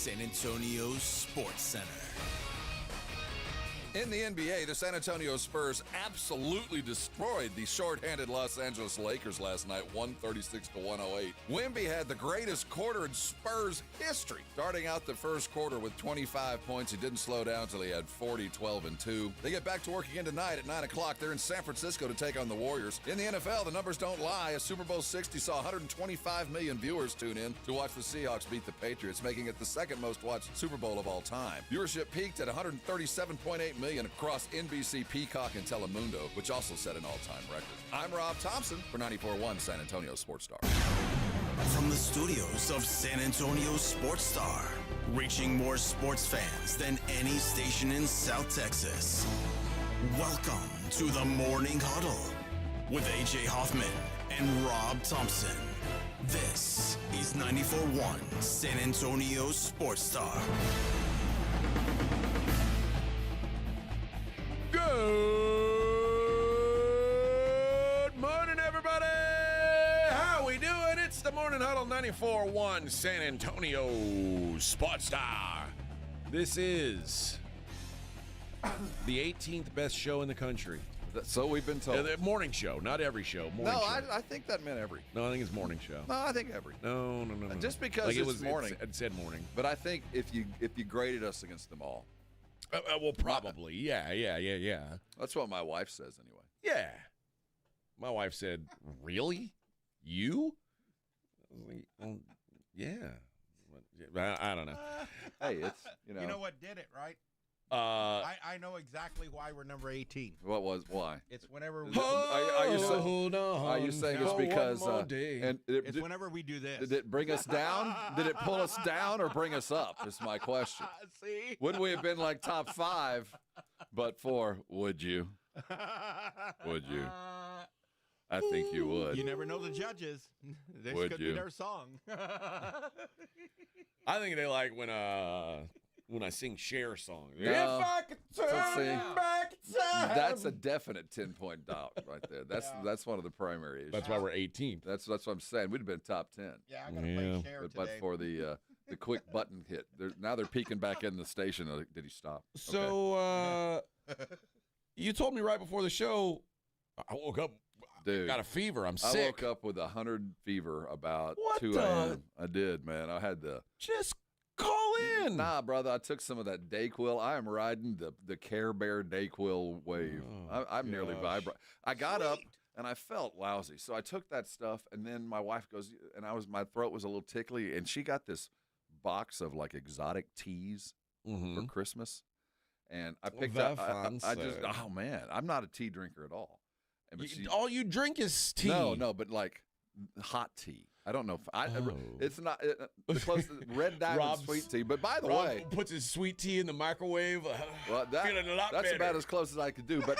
San Antonio Sports Center. In the NBA, the San Antonio Spurs absolutely destroyed the shorthanded Los Angeles Lakers last night, 136-108. Wemby had the greatest quarter in Spurs history, starting out the first quarter with 25 points. He didn't slow down until he had 40, 12, and 2. They get back to work again tonight at 9 o'clock. They're in San Francisco to take on the Warriors. In the NFL, the numbers don't lie. A Super Bowl 60 saw 125 million viewers tune in to watch the Seahawks beat the Patriots, making it the second most watched Super Bowl of all time. Viewership peaked at 137.8 million across NBC, Peacock, and Telemundo, which also set an all-time record. I'm Rob Thompson for 94.1 San Antonio Sports Star. From the studios of San Antonio Sports Star, reaching more sports fans than any station in South Texas. Welcome to the Morning Huddle with AJ Hoffman and Rob Thompson. This is 94.1 San Antonio Sports Star. Good morning, everybody. How we doing? It's the Morning Huddle 94.1 San Antonio Sports Star. This is the 18th best show in the country. So we've been told. The morning show, not every show. Morning No, show. I think that meant every. No, I think it's morning show. No, I think every. No. Just because like it's morning. It said morning. But I think if you graded us against them all. Well, probably. Yeah. That's what my wife says anyway. Yeah. My wife said, "Really? You?" I was like, yeah. I don't know. Hey, it's, You know what did it, right? I know exactly why we're number 18. Why? It's whenever we Hold on. Are you saying it's because it's whenever we do this. Did it bring us down? Did it pull us down or bring us up? Is my question. See? Would we have been like top 5 but for would you? Would you? I think you would. You never know the judges. This Would could you? be their song. I think they like when I sing Cher song. No. If I could turn back time. That's a definite 10-point doubt right there. That's one of the primary issues. That's why we're 18th. That's what I'm saying. We'd have been top 10. Yeah, I'm going to play Cher But today. for the quick button hit. Now they're peeking back in the station. Did he stop? So you told me right before the show, I woke up, Dude, got a fever. I'm I sick. woke up with 100 fever about What 2 the- a.m. I did, man. I had the... Just call in. Nah, brother, I took some of that Dayquil. I am riding the Care Bear Dayquil wave. I'm nearly vibrant. I got up and I felt lousy, so I took that stuff, and then my wife goes, and my throat was a little tickly, and she got this box of like exotic teas for Christmas, and I picked up. I just, oh man, I'm not a tea drinker at all. And but All you drink is tea. No, but like hot tea. I don't know if it's not the closest Red Diamond Rob's- sweet tea. But by the Rob way, puts his sweet tea in the microwave. well, feeling a lot that's better. about as close as I could do. But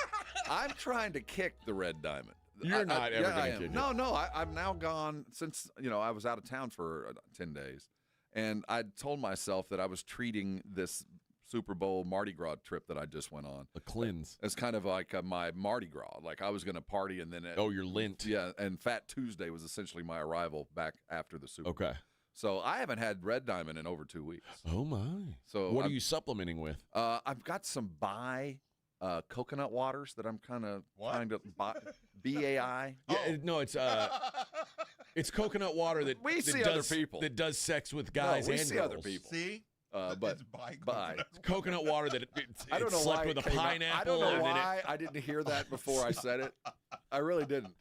I'm trying to kick the Red Diamond. You're not ever I going to am. kick it. No, I've now gone since I was out of town for 10 days, and I told myself that I was treating this Super Bowl Mardi Gras trip that I just went on A cleanse. as kind of like my Mardi Gras. Like I was going to party, and then Your Lent. yeah, and Fat Tuesday was essentially my arrival back after the Super Bowl. Okay. So I haven't had Red Diamond in over 2 weeks. Oh, my. So what are you supplementing with? I've got some coconut waters that I'm kind of trying to buy. BAI. Yeah, no, it's coconut water that We see does, other people. that does sex with guys No, we and see girls. other people. See? But It's bi- Coconut water that it I don't know slept why with a it came out. pineapple. I don't know and then why I didn't hear that before I said it. I really didn't.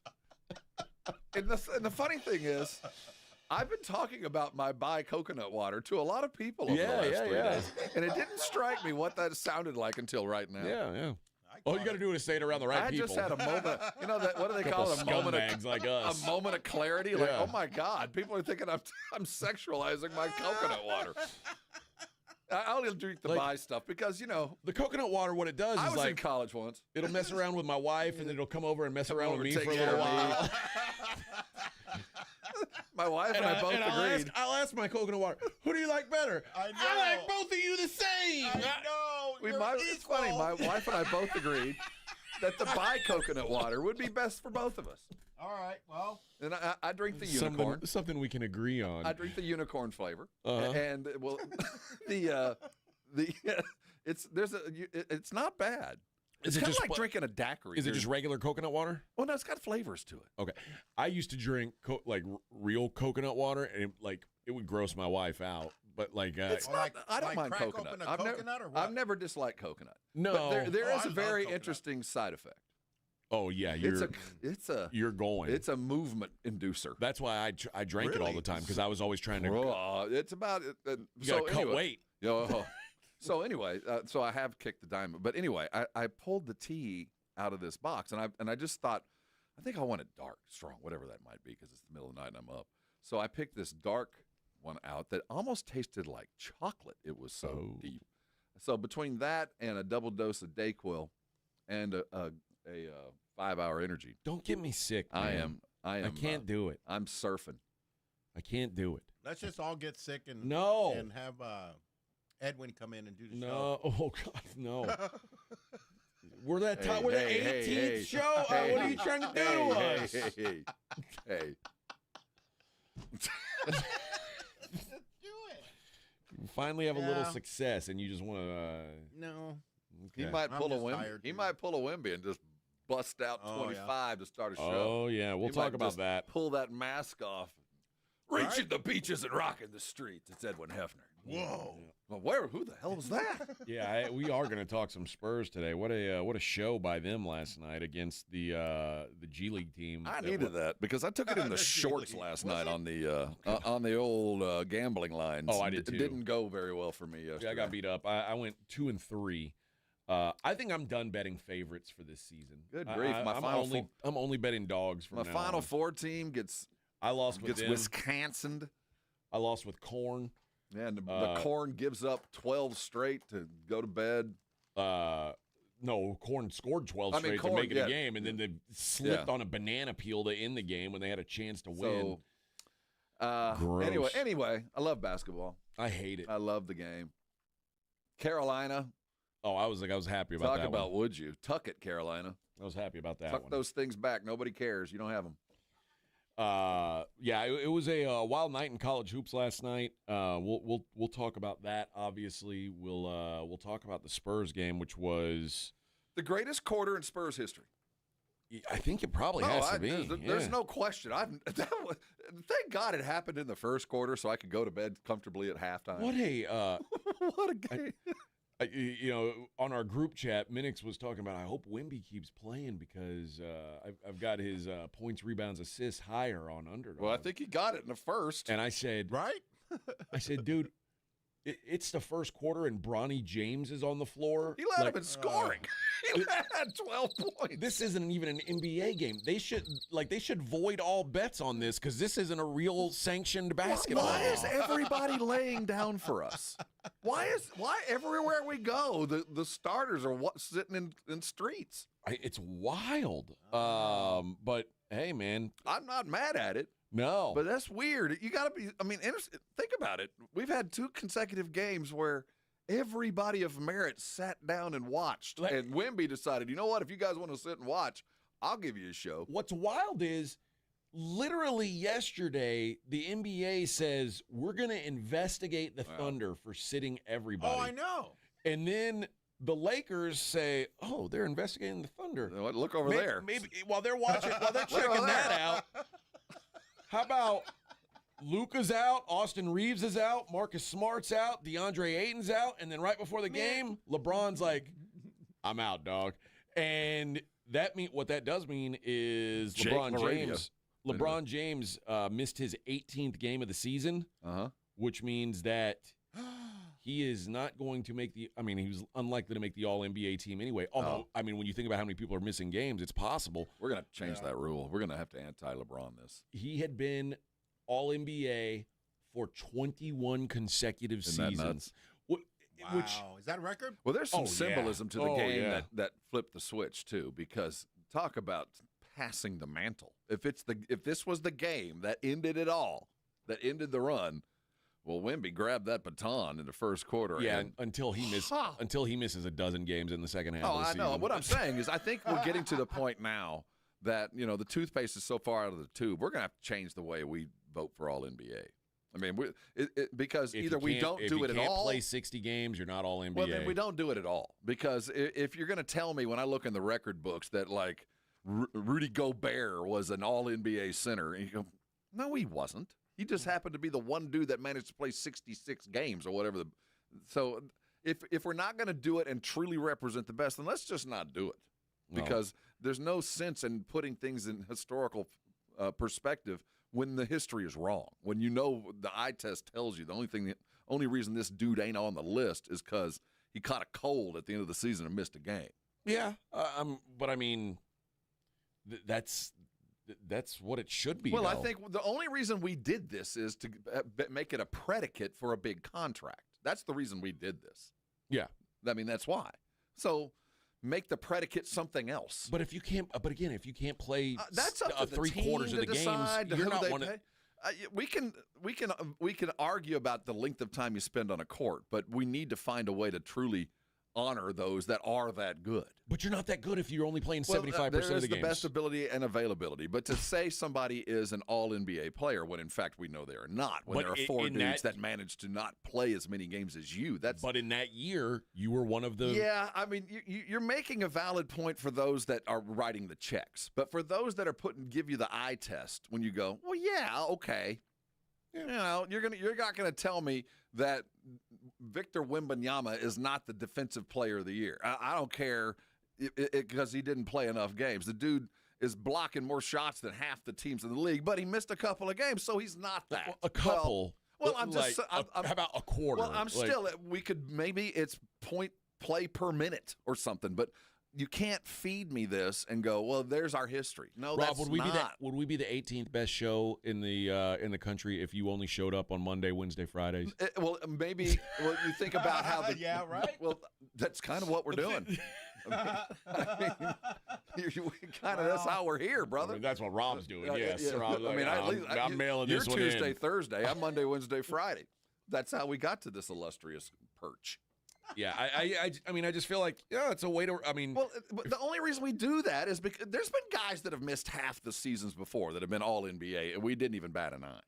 And the funny thing is, I've been talking about my coconut water to a lot of people over the last 3 days, and it didn't strike me what that sounded like until right now. Yeah. All you got to do is say it around the right I people. just had a moment. What do they Couple call it? A moment scumbags like us. A moment of clarity. Like, Yeah. oh my God, people are thinking I'm sexualizing my coconut water. I only drink the buy stuff because the coconut water, what it does I is was in like college once. it'll mess around with my wife, and then it'll come over and mess around with me Take for a care little of me. while. My wife and I both agreed. I'll ask my coconut water, who do you like better? I know. I like both of you the same. It's funny. My wife and I both agreed that the coconut water would be best for both of us. All right. Well, And I drink the unicorn. Something we can agree on. I drink the unicorn flavor, Uh-huh. and well, it's not bad. It's it kind of just like drinking a daiquiri. Is it just regular coconut water? Well, no, it's got flavors to it. Okay. I used to drink real coconut water, and it would gross my wife out. But It's not. I don't mind crack coconut. open a coconut or what? I've never disliked coconut. No. But there is I a very love coconut. interesting side effect. Oh yeah, you're going. It's a movement inducer. That's why I drank it all the time because I was always trying to. It's about You gotta cut weight. So anyway, so I have kicked the diamond. But anyway, I pulled the tea out of this box, and I just thought, I think I want it dark, strong, whatever that might be, because it's the middle of the night and I'm up. So I picked this dark one out that almost tasted like chocolate. It was so deep. So between that and a double dose of Dayquil and a 5-hour energy, Don't get me sick. Man. I am. I can't do it. I'm surfing. I can't do it. let's just all get sick and No. have Edwin come in and do the show. No. Oh God, no. We're that Hey, we're the hey, 18th hey, show. hey, What are you trying to do to us? Hey. Do it. You finally have a little Yeah. success, and you just want to. No. He might I'm pull a just Wimby. tired, He dude. might pull a Wimby and just bust out Oh, 25 to start a show. Oh yeah, we'll He talk might about just that. Pull that mask off. Reaching the beaches and rocking the streets. It's Edwin Hefner. Whoa. Well, who the hell was that? Yeah, we are going to talk some Spurs today. What a show by them last night against the G League team. I needed that because I took it in the shorts last night on the old gambling lines. Oh, I did too. It didn't go very well for me yesterday. I got beat up. I went 2-3. I think I'm done betting favorites for this season. Good grief! I'm only betting dogs from my now Final on. Four team gets I lost with them. Wisconsin. I lost with Corn. Yeah, and the Corn gives up 12 straight to go to bed. No, Corn scored 12 straight to make it a game, and then they slipped on a banana peel to end the game when they had a chance to win. Gross. Anyway, I love basketball. I hate it. I love the game. Carolina. Oh, I was happy about that. Talk about one. would you? Tuck it, Carolina. I was happy about that Tuck one. those things back. Nobody cares. You don't have them. Yeah, it was a wild night in college hoops last night. We'll talk about that. Obviously, we'll talk about the Spurs game, which was the greatest quarter in Spurs history. I think it probably has to be. There's no question. Thank God it happened in the first quarter, so I could go to bed comfortably at halftime. What a game! On our group chat, Minix was talking about, I hope Wimby keeps playing because I've got his points, rebounds, assists higher on underdog. Well, I think he got it in the first. And I said, Right? I said, dude, it's the first quarter and Bronny James is on the floor. He led him in scoring. He had 12 points. This isn't even an NBA game. They should void all bets on this because this isn't a real sanctioned basketball. Why is everybody laying down for us? Why everywhere we go, the starters are sitting in streets? It's wild. But hey, man, I'm not mad at it. No, but that's weird. You got to be. I mean, think about it. We've had 2 consecutive games where everybody of merit sat down and watched, and Wimby decided, you know what? If you guys want to sit and watch, I'll give you a show. What's wild is, literally yesterday, the NBA says we're going to investigate the Thunder for sitting everybody. Oh, I know. And then the Lakers say, "Oh, they're investigating the Thunder." Look over there. Maybe while they're watching, while they're checking that out. How about Luka's out, Austin Reeves is out, Marcus Smart's out, DeAndre Ayton's out, and then right before the game, LeBron's like, "I'm out, dog." And what that does mean is LeBron James missed his 18th game of the season, which means that he is not going to make he was unlikely to make the All-NBA team anyway. Although, when you think about how many people are missing games, it's possible. We're going to change that rule. We're going to have to anti-LeBron this. He had been All-NBA for 21 consecutive seasons. Wow. Is that a record? Well, there's some symbolism to the game that flipped the switch, too, because talk about passing the mantle. If this was the game that ended it all, that ended the run, well, Wimby grabbed that baton in the first quarter. Yeah, until he misses a dozen games in the second half of the season. I know. What I'm saying is I think we're getting to the point now that, the toothpaste is so far out of the tube, we're going to have to change the way we vote for all NBA. I mean, because either we don't do it at all. If you can't play 60 games, you're not all NBA. Well, then we don't do it at all. Because if you're going to tell me when I look in the record books that, like, Rudy Gobert was an all-NBA center, and you go, no, he wasn't. He just happened to be the one dude that managed to play 66 games or whatever. So if we're not going to do it and truly represent the best, then let's just not do it. Because there's no sense in putting things in historical perspective when the history is wrong. When the eye test tells you the only reason this dude ain't on the list is because he caught a cold at the end of the season and missed a game. Yeah, but I mean, that's what it should be. Well, though. I think the only reason we did this is to make it a predicate for a big contract. That's the reason we did this. Yeah, I mean, that's why. So make the predicate something else. But if you can't play that's up to the 3/4 of the games, you're not one. We can argue about the length of time you spend on a court, but we need to find a way to truly honor those that are that good. But you're not that good if you're only playing 75% of the games. There is the best ability and availability. But to say somebody is an all-NBA player when, in fact, we know they are not. When there are four dudes that manage to not play as many games as you. But in that year, you were one of the... Yeah, I mean, you're making a valid point for those that are writing the checks. But for those that are give you the eye test when you go, well, yeah, okay. Yeah. You're not going to tell me that Victor Wembanyama is not the defensive player of the year. I don't care because he didn't play enough games. The dude is blocking more shots than half the teams in the league, but he missed a couple of games, so he's not that. A couple. Well, I'm just. how about a quarter? Well, we could maybe it's point play per minute or something, but you can't feed me this and go, well, there's our history. No, Rob, that's would we not. Would we be the 18th best show in the country if you only showed up on Monday, Wednesday, Fridays? Well, maybe. Well, you think about how the yeah, right. Well, that's kind of what we're doing. That's how we're here, brother. I mean, that's what Rob's doing. Yes, yeah. Rob, I'm mailing this one in. You're Tuesday, Thursday. I'm Monday, Wednesday, Friday. That's how we got to this illustrious perch. Yeah, I mean, I just feel like, it's a way to, I mean. Well, but the only reason we do that is because there's been guys that have missed half the seasons before that have been all NBA, and we didn't even bat an eye.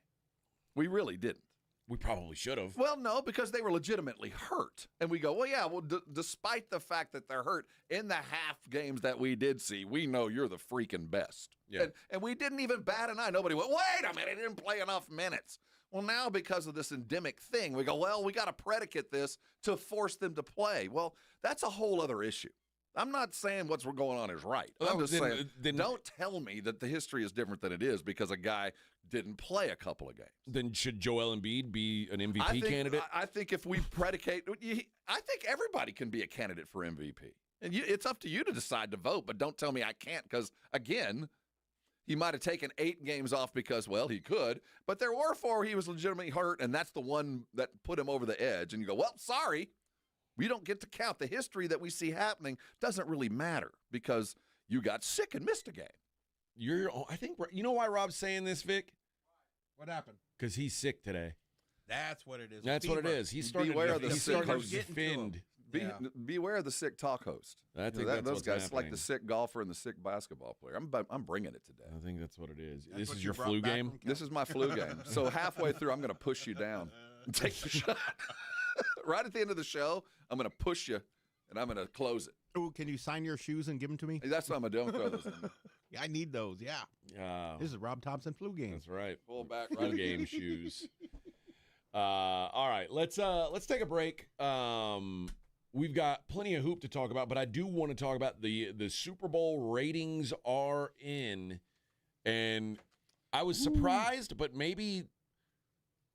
We really didn't. We probably should have. Well, no, because they were legitimately hurt. And we go, well, yeah, despite the fact that they're hurt, in the half games that we did see, we know you're the freaking best. Yeah. And we didn't even bat an eye. Nobody went, wait a minute, he didn't play enough minutes. Well, now because of this endemic thing, we go, well, we got to predicate this to force them to play. Well, that's a whole other issue. I'm not saying what's going on is right. I'm just saying, don't tell me that the history is different than it is because a guy didn't play a couple of games. Then should Joel Embiid be an MVP candidate? I think if we predicate, I think everybody can be a candidate for MVP. And it's up to you to decide to vote, but don't tell me I can't because, again, he might have taken 8 games off because, well, he could, but there were 4 he was legitimately hurt, and that's the one that put him over the edge. And you go, well, sorry. We don't get to count. The history that we see happening doesn't really matter because you got sick and missed a game. I think you know why Rob's saying this, Vic? What happened? Because he's sick today. That's what it is. That's what it is. He's starting to defend. Beware of the sick talk host. I think that's those guys happening. Like the sick golfer and the sick basketball player. I'm bringing it today. I think that's what it is. That's this is your flu game? This is my flu game. So halfway through, I'm going to push you down and take the shot. Right at the end of the show, I'm going to push you, and I'm going to close it. Oh, can you sign your shoes and give them to me? That's what I'm going to do. I'm going to throw those in. Yeah, I need those, yeah. This is Rob Thompson flu game. That's right. Pull back. Flu game shoes. All right, let's take a break. We've got plenty of hoop to talk about, but I do want to talk about the Super Bowl ratings are in, and I was surprised, but maybe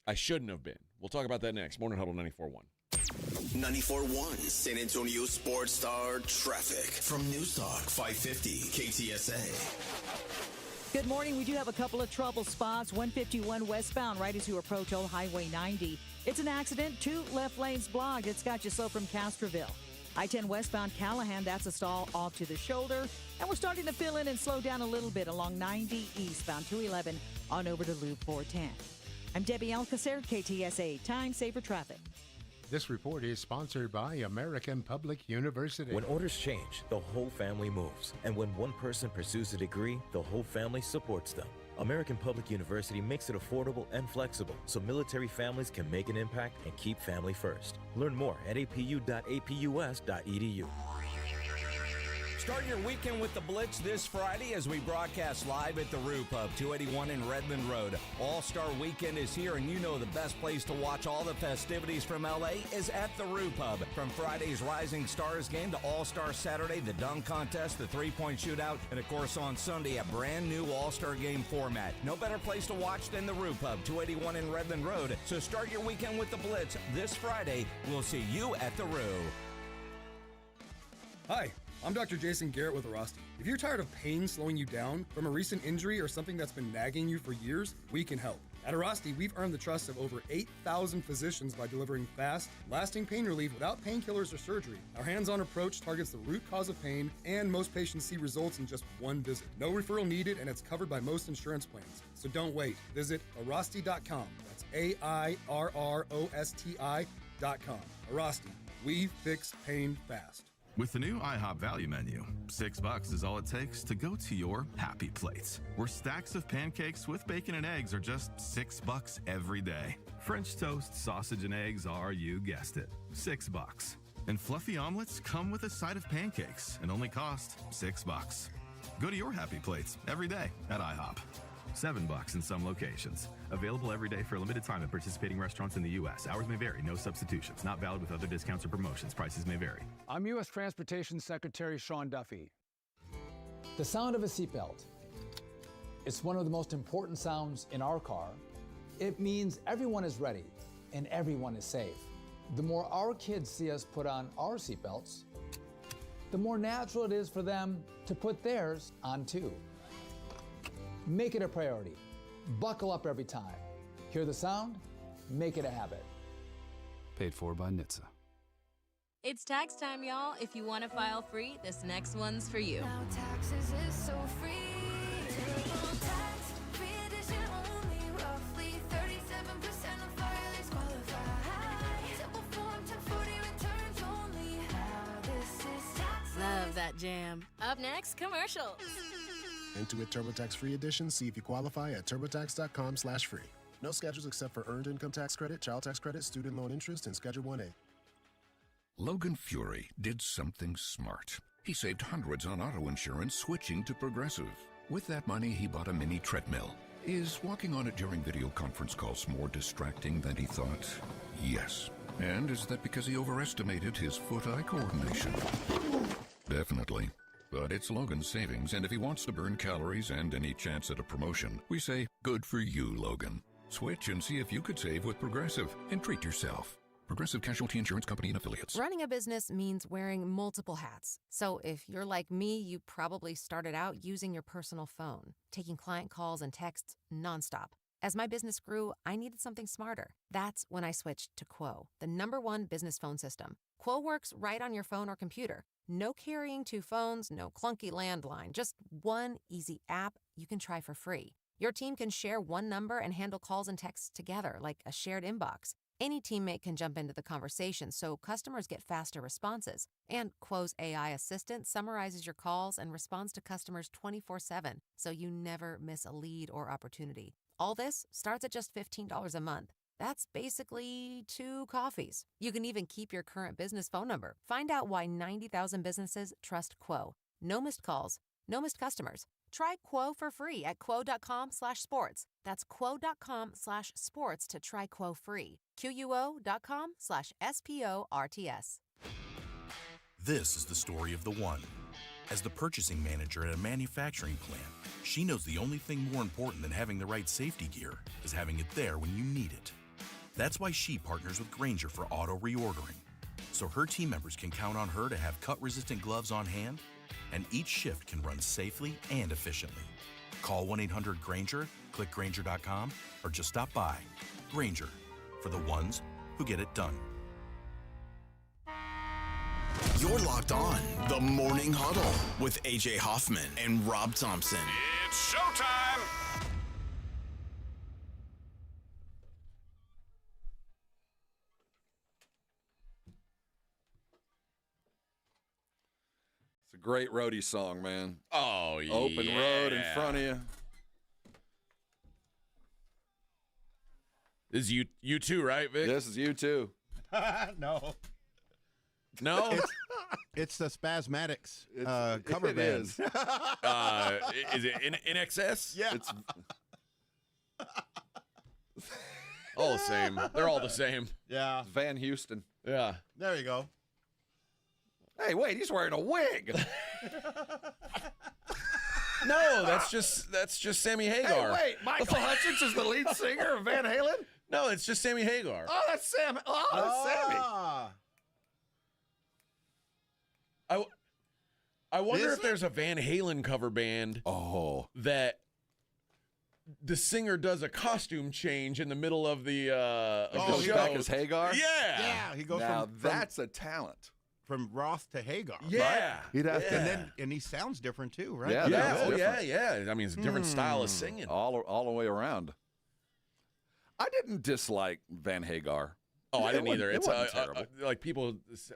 I shouldn't have been. We'll talk about that next. Morning Huddle 94.1. 94.1 San Antonio Sports Star Traffic from News Talk 550 KTSA. Good morning. We do have a couple of trouble spots. 151 westbound right as you approach Old Highway 90. It's an accident. 2 left lanes blocked. It's got you slow from Castroville. I-10 westbound Callahan, that's a stall off to the shoulder. And we're starting to fill in and slow down a little bit along 90 eastbound 211 on over to Loop 410. I'm Debbie Alcacer, KTSA. Time saver traffic. This report is sponsored by American Public University. When orders change, the whole family moves. And when one person pursues a degree, the whole family supports them. American Public University makes it affordable and flexible so military families can make an impact and keep family first. Learn more at apu.apus.edu. Start your weekend with the Blitz this Friday as we broadcast live at the Roo Pub, 281 in Redmond Road. All-Star Weekend is here, and you know the best place to watch all the festivities from L.A. is at the Roo Pub. From Friday's Rising Stars game to All-Star Saturday, the dunk contest, the three-point shootout, and of course on Sunday, a brand new All-Star game format. No better place to watch than the Roo Pub, 281 in Redmond Road. So start your weekend with the Blitz this Friday. We'll see you at the Roo. Hi, I'm Dr. Jason Garrett with Arasti. If you're tired of pain slowing you down from a recent injury or something that's been nagging you for years, we can help. At Arasti, we've earned the trust of over 8,000 physicians by delivering fast, lasting pain relief without painkillers or surgery. Our hands-on approach targets the root cause of pain, and most patients see results in just one visit. No referral needed, and it's covered by most insurance plans. So don't wait. Visit Arasti.com. That's AIRROSTI.com. Arasti. We fix pain fast. With the new IHOP value menu, $6 is all it takes to go to your happy place, where stacks of pancakes with bacon and eggs are just $6 every day. French toast, sausage, and eggs are, you guessed it, $6. And fluffy omelets come with a side of pancakes and only cost $6. Go to your happy place every day at IHOP. $7 in some locations. Available every day for a limited time at participating restaurants in the U.S. Hours may vary. No substitutions. Not valid with other discounts or promotions. Prices may vary. I'm U.S. Transportation Secretary Sean Duffy. The sound of a seatbelt. It's one of the most important sounds in our car. It means everyone is ready and everyone is safe. The more our kids see us put on our seatbelts, the more natural it is for them to put theirs on too. Make it a priority. Buckle up every time. Hear the sound? Make it a habit. Paid for by NHTSA. It's tax time, y'all. If you want to file free, this next one's for you. Now taxes is so free. Tax-free edition only. Roughly 37% of filers qualify. Simple form 1040 returns only. Now this is tax. Love that jam. Up next, commercials. Intuit TurboTax Free Edition. See if you qualify at turbotax.com/free. No schedules except for earned income tax credit, child tax credit, student loan interest, and Schedule 1A. Logan Fury did something smart. He saved hundreds on auto insurance switching to Progressive. With that money, he bought a mini treadmill. Is walking on it during video conference calls more distracting than he thought? Yes. And is that because he overestimated his foot-eye coordination? Definitely. But it's Logan's savings, and if he wants to burn calories and any chance at a promotion, we say, good for you, Logan. Switch and see if you could save with Progressive and treat yourself. Progressive Casualty Insurance Company and Affiliates. Running a business means wearing multiple hats. So if you're like me, you probably started out using your personal phone, taking client calls and texts nonstop. As my business grew, I needed something smarter. That's when I switched to Quo, the #1 business phone system. Quo works right on your phone or computer. No carrying 2 phones, no clunky landline, just one easy app you can try for free. Your team can share one number and handle calls and texts together like a shared inbox. Any teammate can jump into the conversation so customers get faster responses. And Quo's AI assistant summarizes your calls and responds to customers 24/7 so you never miss a lead or opportunity. All this starts at just $15 a month. That's basically 2 coffees. You can even keep your current business phone number. Find out why 90,000 businesses trust Quo. No missed calls, no missed customers. Try Quo for free at quo.com/sports. That's quo.com/sports to try Quo free. QUO.com/SPORTS. This is the story of the one. As the purchasing manager at a manufacturing plant, she knows the only thing more important than having the right safety gear is having it there when you need it. That's why she partners with Grainger for auto reordering, so her team members can count on her to have cut-resistant gloves on hand, and each shift can run safely and efficiently. Call 1-800-GRAINGER, click Grainger.com, or just stop by. Grainger, for the ones who get it done. You're locked on the Morning Huddle with AJ Hoffman and Rob Thompson. It's showtime! It's a great roadie song, man. Oh, yeah. Open road in front of you. This is you too, right, Vic? This is you too. No. No? It's the Spasmatics cover it band. is. Is it in excess? Yeah. It's all the same. They're all the same. Yeah. Van Houston. Yeah. There you go. Hey, wait, he's wearing a wig. No, that's just Sammy Hagar. Hey, wait, Michael Hutchins is the lead singer of Van Halen? No, it's just Sammy Hagar. Oh, that's Sam. Oh, that's Sammy. I wonder if there's a Van Halen cover band that the singer does a costume change in the middle of the goes show. back as Hagar? Yeah, he goes Now, from that's a talent. From Roth to Hagar. Yeah. Right? He'd have to. And he sounds different too, right? Yeah, Yeah, that's different. yeah. I mean, it's a different style of singing. All the way around. I didn't dislike Van Hagar. Oh, I didn't either. It It's wasn't terrible. like people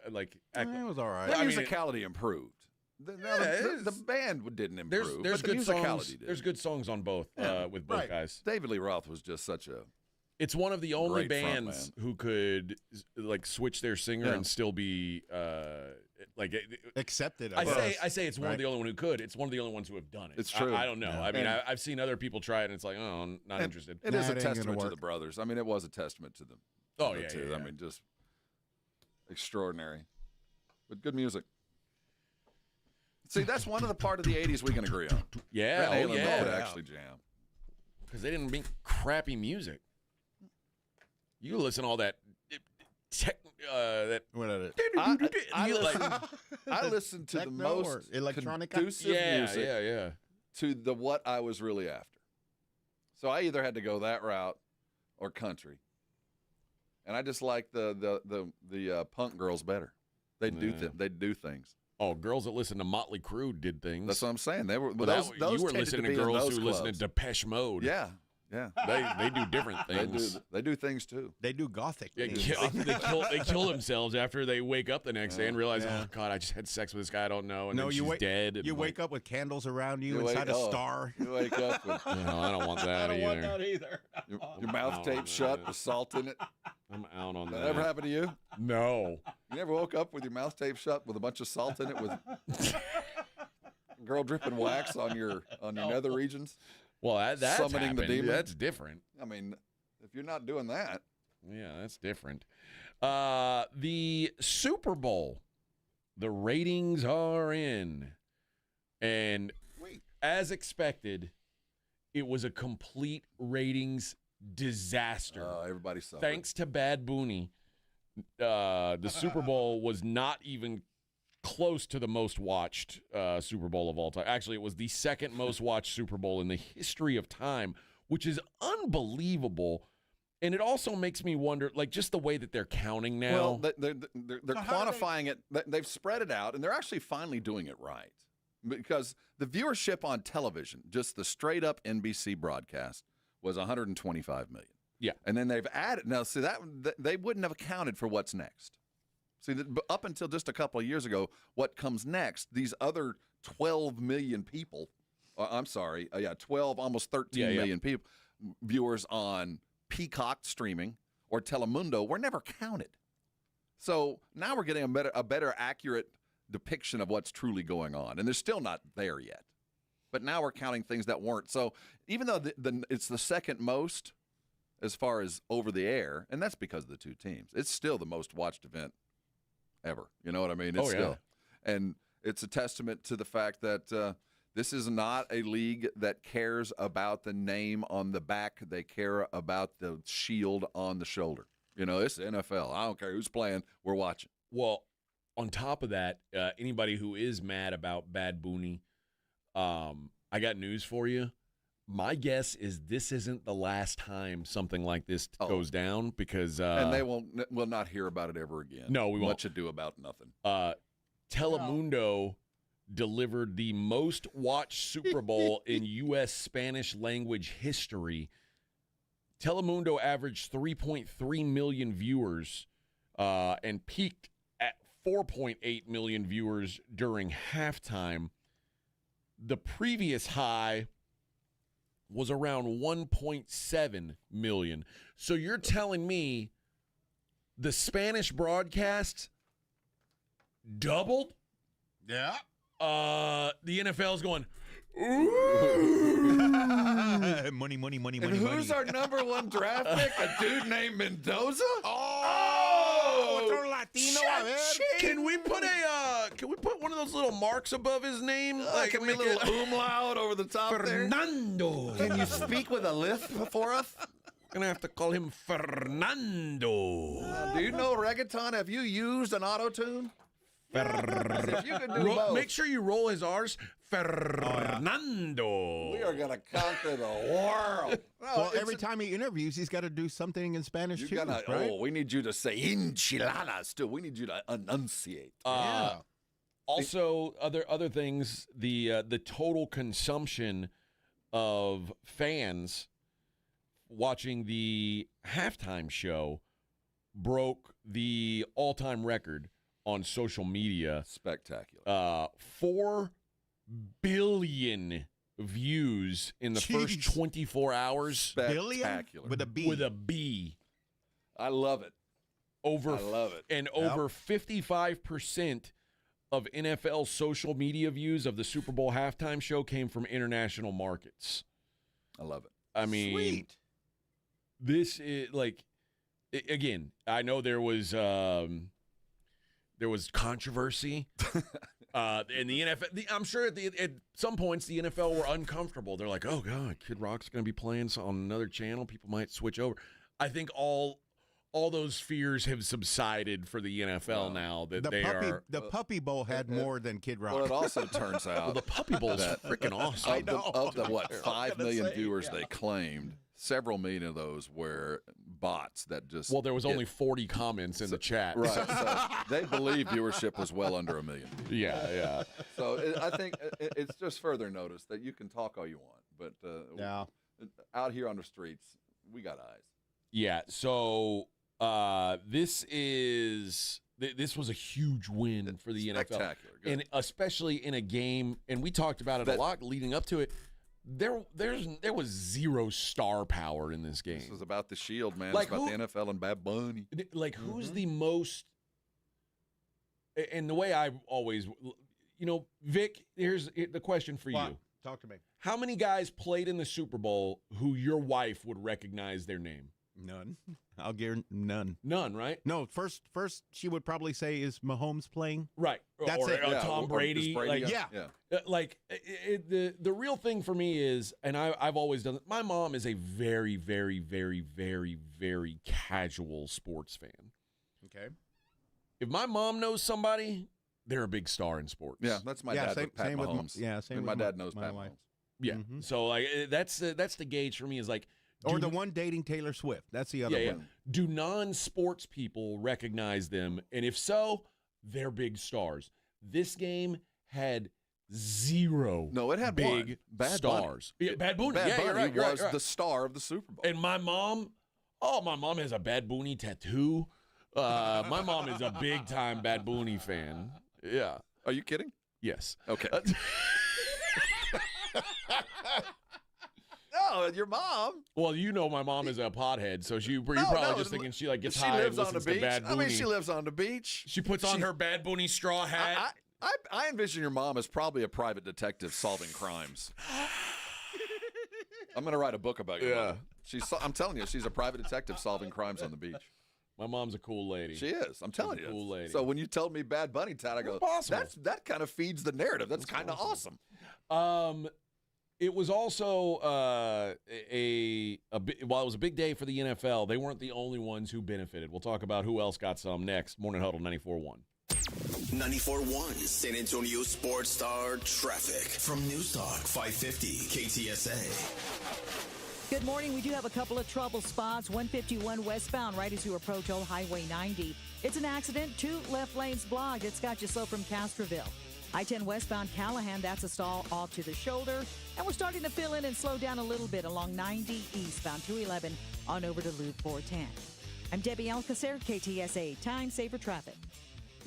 like act, It was all right. The I mean, musicality improved. The band didn't improve. there's but the good musicality songs. did. There's good songs on both with both Right. guys. David Lee Roth was just such a. It's one of the only Great front bands man. who could like switch their singer Yeah. and still be accepted. I say it's one of the only one who could. It's one of the only ones who have done it. It's true. I don't know. Yeah. I mean, And- I've seen other people try it, and it's like, oh, I'm not interested. It is a it ain't gonna testament to work. the brothers. I mean, it was a testament to them. Oh, the yeah, two. yeah, I yeah. mean, just extraordinary, but good music. See, that's one of the part of the '80s we can agree on. Yeah, Van oh Halen yeah, would actually jam. because they didn't make crappy music. You listen to all that tech, that I listen to the Techno most or electronica? conducive music yeah. to the what I was really after. So I either had to go that route or country, and I just like the punk girls better. They do things. Oh, girls that listen to Motley Crue did things. That's what I'm saying. They were. But those you were tended listening to be in girls those who listen to clubs. Depeche Mode. Yeah. They do different things. They do things too. They do gothic. Yeah, things. they kill themselves after they wake up the next day and realize, oh God, I just had sex with this guy I don't know, and then she's dead. And You wake up with candles around you inside a star. You wake up with No, I don't want that either. either. your mouth taped shut with salt in it. I'm out on That that. ever happened to you? No. You never woke up with your mouth taped shut with a bunch of salt in it with girl dripping wax on your nether regions? Well, that's Summoning the happened. demon? That's different. I mean, if you're not doing that, Yeah, that's different. The Super Bowl, the ratings are in. And as expected, it was a complete ratings disaster. everybody suffered. Thanks to Bad Booney, the Super Bowl was not even close to the most watched Super Bowl of all time. Actually, it was the second most watched Super Bowl in the history of time, which is unbelievable. And it also makes me wonder, like, just the way that they're counting now. Well, they're quantifying it. They've spread it out, and they're actually finally doing it right. Because the viewership on television, just the straight-up NBC broadcast, was 125 million. Yeah. And then they've added. Now, see, that they wouldn't have accounted for what's next. See, up until just a couple of years ago, what comes next, these other 12 million people, 12, almost 13 million people, viewers on Peacock streaming or Telemundo were never counted. So now we're getting a better accurate depiction of what's truly going on. And they're still not there yet. But now we're counting things that weren't. So even though it's the second most as far as over the air, and that's because of the two teams, it's still the most watched event ever. You know what I mean? It's still. And it's a testament to the fact that this is not a league that cares about the name on the back. They care about the shield on the shoulder. You know, it's the NFL. I don't care who's playing. We're watching. Well, on top of that, anybody who is mad about Bad Booney, I got news for you. My guess is this isn't the last time something like this goes down because and they will not hear about it ever again. No, we won't. Much ado about nothing. Telemundo delivered the most watched Super Bowl in U.S. Spanish language history. Telemundo averaged 3.3 million viewers and peaked at 4.8 million viewers during halftime. The previous high was around 1.7 million. So you're telling me the Spanish broadcast doubled? Yeah. The NFL's going, money. And who's our number one draft pick? A dude named Mendoza? Otro Latino. A ver. Can we put one of those little marks above his name? Can we make a little umlaut over the top Fernando. there? Can you speak with a lisp for us? We're gonna have to call him Fernando. Do you know reggaeton? Have you used an auto-tune? If you can do both. Make sure you roll his R's. Fernando. We are going to conquer the world. Well, every time he interviews, he's got to do something in Spanish too, right? We need you to say enchiladas too. We need you to enunciate. Also, other things. The total consumption of fans watching the halftime show broke the all-time record on social media. Spectacular. 4 billion views in the first 24 hours. Spectacular. With a B. With a B. I love it. I love it. And over 55% of NFL social media views of the Super Bowl halftime show came from international markets. I love it. I mean, Sweet. This is again, I know there was controversy in the NFL. I'm sure at some points the NFL were uncomfortable. They're like, oh, God, Kid Rock's going to be playing on another channel. People might switch over. I think all those fears have subsided for the NFL now that the Puppy Bowl had more than Kid Rock. Well, it also turns out the Puppy Bowl is freaking awesome. Of the 5 million viewers they claimed, several million of those were bots that just. Well, there was only 40 comments in the chat. Right. So they believe viewership was well under 1 million. Yeah. So I think it's just further notice that you can talk all you want, but out here on the streets, we got eyes. Yeah. So this was a huge win for the NFL, Spectacular. Good. And especially in a game. And we talked about it a lot leading up to it. There was zero star power in this game. This was about the Shield, man. Like it's about the NFL and Bad Bunny. Like, who's the most? And the way I always, Vic, here's the question for you. Talk to me. How many guys played in the Super Bowl who your wife would recognize their name? None. I'll guarantee none. None, right? No, first she would probably say, is Mahomes playing? Right. That's it. Tom Brady. The real thing for me is, and I've always done it, my mom is a very, very, very, very, very casual sports fan. Okay. If my mom knows somebody, they're a big star in sports. Yeah, that's my dad with Pat Mahomes. Same and with my dad knows Pat wife. Mahomes. Yeah. So that's the gauge for me is like, or the one dating Taylor Swift. That's the other one. Do non-sports people recognize them? And if so, they're big stars. This game had zero. No, it had big Bad stars. Bunny. Yeah, Bad Bunny. Bad Bunny you're right, was the star of the Super Bowl. And my mom has a Bad Bunny tattoo. My mom is a big-time Bad Bunny fan. Yeah. Are you kidding? Yes. Okay. No, your mom. Well, my mom is a pothead, so you're probably just thinking she gets she high lives and on the listens to beach. Bad Bunny. I mean, she lives on the beach. She puts on her Bad Bunny straw hat. I envision your mom as probably a private detective solving crimes. I'm going to write a book about your mother. I'm telling you, she's a private detective solving crimes on the beach. My mom's a cool lady. She is. I'm telling you. Cool lady. So when you told me Bad Bunny, Tad, I go, that kind of feeds the narrative. That's kind of awesome. It was also while it was a big day for the NFL, they weren't the only ones who benefited. We'll talk about who else got some next. Morning Huddle 94.1. 94.1 San Antonio Sports Star traffic from News Talk 550 KTSA. Good morning. We do have a couple of trouble spots. 151 westbound right as you approach Old Highway 90. It's an accident. 2 left lanes blocked. It's got you slow from Castroville. I-10 westbound Callahan, that's a stall off to the shoulder. And we're starting to fill in and slow down a little bit along 90 eastbound 211 on over to Loop 410. I'm Debbie Alcacer, KTSA Time Saver Traffic.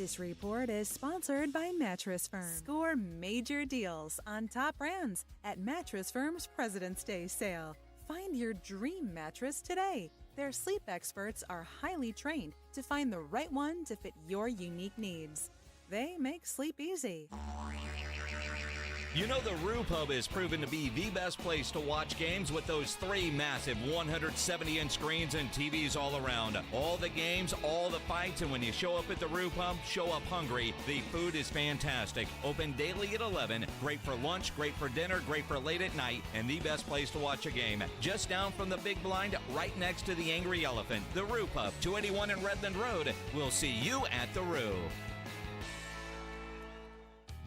This report is sponsored by Mattress Firm. Score major deals on top brands at Mattress Firm's President's Day sale. Find your dream mattress today. Their sleep experts are highly trained to find the right one to fit your unique needs. They make sleep easy. You know the Roo Pub is proven to be the best place to watch games with those 3 massive 170-inch screens and TVs all around. All the games, all the fights, and when you show up at the Roo Pub, show up hungry. The food is fantastic. Open daily at 11. Great for lunch, great for dinner, great for late at night, and the best place to watch a game. Just down from the big blind, right next to the Angry Elephant. The Roo Pub, 281 in Redland Road. We'll see you at the Roo.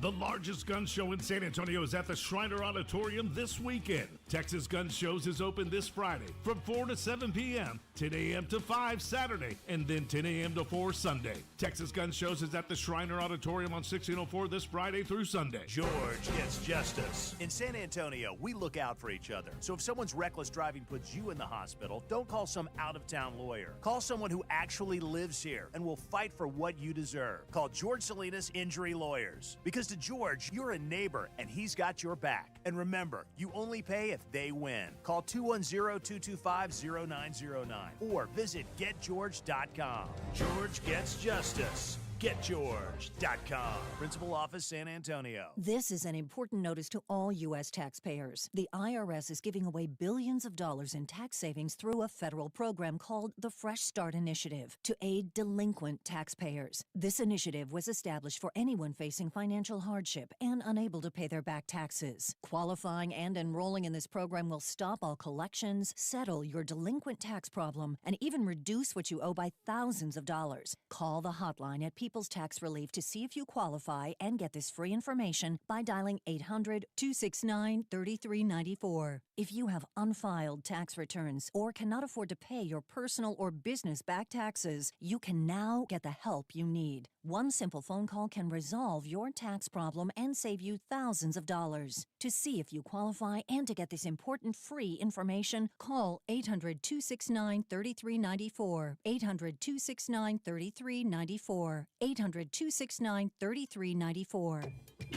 The largest gun show in San Antonio is at the Shriner Auditorium this weekend. Texas Gun Shows is open this Friday from 4 to 7 p.m., 10 a.m. to 5 Saturday, and then 10 a.m. to 4 Sunday. Texas Gun Shows is at the Shriner Auditorium on 1604 this Friday through Sunday. George gets justice. In San Antonio, we look out for each other. So if someone's reckless driving puts you in the hospital, don't call some out-of-town lawyer. Call someone who actually lives here and will fight for what you deserve. Call George Salinas Injury Lawyers. Because to George, you're a neighbor, and he's got your back. And remember, you only pay if they win. Call 210-225-0909 or visit GetGeorge.com. George gets justice. GetGeorge.com. Principal Office, San Antonio. This is an important notice to all U.S. taxpayers. The IRS is giving away billions of dollars in tax savings through a federal program called the Fresh Start Initiative to aid delinquent taxpayers. This initiative was established for anyone facing financial hardship and unable to pay their back taxes. Qualifying and enrolling in this program will stop all collections, settle your delinquent tax problem, and even reduce what you owe by thousands of dollars. Call the hotline at People's Tax Relief to see if you qualify and get this free information by dialing 800-269-3394. If you have unfiled tax returns or cannot afford to pay your personal or business back taxes, you can now get the help you need. One simple phone call can resolve your tax problem and save you thousands of dollars. To see if you qualify and to get this important free information, call 800-269-3394. 800-269-3394. 800-269-3394.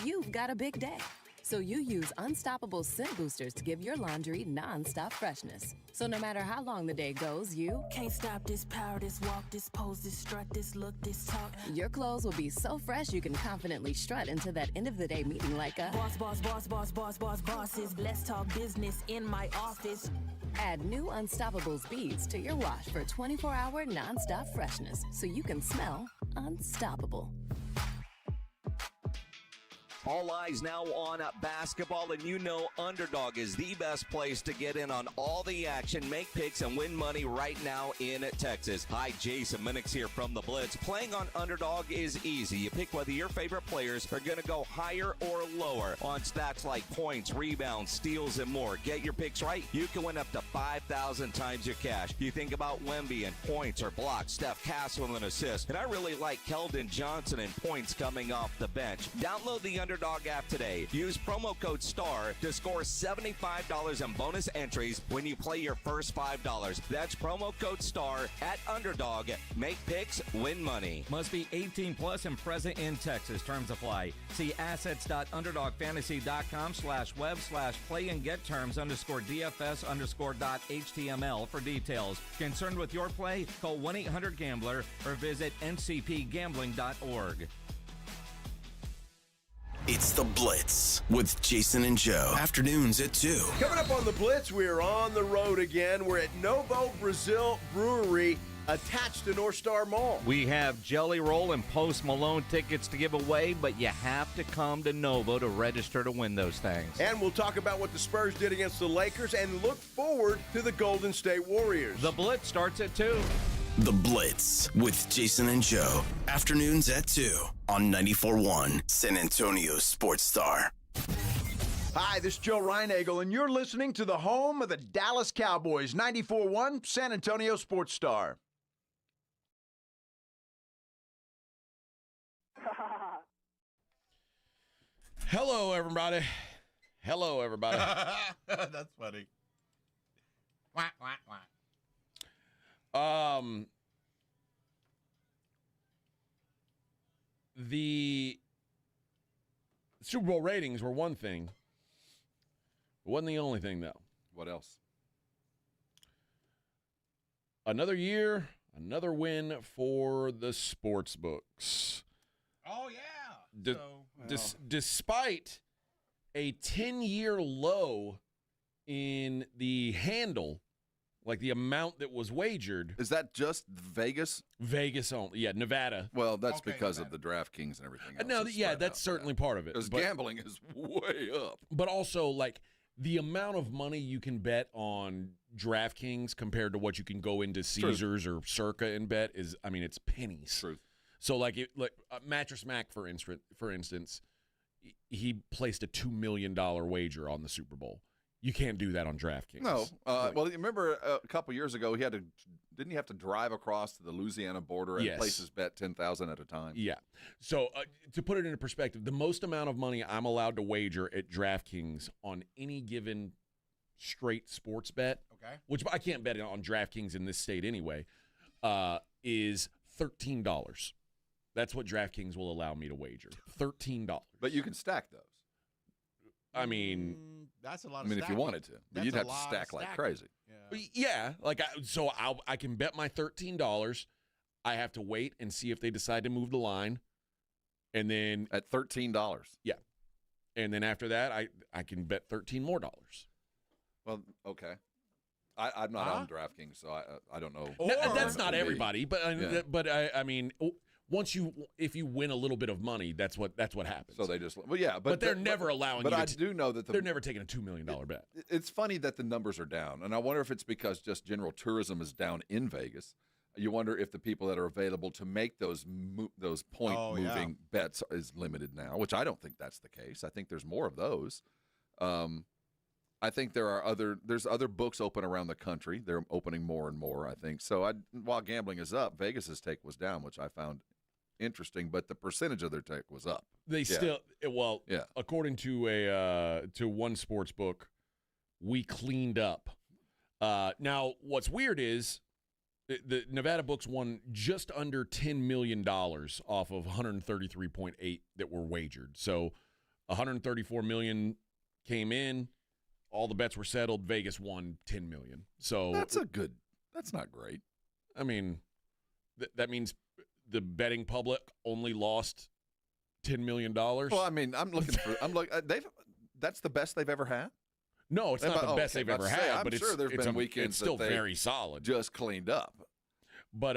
You've got a big day, so you use Unstoppable Scent Boosters to give your laundry non-stop freshness. So no matter how long the day goes, you can't stop this power, this walk, this pose, this strut, this look, this talk. Your clothes will be so fresh you can confidently strut into that end of the day meeting like a bosses. Let's talk business in my office. Add new Unstoppables beads to your wash for 24-hour non-stop freshness so you can smell unstoppable. All eyes now on basketball, and you know Underdog is the best place to get in on all the action, make picks, and win money right now in Texas. Hi, Jason Minix here from The Blitz. Playing on Underdog is easy. You pick whether your favorite players are going to go higher or lower on stats like points, rebounds, steals, and more. Get your picks right, you can win up to 5,000 times your cash. You think about Wemby and points or blocks, Steph Castle and assists, and I really like Keldon Johnson and points coming off the bench. Download the Underdog app today. Use promo code STAR to score $75 in bonus entries when you play your first $5. That's promo code STAR at Underdog. Make picks, win money. Must be 18 plus and present in Texas. Terms apply. See assets.underdogfantasy.com/web/play and get terms _DFS_.html for details. Concerned with your play? Call 1-800-GAMBLER or visit ncpgambling.org. It's The Blitz with Jason and Joe. Afternoons at 2. Coming up on The Blitz, we're on the road again. We're at Novo Brazil Brewery, attached to North Star Mall. We have Jelly Roll and Post Malone tickets to give away, but you have to come to Novo to register to win those things. And we'll talk about what the Spurs did against the Lakers and look forward to the Golden State Warriors. The Blitz starts at 2. The Blitz with Jason and Joe. Afternoons at 2 on 94.1 San Antonio Sports Star. Hi, this is Joe Reinagel, and you're listening to the home of the Dallas Cowboys, 94.1 San Antonio Sports Star. Hello, everybody. Hello, everybody. That's funny. Wah, wah, wah. the Super Bowl ratings were one thing. It wasn't the only thing, though. What else? Another year, another win for the sports books. Oh, yeah. Despite a 10-year low in the handle, like the amount that was wagered. Is that just Vegas? Vegas only. Yeah, Nevada. Well, that's because of the DraftKings and everything else. No, that's certainly part of it. Because gambling is way up. But also, like, the amount of money you can bet on DraftKings compared to what you can go into Caesars or Circa and bet is, I mean, it's pennies. Truth. So, like Mattress Mac, for instance, he placed a $2 million wager on the Super Bowl. You can't do that on DraftKings. No. Well, remember a couple years ago, didn't he have to drive across to the Louisiana border and place his bet 10,000 at a time? Yeah. So to put it into perspective, the most amount of money I'm allowed to wager at DraftKings on any given straight sports bet, which I can't bet on DraftKings in this state anyway, is $13. That's what DraftKings will allow me to wager. $13. But you can stack those. I mean, that's a lot of I mean, if you wanted to. But you'd have to stack like crazy. Yeah. Like, I can bet my $13. I have to wait and see if they decide to move the line. And then at $13. Yeah. And then after that, I can bet $13 more. Well, okay. I'm not on DraftKings, so I don't know. That's not everybody, but I mean, if you win a little bit of money, that's what happens. So they just but they're never allowing. But you I do know that they're never taking a $2 million bet. It's funny that the numbers are down, and I wonder if it's because just general tourism is down in Vegas. You wonder if the people that are available to make those point moving bets is limited now, which I don't think that's the case. I think there's more of those. I think there's other books open around the country. They're opening more and more, I think. So while gambling is up, Vegas's take was down, which I found interesting, but the percentage of their take was up. They according to one sports book, we cleaned up. Now, what's weird is the Nevada books won just under $10 million off of 133.8 that were wagered. So 134 million came in. All the bets were settled. Vegas won $10 million. So that's not great. I mean, that means the betting public only lost $10 million. Well, I mean, that's the best they've ever had. No, it's not the best they've ever had, but I'm sure there's been weekends it's still that very solid. Just cleaned up. But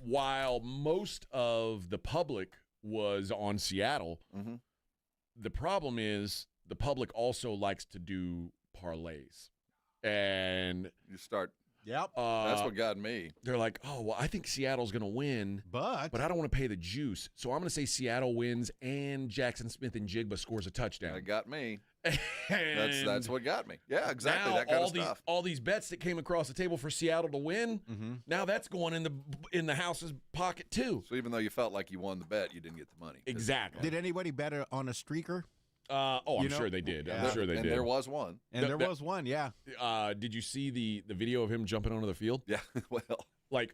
while most of the public was on Seattle, the problem is the public also likes to do parlays. And you start. Yep. That's what got me. They're like, oh, well, I think Seattle's going to win, but I don't want to pay the juice. So I'm going to say Seattle wins and Jackson Smith-Njigba scores a touchdown. That got me. That's what got me. Yeah, exactly. That kind of stuff. All these bets that came across the table for Seattle to win, now that's going in the house's pocket too. So even though you felt like you won the bet, you didn't get the money. Exactly. Did anybody bet on a streaker? I'm sure they did. Yeah. I'm sure they did. And there was one. Yeah. Did you see the video of him jumping onto the field? Yeah, well. Like,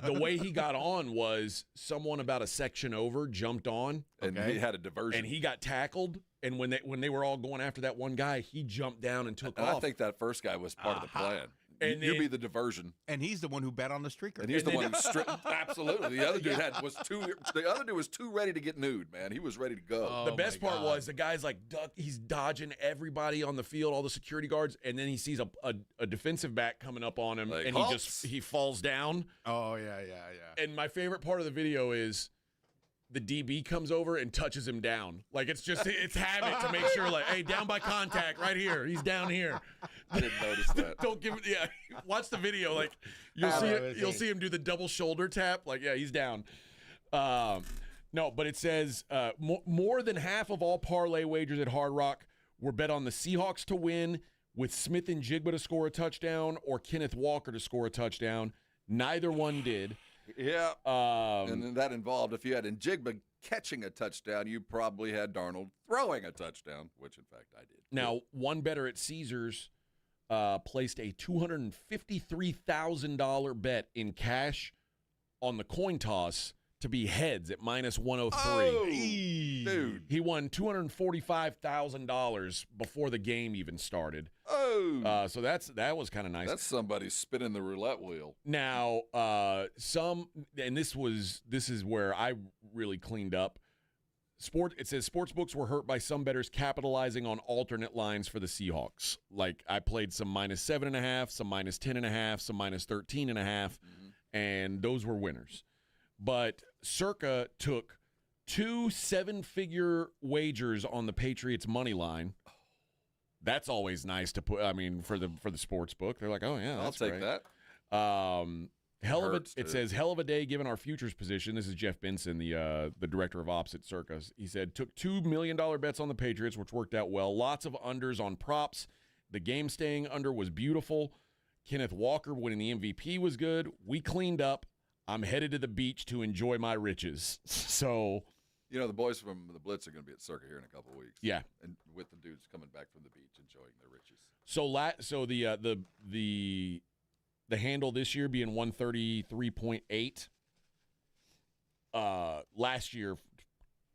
the way he got on was someone about a section over jumped on. And he had a diversion. And he got tackled. And when they were all going after that one guy, he jumped down and took off. I think that first guy was part of the plan. And you'd be the diversion. And he's the one who bet on the streaker. And he's the one who stripped. Absolutely. The other dude the other dude was too ready to get nude, man. He was ready to go. The best part was the guy's like, he's dodging everybody on the field, all the security guards, and then he sees a defensive back coming up on him, and he falls down. Oh, yeah. And my favorite part of the video is the DB comes over and touches him down. Like, it's habit to make sure, like, hey, down by contact right here. He's down here. I didn't notice that. Don't give it. Yeah, watch the video. Like, you'll see him do the double shoulder tap. Like, yeah, he's down. No, but it says more than half of all parlay wagers at Hard Rock were bet on the Seahawks to win, with Smith-Njigba to score a touchdown or Kenneth Walker to score a touchdown. Neither one did. Yeah, and then that involved, if you had Njigba catching a touchdown, you probably had Darnold throwing a touchdown, which in fact I did. Now, one bettor at Caesars placed a $253,000 bet in cash on the coin toss to be heads at minus 103. Oh, dude. He won $245,000 before the game even started. Oh. So that was kind of nice. That's somebody spinning the roulette wheel. Now, this is where I really cleaned up. It says sportsbooks were hurt by some bettors capitalizing on alternate lines for the Seahawks. Like I played some minus 7.5, some minus 10.5, some minus 13.5, and those were winners. But Circa took 2 7-figure wagers on the Patriots money line. That's always nice to put. I mean, for the sports book, they're like, oh yeah, I'll take great. that. It says hell of a day given our futures position. This is Jeff Benson, the director of ops at Circa. He said took $2 million bets on the Patriots, which worked out well. Lots of unders on props. The game staying under was beautiful. Kenneth Walker winning the MVP was good. We cleaned up. I'm headed to the beach to enjoy my riches. So, the boys from the Blitz are going to be at Circa here in a couple of weeks. Yeah, and with the dudes coming back from the beach, enjoying their riches. So the handle this year being 133.8. Last year,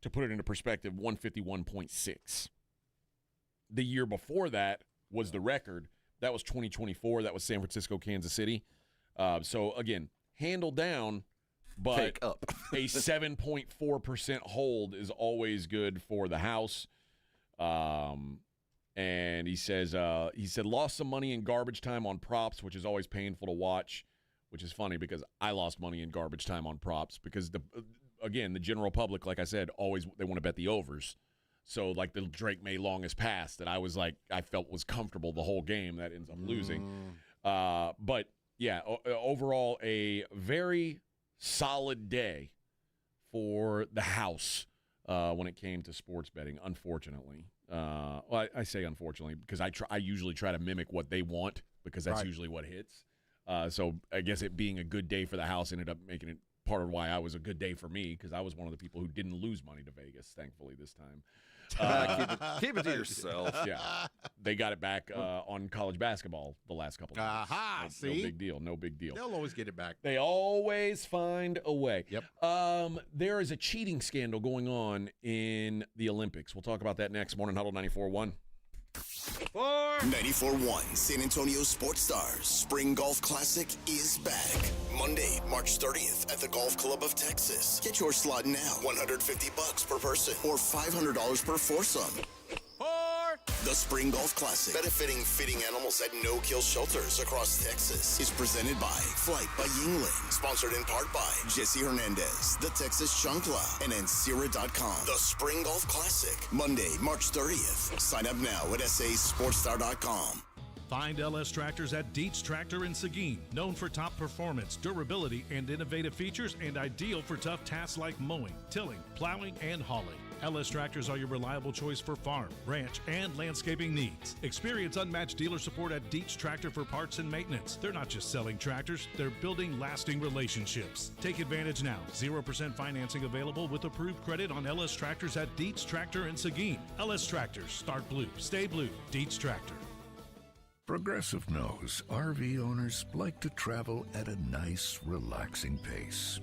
to put it into perspective, 151.6. The year before that was the record. That was 2024. That was San Francisco, Kansas City. So again, handle down, but Take up. a 7.4% hold is always good for the house. And he said lost some money in garbage time on props, which is always painful to watch, which is funny because I lost money in garbage time on props because the general public, like I said, always they want to bet the overs. So like the Drake May longest pass that I felt was comfortable the whole game that ends up losing. But yeah, overall a very solid day for the house when it came to sports betting, unfortunately. I say unfortunately because I usually try to mimic what they want because that's usually what hits. So I guess it being a good day for the house ended up making it part of why I was a good day for me because I was one of the people who didn't lose money to Vegas, thankfully, this time. Keep it to yourself. Yeah. They got it back on college basketball the last couple of days. Aha, No see? big deal. No big deal. They'll always get it back. They always find a way. Yep. There is a cheating scandal going on in the Olympics. We'll talk about that next. Morning Huddle 94.1. 94.1 San Antonio Sports Stars Spring Golf Classic is back. Monday, March 30th at the Golf Club of Texas. Get your slot now. $150 per person or $500 per foursome. The Spring Golf Classic, benefiting fitting animals at no-kill shelters across Texas, is presented by Flight by Yingling, sponsored in part by Jesse Hernandez, the Texas Chancla, and Ancira.com. The Spring Golf Classic, Monday, March 30th. Sign up now at sasportstar.com. Find LS Tractors at Dietz Tractor in Seguin, known for top performance, durability, and innovative features, and ideal for tough tasks like mowing, tilling, plowing, and hauling. LS Tractors are your reliable choice for farm, ranch, and landscaping needs. Experience unmatched dealer support at Dietz Tractor for parts and maintenance. They're not just selling tractors, they're building lasting relationships. Take advantage now. 0% financing available with approved credit on LS Tractors at Dietz Tractor in Seguin. LS Tractors, start blue, stay blue. Dietz Tractor. Progressive knows RV owners like to travel at a nice, relaxing pace.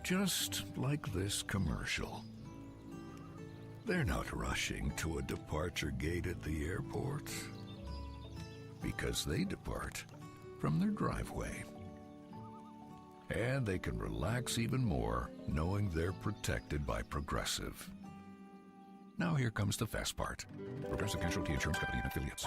Just like this commercial. They're not rushing to a departure gate at the airport because they depart from their driveway. And they can relax even more knowing they're protected by Progressive. Now here comes the fast part. Progressive Casualty Insurance Company and Affiliates.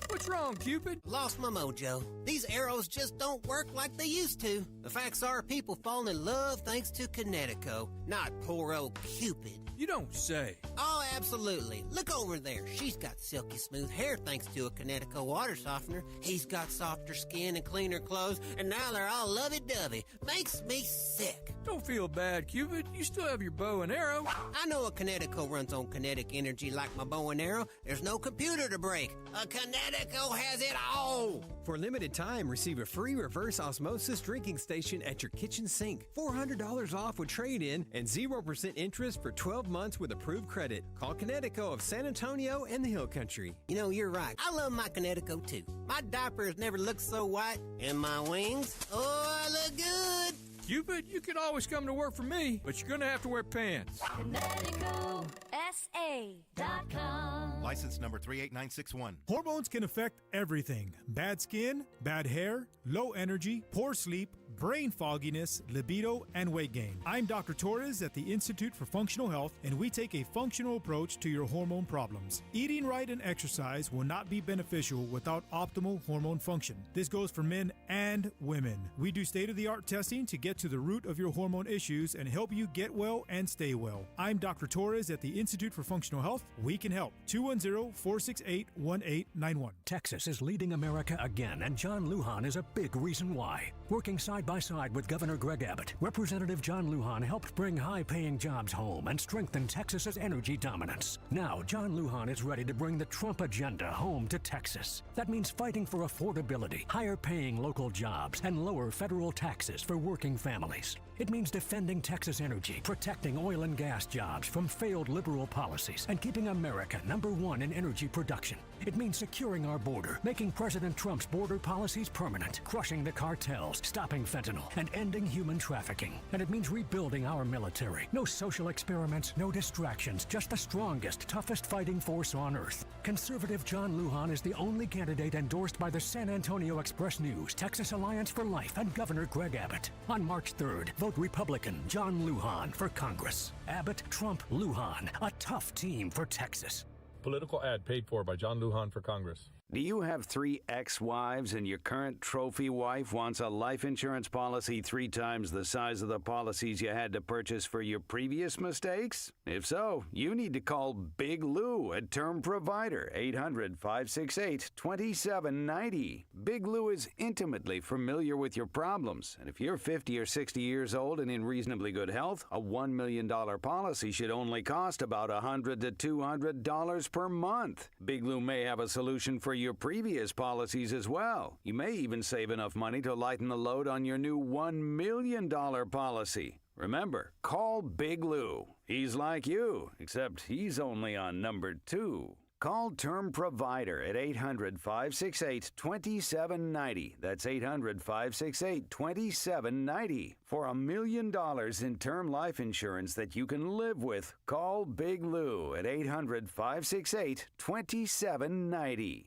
What's wrong, Cupid? Lost my mojo. These arrows just don't work like they used to. The facts are people fall in love thanks to Connecticut, not poor old Cupid. You don't say. Oh, absolutely. Look over there. She's got silky smooth hair thanks to a Connecticut water softener. He's got softer skin and cleaner clothes, and now they're all lovey-dovey. Makes me sick. Don't feel bad, Cupid. You still have your bow and arrow. I know a Connecticut runs on kinetic energy like my bow and arrow. There's no computer to break. A Connecticut has it all. For a limited time, receive a free reverse osmosis drinking station at your kitchen sink. $400 off with trade-in and 0% interest for 12 months with approved credit. Call Connecticut of San Antonio and the Hill Country. You know, you're right. I love my Connecticut, too. My diapers never looked so white. And my wings, oh, I look good. Cupid, you can always come to work for me, but you're going to have to wear pants. ConnecticutSA.com. License number 38961. Hormones can affect everything. Bad skin, bad hair, low energy, poor sleep, brain fogginess, libido, and weight gain. I'm Dr. Torres at the Institute for Functional Health, and we take a functional approach to your hormone problems. Eating right and exercise will not be beneficial without optimal hormone function. This goes for men and women. We do state-of-the-art testing to get to the root of your hormone issues and help you get well and stay well. I'm Dr. Torres at the Institute for Functional Health. We can help. 210-468-1891. Texas is leading America again, and John Lujan is a big reason why. Working side by side with Governor Greg Abbott, Representative John Lujan helped bring high-paying jobs home and strengthen Texas's energy dominance. Now, John Lujan is ready to bring the Trump agenda home to Texas. That means fighting for affordability, higher-paying local jobs, and lower federal taxes for working families. It means defending Texas energy, protecting oil and gas jobs from failed liberal policies, and keeping America #1 in energy production. It means securing our border, making President Trump's border policies permanent, crushing the cartels, stopping fentanyl, and ending human trafficking. And it means rebuilding our military. No social experiments, no distractions, just the strongest, toughest fighting force on earth. Conservative John Lujan is the only candidate endorsed by the San Antonio Express News, Texas Alliance for Life, and Governor Greg Abbott. On March 3rd, vote Republican John Lujan for Congress. Abbott, Trump, Lujan, a tough team for Texas. Political ad paid for by John Lujan for Congress. Do you have 3 ex-wives and your current trophy wife wants a life insurance policy 3 times the size of the policies you had to purchase for your previous mistakes? If so, you need to call Big Lou at Term Provider, 800-568-2790. Big Lou is intimately familiar with your problems, and if you're 50 or 60 years old and in reasonably good health, a $1 million policy should only cost about $100 to $200 per month. Big Lou may have a solution for your previous policies as well. You may even save enough money to lighten the load on your new $1 million policy. Remember, call Big Lou. He's like you, except he's only on number 2. Call Term Provider at 800-568-2790. That's 800-568-2790. For $1 million in term life insurance that you can live with, call Big Lou at 800-568-2790.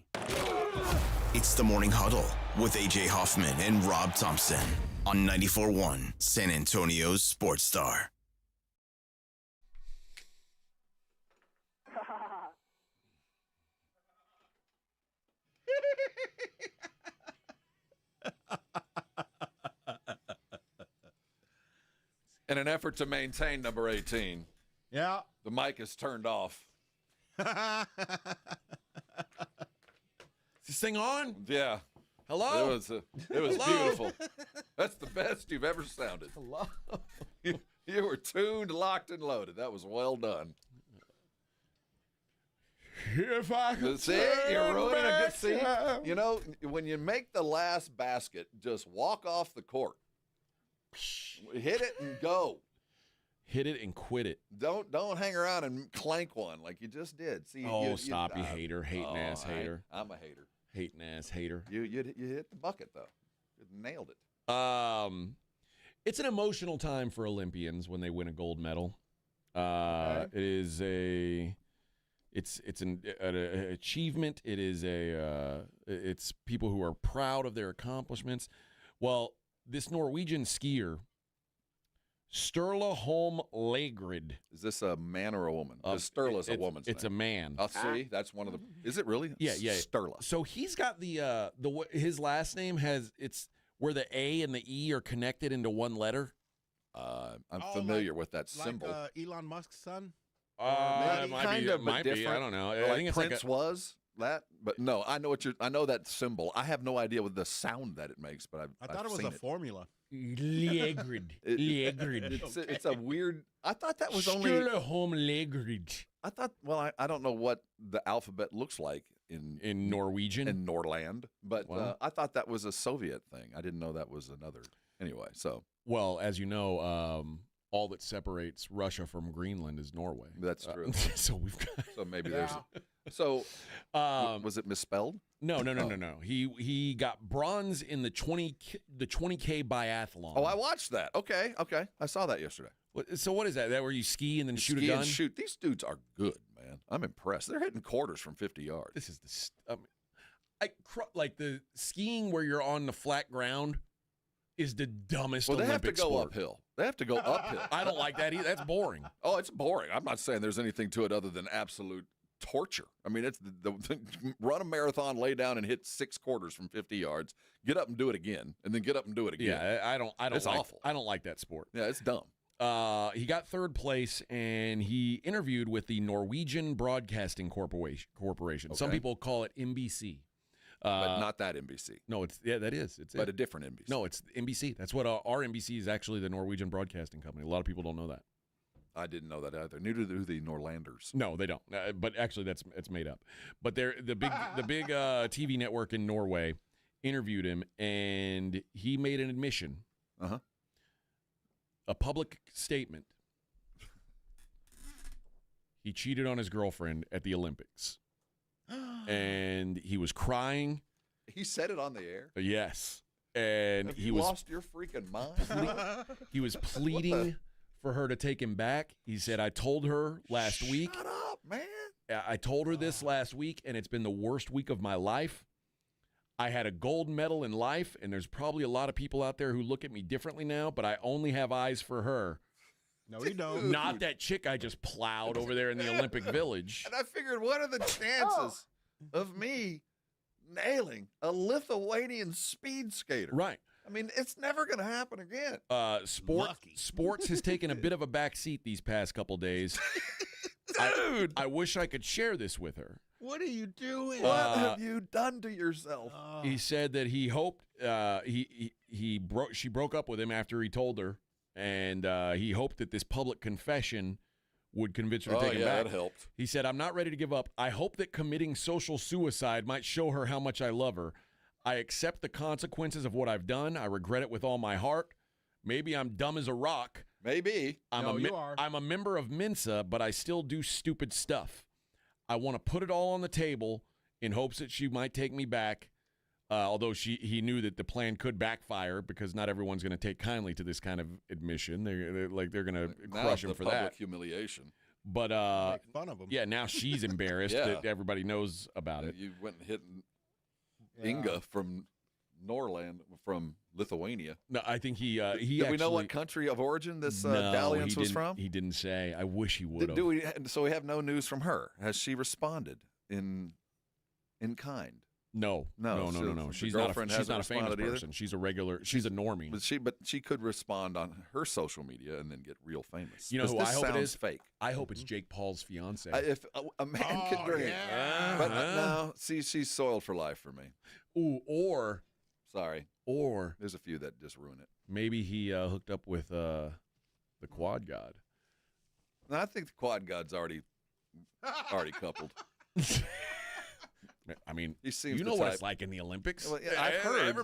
It's the Morning Huddle with A.J. Hoffman and Rob Thompson on 94.1 San Antonio's Sports Star. In an effort to maintain number 18, yeah, the mic is turned off. Is this thing on? Yeah. Hello? It was beautiful. That's the best you've ever sounded. Hello? You were tuned, locked, and loaded. That was well done. If I could See, you're ruining a good scene. You know, when you make the last basket, just walk off the court. Hit it and go. Hit it and quit it. Don't hang around and clank one like you just did. See, stop, you hater. Hating ass hater. I'm a hater. Hating ass hater. You hit the bucket, though. You nailed it. It's an emotional time for Olympians when they win a gold medal. It is it's an achievement. It is it's people who are proud of their accomplishments. Well, this Norwegian skier, Sturla Holm Lagerud. Is this a man or a woman? Sturla is a woman's It's name. a man. I'll see. That's one of the. Is it really? Yeah. Sturla. So he's got his last name it's where the A and the E are connected into one letter. I'm familiar with that symbol. Like Elon Musk's son? It might be. I don't know. I think it's Prince was that, but no, I know I know that symbol. I have no idea what the sound that it makes, but I thought it was a formula. Lagerud. It's a weird. I thought that was only Sturla Holm Lagerud. I thought. Well, I don't know what the alphabet looks like in Norwegian, in Norland, but I thought that was a Soviet thing. I didn't know that was another. Anyway, so well, as you know, all that separates Russia from Greenland is Norway. That's true. So we've got. So maybe there's So, was it misspelled? No. He got bronze in the 20K biathlon. Oh, I watched that. Okay. I saw that yesterday. So what is that? That where you ski and then shoot a ski gun? And shoot. These dudes are good, man. I'm impressed. They're hitting quarters from 50 yards. This is like the skiing where you're on the flat ground is the dumbest. Well, they Olympic have to go sport. uphill. They have to go uphill. I don't like that either. That's boring. Oh, it's boring. I'm not saying there's anything to it other than absolute torture. I mean, it's the run a marathon, lay down and hit 6 quarters from 50 yards, get up and do it again, and then get up and do it again. Yeah, I don't. It's awful. I don't like that sport. Yeah, it's dumb. He got 3rd place, and he interviewed with the Norwegian Broadcasting Corporation. Okay. Some people call it NBC. But not that NBC. No, that is. But a different NBC. No, it's NBC. That's what our NBC is actually the Norwegian Broadcasting Company. A lot of people don't know that. I didn't know that either. Neither do the Norlanders. No, they don't. But actually, it's made up. But they're the big TV network in Norway interviewed him, and he made an admission. A public statement. He cheated on his girlfriend at the Olympics. And he was crying. He said it on the air? Yes. And Have you lost your freaking mind? He was pleading for her to take him back. He said, I told her last week. Shut up, man. I told her this last week, and it's been the worst week of my life. I had a gold medal in life, and there's probably a lot of people out there who look at me differently now, but I only have eyes for her. No, you don't. Not that chick I just plowed over there in the Olympic Village. And I figured, what are the chances of me nailing a Lithuanian speed skater? Right. I mean, it's never going to happen again. Sports has taken a bit of a backseat these past couple days. Dude! I wish I could share this with her. What are you doing? What have you done to yourself? He said that he hoped she broke up with him after he told her, and he hoped that this public confession would convince her to take him back. That helped. He said, I'm not ready to give up. I hope that committing social suicide might show her how much I love her. I accept the consequences of what I've done. I regret it with all my heart. Maybe I'm dumb as a rock. Maybe. You are. I'm a member of Mensa, but I still do stupid stuff. I want to put it all on the table in hopes that she might take me back, although he knew that the plan could backfire because not everyone's going to take kindly to this kind of admission. They're going to crush him for that. Public humiliation. But make fun of him. Yeah, now she's embarrassed that everybody knows about it. You went and hit Inga from Lithuania. No, I think he Did we know what country of origin this dalliance was from? He didn't say. I wish he would have. So we have no news from her. Has she responded in kind? No. She's not a famous person. She's a regular. She's a normie. But she could respond on her social media and then get real famous. You know who I hope it is? Fake. I hope it's Jake Paul's fiance. If a man could drink, but no, she's soiled for life for me. Ooh, or there's a few that just ruin it. Maybe he hooked up with the Quad God. No, I think the Quad God's already coupled. I mean, you know what it's like in the Olympics. Well, yeah, I've heard.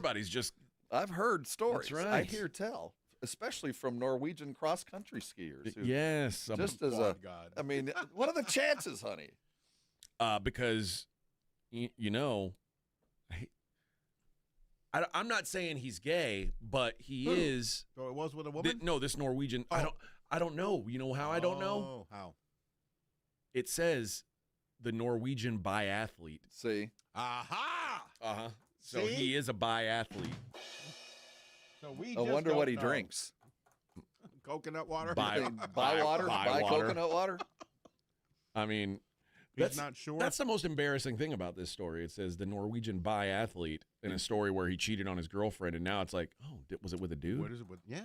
I've heard stories. That's right. I hear tell, especially from Norwegian cross-country skiers. Yes. Just as a God. I mean, what are the chances, honey? Because, I'm not saying he's gay, but he is. So it was with a woman? No, this Norwegian. I don't know. You know how I don't know? How? It says the Norwegian biathlete. See? Aha! Uh-huh. So he is a biathlete. So we I wonder what he drinks. Coconut water? Buy coconut water? I mean, He's not sure. That's the most embarrassing thing about this story. It says the Norwegian biathlete in a story where he cheated on his girlfriend, and now it's like, was it with a dude? What is it with? Yeah.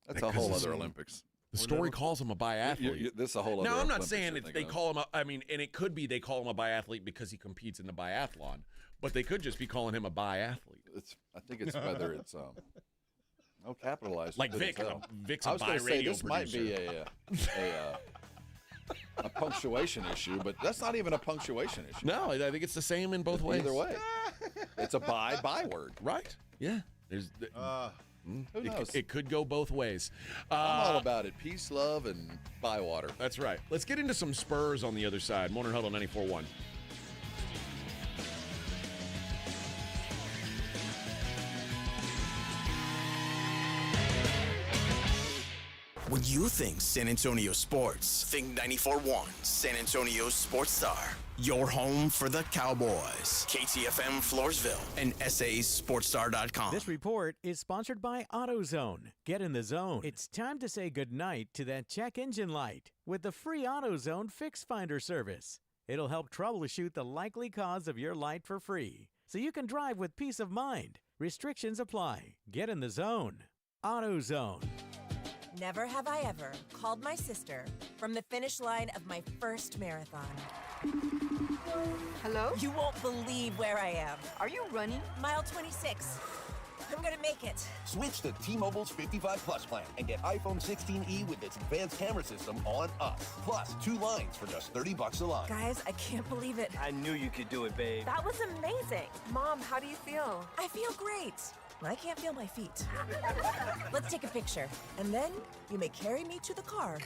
That's a whole other Olympics. The story calls him a biathlete. This is a whole other Now, I'm not Olympics saying they call him and it could be they call him a biathlete because he competes in the biathlon, but they could just be calling him a biathlete. I think it's whether it's capitalized. Like Vic. Vic's a I was going to say this producer. might be a punctuation issue, but that's not even a punctuation issue. No, I think it's the same in both ways. Either way. It's a by word. Right. Yeah. There's Who knows? It could go both ways. I'm all about it. Peace, love, and Bywater. That's right. Let's get into some Spurs on the other side. Morning Huddle 94.1. When you think San Antonio sports, think 94.1 San Antonio Sports Star. Your home for the Cowboys. KTFM Floresville and SASportsStar.com. This report is sponsored by AutoZone. Get in the zone. It's time to say goodnight to that check engine light with the free AutoZone Fix Finder service. It'll help troubleshoot the likely cause of your light for free, so you can drive with peace of mind. Restrictions apply. Get in the zone. AutoZone. Never have I ever called my sister from the finish line of my first marathon. Hello? You won't believe where I am. Are you running? Mile 26. I'm gonna make it. Switch to T-Mobile's 55 Plus plan and get iPhone 16e with its advanced camera system on us. Plus, 2 lines for just $30 a line. Guys, I can't believe it. I knew you could do it, babe. That was amazing. Mom, how do you feel? I feel great. I can't feel my feet. Let's take a picture, and then you may carry me to the car.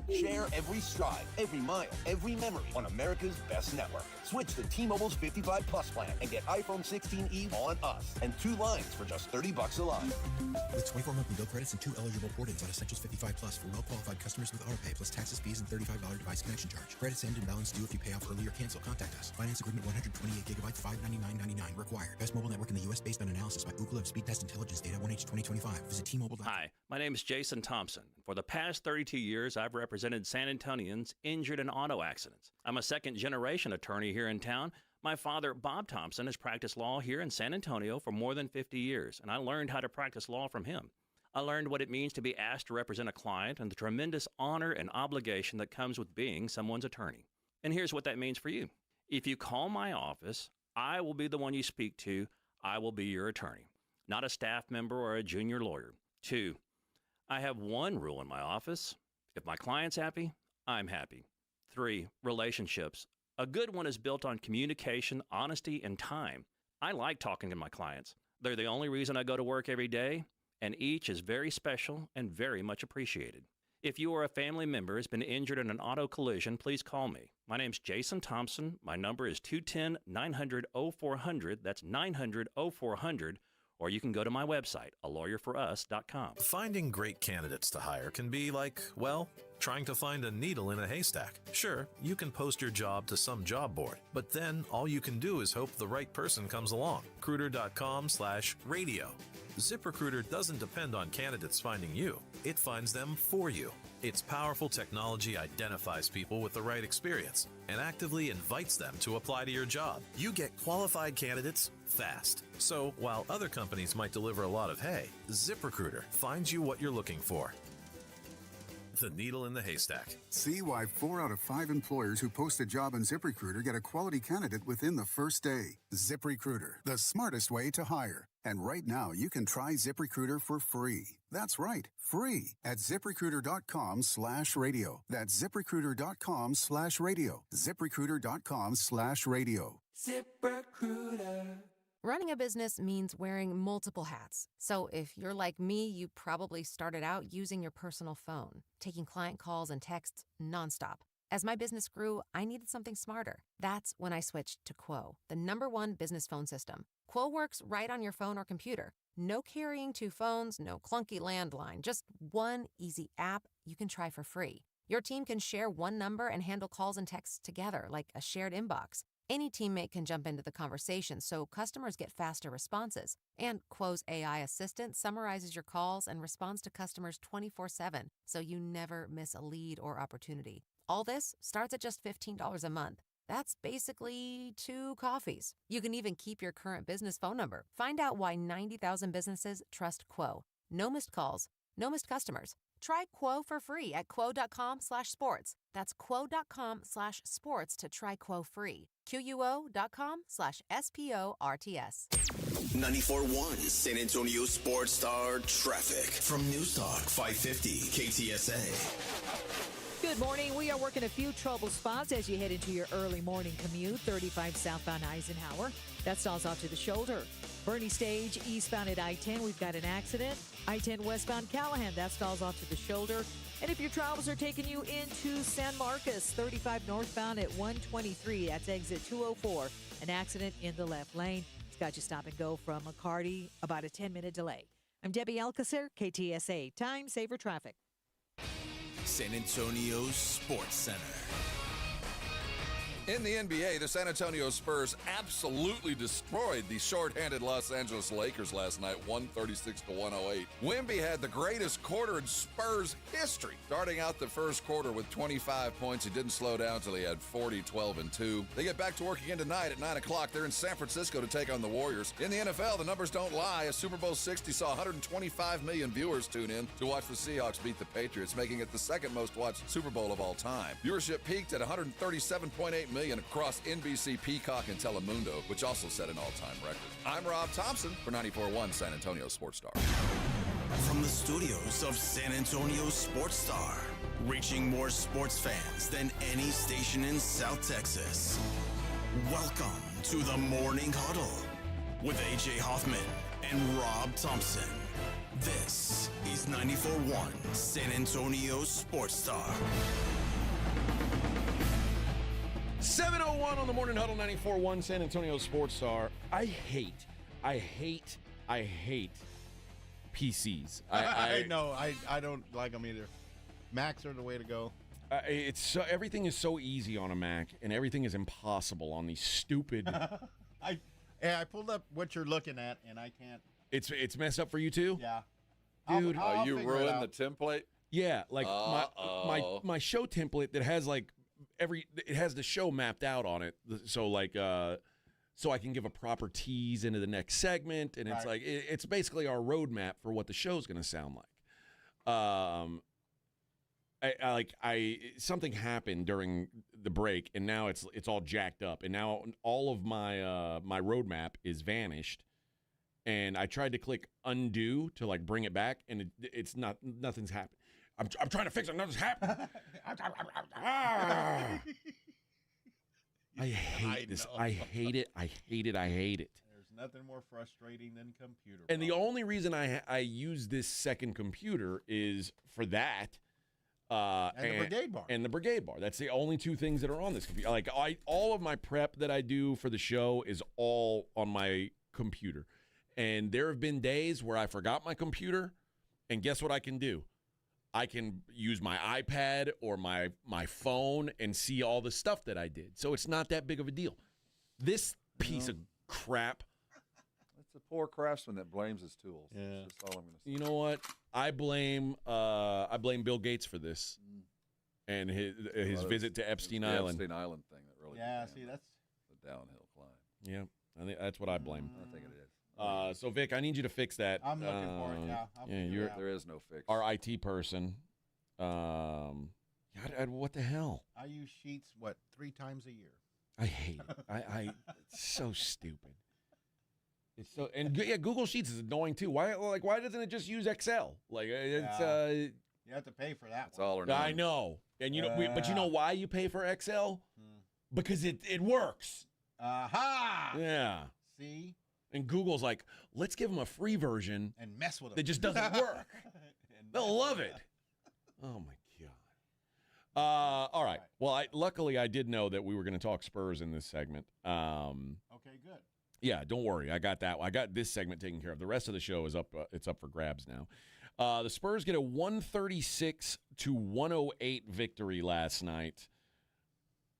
Share every stride, every mile, every memory on America's best network. Switch to T-Mobile's 55 Plus plan and get iPhone 16e on us and 2 lines for just $30 a line. With 24 monthly bill credits and 2 eligible port-ins on Essentials 55 Plus for well-qualified customers with AutoPay plus taxes, fees, and $35 device connection charge. Credits end and balance due if you pay off early or cancel. Contact us. Finance agreement 128 gigabytes, $599.99 required. Best mobile network in the U.S. based on analysis by Ookla of Speed Test Intelligence data 1H 2025. Visit T-Mobile.com. Hi, my name is Jason Thompson. For the past 32 years, I've represented San Antonians injured in auto accidents. I'm a second-generation attorney here in town. My father, Bob Thompson, has practiced law here in San Antonio for more than 50 years, and I learned how to practice law from him. I learned what it means to be asked to represent a client and the tremendous honor and obligation that comes with being someone's attorney. And here's what that means for you. If you call my office, I will be the one you speak to. I will be your attorney, not a staff member or a junior lawyer. 2, I have one rule in my office. If my client's happy, I'm happy. 3, relationships. A good one is built on communication, honesty, and time. I like talking to my clients. They're the only reason I go to work every day, and each is very special and very much appreciated. If you or a family member has been injured in an auto collision, please call me. My name's Jason Thompson. My number is 210-900-0400. That's 900-0400. Or you can go to my website, alawyerforus.com. Finding great candidates to hire can be like, well, trying to find a needle in a haystack. Sure, you can post your job to some job board, but then all you can do is hope the right person comes along. Recruiter.com/radio. ZipRecruiter doesn't depend on candidates finding you. It finds them for you. Its powerful technology identifies people with the right experience and actively invites them to apply to your job. You get qualified candidates fast. So while other companies might deliver a lot of hay, ZipRecruiter finds you what you're looking for. The needle in the haystack. See why 4 out of 5 employers who post a job on ZipRecruiter get a quality candidate within the first day. ZipRecruiter, the smartest way to hire. And right now, you can try ZipRecruiter for free. That's right, free at ZipRecruiter.com/radio. That's ZipRecruiter.com/radio. ZipRecruiter.com/radio. ZipRecruiter. Running a business means wearing multiple hats. So if you're like me, you probably started out using your personal phone, taking client calls and texts nonstop. As my business grew, I needed something smarter. That's when I switched to Quo, the #1 business phone system. Quo works right on your phone or computer. No carrying 2 phones, no clunky landline, just one easy app you can try for free. Your team can share one number and handle calls and texts together like a shared inbox. Any teammate can jump into the conversation, so customers get faster responses. And Quo's AI assistant summarizes your calls and responds to customers 24/7, so you never miss a lead or opportunity. All this starts at just $15 a month. That's basically 2 coffees. You can even keep your current business phone number. Find out why 90,000 businesses trust Quo. No missed calls, no missed customers. Try Quo for free at quo.com/sports. That's quo.com/sports to try Quo free. QUO.com/SPORTS. 94.1 San Antonio Sports Star traffic from News Talk 550 KTSA. Good morning. We are working a few trouble spots as you head into your early morning commute. 35 southbound Eisenhower. That stalls off to the shoulder. Bernie Stage, eastbound at I-10, we've got an accident. I-10 westbound Callahan, that stalls off to the shoulder. And if your travels are taking you into San Marcos, 35 northbound at 123, that's exit 204. An accident in the left lane. It's got you stop and go from McCarty, about a 10-minute delay. I'm Debbie Alcacer, KTSA, Time Saver Traffic. San Antonio's Sports Center. In the NBA, the San Antonio Spurs absolutely destroyed the shorthanded Los Angeles Lakers last night, 136-108. Wemby had the greatest quarter in Spurs history, starting out the first quarter with 25 points. He didn't slow down until he had 40, 12, and 2. They get back to work again tonight at 9 o'clock. They're in San Francisco to take on the Warriors. In the NFL, the numbers don't lie. A Super Bowl 60 saw 125 million viewers tune in to watch the Seahawks beat the Patriots, making it the second most watched Super Bowl of all time. Viewership peaked at 137.8 million across NBC, Peacock, and Telemundo, which also set an all-time record. I'm Rob Thompson for 94.1 San Antonio Sports Star. From the studios of San Antonio Sports Star, reaching more sports fans than any station in South Texas. Welcome to the Morning Huddle with A.J. Hoffman and Rob Thompson. This is 94.1 San Antonio Sports Star. 7:01 on the Morning Huddle, 94.1 San Antonio Sports Star. I hate PCs. I know. I don't like them either. Macs are the way to go. It's so, everything is so easy on a Mac, and everything is impossible on these stupid. I pulled up what you're looking at, and I can't. It's messed up for you too. Yeah, dude. Oh, you ruined the template. Yeah, like my show template that has like. It has the show mapped out on it, so like so I can give a proper tease into the next segment, and it's like it's basically our roadmap for what the show's going to sound like. Something happened during the break, and now it's all jacked up, and now all of my my roadmap is vanished, and I tried to click undo to like bring it back, and it's not, nothing's happened. I'm trying to fix it. Nothing's happening. I hate this. I hate it. There's nothing more frustrating than computer. And the only reason I use this second computer is for that. And the brigade bar. And the brigade bar. That's the only two things that are on this computer. Like all of my prep that I do for the show is all on my computer. And there have been days where I forgot my computer, and guess what I can do? I can use my iPad or my phone and see all the stuff that I did. So it's not that big of a deal. This piece of crap. It's a poor craftsman that blames his tools. Yeah. That's all I'm going to say. You know what? I blame Bill Gates for this and his visit to Epstein Island. The Epstein Island thing that really that's the downhill climb. Yeah, I think that's what I blame. I think it is. So Vic, I need you to fix that. I'm looking for it. Yeah, there is no fix. Our IT person. What the hell? I use Sheets 3 times a year. I hate it. It's so stupid. It's so Google Sheets is annoying too. Why doesn't it just use Excel? Like it's you have to pay for that. It's all or nothing. I know, and but you know why you pay for Excel? Because it works. Aha! Yeah. See. And Google's like, let's give them a free version and mess with them. That just doesn't work. They'll love it. Oh my God. All right. Well, luckily I did know that we were going to talk Spurs in this segment. Okay, good. Yeah, don't worry. I got that. I got this segment taken care of. The rest of the show is up. It's up for grabs now. The Spurs get a 136-108 victory last night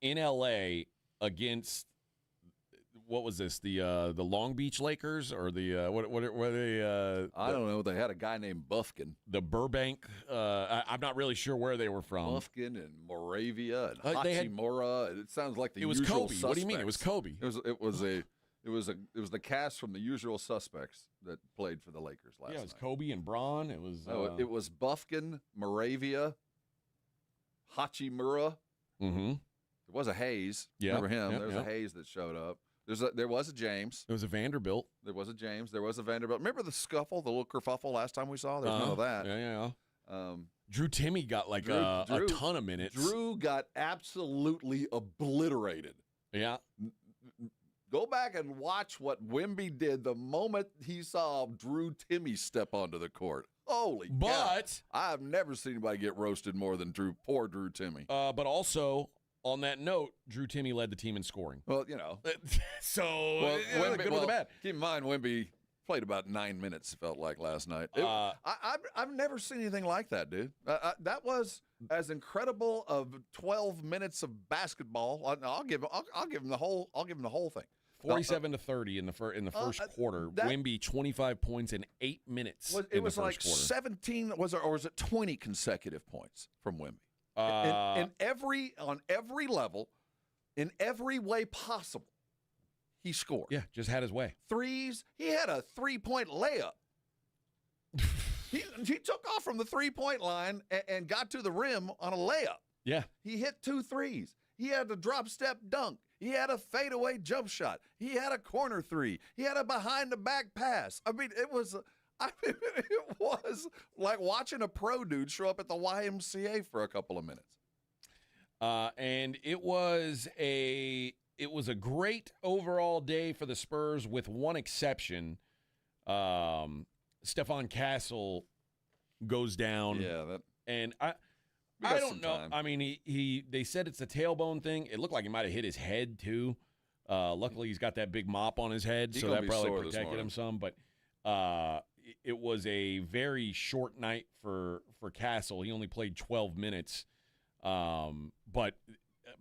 in LA against. What was this? The Long Beach Lakers or the what were they? I don't know. They had a guy named Bufkin. The Burbank. I'm not really sure where they were from. Bufkin and Moravia and Hachimura. It sounds like the usual Kobe. Suspects. What do you mean? It was Kobe. It was the cast from the usual suspects that played for the Lakers last night. Yeah, it was Kobe and Braun. It was. It was Bufkin, Moravia, Hachimura. Mm-hmm. There was a Hayes. Yeah, remember him? There was a Hayes that showed up. There was a James. There was a Vanderbilt. There was a James. There was a Vanderbilt. Remember the scuffle, the little kerfuffle last time we saw? There's none of that. Yeah. Drew Timmy got like a ton of minutes. Drew got absolutely obliterated. Yeah. Go back and watch what Wemby did the moment he saw Drew Timme step onto the court. Holy cow. I've never seen anybody get roasted more than poor Drew Timme. But also, on that note, Drew Timme led the team in scoring. Well, you know. So, Wemby, good with the bad. Keep in mind, Wemby played about 9 minutes, it felt like, last night. I've never seen anything like that, dude. That was as incredible of 12 minutes of basketball. I'll give him the whole thing. 47-30 in the first quarter. Wemby 25 points in 8 minutes. It was like quarter. 17, or was it 20 consecutive points from Wemby? On every level, in every way possible, he scored. Yeah, just had his way. Threes. He had a 3-point layup. he took off from the 3-point line and got to the rim on a layup. Yeah. He hit 2 threes. He had a drop step dunk. He had a fadeaway jump shot. He had a corner three. He had a behind the back pass. I mean, it was like watching a pro dude show up at the YMCA for a couple of minutes. And it was a great overall day for the Spurs, with one exception. Stephon Castle goes down. Yeah, and I don't know. I mean, they said it's a tailbone thing. It looked like he might have hit his head too. Luckily, he's got that big mop on his head, so that probably protected him some. But it was a very short night for Castle. He only played 12 minutes. But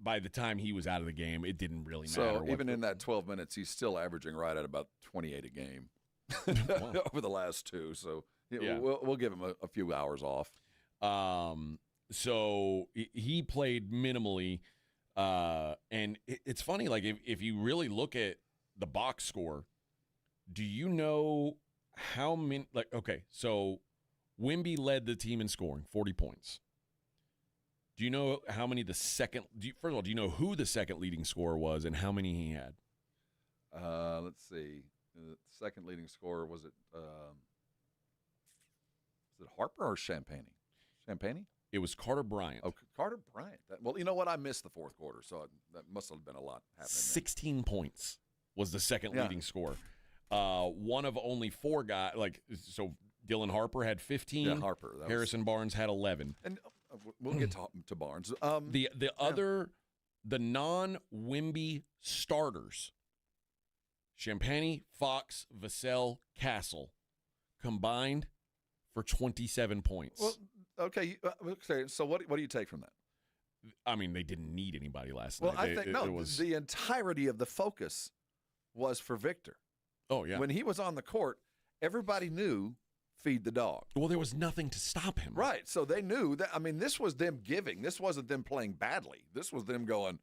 by the time he was out of the game, it didn't really matter. So even in that 12 minutes, he's still averaging right at about 28 a game over the last two. So we'll give him a few hours off. So he played minimally. And it's funny, like if you really look at the box score, do you know how many, okay, so Wemby led the team in scoring, 40 points. Do you know how many first of all, do you know who the second leading scorer was and how many he had? Let's see. The second leading scorer, was it Harper or Champagny? Champagny? It was Carter Bryant. Oh, Carter Bryant. Well, you know what? I missed the fourth quarter, so that must have been a lot happening. 16 points was the second leading scorer. One of only 4 guys. So Dylan Harper had 15. Yeah, Harper. Harrison Barnes had 11. And we'll get to Barnes. The non-Wemby starters, Champagny, Fox, Vassell, Castle, combined for 27 points. Well, okay. So what do you take from that? I mean, they didn't need anybody last night. Well, I think the entirety of the focus was for Victor. Oh, yeah. When he was on the court, everybody knew feed the dog. Well, there was nothing to stop him. Right. So they knew that. I mean, this was them giving. This wasn't them playing badly. This was them going,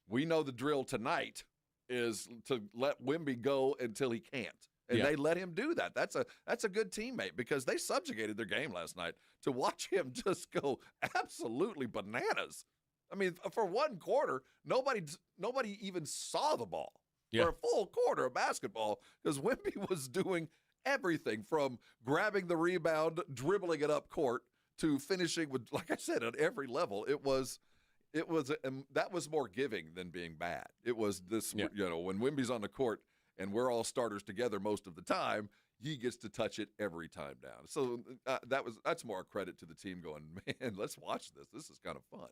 we know the drill tonight is to let Wemby go until he can't. And they let him do that. That's a good teammate, because they subjugated their game last night to watch him just go absolutely bananas. I mean, for one quarter, nobody even saw the ball for a full quarter of basketball, because Wemby was doing everything from grabbing the rebound, dribbling it up court, to finishing with, like I said, at every level. That was more giving than being bad. It was this, when Wemby's on the court and we're all starters together most of the time, he gets to touch it every time down. So that's more a credit to the team going, man, let's watch this. This is kind of fun.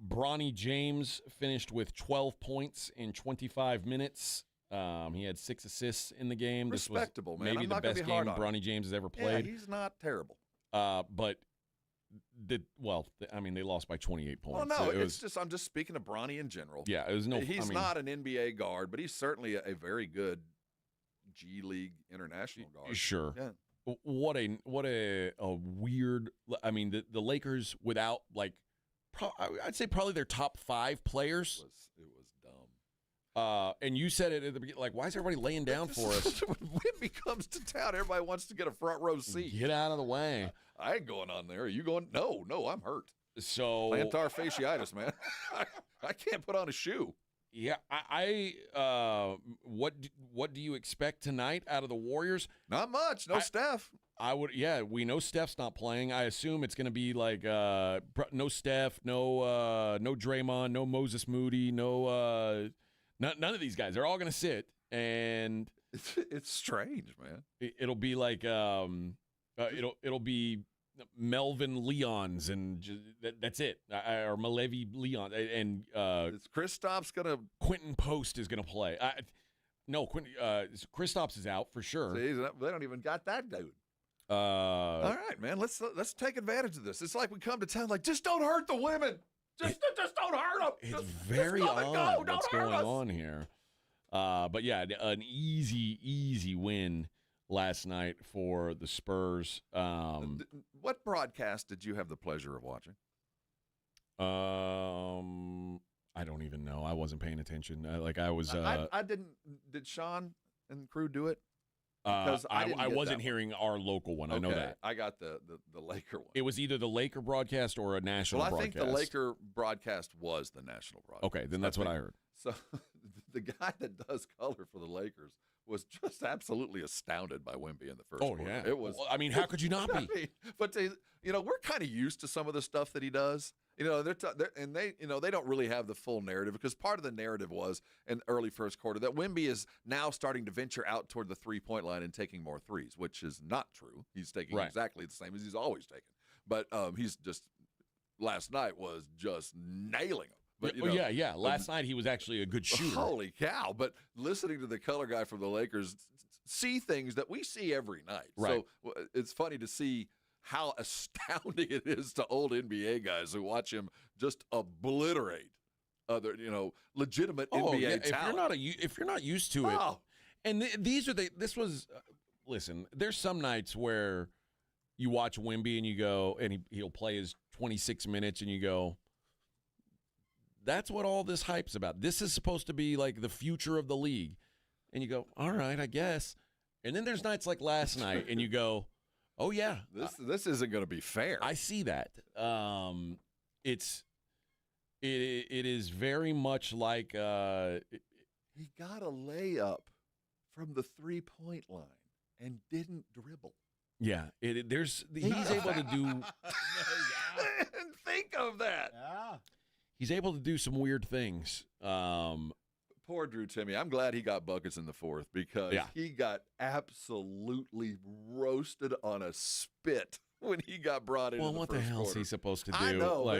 Bronny James finished with 12 points in 25 minutes. He had 6 assists in the game. Respectable, this was man. Maybe the best game Bronny James has ever played. Yeah, he's not terrible. But they lost by 28 points. Well, no, I'm just speaking of Bronny in general. Yeah, it was He's not an NBA guard, but he's certainly a very good G League international guard. Sure. Yeah. What a weird. I mean, the Lakers without I'd say probably their top 5 players. It was dumb. And you said it at the beginning, why is everybody laying down for us? When Wemby comes to town, everybody wants to get a front row seat. Get out of the way. I ain't going on there. Are you going? No, I'm hurt. So plantar fasciitis, man. I can't put on a shoe. Yeah, what do you expect tonight out of the Warriors? Not much. No Steph. We know Steph's not playing. I assume it's going to be like no Steph, no Draymond, no Moses Moody, no None of these guys. They're all going to sit, and it's strange, man. It'll be like it'll be Melvin Leons, and that's it, or Malevi Leon, and is Kristaps gonna? Quentin Post is gonna play. No, Kristaps is out for sure. See, they don't even got that dude. All right, man. Let's take advantage of this. It's like we come to town, like just don't hurt the women. Just don't hurt them. It's very odd what's going on here. But yeah, an easy win last night for the Spurs. What broadcast did you have the pleasure of watching? I don't even know. I wasn't paying attention. I was. I didn't. Did Sean and the crew do it? Because I wasn't hearing our local one. I know that. I got the Laker one. It was either the Laker broadcast or a national broadcast. Well, I think the Laker broadcast was the national broadcast. Okay, then that's what I heard. So the guy that does color for the Lakers was just absolutely astounded by Wemby in the first quarter. Yeah. It was. Well, I mean, how could you not be? But we're kind of used to some of the stuff that he does. They don't really have the full narrative, because part of the narrative was in early first quarter that Wemby is now starting to venture out toward the 3-point line and taking more threes, which is not true. He's taking exactly the same as he's always taken. But he's just last night was just nailing them. But, Last night he was actually a good shooter. Holy cow. But listening to the color guy from the Lakers see things that we see every night. Right. So it's funny to see how astounding it is to old NBA guys who watch him just obliterate other, legitimate NBA talent. If you're not used to it. And listen, there's some nights where you watch Wemby and you go, and he'll play his 26 minutes and you go, that's what all this hype's about. This is supposed to be like the future of the league. And you go, all right, I guess. And then there's nights like last night and you go, oh, yeah. This isn't going to be fair. I see that. It is very much like he got a layup from the 3-point line and didn't dribble. Yeah, he's able to do. Think of that. Yeah. He's able to do some weird things. Poor Drew Timme. I'm glad he got buckets in the fourth, because he got absolutely roasted on a spit when he got brought in. Well, what the hell is he supposed to do? I know.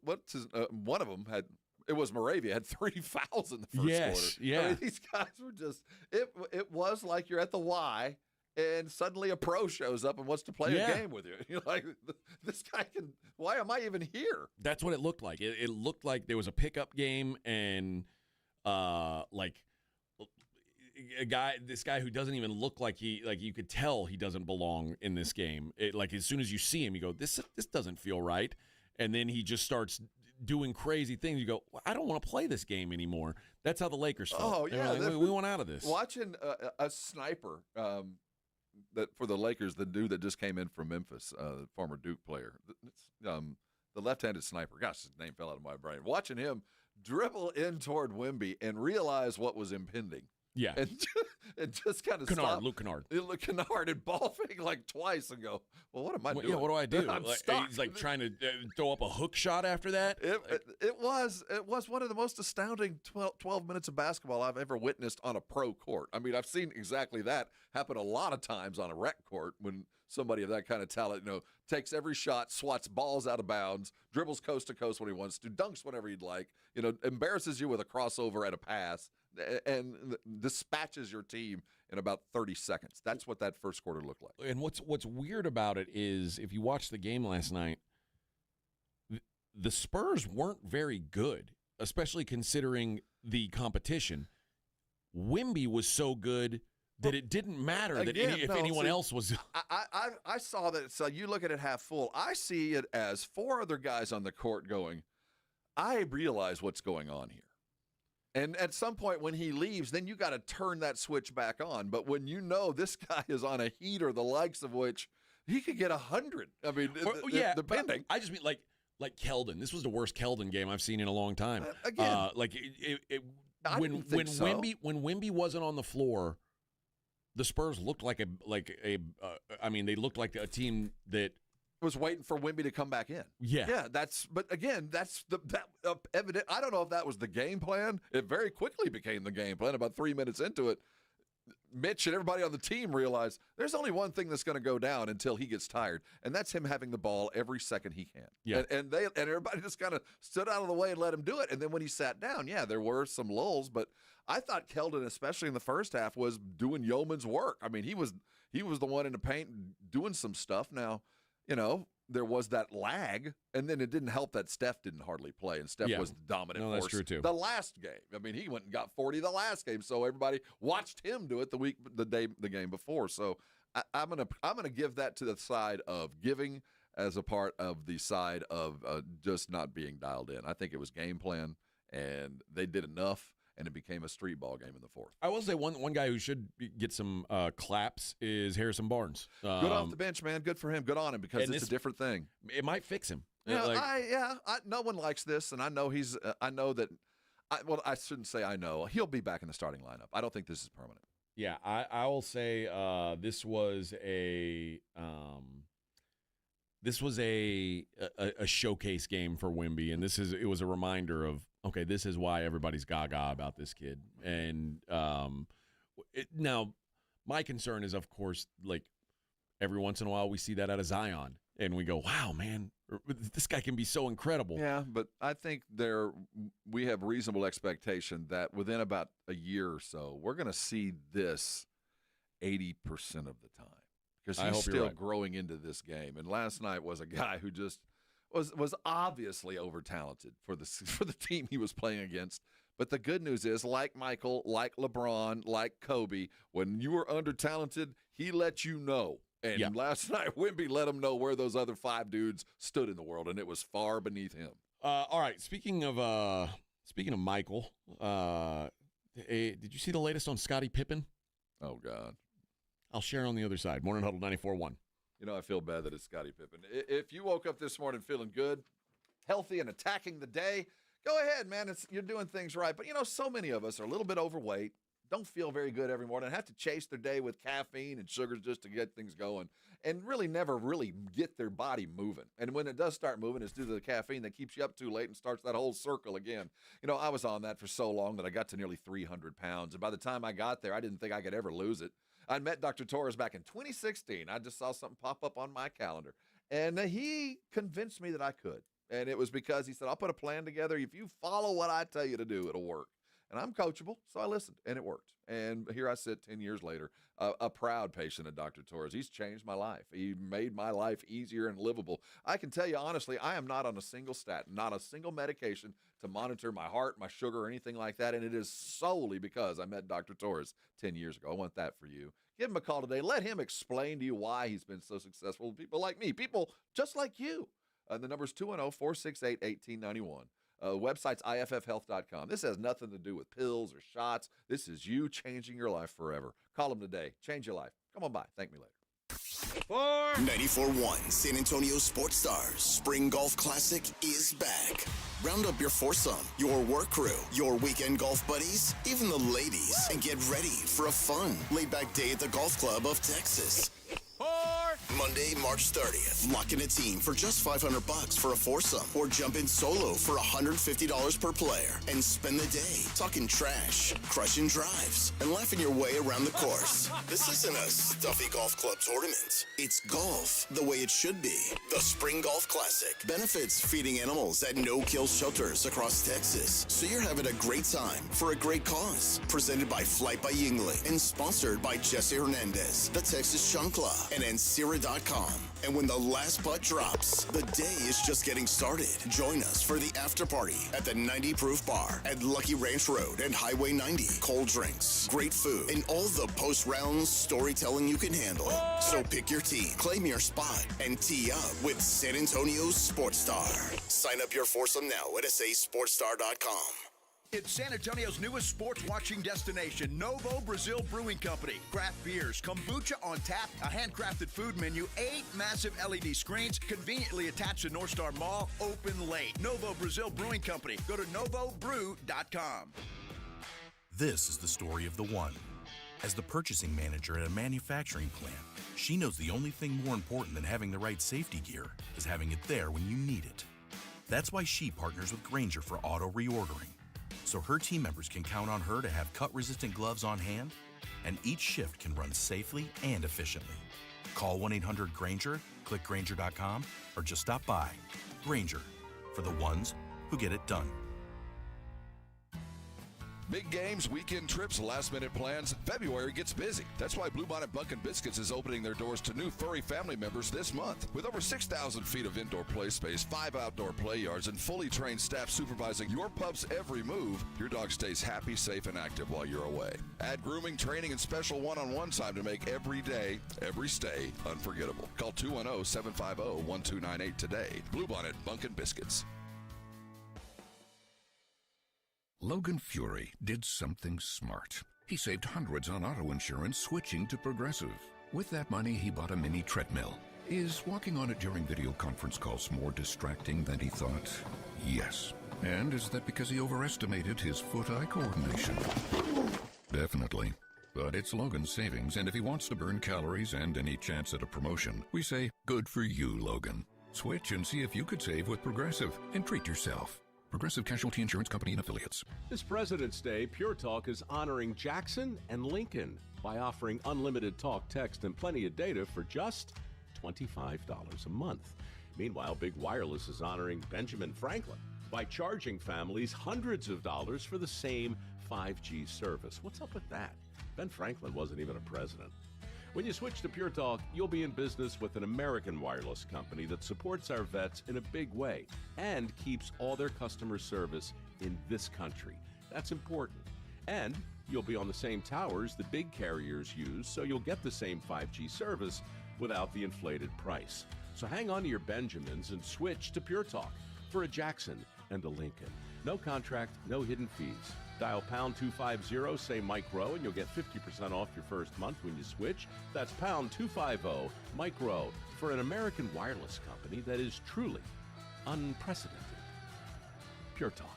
What's his? One of them had. It was Moravia had 3 fouls in the first quarter. Yeah. I mean, these guys were just. It was like you're at the Y, and suddenly a pro shows up and wants to play a game with you. You're like, this guy can. Why am I even here? That's what it looked like. It looked like there was a pickup game, and this guy who doesn't even look like you could tell he doesn't belong in this game. As soon as you see him, you go, this doesn't feel right, and then he just starts doing crazy things. You go, I don't want to play this game anymore. That's how the Lakers felt. Oh yeah, we want out of this. Watching a sniper. That for the Lakers, the dude that just came in from Memphis, former Duke player, the left-handed sniper. Gosh, his name fell out of my brain. Watching him dribble in toward Wemby and realize what was impending. Yeah. And just kind of stop. Luke Kennard. Luke Kennard and ball fake like twice and go, well, what am I doing? Yeah, what do I do? I'm stuck. He's trying to throw up a hook shot after that. It was one of the most astounding 12 minutes of basketball I've ever witnessed on a pro court. I mean, I've seen exactly that happen a lot of times on a rec court when somebody of that kind of talent, takes every shot, swats balls out of bounds, dribbles coast to coast when he wants to, dunks whenever he'd like, embarrasses you with a crossover at a pass, and dispatches your team in about 30 seconds. That's what that first quarter looked like. And what's weird about it is, if you watched the game last night, the Spurs weren't very good, especially considering the competition. Wemby was so good that it didn't matter if anyone else was. I saw that. So you look at it half full. I see it as 4 other guys on the court going, I realize what's going on here. And at some point when he leaves, then you got to turn that switch back on. But when this guy is on a heater, the likes of which he could get 100. I mean, depending. I just mean like Keldon. This was the worst Keldon game I've seen in a long time. Again, when Wemby wasn't on the floor, the Spurs looked like they looked like a team that was waiting for Wemby to come back in. Yeah. But again, that's evident. I don't know if that was the game plan. It very quickly became the game plan. About 3 minutes into it, Mitch and everybody on the team realized there's only one thing that's going to go down until he gets tired, and that's him having the ball every second he can. Yeah. And everybody just kind of stood out of the way and let him do it. And then when he sat down, there were some lulls, but I thought Keldon, especially in the first half, was doing yeoman's work. I mean, he was the one in the paint doing some stuff. Now, there was that lag, and then it didn't help that Steph didn't hardly play, and Steph was the dominant force. That's true too. The last game, I mean, he went and got 40 the last game, so everybody watched him do it the game before. So I'm gonna give that to the side of giving as a part of the side of just not being dialed in. I think it was game plan, and they did enough. And it became a street ball game in the fourth. I will say one guy who should get some claps is Harrison Barnes. Good off the bench, man. Good for him. Good on him because it's a different thing. It might fix him. No one likes this, and I know he's. I know that. I shouldn't say I know. He'll be back in the starting lineup. I don't think this is permanent. Yeah, I will say this was a showcase game for Wemby, and it was a reminder of, okay, this is why everybody's gaga about this kid. And now my concern is, of course, like every once in a while we see that out of Zion and we go, wow, man, this guy can be so incredible. Yeah, but I think we have reasonable expectation that within about a year or so, we're going to see this 80% of the time because he's still growing into this game. And last night was a guy who just was obviously over-talented for the team he was playing against. But the good news is, like Michael, like LeBron, like Kobe, when you were under-talented, he let you know. And last night, Wemby let him know where those other 5 dudes stood in the world, and it was far beneath him. All right, speaking of Michael, did you see the latest on Scottie Pippen? Oh, God. I'll share on the other side. Morning Huddle 94.1. I feel bad that it's Scottie Pippen. If you woke up this morning feeling good, healthy, and attacking the day, go ahead, man. You're doing things right. But, so many of us are a little bit overweight, don't feel very good every morning, have to chase their day with caffeine and sugars just to get things going, and really never really get their body moving. And when it does start moving, it's due to the caffeine that keeps you up too late and starts that whole circle again. I was on that for so long that I got to nearly 300 pounds. And by the time I got there, I didn't think I could ever lose it. I met Dr. Torres back in 2016. I just saw something pop up on my calendar. And he convinced me that I could. And it was because he said, I'll put a plan together. If you follow what I tell you to do, it'll work. And I'm coachable, so I listened, and it worked. And here I sit 10 years later, a proud patient of Dr. Torres. He's changed my life. He made my life easier and livable. I can tell you honestly, I am not on a single statin, not a single medication to monitor my heart, my sugar, or anything like that. And it is solely because I met Dr. Torres 10 years ago. I want that for you. Give him a call today. Let him explain to you why he's been so successful. People like me, people just like you. The number's 210-468-1891. Website's iffhealth.com. This has nothing to do with pills or shots. This is you changing your life forever. Call them today. Change your life. Come on by. Thank me later. 94.1 San Antonio Sports Stars Spring Golf Classic is back. Round up your foursome, your work crew, your weekend golf buddies, even the ladies, and get ready for a fun, laid-back day at the Golf Club of Texas. Monday, March 30th. Lock in a team for just $500 for a foursome, or jump in solo for $150 per player and spend the day talking trash, crushing drives, and laughing your way around the course. This isn't a stuffy golf club tournament. It's golf the way it should be. The Spring Golf Classic benefits feeding animals at no-kill shelters across Texas, so you're having a great time for a great cause. Presented by Flight by Yingling and sponsored by Jesse Hernandez, the Texas Chancla, and Ancira.com. And when the last putt drops, the day is just getting started. Join us for the after party at the 90 Proof Bar at Lucky Ranch Road and Highway 90. Cold drinks, great food, and all the post-round storytelling you can handle. So pick your team, claim your spot, and tee up with San Antonio's Sports Star. Sign up your foursome now at sasportstar.com. It's San Antonio's newest sports watching destination, Novo Brazil Brewing Company. Craft beers, kombucha on tap, a handcrafted food menu, 8 massive LED screens, conveniently attached to North Star Mall, open late. Novo Brazil Brewing Company. Go to novobrew.com. This is the story of the one. As the purchasing manager at a manufacturing plant, she knows the only thing more important than having the right safety gear is having it there when you need it. That's why she partners with Grainger for auto reordering, so her team members can count on her to have cut-resistant gloves on hand, and each shift can run safely and efficiently. Call 1-800-GRAINGER, click Grainger.com, or just stop by. Grainger, for the ones who get it done. Big games, weekend trips, last-minute plans. February gets busy. That's why Bluebonnet Bunkin' Biscuits is opening their doors to new furry family members this month. With over 6,000 feet of indoor play space, 5 outdoor play yards, and fully trained staff supervising your pup's every move, your dog stays happy, safe, and active while you're away. Add grooming, training, and special one-on-one time to make every day, every stay unforgettable. Call 210-750-1298 today. Bluebonnet Bunkin' Biscuits. Logan Fury did something smart. He saved hundreds on auto insurance switching to Progressive. With that money, he bought a mini treadmill. Is walking on it during video conference calls more distracting than he thought? Yes. And is that because he overestimated his foot-eye coordination? Definitely. But it's Logan's savings, and if he wants to burn calories and any chance at a promotion, we say, good for you, Logan. Switch and see if you could save with Progressive and treat yourself. Progressive Casualty Insurance Company and Affiliates. This President's Day, Pure Talk is honoring Jackson and Lincoln by offering unlimited talk, text, and plenty of data for just $25 a month. Meanwhile, Big Wireless is honoring Benjamin Franklin by charging families hundreds of dollars for the same 5G service. What's up with that? Ben Franklin wasn't even a president. When you switch to Pure Talk, you'll be in business with an American wireless company that supports our vets in a big way and keeps all their customer service in this country. That's important. And you'll be on the same towers the big carriers use, so you'll get the same 5G service without the inflated price. So hang on to your Benjamins and switch to Pure Talk for a Jackson and a Lincoln. No contract, no hidden fees. Dial pound 250, say Mike Rowe, and you'll get 50% off your first month when you switch. That's pound 250, Mike Rowe, for an American wireless company that is truly unprecedented. Pure Talk.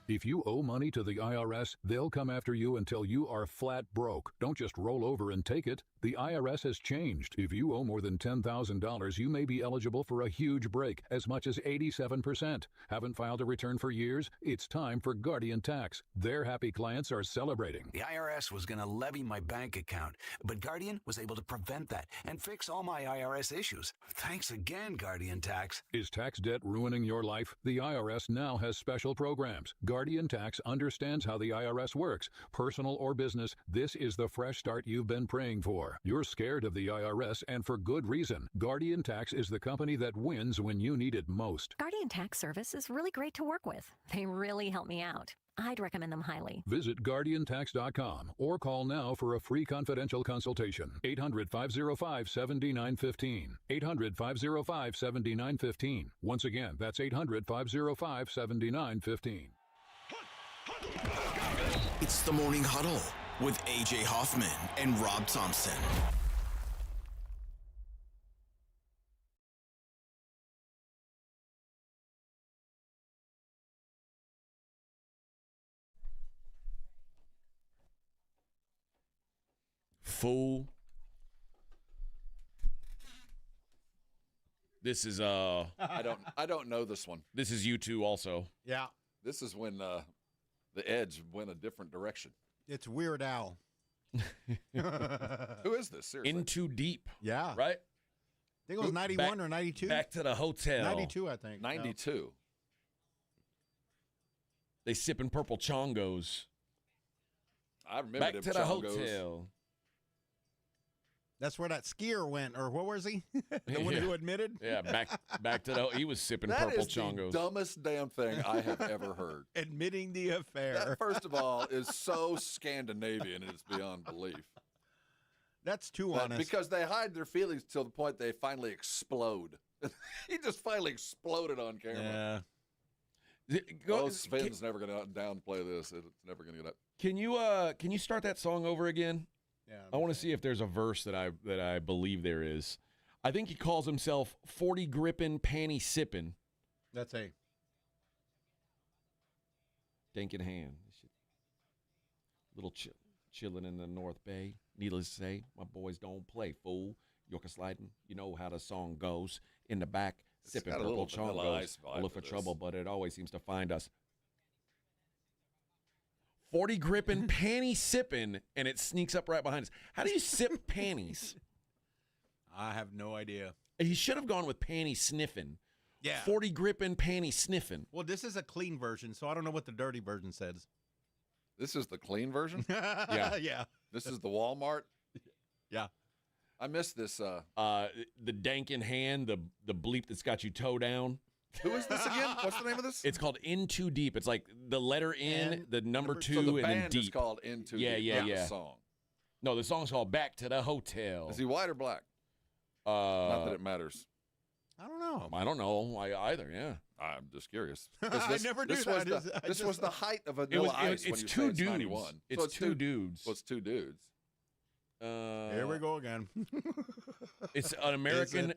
If you owe money to the IRS, they'll come after you until you are flat broke. Don't just roll over and take it. The IRS has changed. If you owe more than $10,000, you may be eligible for a huge break, as much as 87%. Haven't filed a return for years? It's time for Guardian Tax. Their happy clients are celebrating. The IRS was going to levy my bank account, but Guardian was able to prevent that and fix all my IRS issues. Thanks again, Guardian Tax. Is tax debt ruining your life? The IRS now has special programs. Guardian Tax understands how the IRS works. Personal or business, this is the fresh start you've been praying for. You're scared of the IRS, and for good reason. Guardian Tax is the company that wins when you need it most. Guardian Tax Service is really great to work with. They really help me out. I'd recommend them highly. Visit GuardianTax.com or call now for a free confidential consultation. 800-505-7915. 800-505-7915. Once again, that's 800-505-7915. It's the Morning Huddle with A.J. Hoffman and Rob Thompson. Fool. This is I don't know this one. This is U2 also. Yeah. This is when the Edge went a different direction. It's Weird Al. Who is this? Seriously. In Too Deep. Yeah. Right? I think it was 91 or 92. Back to the hotel. 92, I think. 92. Yeah. They sipping purple chongos. I remember Back them to the chongos. hotel. That's where that skier went, or what was he? The one who admitted? Yeah, back to the. He was sipping That purple is chongos. the dumbest damn thing I have ever heard. Admitting the affair. That, first of all, is so Scandinavian, it's beyond belief. That's too honest. Because they hide their feelings till the point they finally explode. He just finally exploded on camera. Yeah. Sven's never going to downplay this. It's never going to get up. Can you start that song over again? Yeah. I want to see if there's a verse that I believe there is. I think he calls himself 40 grippin', panty sippin'. That's a Dink in hand. Little chilling in the North Bay. Needless to say, my boys don't play, fool. Yorker sliding, you know how the song goes. In the back, sipping got a purple little Vanilla chongos. Ice I vibe look to for this. trouble, but it always seems to find us. 40 gripping, panty sipping, and it sneaks up right behind us. How do you sip panties? I have no idea. He should have gone with panty sniffing. Yeah. 40 gripping, panty sniffing. Well, this is a clean version, so I don't know what the dirty version says. This is the clean version? Yeah. This is the Walmart? Yeah. I missed this. The dank in hand, the bleep that's got you toe down. Who is this again? What's the name of this? It's called In Too Deep. It's like the letter N, the number two, so the and then band deep. is called In Too Yeah, Deep, yeah, not yeah. the song. No, the song's called Back to the Hotel. Is he white or black? Not that it matters. I don't know. I don't know either, yeah. I'm just curious. I never knew this that. Was this was the height of Vanilla Ice when it's you two say it's dudes. 91. It's So two dudes. So it's two dudes. Here we go again. It's an American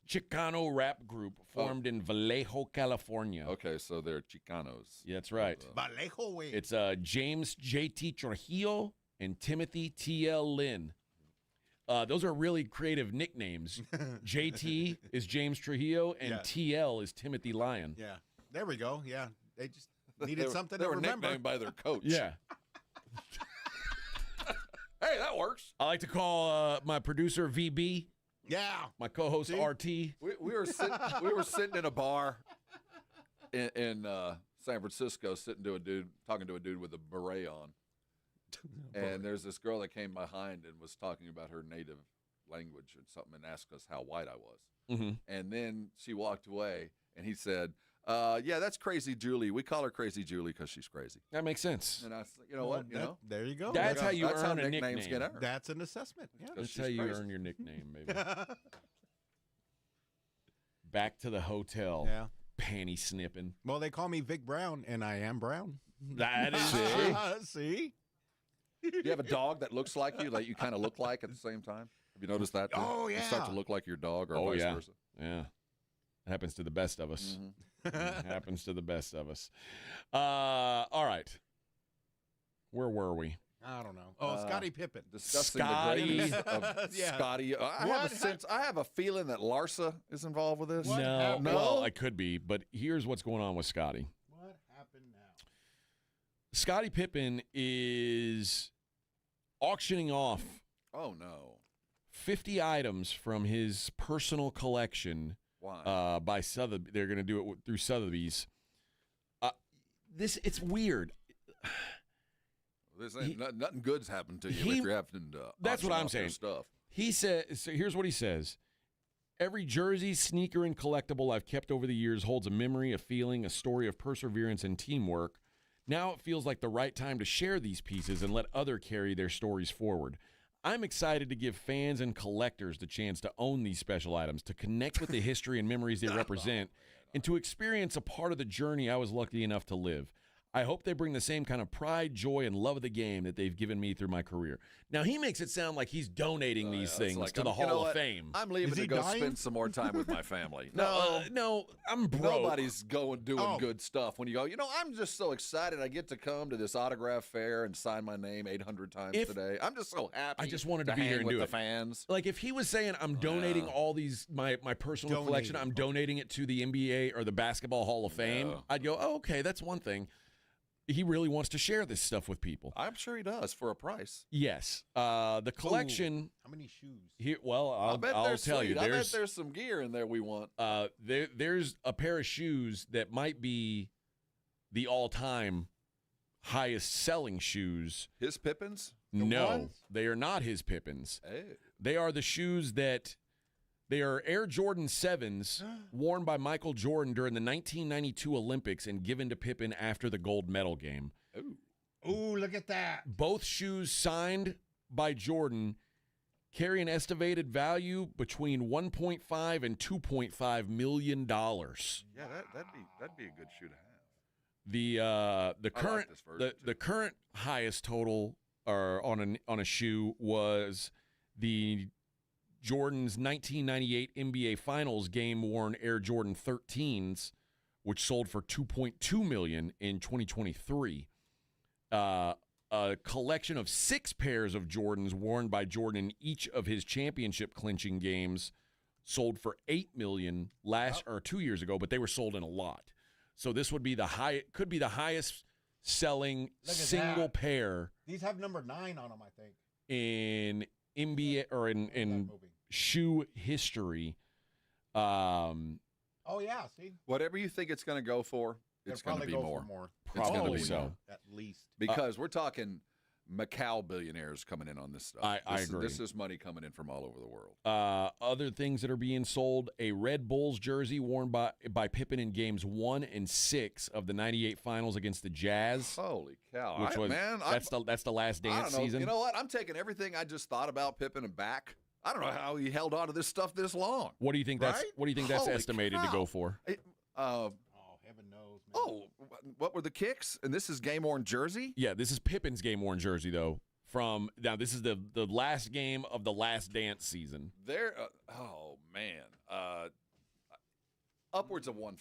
Chicano rap group formed in Vallejo, California. Okay, so they're Chicanos. Yeah, that's right. Vallejo way. It's James J.T. Trujillo and Timothy T.L. Lynn. Those are really creative nicknames. JT is James Trujillo, and TL is Timothy Lyon. Yeah. There we go. Yeah. They just needed something they to were remember. nicknamed by their coach. Yeah. Hey, that works. I like to call my producer VB. Yeah. My co-host RT. We were sitting in a bar in San Francisco, talking to a dude with a beret on. And there's this girl that came behind and was talking about her native language or something and asked us how white I was. Mm-hmm. And then she walked away and he said, yeah, that's Crazy Julie. We call her Crazy Julie because she's crazy. That makes sense. And I said, you know what? There you go. That's how you that's earn how a nicknames nickname. get earned. That's an assessment. Yeah. That's she's how you crazy. earn your nickname, baby. Back to the hotel. Yeah. Panty snipping. Well, they call me Vic Brown, and I am brown. That is See? Do you have a dog that looks like you, that you kind of look like at the same time? Have you noticed that? Too? Oh, You start to yeah. look like your dog or vice versa. Yeah. It happens to the best of us. Mm-hmm. It happens to the best of us. All right. Where were we? I don't know. Oh, Scottie Pippen. Discussing Scottie. the greatness of Yeah. Scotty. I have a feeling that Larsa is involved with this. No. Well, I could be, but here's what's going on with Scotty. What happened now? Scottie Pippen is auctioning off Oh, no. 50 items from his personal collection. Why? By Sotheby's. They're going to do it through Sotheby's. It's weird. This ain't, nothing good's happened to you if you're having to That's what auction I'm off your saying. Stuff. He said, so here's what he says. Every jersey, sneaker, and collectible I've kept over the years holds a memory, a feeling, a story of perseverance and teamwork. Now it feels like the right time to share these pieces and let others carry their stories forward. I'm excited to give fans and collectors the chance to own these special items, to connect with the history and memories they represent, and to experience a part of the journey I was lucky enough to live. I hope they bring the same kind of pride, joy, and love of the game that they've given me through my career. Now, he makes it sound like he's donating these things to the Hall of Fame. I'm leaving to go spend some more time with my family. No, I'm broke. Nobody's doing good stuff when you go, I'm just so excited I get to come to this autograph fair and sign my name 800 times today. I'm just so happy. I just wanted to be hang here and with do the it. fans. Like if he was saying, I'm donating all these, my personal collection, I'm donating it to the NBA or the Basketball Hall of Fame, I'd go, oh, okay, that's one thing. He really wants to share this stuff with people. I'm sure he does for a price. Yes. The collection. How many shoes? Here, well, I'll there's tell you. I bet there's some gear in there we want. There's a pair of shoes that might be the all-time highest selling shoes. His Pippins? No, they are not his Pippins. Hey. They are the shoes that they are Air Jordan 7s worn by Michael Jordan during the 1992 Olympics and given to Pippen after the gold medal game. Ooh, look at that. Both shoes signed by Jordan carry an estimated value between $1.5 and $2.5 million. Yeah, that'd be a good shoe to have. The current highest total on a shoe was the Jordan's 1998 NBA Finals game-worn Air Jordan 13s, which sold for $2.2 million in 2023. a collection of 6 pairs of Jordans worn by Jordan in each of his championship clinching games sold for $8 million 2 years ago, but they were sold in a lot. So this would be could be the highest selling single pair. These have number 9 on them, I think. In NBA or in shoe history. Oh yeah, see. Whatever you think it's going to go for, it's going to be more. Probably it's gonna be so. more. At least. Because we're talking Macau billionaires coming in on this stuff. I agree. This is money coming in from all over the world. Other things that are being sold, a Red Bulls jersey worn by Pippen in games 1 and 6 of the 98 finals against the Jazz. Holy cow. That's the last dance season. You know what? I'm taking everything I just thought about Pippen and back. I don't know how he held on to this stuff this long. What do you think that's Holy estimated cow. to go for? Heaven knows, man. Oh, what were the kicks? And this is game-worn jersey? Yeah, this is Pippen's game-worn jersey, though. Now, this is the last game of the last dance season. Oh, man. Upwards of 1.5.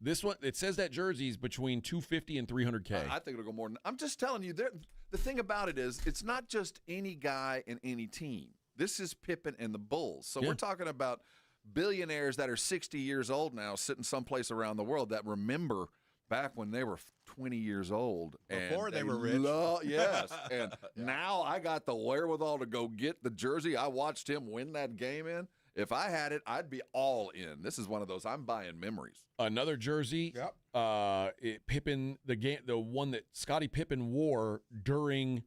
This one, it says that jersey's between $250 and $300K. I think it'll go more than. I'm just telling you, the thing about it is, it's not just any guy in any team. This is Pippen and the Bulls. So we're talking about billionaires that are 60 years old now, sitting someplace around the world that remember back when they were 20 years old. Before they were rich. Yes. And now I got the wherewithal to go get the jersey. I watched him win that game in. If I had it, I'd be all in. This is one of those I'm buying memories. Another jersey. Yep. Pippen, the one that Scottie Pippen wore during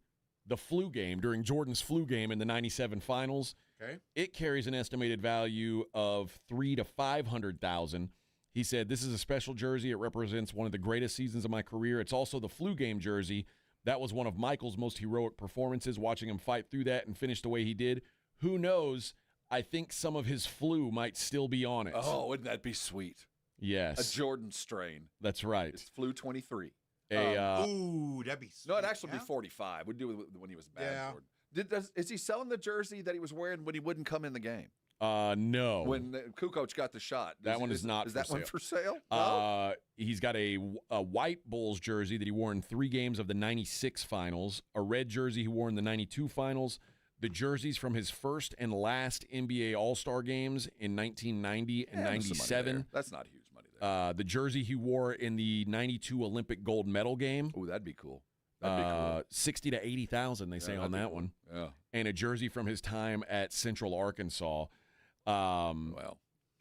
the flu game, during Jordan's flu game in the 97 finals. Okay. It carries an estimated value of $300,000 to $500,000. He said, "This is a special jersey. It represents one of the greatest seasons of my career. It's also the flu game jersey. That was one of Michael's most heroic performances, watching him fight through that and finish the way he did. Who knows? I think some of his flu might still be on it." Oh, wouldn't that be sweet? Yes. A Jordan strain. That's right. It's flu 23. Ooh, that'd be sweet. No, it'd actually be 45. We'd do it when he was bad. Yeah. Is he selling the jersey that he was wearing when he wouldn't come in the game? No. When Kukoc got the shot. That one is not Is for that sale. one for sale? No? He's got a white Bulls jersey that he wore in 3 games of the 96 finals, a red jersey he wore in the 92 finals, the jerseys from his first and last NBA All-Star games in 1990 and 97. That's not huge money there. The jersey he wore in the 92 Olympic gold medal game. Ooh, that'd be cool. That'd be cool. 60 to 80,000 they say on that one. Yeah. And a jersey from his time at Central Arkansas.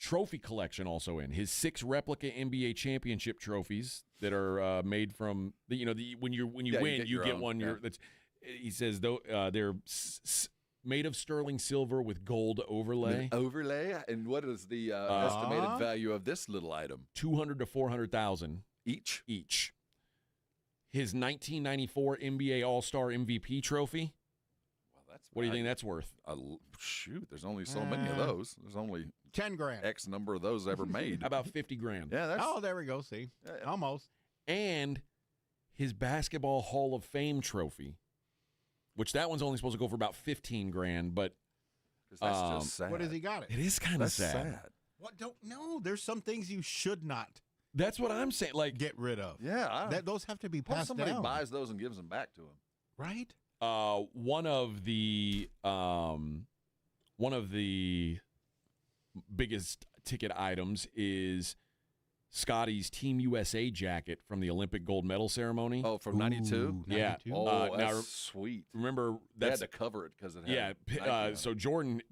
Trophy collection also in his 6 replica NBA championship trophies that are made from when you win you get one. He says they're made of sterling silver with gold overlay. And what is the estimated value of this little item? $200,000 to $400,000 each. His 1994 NBA All-Star MVP trophy. What do you think that's worth? Shoot, there's only so many of those. There's only 10 grand. X number of those ever made. How about 50 grand? Yeah, there we go. See, almost. And his Basketball Hall of Fame trophy, which that one's only supposed to go for about 15 grand, but that's just sad. What has he got? It is kind of sad. What? Don't know. There's some things you should not. That's what I'm saying. Like, get rid of. Yeah, those have to be passed down. Somebody buys those and gives them back to him, right? One of the biggest ticket items is Scotty's Team USA jacket from the Olympic gold medal ceremony. Oh, from 92? Yeah. Oh, that's sweet. Remember, they had to cover it because it had so Jordan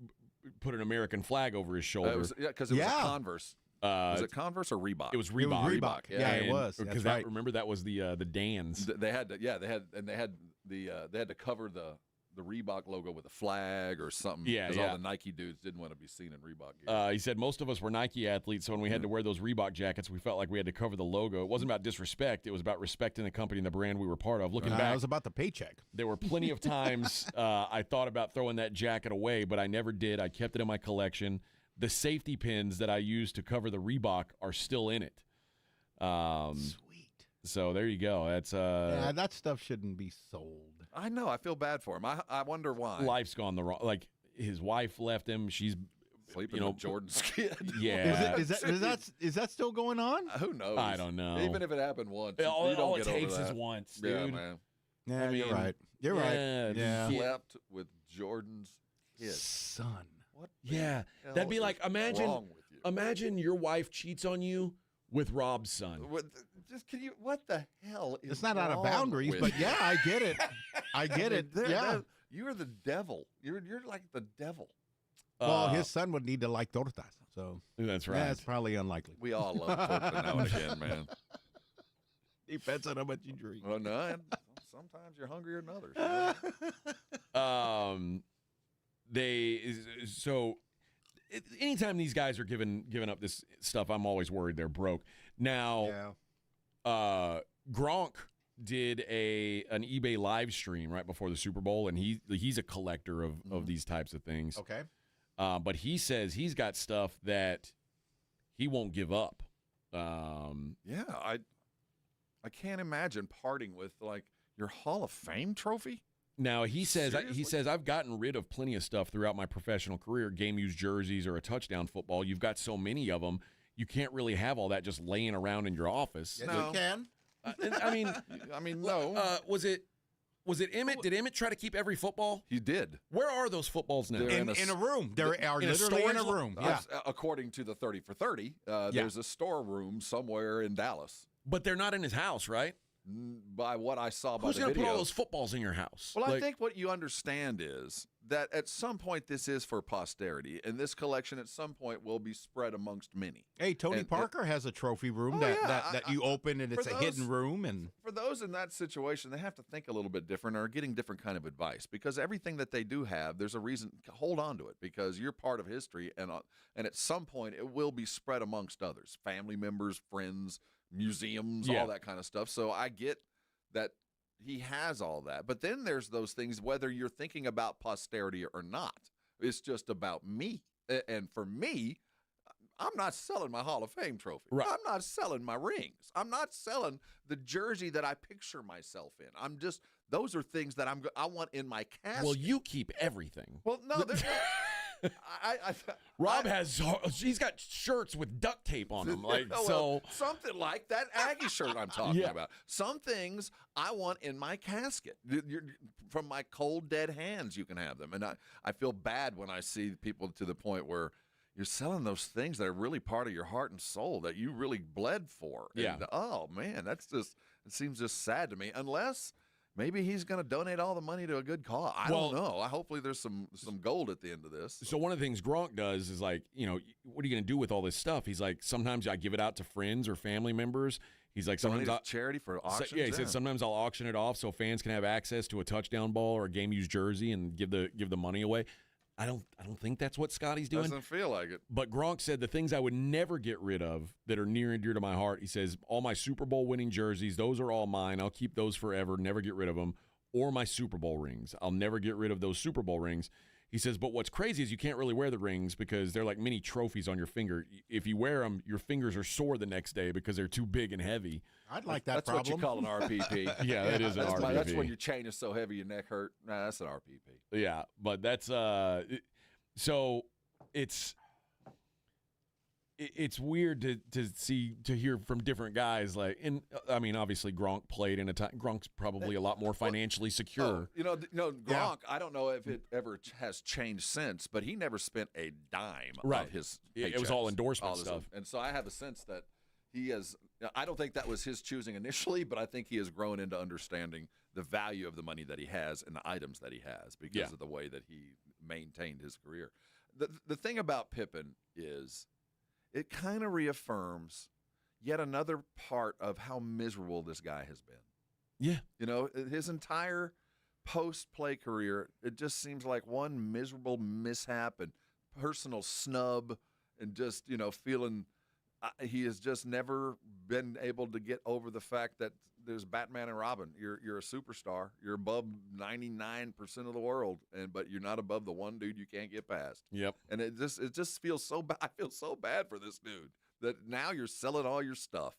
put an American flag over his shoulder. Because it was a Converse. Was it Converse or Reebok? It was Reebok. It was Reebok. Yeah, it was. Because remember that was the Dans. They had to cover the Reebok logo with a flag or something. Because all the Nike dudes didn't want to be seen in Reebok gear. He said most of us were Nike athletes, so when we had to wear those Reebok jackets, we felt like we had to cover the logo. It wasn't about disrespect; it was about respecting the company and the brand we were part of. Looking back, it was about the paycheck. There were plenty of times I thought about throwing that jacket away, but I never did. I kept it in my collection. The safety pins that I used to cover the Reebok are still in it. Sweet. So there you go. That's that stuff shouldn't be sold. I know. I feel bad for him. I wonder why. Life's gone the wrong. Like his wife left him. She's sleeping with Jordan's kid. Yeah. Is that still going on? Who knows? I don't know. Even if it happened once, all you don't it get takes over is that. once, dude. Yeah, man. Yeah, I mean, you're right. You're right. Yeah. Slept with Jordan's kid. Son. What? Yeah, the that'd be hell like is wrong with you? imagine your wife cheats on you with Rob's son. What the hell is It's not out of wrong boundaries, with but you? yeah, I get it. I get it. Yeah. You're the devil. You're like the devil. Well, his son would need to like tortas, so that's right. That's probably unlikely. We all love torta now and again, man. Depends on how much you drink. Well, no, and sometimes you're hungrier than others. You know? Anytime these guys are giving up this stuff, I'm always worried they're broke. Now, Gronk did an eBay live stream right before the Super Bowl, and he's a collector of these types of things. Okay. But he says he's got stuff that he won't give up. Yeah, I can't imagine parting with like your Hall of Fame trophy. Now he says Seriously? I've gotten rid of plenty of stuff throughout my professional career, game used jerseys or a touchdown football. You've got so many of them, you can't really have all that just laying around in your office. Yes, you can. I mean, no. Was it Emmett? Did Emmett try to keep every football? He did. Where are those footballs now? They're In a room. They are in a literally in a storage room. Yeah. According to the 30 for 30, there's a storeroom somewhere in Dallas. But they're not in his house, right? By what I saw by Who's the going to video. put all those footballs in your house? Well, I think what you understand is that at some point this is for posterity, and this collection at some point will be spread amongst many. Hey, Tony Parker has a trophy room that you open, and it's a hidden room. And for those in that situation, they have to think a little bit different or are getting different kind of advice, because everything that they do have, there's a reason. Hold on to it, because you're part of history, and at some point it will be spread amongst others, family members, friends, museums, all that kind of stuff. So I get that he has all that. But then there's those things, whether you're thinking about posterity or not, it's just about me. And for me, I'm not selling my Hall of Fame trophy. Right. I'm not selling my rings. I'm not selling the jersey that I picture myself in. I'm just, those are things that I want in my casket. Well, you keep everything. Well, no, Rob he's got shirts with duct tape on them, something like that Aggie shirt I'm talking about. Some things I want in my casket. From my cold dead hands, you can have them, and I feel bad when I see people to the point where you're selling those things that are really part of your heart and soul that you really bled for. Yeah. And, oh man, it seems just sad to me. Unless maybe he's going to donate all the money to a good cause. I don't know. Hopefully there's some gold at the end of this. So one of the things Gronk does is like, what are you going to do with all this stuff? He's like, sometimes I give it out to friends or family members. He's like, sometimes charity for auctions. He said sometimes I'll auction it off so fans can have access to a touchdown ball or a game used jersey and give the money away. I don't think that's what Scotty's doing. Doesn't feel like it. But Gronk said the things I would never get rid of that are near and dear to my heart. He says all my Super Bowl winning jerseys, those are all mine. I'll keep those forever, never get rid of them. Or my Super Bowl rings. I'll never get rid of those Super Bowl rings. He says, but what's crazy is you can't really wear the rings because they're like mini trophies on your finger. If you wear them, your fingers are sore the next day because they're too big and heavy. I'd like that That's problem. what you call an RPP. Yeah, that is an RPP. That's when your chain is so heavy your neck hurt. Nah, that's an RPP. Yeah, but that's so it's weird to hear from different guys. Like, and I mean, obviously Gronk played in a time. Gronk's probably a lot more financially secure. Gronk. I don't know if it ever has changed since, but he never spent a dime of his paychecks. It was all endorsement stuff. And so I have a sense that he has. I don't think that was his choosing initially, but I think he has grown into understanding the value of the money that he has and the items that he has because of the way that he maintained his career. The thing about Pippen is, it kind of reaffirms yet another part of how miserable this guy has been. Yeah. His entire post-play career, it just seems like one miserable mishap and personal snub and just, feeling he has just never been able to get over the fact that there's Batman and Robin. You're a superstar. You're above 99% of the world, but you're not above the one dude you can't get past. Yep. And it just feels so bad. I feel so bad for this dude that now you're selling all your stuff.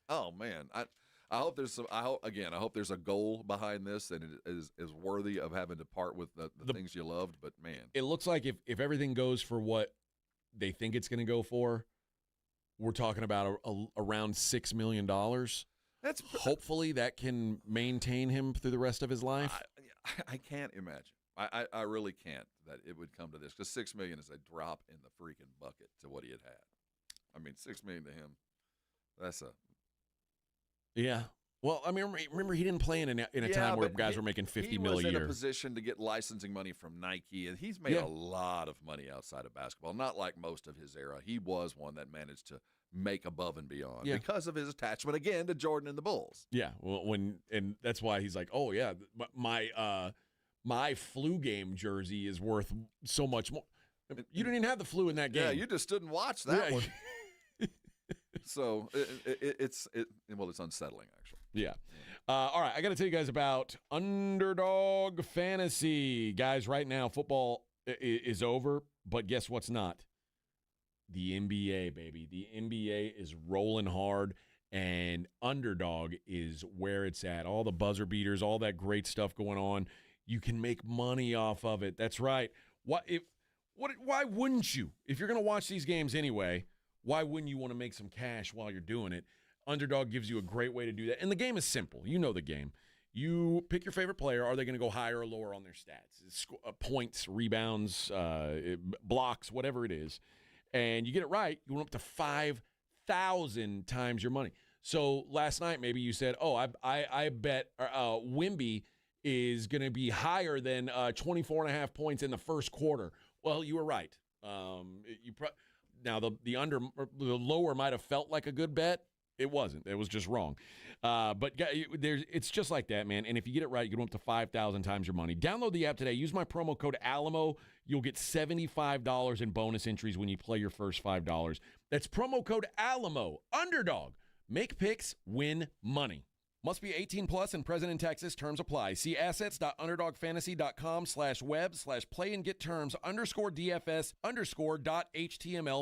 Oh man, I hope there's some. I hope there's a goal behind this and it is worthy of having to part with the things you loved. But man, it looks like if everything goes for what they think it's going to go for, we're talking about around $6 million. hopefully that can maintain him through the rest of his life. I can't imagine. I really can't that it would come to this, because $6 million is a drop in the freaking bucket to what he had. I mean, $6 million to him, that's a yeah. Well, I mean, remember he didn't play in a time where guys were making $50 million a year. He was in a position to get licensing money from Nike, and he's made a lot of money outside of basketball. Not like most of his era. He was one that managed to make above and beyond because of his attachment again to Jordan and the Bulls. Yeah, well, and that's why he's like, oh yeah, my flu game jersey is worth so much more. You didn't even have the flu in that game. Yeah, you just didn't watch that one. So it's unsettling, actually. Yeah. All right, I got to tell you guys about Underdog Fantasy. Guys, right now, football is over, but guess what's not? The NBA, baby. The NBA is rolling hard, and Underdog is where it's at. All the buzzer beaters, all that great stuff going on. You can make money off of it. That's right. Why wouldn't you? If you're going to watch these games anyway, why wouldn't you want to make some cash while you're doing it? Underdog gives you a great way to do that. And the game is simple. You know the game. You pick your favorite player. Are they going to go higher or lower on their stats? Points, rebounds, blocks, whatever it is. And you get it right, you went up to 5,000 times your money. So last night, maybe you said, oh, I bet Wemby is going to be higher than 24.5 points in the first quarter. Well, you were right. Now, the lower might have felt like a good bet. It wasn't. It was just wrong. But it's just like that, man. And if you get it right, you go up to 5,000 times your money. Download the app today. Use my promo code Alamo. You'll get $75 in bonus entries when you play your first $5. That's promo code Alamo. Underdog. Make picks, win money. Must be 18 plus and present in Texas. Terms apply. See assets.underdogfantasy.com/web/play and get terms _DFS_.html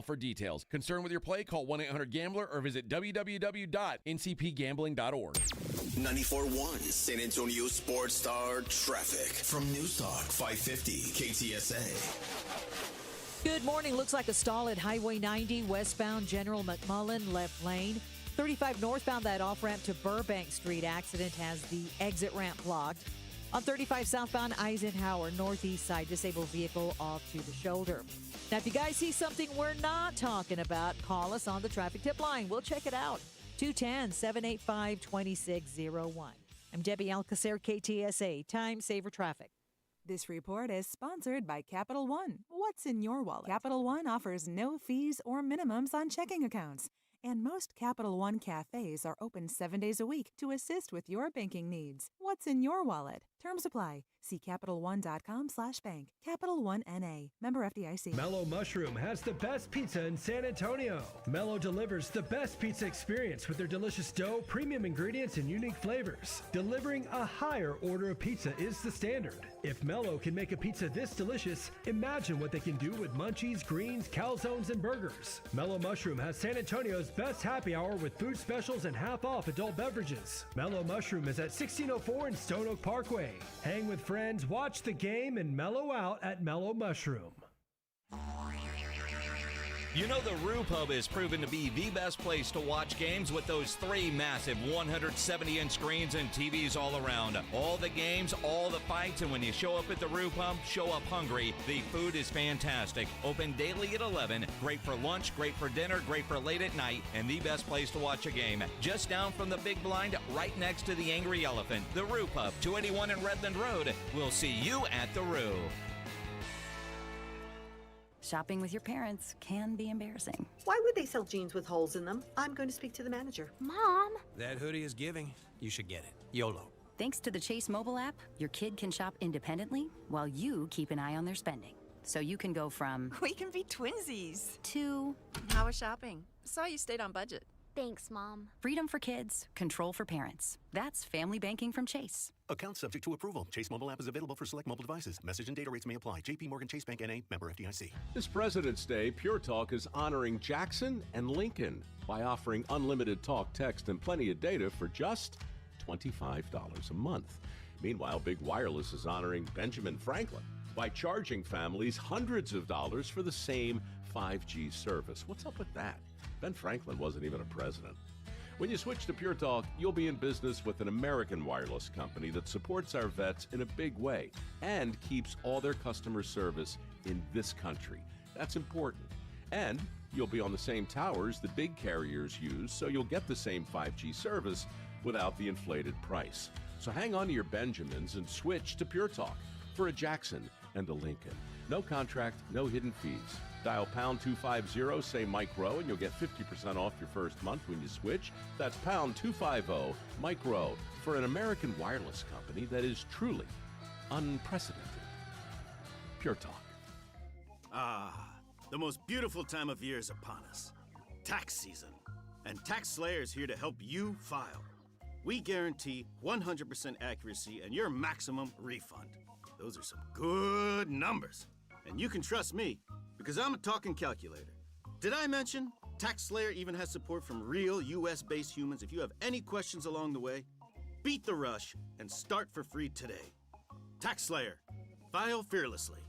for details. Concerned with your play? Call 1-800-GAMBLER or visit www.ncpgambling.org. 94.1 San Antonio Sports Star traffic from News Talk 550 KTSA. Good morning. Looks like a stall at Highway 90 westbound General McMullen left lane. 35 northbound, that off-ramp to Burbank Street accident has the exit ramp blocked. On 35 southbound Eisenhower, northeast side, disabled vehicle off to the shoulder. Now, if you guys see something we're not talking about, call us on the traffic tip line. We'll check it out. 210-785-2601. I'm Debbie Alcacer, KTSA, Time Saver Traffic. This report is sponsored by Capital One. What's in your wallet? Capital One offers no fees or minimums on checking accounts. And most Capital One cafes are open 7 days a week to assist with your banking needs. What's in your wallet? Terms apply. See CapitalOne.com/bank. Capital One N.A. Member FDIC. Mellow Mushroom has the best pizza in San Antonio. Mellow delivers the best pizza experience with their delicious dough, premium ingredients, and unique flavors. Delivering a higher order of pizza is the standard. If Mellow can make a pizza this delicious, imagine what they can do with munchies, greens, calzones, and burgers. Mellow Mushroom has San Antonio's best happy hour with food specials and half-off adult beverages. Mellow Mushroom is at 1604 in Stone Oak Parkway. Hang with friends, watch the game, and mellow out at Mellow Mushroom. You know the Roo Pub is proven to be the best place to watch games with those 3 massive 170-inch screens and TVs all around. All the games, all the fights, and when you show up at the Roo Pub, show up hungry. The food is fantastic. Open daily at 11. Great for lunch, great for dinner, great for late at night, and the best place to watch a game. Just down from the big blind, right next to the Angry Elephant. The Roo Pub, 281 in Redland Road. We'll see you at the Roo. Shopping with your parents can be embarrassing. Why would they sell jeans with holes in them? I'm going to speak to the manager. Mom! That hoodie is giving. You should get it. YOLO. Thanks to the Chase mobile app, your kid can shop independently while you keep an eye on their spending. So you can go from... We can be twinsies. ...to... How was shopping? Saw you stayed on budget. Thanks, Mom. Freedom for kids, control for parents. That's family banking from Chase. Account subject to approval. Chase mobile app is available for select mobile devices. Message and data rates may apply. JP Morgan Chase Bank N.A. member FDIC. This President's Day, Pure Talk is honoring Jackson and Lincoln by offering unlimited talk, text, and plenty of data for just $25 a month. Meanwhile, Big Wireless is honoring Benjamin Franklin by charging families hundreds of dollars for the same 5G service. What's up with that? Ben Franklin wasn't even a president. When you switch to Pure Talk, you'll be in business with an American wireless company that supports our vets in a big way and keeps all their customer service in this country. That's important. And you'll be on the same towers the big carriers use, so you'll get the same 5G service without the inflated price. So hang on to your Benjamins and switch to Pure Talk for a Jackson and a Lincoln. No contract, no hidden fees. Dial pound 250, say Mike Rowe, and you'll get 50% off your first month when you switch. That's pound 250, Mike Rowe, for an American wireless company that is truly unprecedented. Pure Talk. Ah, the most beautiful time of year is upon us. Tax season. And Tax Slayer is here to help you file. We guarantee 100% accuracy and your maximum refund. Those are some good numbers. And you can trust me, because I'm a talking calculator. Did I mention Tax Slayer even has support from real US-based humans? If you have any questions along the way, beat the rush and start for free today. Tax Slayer. File fearlessly.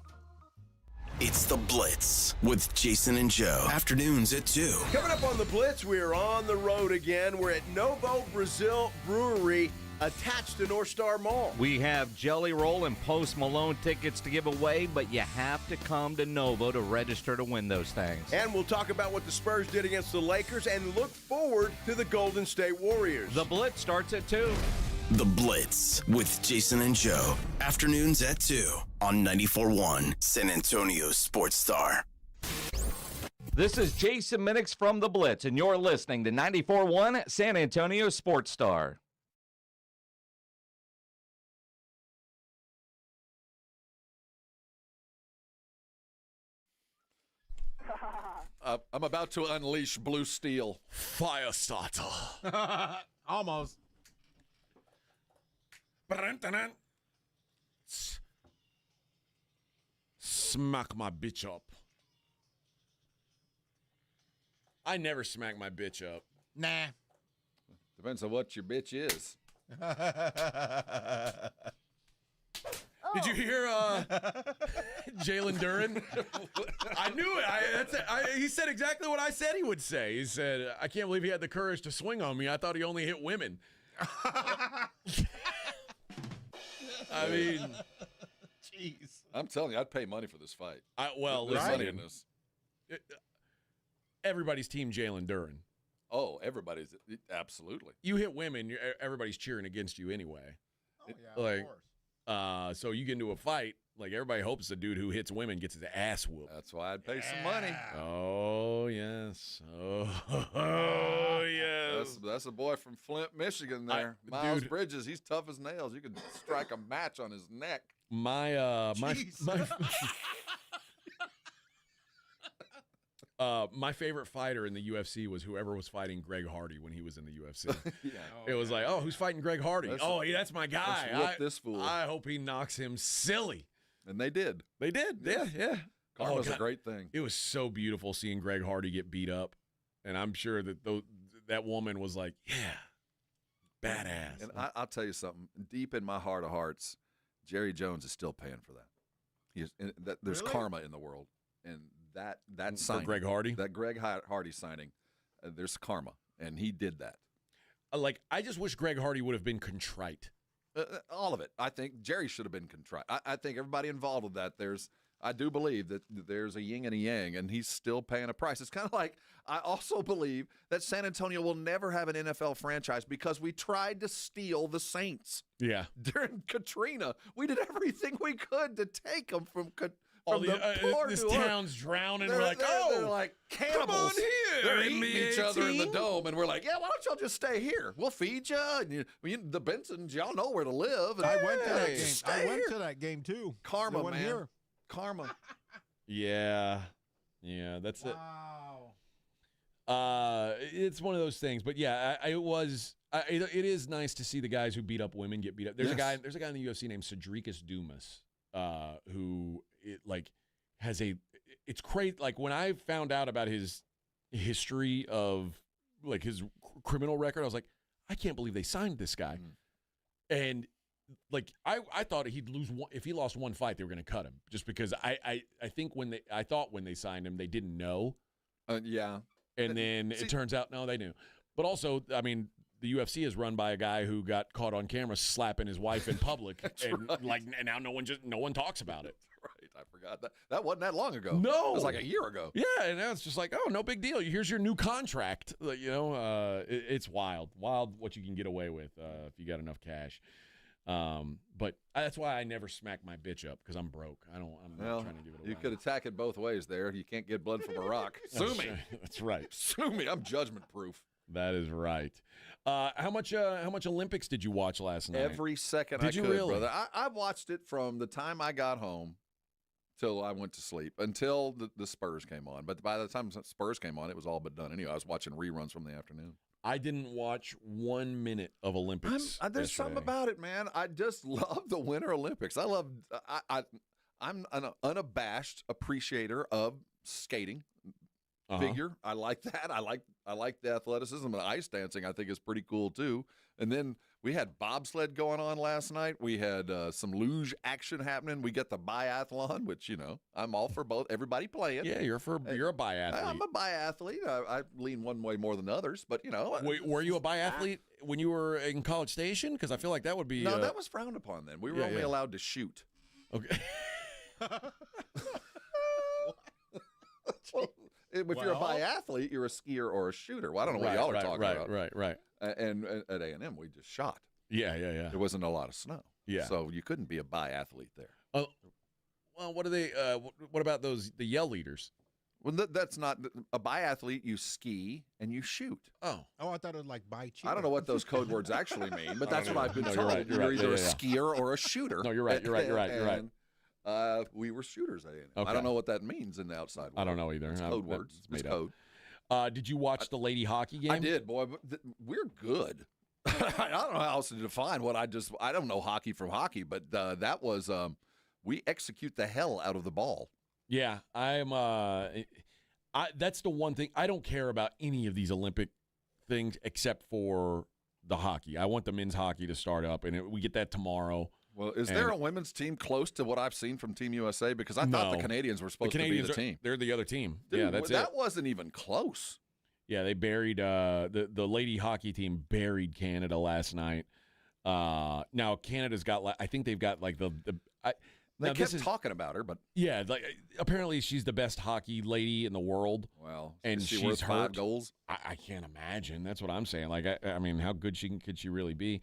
It's The Blitz with Jason and Joe. Afternoons at 2. Coming up on The Blitz, we're on the road again. We're at Novo Brazil Brewery, attached to North Star Mall. We have Jelly Roll and Post Malone tickets to give away, but you have to come to Novo to register to win those things. And we'll talk about what the Spurs did against the Lakers and look forward to the Golden State Warriors. The Blitz starts at 2. The Blitz with Jason and Joe. Afternoons at 2 on 94.1 San Antonio Sports Star. This is Jason Minix from The Blitz, and you're listening to 94.1 San Antonio Sports Star. I'm about to unleash Blue Steel. Fire starter. Almost. Smack my bitch up. I never smack my bitch up. Nah. Depends on what your bitch is. Did you hear Jalen Duren? I knew it. He said exactly what I said he would say. He said, I can't believe he had the courage to swing on me. I thought he only hit women. I mean, jeez. I'm telling you, I'd pay money for this fight. Well, There's listen, money in this. Everybody's team Jalen Duren. Oh, everybody's absolutely. You hit women, everybody's cheering against you anyway. Oh, yeah, of course. So you get into a fight, like everybody hopes the dude who hits women gets his ass whooped. That's why I'd pay some money. Oh, yes. Oh, yes. That's a boy from Flint, Michigan there. Miles Bridges, he's tough as nails. You could strike a match on his neck. My favorite fighter in the UFC was whoever was fighting Greg Hardy when he was in the UFC. Yeah. It was like, who's fighting Greg Hardy? That's my guy. Let's whoop this fool. I hope he knocks him silly. And they did. They did. Yeah. Karma's a great thing. It was so beautiful seeing Greg Hardy get beat up. And I'm sure that that woman was like, yeah, badass. And I'll tell you something. Deep in my heart of hearts, Jerry Jones is still paying for that. There's karma in the world. And that signing, for Greg Hardy? That Greg Hardy signing, there's karma. And he did that. I just wish Greg Hardy would have been contrite. All of it. I think Jerry should have been contrite. I think everybody involved with that, I do believe that there's a yin and a yang, and he's still paying a price. It's kind of like I also believe that San Antonio will never have an NFL franchise because we tried to steal the Saints. Yeah. During Katrina, we did everything we could to take them from this town's drowning. We're like, they're like cannibals. Come on here. They're eating each other in the dome, and we're like, yeah, why don't y'all just stay here? We'll feed you. And the Bensons, y'all know where to live. I went to that game. I went to that game too. Karma, man. Here. Karma. Yeah, that's it. It's one of those things, but yeah, it is nice to see the guys who beat up women get beat up. There's a guy in the UFC named Cedricus Dumas, who has it's crazy. Like when I found out about his history of his criminal record, I was like, I can't believe they signed this guy. And I thought he'd lose one. If he lost one fight, they were going to cut him just because I think when they signed him, they didn't know. Yeah. And then it turns out, no, they knew. But also, I mean, the UFC is run by a guy who got caught on camera slapping his wife in public, and and now no one talks about it. Right, I forgot that. That wasn't that long ago. No, it was like a year ago. Yeah, and now it's just like, oh, no big deal. Here's your new contract. It's wild what you can get away with if you got enough cash. But that's why I never smack my bitch up, because I'm broke. I'm not trying to give it away. You could attack it both ways there. You can't get blood from a rock. Sue me. That's right. Sue me. I'm judgment proof. That is right. How much Olympics did you watch last night? Every second did I could, you really? brother. I watched it from the time I got home till I went to sleep, until the Spurs came on. But by the time the Spurs came on, it was all but done. Anyway, I was watching reruns from the afternoon. I didn't watch 1 minute of Olympics. There's something about it, man. I just love the Winter Olympics. I'm an unabashed appreciator of skating. Figure. I like that. I like the athleticism, and ice dancing I think is pretty cool too. And then we had bobsled going on last night. We had some luge action happening. We get the biathlon, which, I'm all for both. Everybody playing. Yeah, you're a biathlete. I'm a biathlete. I lean one way more than others, but Were you a biathlete when you were in College Station? Because I feel like that would be. No, that was frowned upon then. We were only allowed to shoot. Okay. If you're a biathlete, you're a skier or a shooter. Well, I don't know what y'all are talking about. Right. And at A&M, we just shot. Yeah. There wasn't a lot of snow. Yeah. So you couldn't be a biathlete there. Oh, well, what are they? What about the yell leaders? Well, that's not a biathlete. You ski and you shoot. Oh, I thought it was like bi-cheater. I don't know what those code words actually mean, but that's what I've been told. You're either a skier or a shooter. No, you're right. You're right. We were shooters at A&M. Okay. I don't know what that means in the outside world. I don't know either. It's code words. It's code. Did you watch the lady hockey game? I did, boy. We're good. I don't know how else to define what I don't know hockey from hockey, but that was we execute the hell out of the ball. Yeah, that's the one thing. I don't care about any of these Olympic things except for the hockey. I want the men's hockey to start up, and we get that tomorrow. Well, is there a women's team close to what I've seen from Team USA? Because I thought the Canadians were supposed to be the team. They're the other team. Dude, yeah, that's that wasn't even close. Yeah, they buried the lady hockey team buried Canada last night. Now Canada's got I think they've got like They kept talking about her, but yeah, like apparently she's the best hockey lady in the world. Well, and is she she's worth hurt. 5 goals? I can't imagine. That's what I'm saying. Like, I mean, how good could she really be?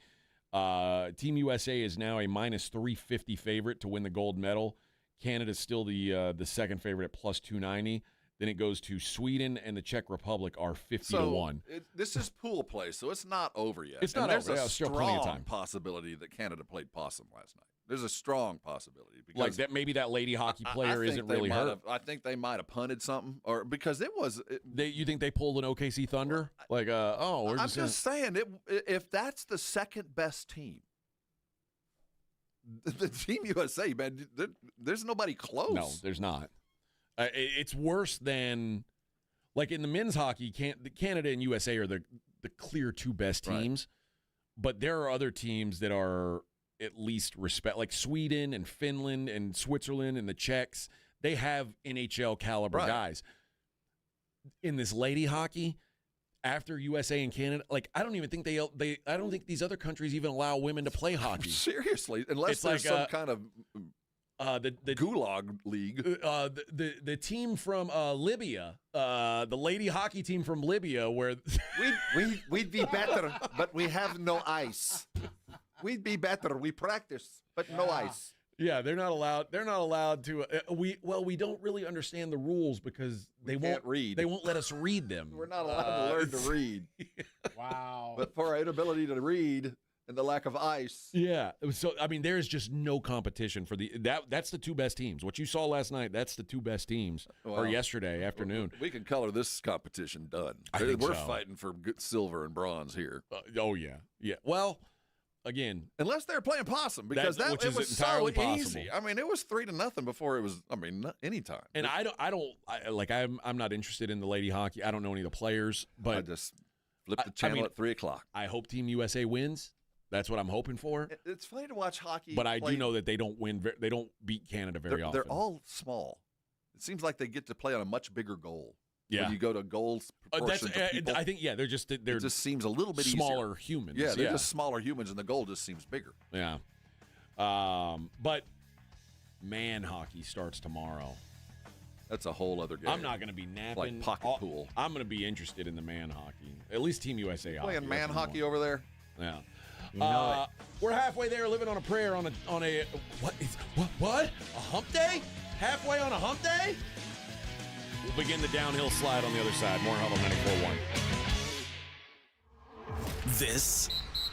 Team USA is now a minus 350 favorite to win the gold medal. Canada's still the second favorite at plus 290. Then it goes to Sweden and the Czech Republic are 50 to 1. This is pool play, so it's not over yet. It's not over. There's a still plenty of strong time. Possibility that Canada played possum last night. There's a strong possibility because like that maybe that lady hockey player isn't really hurt. I think they might have punted something, or because it was. You think they pulled an OKC Thunder? Like, we're I'm just saying, if that's the second best team, the Team USA, man, there's nobody close. No, there's not. It's worse than, like in the men's hockey, Canada and USA are the clear two best teams, but there are other teams that are at least like Sweden and Finland and Switzerland and the Czechs. They have NHL caliber guys. In this lady hockey, after USA and Canada, like I don't even think I don't think these other countries even allow women to play hockey. Seriously, unless it's there's like, some kind of the Gulag League. The team from Libya, the lady hockey team from Libya, where we'd be better, but we have no ice. We'd be better. We practice, but no ice. Yeah, they're not allowed. They're not allowed to. We don't really understand the rules because they won't read. They won't let us read them. We're not allowed to learn to read. Wow. But for our inability to read and the lack of ice. Yeah. So I mean, there is just no competition for that's the two best teams. What you saw last night, that's the two best teams. Or yesterday afternoon. We can color this competition done. We're fighting for good silver and bronze here. Oh yeah, yeah. Well. Again, unless they're playing possum, because it was so easy. I mean, it was 3-0 before it was. I mean, anytime. And I'm not interested in the lady hockey. I don't know any of the players, but I just flip the channel at 3:00. I hope Team USA wins. That's what I'm hoping for. It's funny to watch hockey, but I do know that they don't win. They don't beat Canada very often. They're all small. It seems like they get to play on a much bigger goal. Yeah. When you go to gold's proportion to people. I think, they're just it just seems a little bit smaller easier. humans. Yeah, they're just smaller humans, and the gold just seems bigger. Yeah. But man hockey starts tomorrow. That's a whole other game. I'm not going to be napping. Like pocket pool. I'm going to be interested in the man hockey. At least Team USA hockey. Playing man hockey over there? Yeah. You know we're halfway there, living on a prayer on a what? A hump day? Halfway on a hump day? We'll begin the downhill slide on the other side. Morning Huddle 94.1. This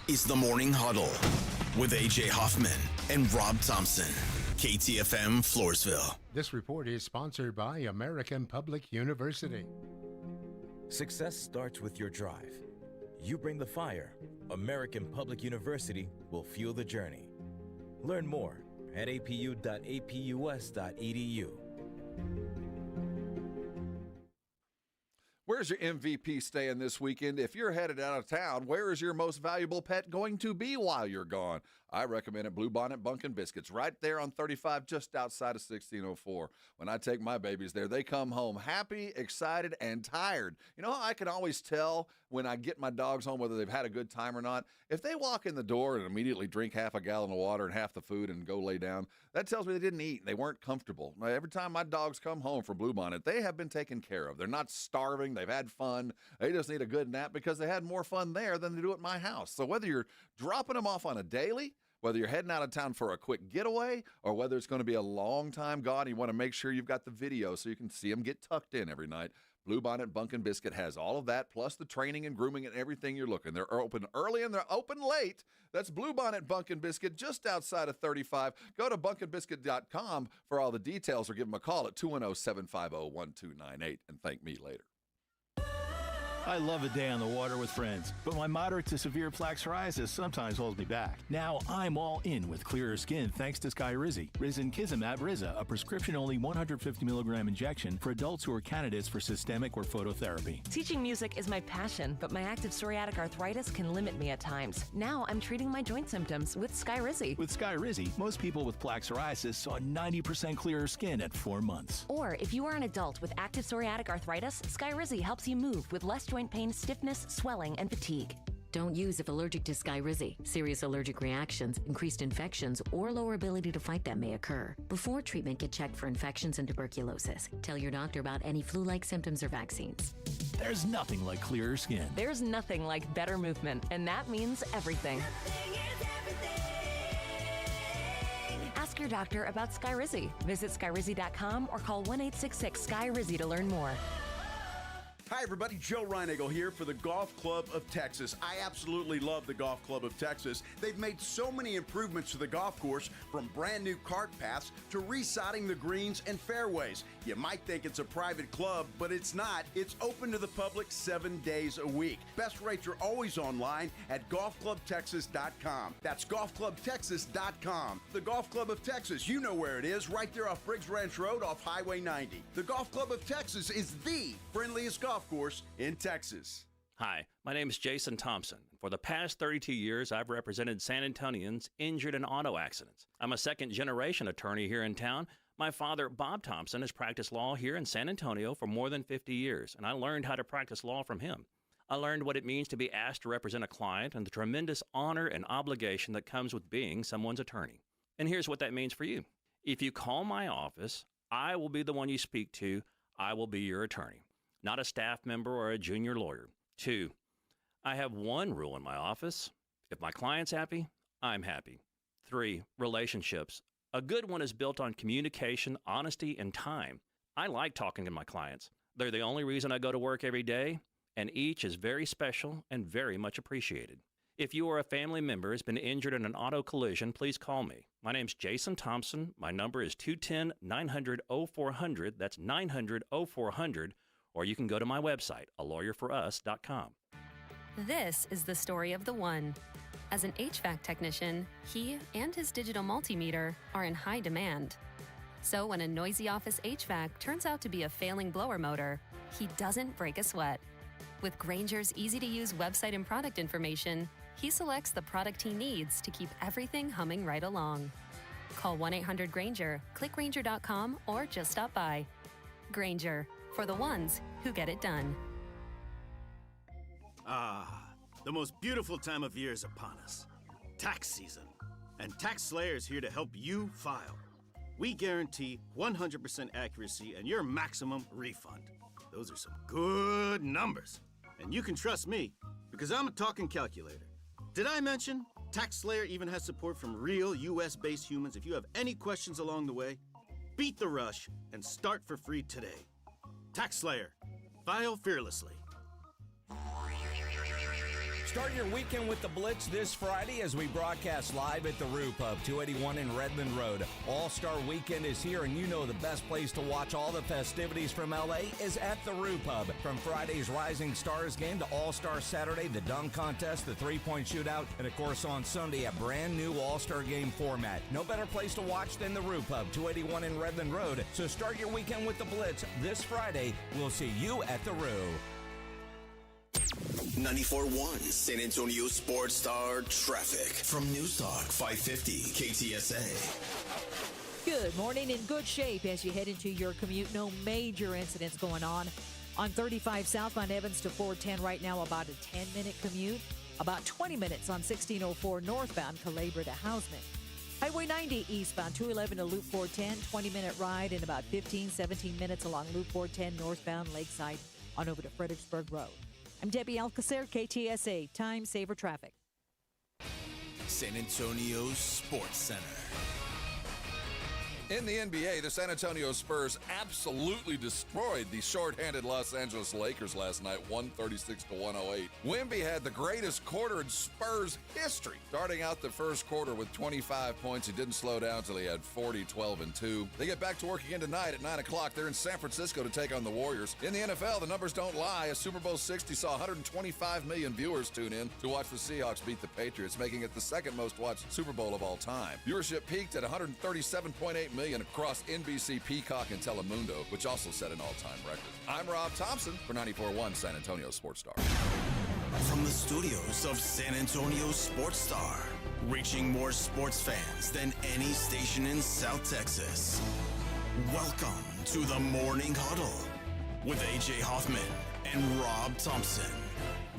is the Morning Huddle with A.J. Hoffman and Rob Thompson. KTFM Floresville. This report is sponsored by American Public University. Success starts with your drive. You bring the fire. American Public University will fuel the journey. Learn more at apu.apus.edu. Where's your MVP staying this weekend? If you're headed out of town, where is your most valuable pet going to be while you're gone? I recommend it Bluebonnet Bunkin' Biscuits right there on 35 just outside of 1604. When I take my babies there, they come home happy, excited, and tired. You know how I can always tell when I get my dogs home whether they've had a good time or not? If they walk in the door and immediately drink half a gallon of water and half the food and go lay down, that tells me they didn't eat. They weren't comfortable. Now, every time my dogs come home from Bluebonnet, they have been taken care of. They're not starving. They've had fun. They just need a good nap because they had more fun there than they do at my house. So whether you're dropping them off on a daily, whether you're heading out of town for a quick getaway, or whether it's going to be a long time gone, you want to make sure you've got the video so you can see them get tucked in every night. Bluebonnet Bunkin' Biscuit has all of that, plus the training and grooming and everything you're looking. They're open early and they're open late. That's Bluebonnet Bunkin' Biscuit just outside of 35. Go to bunkinbiscuit.com for all the details or give them a call at 210-750-1298 and thank me later. I love a day on the water with friends, but my moderate to severe plaque psoriasis sometimes holds me back. Now I'm all in with clearer skin thanks to Skyrizi. Risankizumab Riza, a prescription-only 150 milligram injection for adults who are candidates for systemic or phototherapy. Teaching music is my passion, but my active psoriatic arthritis can limit me at times. Now I'm treating my joint symptoms with Skyrizi. With Skyrizi, most people with plaque psoriasis saw 90% clearer skin at 4 months. Or if you are an adult with active psoriatic arthritis, Skyrizi helps you move with less joint pain, stiffness, swelling, and fatigue. Don't use if allergic to Skyrizi. Serious allergic reactions, increased infections, or lower ability to fight them may occur. Before treatment, get checked for infections and tuberculosis. Tell your doctor about any flu-like symptoms or vaccines. There's nothing like clearer skin. There's nothing like better movement, and that means everything. Ask your doctor about Skyrizi. Visit Skyrizi.com or call 1-866-SKY-RIZZI to learn more. Hi, everybody. Joe Reinagle here for the Golf Club of Texas. I absolutely love the Golf Club of Texas. They've made so many improvements to the golf course, from brand new cart paths to resodding the greens and fairways. You might think it's a private club, but it's not. It's open to the public 7 days a week. Best rates are always online at golfclubtexas.com. That's golfclubtexas.com. The Golf Club of Texas, you know where it is, right there off Briggs Ranch Road off Highway 90. The Golf Club of Texas is the friendliest golf course in Texas. Hi, my name is Jason Thompson. For the past 32 years, I've represented San Antonians injured in auto accidents. I'm a second-generation attorney here in town. My father, Bob Thompson, has practiced law here in San Antonio for more than 50 years, and I learned how to practice law from him. I learned what it means to be asked to represent a client and the tremendous honor and obligation that comes with being someone's attorney. And here's what that means for you. If you call my office, I will be the one you speak to. I will be your attorney, not a staff member or a junior lawyer. 2, I have one rule in my office. If my client's happy, I'm happy. 3, relationships. A good one is built on communication, honesty, and time. I like talking to my clients. They're the only reason I go to work every day, and each is very special and very much appreciated. If you or a family member has been injured in an auto collision, please call me. My name's Jason Thompson. My number is 210-900-0400. That's 900-0400. Or you can go to my website, alawyerforus.com. This is the story of the one. As an HVAC technician, he and his digital multimeter are in high demand. So when a noisy office HVAC turns out to be a failing blower motor, he doesn't break a sweat. With Grainger's easy-to-use website and product information, he selects the product he needs to keep everything humming right along. Call 1-800-GRAINGER, click Grainger.com, or just stop by. Grainger, for the ones who get it done. The most beautiful time of year is upon us. Tax season. And Tax Slayer is here to help you file. We guarantee 100% accuracy and your maximum refund. Those are some good numbers. And you can trust me, because I'm a talking calculator. Did I mention Tax Slayer even has support from real US-based humans? If you have any questions along the way, beat the rush and start for free today. Tax Slayer. File fearlessly. Start your weekend with the Blitz this Friday as we broadcast live at the Roo Pub, 281 in Redland Road. All-Star Weekend is here, and you know the best place to watch all the festivities from L.A. is at the Roo Pub. From Friday's Rising Stars game to All-Star Saturday, the dunk contest, the three-point shootout, and of course on Sunday, a brand new All-Star game format. No better place to watch than the Roo Pub, 281 in Redland Road. So start your weekend with the Blitz this Friday. We'll see you at the Roo. 94.1 San Antonio Sports Star traffic from News Talk 550 KTSA. Good morning, in good shape as you head into your commute. No major incidents going on 35 southbound Evans to 410 right now, about a 10-minute commute. About 20 minutes on 1604 northbound Calabria to Houseman. Highway 90 eastbound 211 to Loop 410, 20-minute ride in about 17 minutes along Loop 410 northbound Lakeside on over to Fredericksburg Road. I'm Debbie Alcacer, KTSA, Time Saver Traffic. San Antonio Sports Center. In the NBA, the San Antonio Spurs absolutely destroyed the shorthanded Los Angeles Lakers last night, 136-108. Wemby had the greatest quarter in Spurs history. Starting out the first quarter with 25 points, he didn't slow down until he had 40, 12, and 2. They get back to work again tonight at 9 o'clock. They're in San Francisco to take on the Warriors. In the NFL, the numbers don't lie. As Super Bowl 60 saw 125 million viewers tune in to watch the Seahawks beat the Patriots, making it the second most watched Super Bowl of all time. Viewership peaked at 137.8 million across NBC, Peacock, and Telemundo, which also set an all-time record. I'm Rob Thompson for 94.1 San Antonio Sports Star. From the studios of San Antonio Sports Star, reaching more sports fans than any station in South Texas. Welcome to the Morning Huddle with AJ Hoffman and Rob Thompson.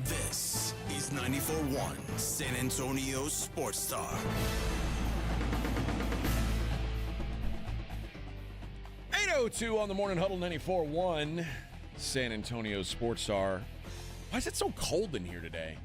This is 94.1 San Antonio Sports Star. 8:02 on the Morning Huddle, 94.1 San Antonio Sports Star. Why is it so cold in here today?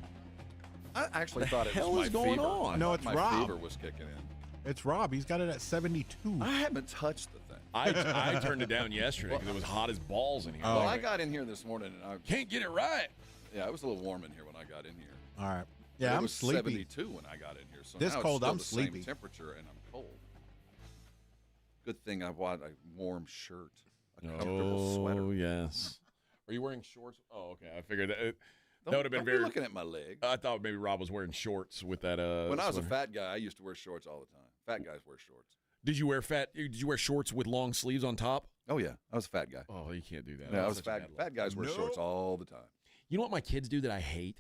I actually thought it was hell my is going fever. on? No, it's My Rob. fever was kicking in. It's Rob. He's got it at 72. I haven't touched the thing. I turned it down yesterday because it was hot as balls in here. Well, I got in here this morning and I can't get it right. Yeah, it was a little warm in here when I got in here. All right. But Yeah, it I'm was sleepy. 72 when I got in here. So This now cold, it's still I'm the sleepy. same temperature and I'm cold. Good thing I bought a warm shirt, a comfortable sweater. Oh, yes. Are you wearing shorts? Oh, okay. I figured that would have been Don't be very. looking at my leg. I thought maybe Rob was wearing shorts with that. When I was a sweater. fat guy, I used to wear shorts all the time. Fat guys wear shorts. Did you wear shorts with long sleeves on top? Oh yeah, I was a fat guy. Oh, you can't do that. Yeah, I That's was such a fat. bad look. Fat guys wear shorts all the time. You know what my kids do that I hate?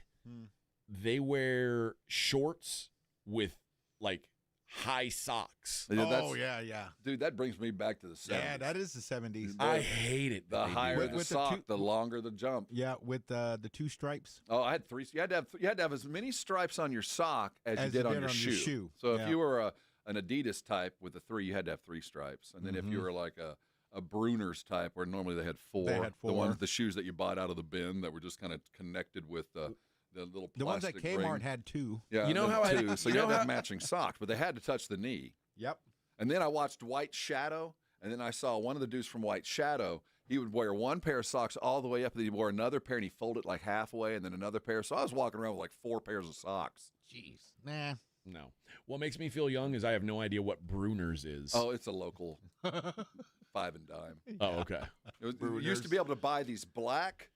They wear shorts with like high socks. Yeah. Dude, that brings me back to the 70s. Yeah, that is the 70s. I hate it. The that they do higher that. the With the sock, two- the longer the jump. Yeah, with the two stripes. Oh, I had three. You had to have as many stripes on your sock as you did on your shoe. So if yeah. you were an Adidas type with a 3, you had to have 3 stripes. And then if you were like a Bruner's type, where normally they had 4, They had the 4. the shoes that you bought out of the bin that were just kind of connected with the little plastic The ones at Kmart ring. had 2. Yeah, You know the how I- 2. So you you know had to have how- matching socks, but they had to touch the knee. Yep. And then I watched White Shadow, and then I saw one of the dudes from White Shadow. He would wear one pair of socks all the way up, and then he wore another pair, and he folded it like halfway, and then another pair. So I was walking around with like 4 pairs of socks. Jeez. Nah. No. What makes me feel young is I have no idea what Bruner's is. Oh, it's a local 5 and dime. Oh, okay. You used to be able to buy these black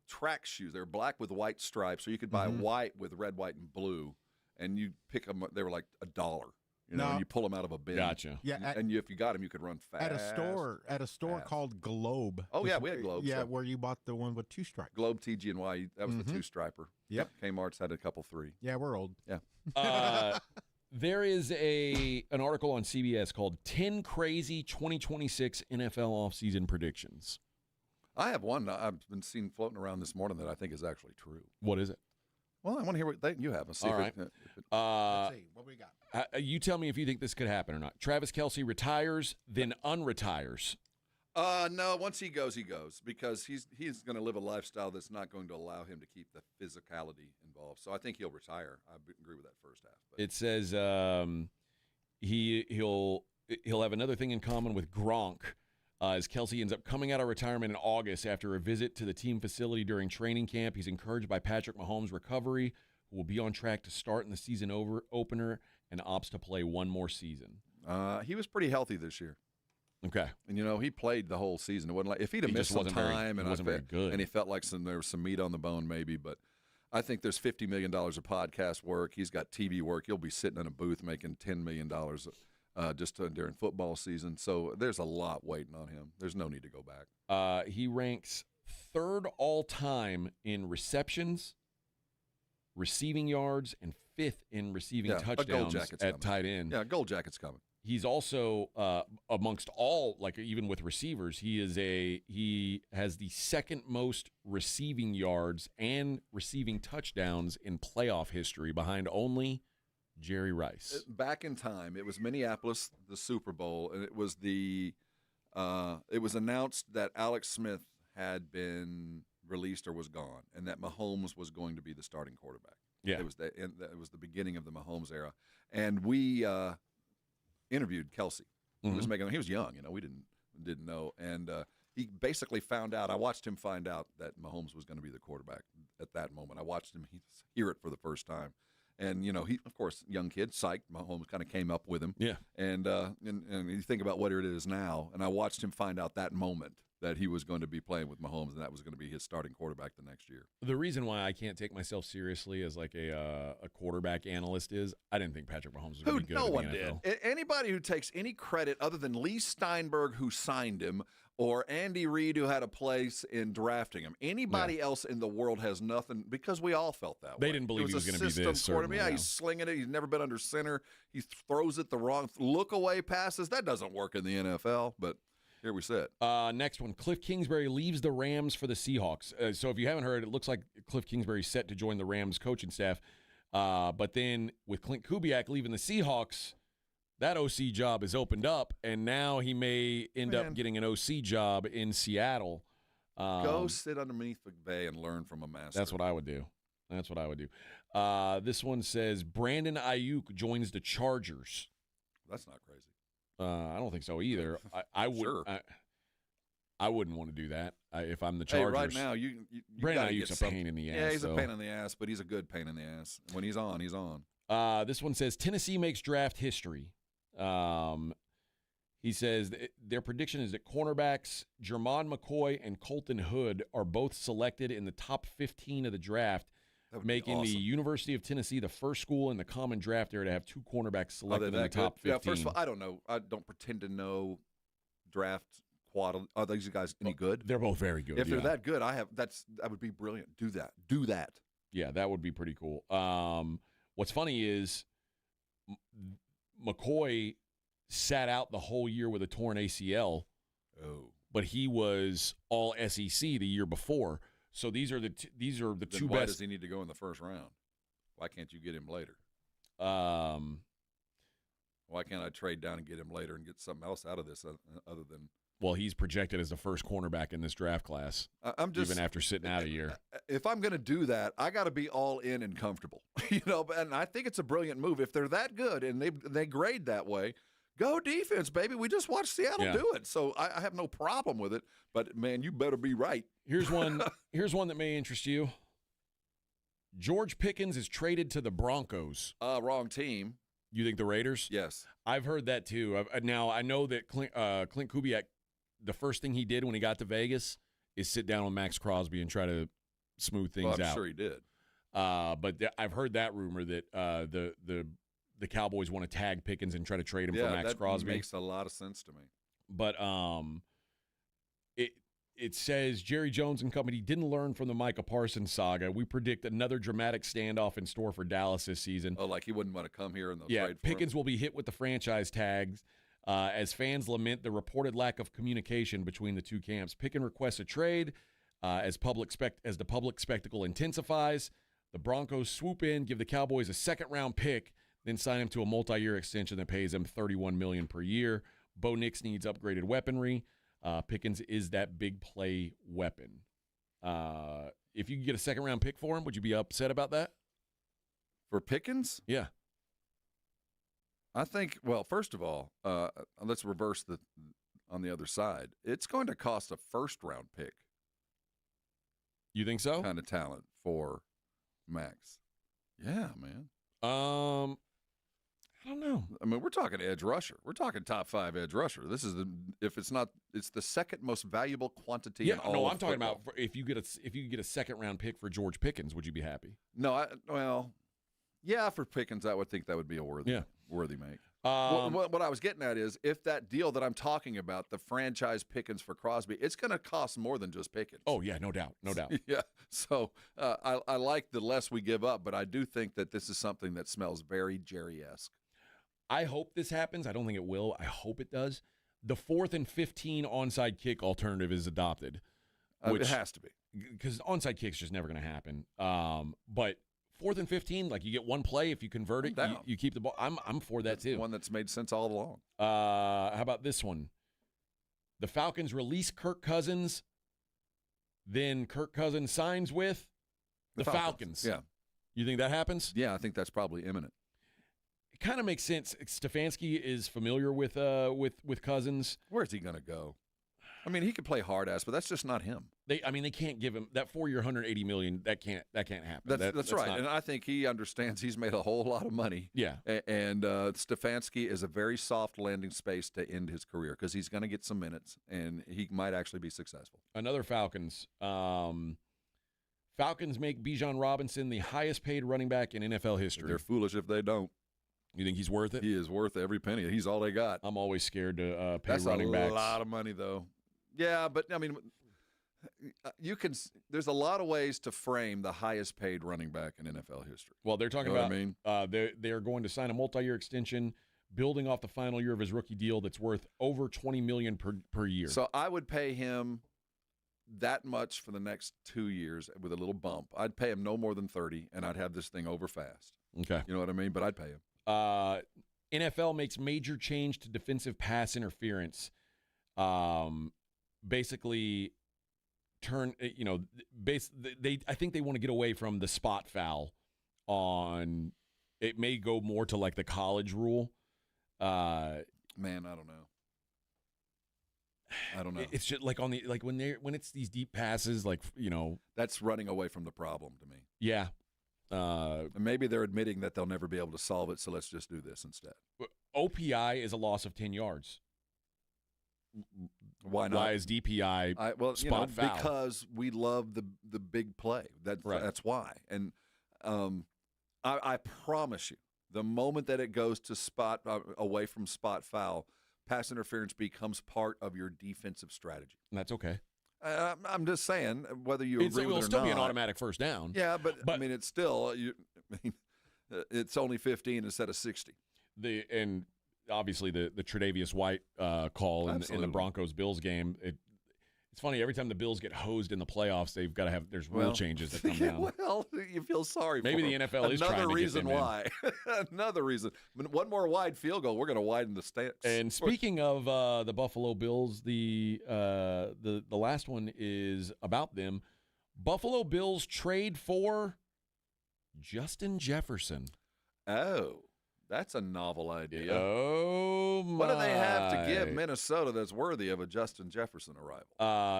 track shoes. They were black with white stripes, so you could buy white with red, white, and blue, and you pick them. They were like $1. You know, No. and you pull them out of a bin. Gotcha. Yeah, and if you got them, you could run fast. At a store fast. called Globe. Oh, yeah, we had Globes, Yeah, yeah. where you bought the one with 2 stripes. Globe TG&Y. That was the 2-striper. Yep. Kmart's had a couple 3. Yeah, we're old. Yeah. There is an article on CBS called 10 Crazy 2026 NFL Offseason Predictions. I have one I've been seeing floating around this morning that I think is actually true. What is it? Well, I want to hear what you have. Let's see. All right. Let's see. What we got? You tell me if you think this could happen or not. Travis Kelce retires, then unretires. No, once he goes because he's going to live a lifestyle that's not going to allow him to keep the physicality involved. So I think he'll retire. I agree with that first half. But. It says he'll have another thing in common with Gronk. As Kelce ends up coming out of retirement in August after a visit to the team facility during training camp, he's encouraged by Patrick Mahomes' recovery, who will be on track to start in the season opener and opts to play one more season. He was pretty healthy this year. Okay, and he played the whole season. It wasn't like if he'd have missed some time and wasn't very good, and he felt like there was some meat on the bone, maybe. But I think there's $50 million of podcast work. He's got TV work. He'll be sitting in a booth making $10 million. Just during football season. So there's a lot waiting on him. There's no need to go back. He ranks third all-time in receptions, receiving yards, and fifth in receiving touchdowns at tight end. Yeah, Gold Jacket's coming. He's also amongst all, like even with receivers, he has the second most receiving yards and receiving touchdowns in playoff history, behind only Jerry Rice. Back in time, it was Minneapolis, the Super Bowl, and it was announced that Alex Smith had been released or was gone, and that Mahomes was going to be the starting quarterback. Yeah, it was the beginning of the Mahomes era, and we interviewed Kelce. Mm-hmm. He was young, we didn't know, and he basically found out. I watched him find out that Mahomes was going to be the quarterback at that moment. I watched him hear it for the first time. And, he, of course, young kid, psyched. Mahomes kind of came up with him. Yeah. And you think about what it is now. And I watched him find out that moment that he was going to be playing with Mahomes, and that was going to be his starting quarterback the next year. The reason why I can't take myself seriously as like a quarterback analyst is I didn't think Patrick Mahomes was going to be good No in the one NFL. did. Anybody who takes any credit other than Lee Steinberg, who signed him, or Andy Reid, who had a place in drafting him. Anybody else in the world has nothing, because we all felt that way. They didn't believe he was going to be this. Yeah, he's slinging it. He's never been under center. He throws it the wrong look-away passes. That doesn't work in the NFL, but here we sit. Next one, Cliff Kingsbury leaves the Rams for the Seahawks. So if you haven't heard, it looks like Cliff Kingsbury's set to join the Rams coaching staff. But then with Clint Kubiak leaving the Seahawks, that OC job is opened up, and now he may end up getting an OC job in Seattle. Go sit underneath McVay and learn from a master. That's what I would do. This one says Brandon Ayuk joins the Chargers. That's not crazy. I don't think so either. I would. Sure. I wouldn't want to do that if I'm the Chargers. Hey, right now, you Brandon Ayuk's a pain in the ass. Yeah, he's a pain in the ass, but he's a good pain in the ass. When he's on, he's on. This one says Tennessee makes draft history. He says their prediction is that cornerbacks Jermon McCoy and Colton Hood are both selected in the top 15 of the draft, making the University of Tennessee the first school in the common draft era to have two cornerbacks selected in the top 15. Yeah, first of all, I don't know. I don't pretend to know draft quality. Are these guys any good? They're both very good. If they're that good, that would be brilliant. Do that. Yeah, that would be pretty cool. What's funny is McCoy sat out the whole year with a torn ACL. Oh. But he was all SEC the year before. So these are the two best. Why does he need to go in the first round? Why can't you get him later? Why can't I trade down and get him later and get something else out of this other than? Well, he's projected as the first cornerback in this draft class. Even after sitting out a year. If I'm going to do that, I got to be all in and comfortable, And I think it's a brilliant move. If they're that good and they grade that way, go defense, baby. We just watched Seattle do it, so I have no problem with it. But man, you better be right. Here's one. Here's one that may interest you. George Pickens is traded to the Broncos. Wrong team. You think the Raiders? Yes. I've heard that too. Now I know that Clint Kubiak, the first thing he did when he got to Vegas is sit down with Max Crosby and try to smooth things out. I'm sure he did. But I've heard that rumor that the Cowboys want to tag Pickens and try to trade him for Max Crosby. That makes a lot of sense to me. But it says Jerry Jones and company didn't learn from the Micah Parsons saga. We predict another dramatic standoff in store for Dallas this season. Oh, like he wouldn't want to come here and trade for Pickens him? will be hit with the franchise tags. as fans lament the reported lack of communication between the two camps. Pickens requests a trade as the public spectacle intensifies. The Broncos swoop in, give the Cowboys a second-round pick, then sign him to a multi-year extension that pays him $31 million per year. Bo Nix needs upgraded weaponry. Pickens is that big play weapon. If you could get a second-round pick for him, would you be upset about that? For Pickens? Yeah. I think, well, first of all, let's reverse on the other side. It's going to cost a first-round pick. You think so? Kind of talent for Max. Yeah, man. I don't know. I mean, we're talking edge rusher. We're talking top 5 edge rusher. This is it's the second most valuable quantity. Yeah, in all no, of I'm talking football. about if you get a second-round pick for George Pickens, would you be happy? No, for Pickens, I would think that would be a worthy make. What I was getting at is if that deal that I'm talking about, the franchise Pickens for Crosby, it's going to cost more than just Pickens. Oh, yeah, no doubt. Yeah, so I like the less we give up, but I do think that this is something that smells very Jerry-esque. I hope this happens. I don't think it will. I hope it does. The 4th and 15 onside kick alternative is adopted. It has to be. Because onside kick's just never going to happen. But 4th and 15, like you get one play. If you convert it, you keep the ball. I'm for that too. One that's made sense all along. How about this one? The Falcons release Kirk Cousins. Then Kirk Cousins signs with the Falcons. Yeah. You think that happens? Yeah, I think that's probably imminent. It kind of makes sense. Stefanski is familiar with Cousins. Where's he going to go? I mean, he could play hard ass, but that's just not him. They can't give him that 4-year, $180 million. That can't happen. That's right. And I think he understands he's made a whole lot of money. Yeah. And Stefanski is a very soft landing space to end his career because he's going to get some minutes and he might actually be successful. Another Falcons. Falcons make Bijan Robinson the highest paid running back in NFL history. They're foolish if they don't. You think he's worth it? He is worth every penny. He's all they got. I'm always scared to pay That's running backs. That's a lot of money, though. Yeah, but, I mean, there's a lot of ways to frame the highest paid running back in NFL history. Well, they're talking what about, I mean? They're going to sign a multi-year extension, building off the final year of his rookie deal that's worth over $20 million per year. So I would pay him that much for the next 2 years with a little bump. I'd pay him no more than 30, and I'd have this thing over fast. Okay. You know what I mean? But I'd pay him. NFL makes major change to defensive pass interference. Basically turn, I think they want to get away from the spot foul on, it may go more to like the college rule. Man, I don't know. It's just like when it's these deep passes, that's running away from the problem to me. Yeah. And maybe they're admitting that they'll never be able to solve it, so let's just do this instead. OPI is a loss of 10 yards. Why not? Why is DPI spot foul? Because we love the big play. That's why. And I promise you, the moment that it goes to spot away from spot foul, pass interference becomes part of your defensive strategy. And that's okay. I'm just saying, whether you agree with it or not. It will still be an automatic first down. Yeah, but I mean, it's still it's only 15 instead of 60. And obviously the Tre'Davious White call in the Broncos-Bills game. It's funny, every time the Bills get hosed in the playoffs, they've got to have there's rule changes that come down. Well, you feel sorry. Maybe for the them. NFL is trying to get them in. Another reason why. Another reason. I mean, one more wide field goal, we're going to widen the stance. And speaking of the Buffalo Bills, the last one is about them. Buffalo Bills trade for Justin Jefferson. Oh. That's a novel idea. Oh, my. What do they have to give Minnesota that's worthy of a Justin Jefferson arrival?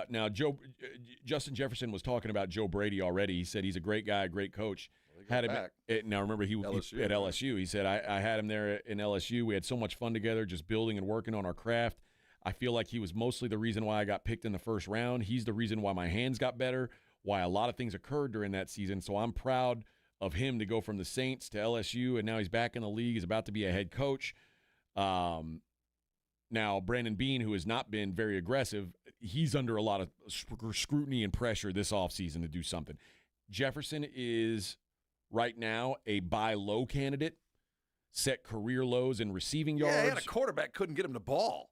Now, Justin Jefferson was talking about Joe Brady already. He said he's a great guy, a great coach. Had him now, remember, he was at LSU. He said, I had him there in LSU. We had so much fun together just building and working on our craft. I feel like he was mostly the reason why I got picked in the first round. He's the reason why my hands got better, why a lot of things occurred during that season. So I'm proud of him to go from the Saints to LSU, and now he's back in the league. He's about to be a head coach. Now, Brandon Beane, who has not been very aggressive, he's under a lot of scrutiny and pressure this offseason to do something. Jefferson is right now a buy low candidate. set career lows in receiving yards. Yeah, he had a quarterback couldn't get him the ball.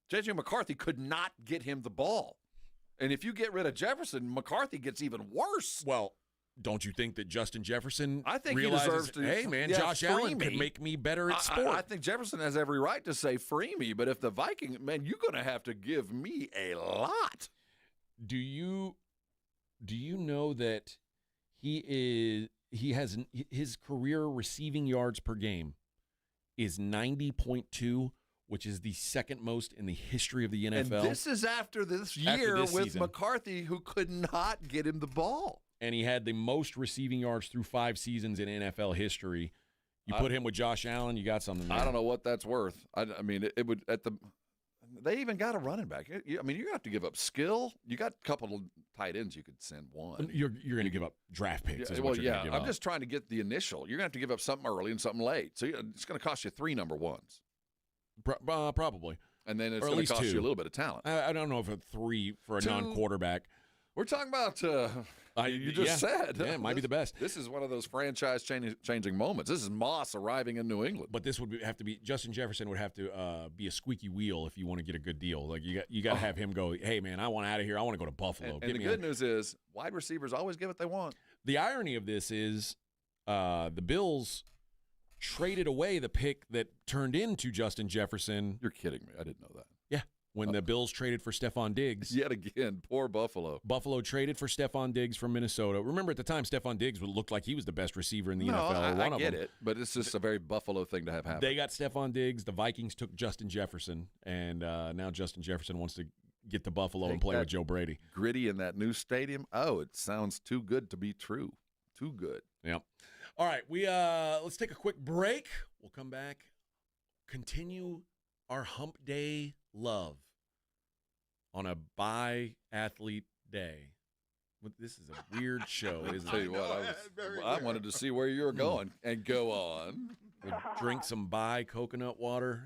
J.J. McCarthy could not get him the ball. And if you get rid of Jefferson, McCarthy gets even worse. Well, don't you think that Justin Jefferson I think realizes, he deserves to, hey, man, yeah, Josh Allen could make me better at sport? I think Jefferson has every right to say free me, but if the Vikings, man, you're going to have to give me a lot. Do you know that he has his career receiving yards per game is 90.2, which is the second most in the history of the NFL. And this is after this year with season. McCarthy, who could not get him the ball. And he had the most receiving yards through 5 seasons in NFL history. You put him with Josh Allen, you got something there. I don't know what that's worth. I mean, it would at the. They even got a running back. I mean, you're going to have to give up skill. You got a couple of tight ends you could send one. You're going to give up draft picks. Yeah, is well, what you're gonna give I'm up. just trying to get the initial. You're going to have to give up something early and something late. So it's going to cost you 3 number ones. Probably. And then it's Or at going to least cost 2. you a little bit of talent. I don't know if a 3 for a 2. non-quarterback. We're talking about you just said. Yeah, it might be the best. This is one of those franchise-changing moments. This is Moss arriving in New England. But this would have to be Justin Jefferson would have to be a squeaky wheel if you want to get a good deal. Like you got to have him go, hey man, I want out of here. I want to go to Buffalo. And the good news is wide receivers always get what they want. The irony of this is the Bills traded away the pick that turned into Justin Jefferson. You're kidding me. I didn't know that. Yeah. When the Bills traded for Stephon Diggs. Yet again, poor Buffalo. Buffalo traded for Stephon Diggs from Minnesota. Remember at the time, Stephon Diggs looked like he was the best receiver in the NFL. I get it, but it's just a very Buffalo thing to have happen. They got Stephon Diggs. The Vikings took Justin Jefferson, and now Justin Jefferson wants to get to Buffalo and play with Joe Brady. Gritty in that new stadium. Oh, it sounds too good to be true. Too good. Yeah. All right, let's take a quick break. We'll come back, continue our Hump Day love on a bi-athlete day. This is a weird show, isn't it? Tell you what, I wanted to see where you were going, and go on. We'll drink some coconut water.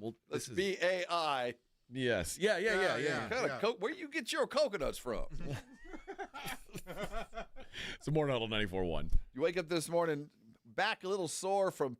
Well, this is B-A-I. Yes. Yeah. Where you get your coconuts from? It's a Morning Huddle 94.1. You wake up this morning back a little sore from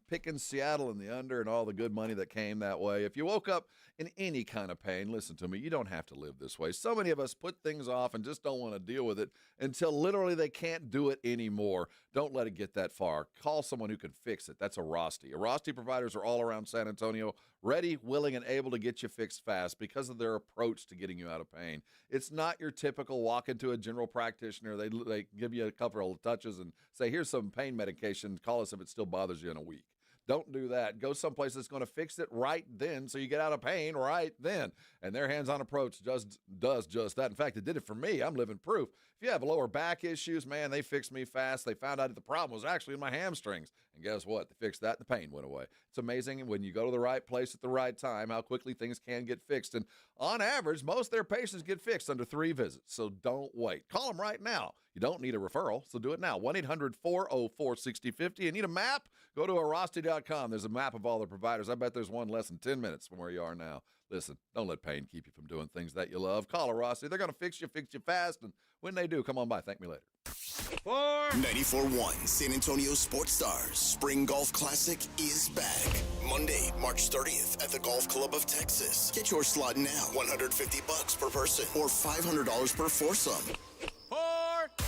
picking Seattle in the under and all the good money that came that way. If you woke up in any kind of pain, listen to me, you don't have to live this way. So many of us put things off and just don't want to deal with it until literally they can't do it anymore. Don't let it get that far. Call someone who can fix it. That's a Rosti. Rosti providers are all around San Antonio, ready, willing, and able to get you fixed fast because of their approach to getting you out of pain. It's not your typical walk into a general practitioner. They give you a couple of touches and say, here's some pain medication. Call us if it still bothers you in a week. Don't do that. Go someplace that's going to fix it right then so you get out of pain right then. And their hands-on approach does just that. In fact, it did it for me. I'm living proof. If you have lower back issues, man, they fixed me fast. They found out that the problem was actually in my hamstrings. And guess what? They fixed that and the pain went away. It's amazing when you go to the right place at the right time how quickly things can get fixed. And on average, most of their patients get fixed under 3 visits. So don't wait. Call them right now. You don't need a referral, so do it now. 1-800-404-6050. You need a map? Go to Rosti.com. There's a map of all the providers. I bet there's one less than 10 minutes from where you are now. Listen, don't let pain keep you from doing things that you love. Call a Rosti. They're going to fix you fast, and when they do, come on by. Thank me later. 94.1 San Antonio Sports Stars Spring Golf Classic is back. Monday, March 30th at the Golf Club of Texas. Get your slot now. $150 per person or $500 per foursome.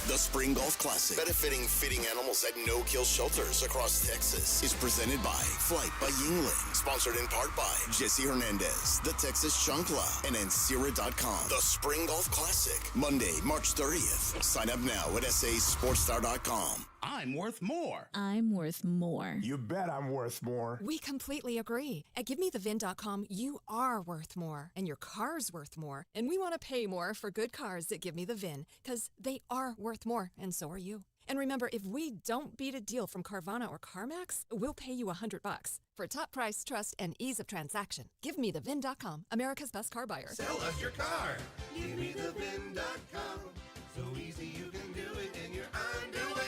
The Spring Golf Classic, benefiting fitting animals at no-kill shelters across Texas, is presented by Flight by Yingling, sponsored in part by Jesse Hernandez, the Texas Chancla, and Ancira.com. The Spring Golf Classic, Monday, March 30th. Sign up now at sasportstar.com. I'm worth more. I'm worth more. You bet I'm worth more. We completely agree. At GiveMeTheVIN.com, you are worth more, and your car's worth more. And we want to pay more for good cars that Give Me the VIN, because they are worth more, and so are you. And remember, if we don't beat a deal from Carvana or CarMax, we'll pay you $100. For top price, trust, and ease of transaction, GiveMeTheVIN.com, America's best car buyer. Sell us your car. GiveMeTheVIN.com. So easy you can do it in your underwear.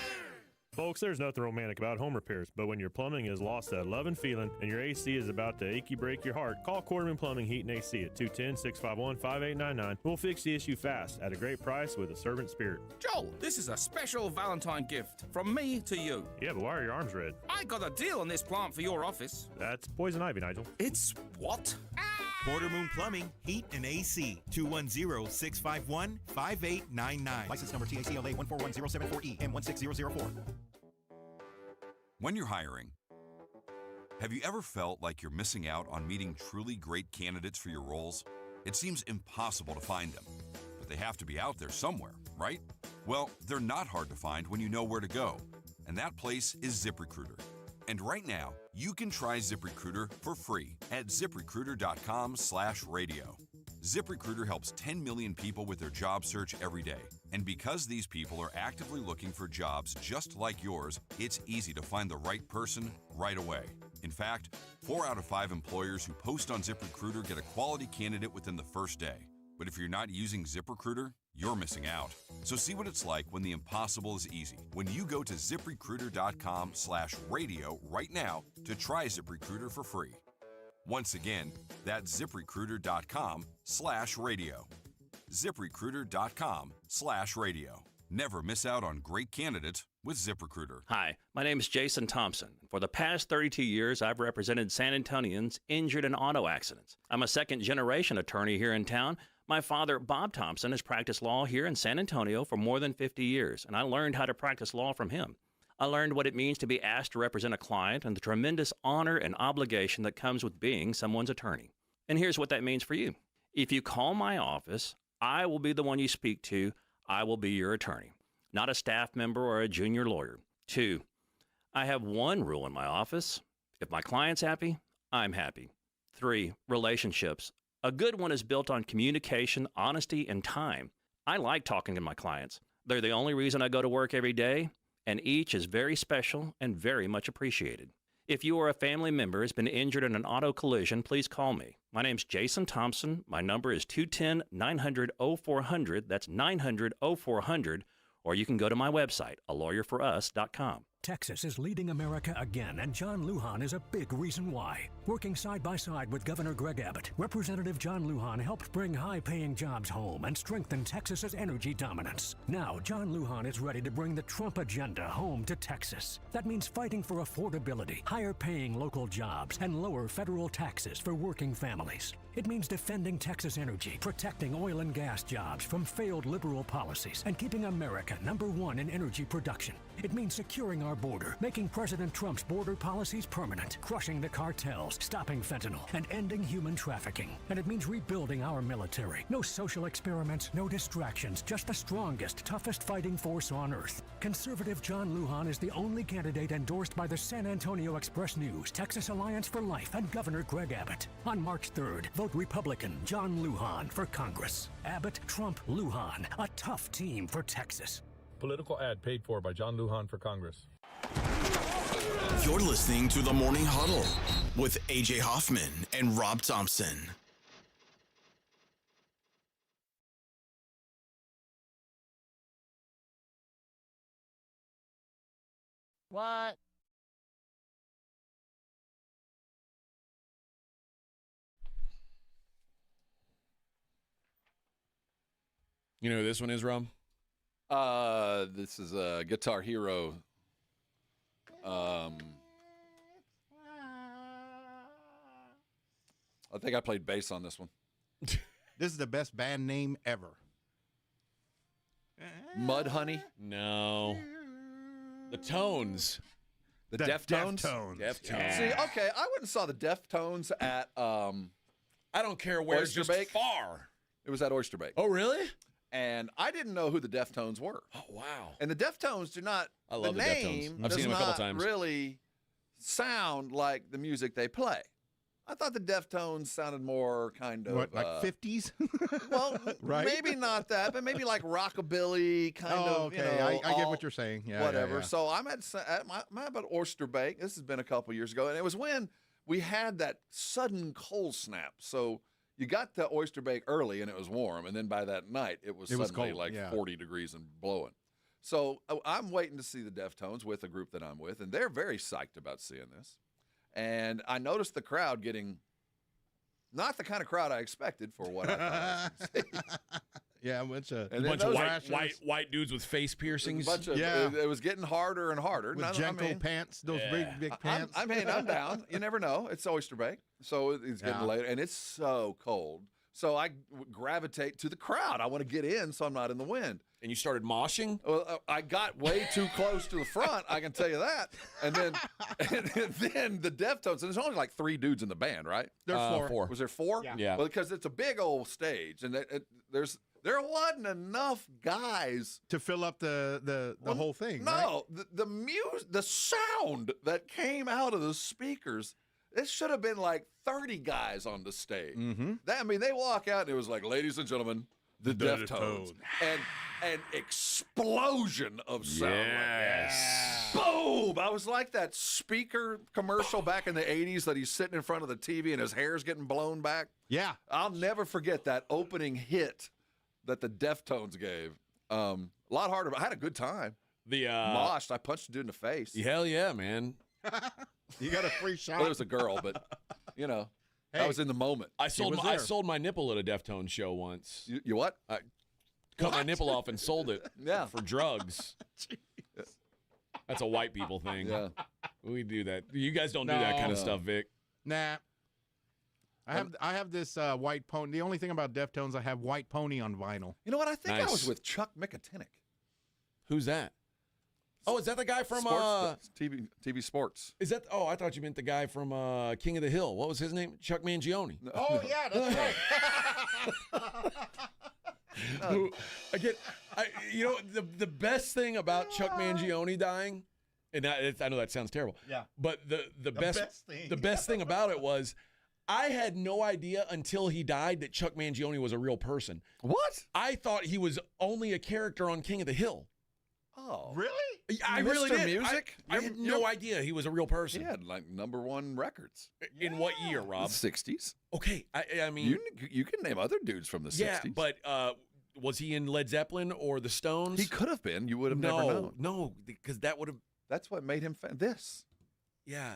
Folks, there's nothing romantic about home repairs, but when your plumbing has lost that love and feeling and your AC is about to achy break your heart, call Quarterman Plumbing, Heat, and AC at 210-651-5899. We'll fix the issue fast at a great price with a servant spirit. Joel, this is a special Valentine gift from me to you. Yeah, but why are your arms red? I got a deal on this plant for your office. That's poison ivy, Nigel. It's what? Quarter Moon Plumbing, Heat, and AC. 210-651-5899. License number TACLA 141074E and 16004. When you're hiring, have you ever felt like you're missing out on meeting truly great candidates for your roles? It seems impossible to find them, but they have to be out there somewhere, right? Well, they're not hard to find when you know where to go, and that place is ZipRecruiter. And right now, you can try ZipRecruiter for free at ZipRecruiter.com/radio. ZipRecruiter helps 10 million people with their job search every day. And because these people are actively looking for jobs just like yours, it's easy to find the right person right away. In fact, 4 out of 5 employers who post on ZipRecruiter get a quality candidate within the first day. But if you're not using ZipRecruiter, you're missing out. So see what it's like when the impossible is easy. When you go to ZipRecruiter.com/radio right now to try ZipRecruiter for free. Once again, that's ZipRecruiter.com/radio. ZipRecruiter.com/radio. Never miss out on great candidates with ZipRecruiter. Hi, my name is Jason Thompson. For the past 32 years, I've represented San Antonians injured in auto accidents. I'm a second-generation attorney here in town. My father, Bob Thompson, has practiced law here in San Antonio for more than 50 years, and I learned how to practice law from him. I learned what it means to be asked to represent a client and the tremendous honor and obligation that comes with being someone's attorney. And here's what that means for you. If you call my office, I will be the one you speak to. I will be your attorney, not a staff member or a junior lawyer. 2, I have one rule in my office. If my client's happy, I'm happy. 3, relationships. A good one is built on communication, honesty, and time. I like talking to my clients. They're the only reason I go to work every day, and each is very special and very much appreciated. If you or a family member has been injured in an auto collision, please call me. My name's Jason Thompson. My number is 210-900-0400. That's 900-0400. Or you can go to my website, alawyerforus.com. Texas is leading America again, and John Lujan is a big reason why. Working side by side with Governor Greg Abbott, Representative John Lujan helped bring high-paying jobs home and strengthen Texas's energy dominance. Now, John Lujan is ready to bring the Trump agenda home to Texas. That means fighting for affordability, higher-paying local jobs, and lower federal taxes for working families. It means defending Texas energy, protecting oil and gas jobs from failed liberal policies, and keeping America #1 in energy production. It means securing our border, making President Trump's border policies permanent, crushing the cartels, stopping fentanyl, and ending human trafficking. And it means rebuilding our military. No social experiments, no distractions, just the strongest, toughest fighting force on earth. Conservative John Lujan is the only candidate endorsed by the San Antonio Express News, Texas Alliance for Life, and Governor Greg Abbott. On March 3rd, vote Republican John Lujan for Congress. Abbott, Trump, Lujan, a tough team for Texas. Political ad paid for by John Lujan for Congress. You're listening to the Morning Huddle with AJ Hoffman and Rob Thompson. What? You know who this one is, Rum? This is a Guitar Hero. I think I played bass on this one. This is the best band name ever. Mud Honey? No. The Tones. The Deftones? Deftones. See, okay, I went and saw the Deftones at I don't care where, Oyster just Bake. far. It was at Oyster Bake. Oh, really? And I didn't know who the Deftones were. Oh, wow. And the Deftones do not. I love the name Deftones. I've does seen them a couple not times. Really sound like the music they play. I thought the Deftones sounded more kind of What, like 50s? Well, Right? maybe not that, but maybe like rockabilly kind of. Okay, You know, I get all- what you're saying. Yeah, whatever. yeah. So I'm at Oyster Bake. This has been a couple years ago, and it was when we had that sudden cold snap. So you got to Oyster Bake early, and it was warm, and then by that night, it was It was suddenly cold, like yeah. 40 degrees and blowing. So I'm waiting to see the Deftones with a group that I'm with, and they're very psyched about seeing this. And I noticed the crowd getting not the kind of crowd I expected for what I thought I was going to see. Yeah, a bunch of white dudes with face piercings. It was getting harder and harder. With Jenko pants, those big pants. I'm down. You never know. It's oyster bake. So it's getting late, and it's so cold. So I gravitate to the crowd. I want to get in so I'm not in the wind. And you started moshing? Well, I got way too close to the front, I can tell you that. And then the Deftones, and there's only like 3 dudes in the band, right? There's 4. Was there 4? Yeah. Well, because it's a big old stage, and there wasn't enough guys to fill up the whole thing. No, right? the music, the sound that came out of the speakers, it should have been like 30 guys on the stage. Mm-hmm. They walk out and it was like, ladies and gentlemen, the Deftones, and an explosion of sound. Yes. Like, boom! I was like that speaker commercial back in the 80s that he's sitting in front of the TV and his hair's getting blown back. Yeah. I'll never forget that opening hit that the Deftones gave. A lot harder, but I had a good time. Moshed. I punched a dude in the face. Hell yeah, man. You got a free shot. Well, it was a girl, but I was in the moment. I sold my nipple at a Deftones show once. You what? I cut my nipple off and sold it for drugs. That's a white people thing. Yeah. We do that. You guys don't do that kind of stuff, Vic. Nah. I have this white pony. The only thing about Deftones, I have White Pony on vinyl. You know what? I think Nice. I was with Chuck Mickatinick. Who's that? Oh, is that the guy from Sports, TV Sports? Is that? Oh, I thought you meant the guy from King of the Hill. What was his name? Chuck Mangione. No. Oh yeah, that's right. Who, the best thing about Chuck Mangione dying, and I know that sounds terrible. Yeah. But the best thing about it was, I had no idea until he died that Chuck Mangione was a real person. What? I thought he was only a character on King of the Hill. Oh, really? I really did. Music? I had no idea he was a real person. He had like #1 records. In what year, Rob? The 60s. Okay, I mean, you can name other dudes from the 60s. yeah, but was he in Led Zeppelin or the Stones? He could have been. You would have never known. No, because that would have. That's what made him this. Yeah,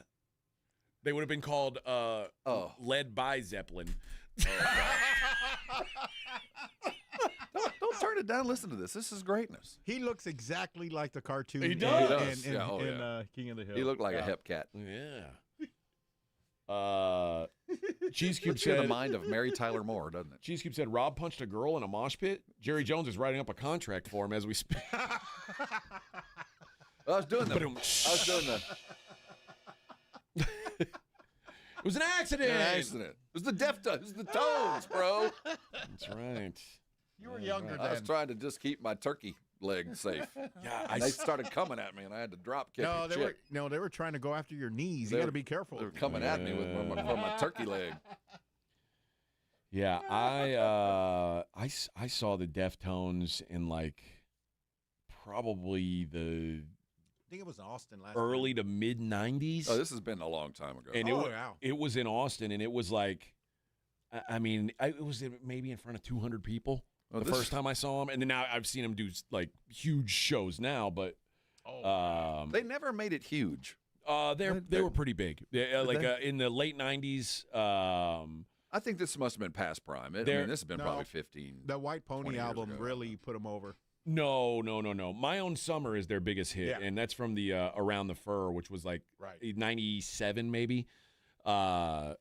they would have been called Led by Zeppelin. Don't turn it down. Listen to this. This is greatness. He looks exactly like the cartoon. He does. In King of the Hill. He looked like a hip cat. Yeah. Cheese Cube Puts you in said the mind of Mary Tyler Moore, doesn't it? Cheese Cube said Rob punched a girl in a mosh pit. Jerry Jones is writing up a contract for him as we speak. I was doing the. It was an accident. It was the Deftones. It was the Tones, bro. That's right. You were younger then. I was trying to just keep my turkey leg safe. Yeah, they started coming at me, and I had to drop kick. They were trying to go after your knees. You got to be careful. They were coming at me with my turkey leg. Yeah, I saw the Deftones in like probably the I think it was in Austin last early to mid 90s. Oh, this has been a long time ago. And it was in Austin, and it was like, it was maybe in front of 200 people the first time I saw him, and then now I've seen him do like huge shows now, but they never made it huge. They were pretty big. In the late 90s. I think this must have been past prime. This has been probably 15. The White Pony album really put them over. No. My Own Summer is their biggest hit, and that's from the Around the Fur, which was like 97 maybe. Like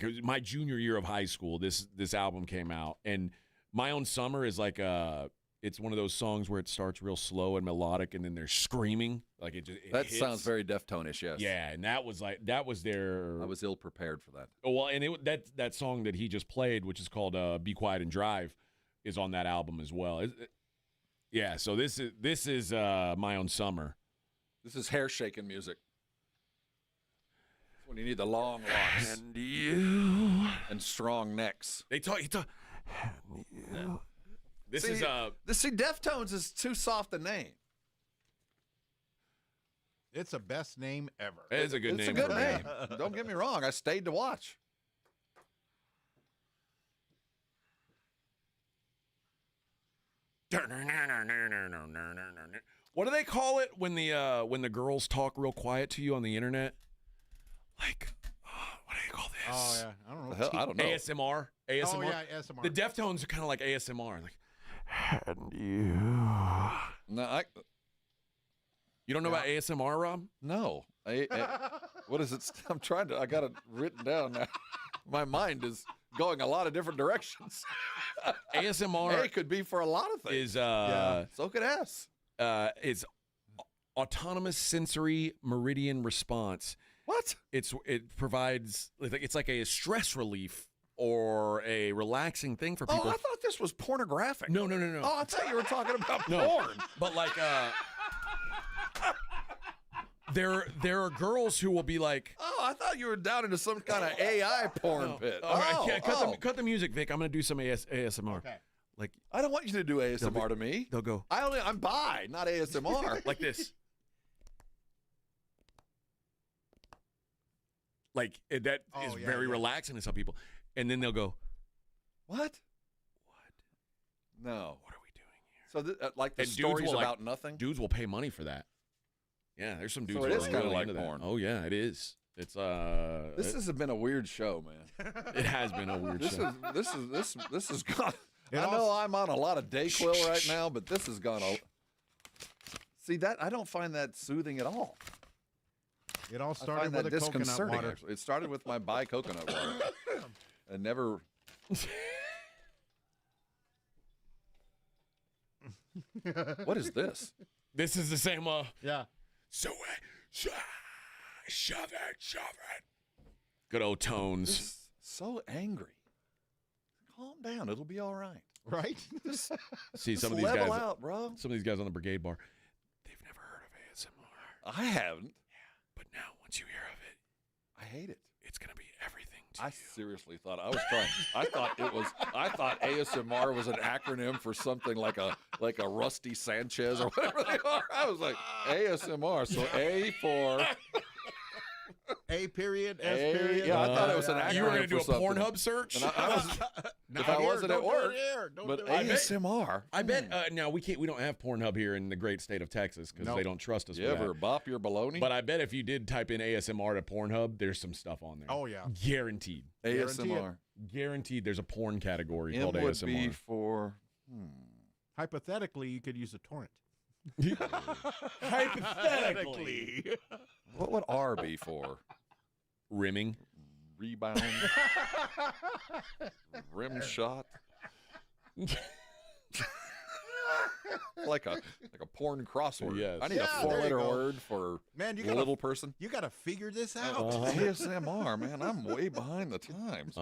it was my junior year of high school, this album came out, and My Own Summer is like it's one of those songs where it starts real slow and melodic, and then they're screaming like it hits. Sounds very Deftone-ish, yes. Yeah, and that was their. I was ill prepared for that. Oh well, and that song that he just played, which is called "Be Quiet and Drive," is on that album as well. Yeah, so this is My Own Summer. This is hair shaking music. When you need the long locks and strong necks. He talk. Deftones is too soft a name. It's the best name ever. It's a good name. It's a good name. Don't get me wrong. I stayed to watch. What do they call it when the girls talk real quiet to you on the internet? Like, what do they call this? Oh yeah, I don't know. The hell, I don't know. ASMR. ASMR. Oh yeah, ASMR. The Deftones are kind of like ASMR. Like, and you. No, You don't know about ASMR, Rob? No. What is it? I'm trying to. I got it written down now. My mind is going a lot of different directions. ASMR A could be for a lot of things. So could S. Is autonomous sensory meridian response. What? It provides, it's like a stress relief or a relaxing thing for people. Oh, I thought this was pornographic. No. Oh, I thought you were talking about No. porn. But like, there are girls who will be like, Oh, I thought you were down into some kind of AI porn pit. all right, cut the music, Vic. I'm gonna do some ASMR. Okay. Like, I don't want you to do ASMR to me. they'll go I'm bi, not ASMR. like this. Like that is very relaxing to some people, and then they'll go, What? No. "What are we doing here?" So, like the And dudes stories will, about nothing? Dudes will pay money for that. Yeah, there's some dudes. So it who is are kinda really like into that. porn. Oh yeah, it is. It's This has been a weird show, man. It has been a weird show. This has gone. It I also- know I'm on a lot of Dayquil right now, but this has gone. See that I don't find that soothing at all. It all I started find with that a coconut disconcerting. water. Actually, it started with my bi coconut water, and never. What is this? This is the same. Yeah. Shove it. Good old tones. This so angry. Calm down. It'll be all right. Right? See some of Just these level guys. out, bro. Some of these guys on the brigade bar, they've never heard of ASMR. I haven't. But now, once you hear of it, I hate it. it's gonna be everything to I you. seriously thought I was trying. I thought ASMR was an acronym for something like a Rusty Sanchez or whatever they are. I was like ASMR. So A for A period, S A, period. yeah, I thought it was an acronym. You were gonna do a for something. Pornhub search? And I was, if I wasn't at work, but ASMR. I bet. Now we don't have Pornhub here in the great state of Texas because they don't trust us. You for ever that. bop your baloney? But I bet if you did type in ASMR to Pornhub, there's some stuff on there. Oh yeah. Guaranteed. ASMR. Guaranteed. There's a porn category M called would ASMR. be for. Hypothetically, you could use a torrent. Hypothetically. What would R be for? Rimming. Rebound. Rim shot. like a porn crossword. Yes. I need a Yeah, there you 4-letter go. word for Man, you little person. You got to figure this out. ASMR, man. I'm way behind the times.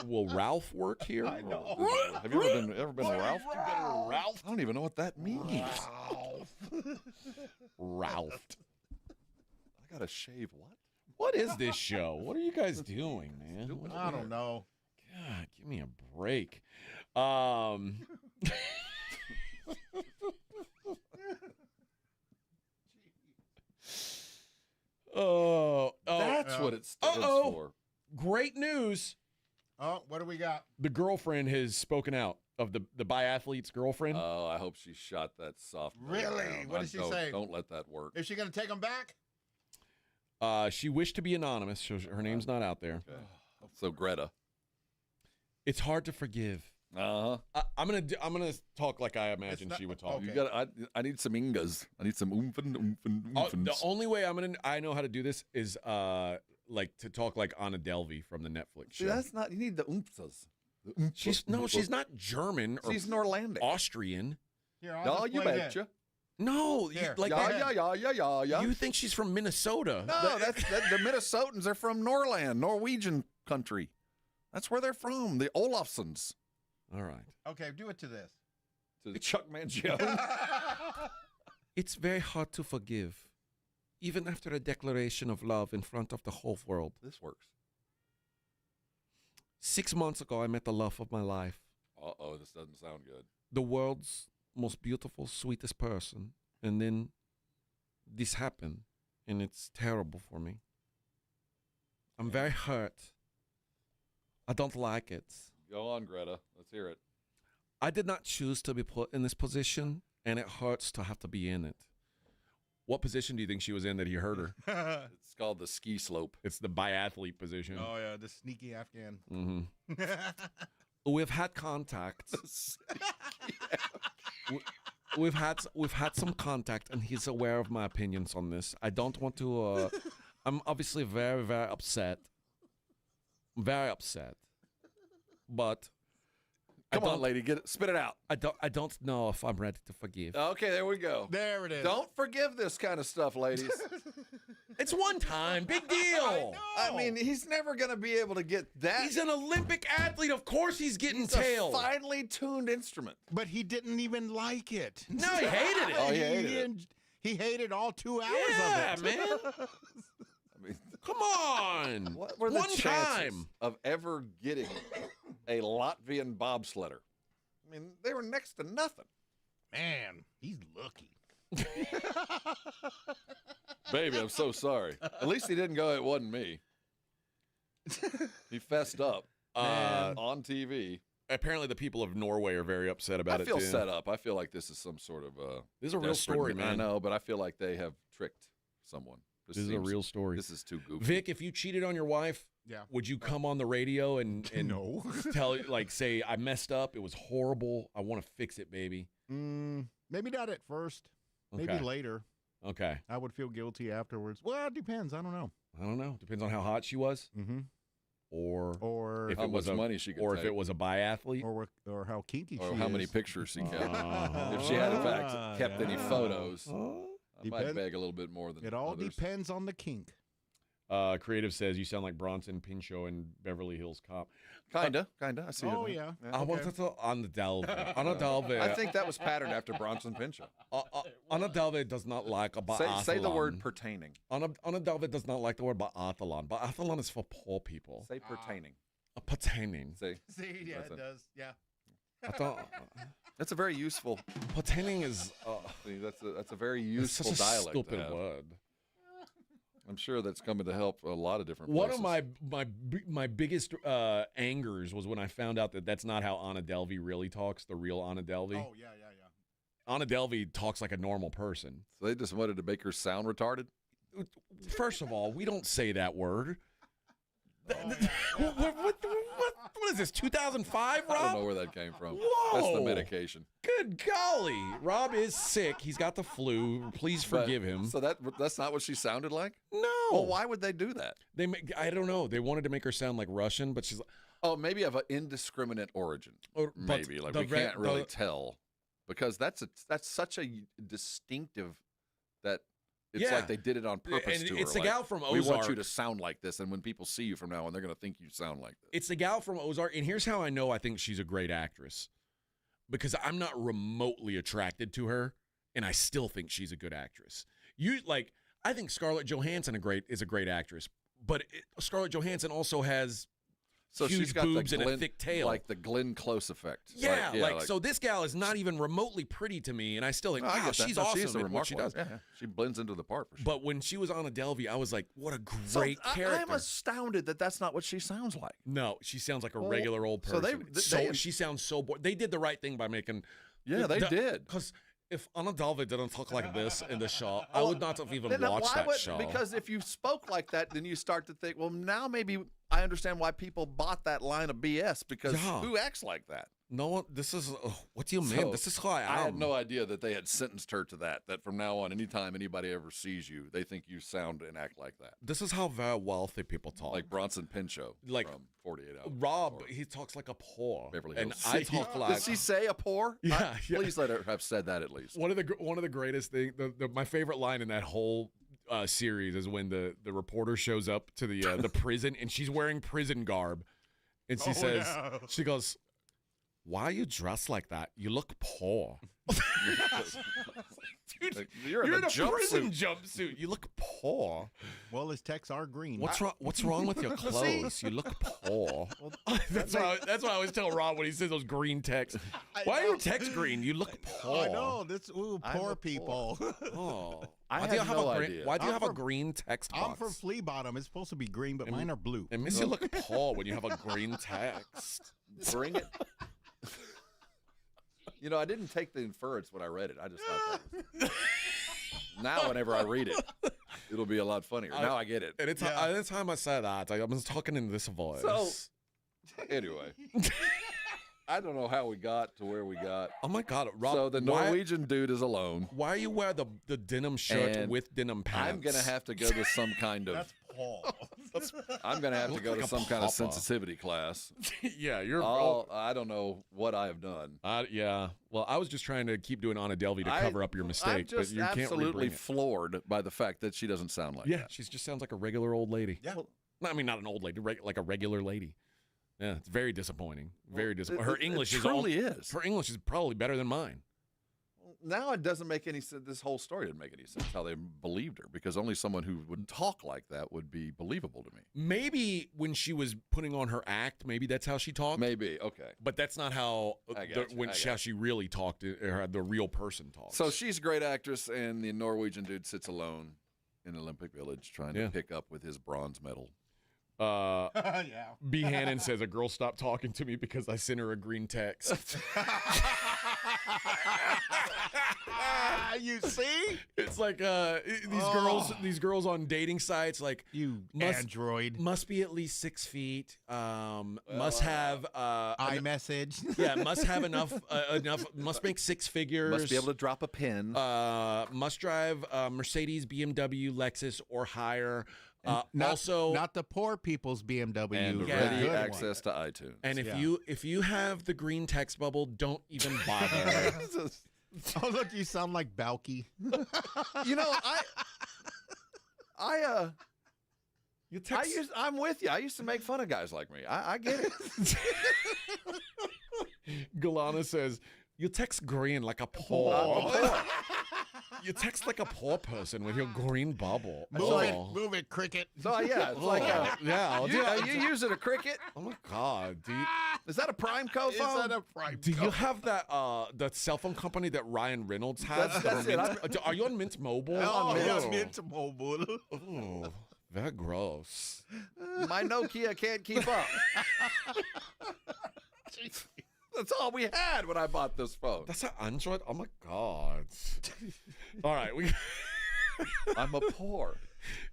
Will Ralph work here? I know. Have you ever been to Ralph? Ralph? I don't even know what that means. Ralph. I gotta shave what? What is this show? What are you guys doing, man? I don't know. God, give me a break. That's what it stands for. Great news. Oh, what do we got? The girlfriend has spoken out of the biathlete's girlfriend. Oh, I hope she shot that soft. Really? What did she say? Don't let that work. Is she going to take them back? She wished to be anonymous, so her name's not out there. Okay. So Greta. It's hard to forgive. Uh huh. I'm gonna talk like I imagine she would talk. Okay. You got. I need some ingas. I need some oomfin. The only way I know how to do this is like to talk like Anna Delvey from the Netflix show. See, that's not. You need the oomphas. She's not German. Or She's Norlandic. Austrian. Here, I'll No, just you play betcha. No, Here. Yeah. You think she's from Minnesota? No, the Minnesotans are from Norland, Norwegian country. That's where they're from. The Olafsons. All right. Okay, do it to this. To Chuck Mangione. It's very hard to forgive, even after a declaration of love in front of the whole world. This works. 6 months ago, I met the love of my life. Uh-oh, this doesn't sound good. The world's most beautiful, sweetest person. And then this happened, and it's terrible for me. I'm very hurt. I don't like it. Go on, Greta. Let's hear it. I did not choose to be put in this position, and it hurts to have to be in it. What position do you think she was in that he hurt her? It's called the ski slope. It's the biathlete position. Oh, yeah, the sneaky Afghan. Mm-hmm. We've had contact. We've had some contact, and he's aware of my opinions on this. I don't want to. I'm obviously very, very upset. Very upset. But come on, lady, spit it out. I don't know if I'm ready to forgive. Okay, there we go. There it is. Don't forgive this kind of stuff, ladies. It's one time, big deal. I mean, he's never going to be able to get that. He's an Olympic athlete. Of course he's getting tailed. A finely tuned instrument. But he didn't even like it. No, he hated it. Oh, he hated it. He hated all 2 hours Yeah, of it. man. I mean, come on. What were the one chances time of ever getting a Latvian bobsledder? I mean, they were next to nothing. Man, he's lucky. Baby, I'm so sorry. At least he didn't go, it wasn't me. He fessed up on TV. Apparently, the people of Norway are very upset about it, I feel too. set up. I feel like this is some sort of this is a real story, man. I know, but I feel like they have tricked someone. This is a real story. This is too goofy. Vic, if you cheated on your wife, would you come on the radio and no. say, I messed up, it was horrible, I want to fix it, baby? Maybe not at first. Maybe Okay. later. Okay. I would feel guilty afterwards. Well, it depends. I don't know. I don't know. Depends on how hot she was. Mm-hmm. Or if how it was much money she could or take. if it was a biathlete. Or how kinky she Or is. how many pictures she kept. If she had, in fact, kept any photos, I might beg a little bit more than It all others. depends on the kink. Creative says you sound like Bronson Pinchot in Beverly Hills Cop. Kinda. I see Oh, it. yeah. I wanted to Anna Delvey. Anna Delvey. I think that was patterned after Bronson Pinchot. Anna Delvey does not like a biathlon. Say the word pertaining. Anna Delvey does not like the word biathlon. Biathlon is for poor people. Say pertaining. Pertaining. See, yeah, it does. Yeah. I thought that's a very useful. Pertaining is. See, that's a very It's useful such a dialect. stupid to have. word. I'm sure that's coming to help a lot of different One places. of my biggest angers was when I found out that that's not how Anna Delvey really talks. The real Anna Delvey. Oh, yeah. Anna Delvey talks like a normal person. So they just wanted to make her sound retarded? First of all, we don't say that word. What is this, 2005, Rob? I don't know where that came from. Whoa. That's the medication. Good golly. Rob is sick. He's got the flu. Please forgive him. So that's not what she sounded like? No. Well, why would they do that? I don't know. They wanted to make her sound like Russian, but she's like, oh, maybe of an indiscriminate origin. Or, maybe. Like we can't really tell. Because that's such a distinctive that it's like they did it on purpose and to it's her. the gal from We want Ozark. you to sound like this, and when people see you from now on, they're going to think you sound like this. It's the gal from Ozark, and here's how I know I think she's a great actress. Because I'm not remotely attracted to her, and I still think she's a good actress. I think Scarlett Johansson is a great actress, but Scarlett Johansson also has So huge she's got boobs the and a thick tail. like the Glenn Close effect. Yeah, so this gal is not even remotely pretty to me, and I still think, No, I wow, get that. she's No, awesome she's at what she does. Yeah. She blends into the part for sure. But when she was on Delvey, I was like, what a great character. I'm astounded that that's not what she sounds like. No, she sounds like a regular old so person. She sounds so bored. They did the right thing by making. Yeah, they did. Because if Anna Delvey didn't talk like this in the show, I would not have even Then watched why that show. Because if you spoke like that, then you start to think, well, now maybe I understand why people bought that line of BS, because who acts like that? No one. This is. What do you mean? So, This is who I am. I had no idea that they had sentenced her to that. That from now on, anytime anybody ever sees you, they think you sound and act like that. This is how very wealthy people talk. Like Bronson Pinchot from 48 Hours. Rob, he talks like a poor. Beverly and Hills. I talk like. Does she say a poor? Yeah, Please let her have said that at least. One of the greatest things. My favorite line in that whole series is when the reporter shows up to the prison and she's wearing prison garb, and she says, she goes, "Why are you dressed like that? You look poor." Dude, Like, you're in a prison jumpsuit. You look poor. Well, his texts are green. What's wrong with your clothes? You look poor. That's why I always tell Rob when he says those green texts. Why are your texts green? You look poor. I know. Poor people. Oh. I had no idea. Why do you have a green text box? I'm from Flea Bottom. It's supposed to be green, but mine are blue. It makes you look poor when you have a green text. Bring it. You know, I didn't take the inference when I read it. I just thought that was... Now, whenever I read it, it'll be a lot funnier. Now I get it. And anytime I say that, I was talking in this voice. So, anyway, I don't know how we got to where we got. Oh my God, Rob! So the Norwegian dude is alone. Why you wear the denim shirt And with denim pants? I'm gonna have to go to some kind of. That's Paul. I'm gonna have to go to some kind of papa. sensitivity class. Yeah, you're. I don't know what I have done. Yeah. Well, I was just trying to keep doing Anna Delvey to cover up your mistake, I'm just but you can't absolutely rebring it. floored by the fact that she doesn't sound like that. She just sounds like a regular old lady. Yeah. I mean, not an old lady, like a regular lady. Yeah, it's very disappointing. Very disappointing. Her English truly is. Her English is probably better than mine. Now it doesn't make any sense. This whole story didn't make any sense how they believed her, because only someone who would talk like that would be believable to me. Maybe when she was putting on her act, maybe that's how she talked. Maybe, okay. But that's not how how she really talked, or the real person talks. So she's a great actress, and the Norwegian dude sits alone in Olympic Village trying to pick up with his bronze medal. B. Hannon says, a girl stopped talking to me because I sent her a green text. You see? It's like these girls on dating sites, like android must be at least 6 feet. Must have iMessage. Yeah, must have enough. Must make six figures. Must be able to drop a pin. Must drive Mercedes, BMW, Lexus, or higher. Also, not the poor people's BMW. And ready access to iTunes. And if you have the green text bubble, don't even bother. Oh, look, you sound like Balky. You know, I'm with you. I used to make fun of guys like me. I get it. Galana says, you text green like a poor. You text like a poor person with your green bubble. Move it, cricket. So it's like you using a cricket? Oh my God! Is that a Prime phone? Is that a Prime? Do you have that cell phone company that Ryan Reynolds has? That's it. Are you on Mint Mobile? Oh, yeah, Mint Mobile. Oh, very gross. My Nokia can't keep up. That's all we had when I bought this phone. That's an Android? Oh my God. All right. I'm a poor.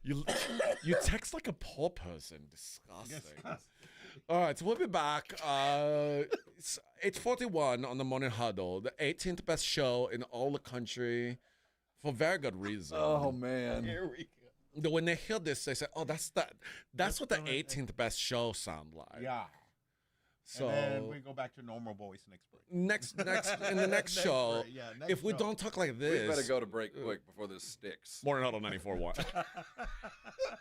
You text like a poor person. Disgusting. All right, so we'll be back. It's 8:41 on the Morning Huddle, the 18th best show in all the country, for very good reason. Oh man. Here we go. When they hear this, they say, "Oh, that's what the 18th best show sound like." Yeah. So and then we go back to normal voice next break. Next in the next show, if we don't talk like this, we better go to break quick before this sticks. Morning Huddle 94.1.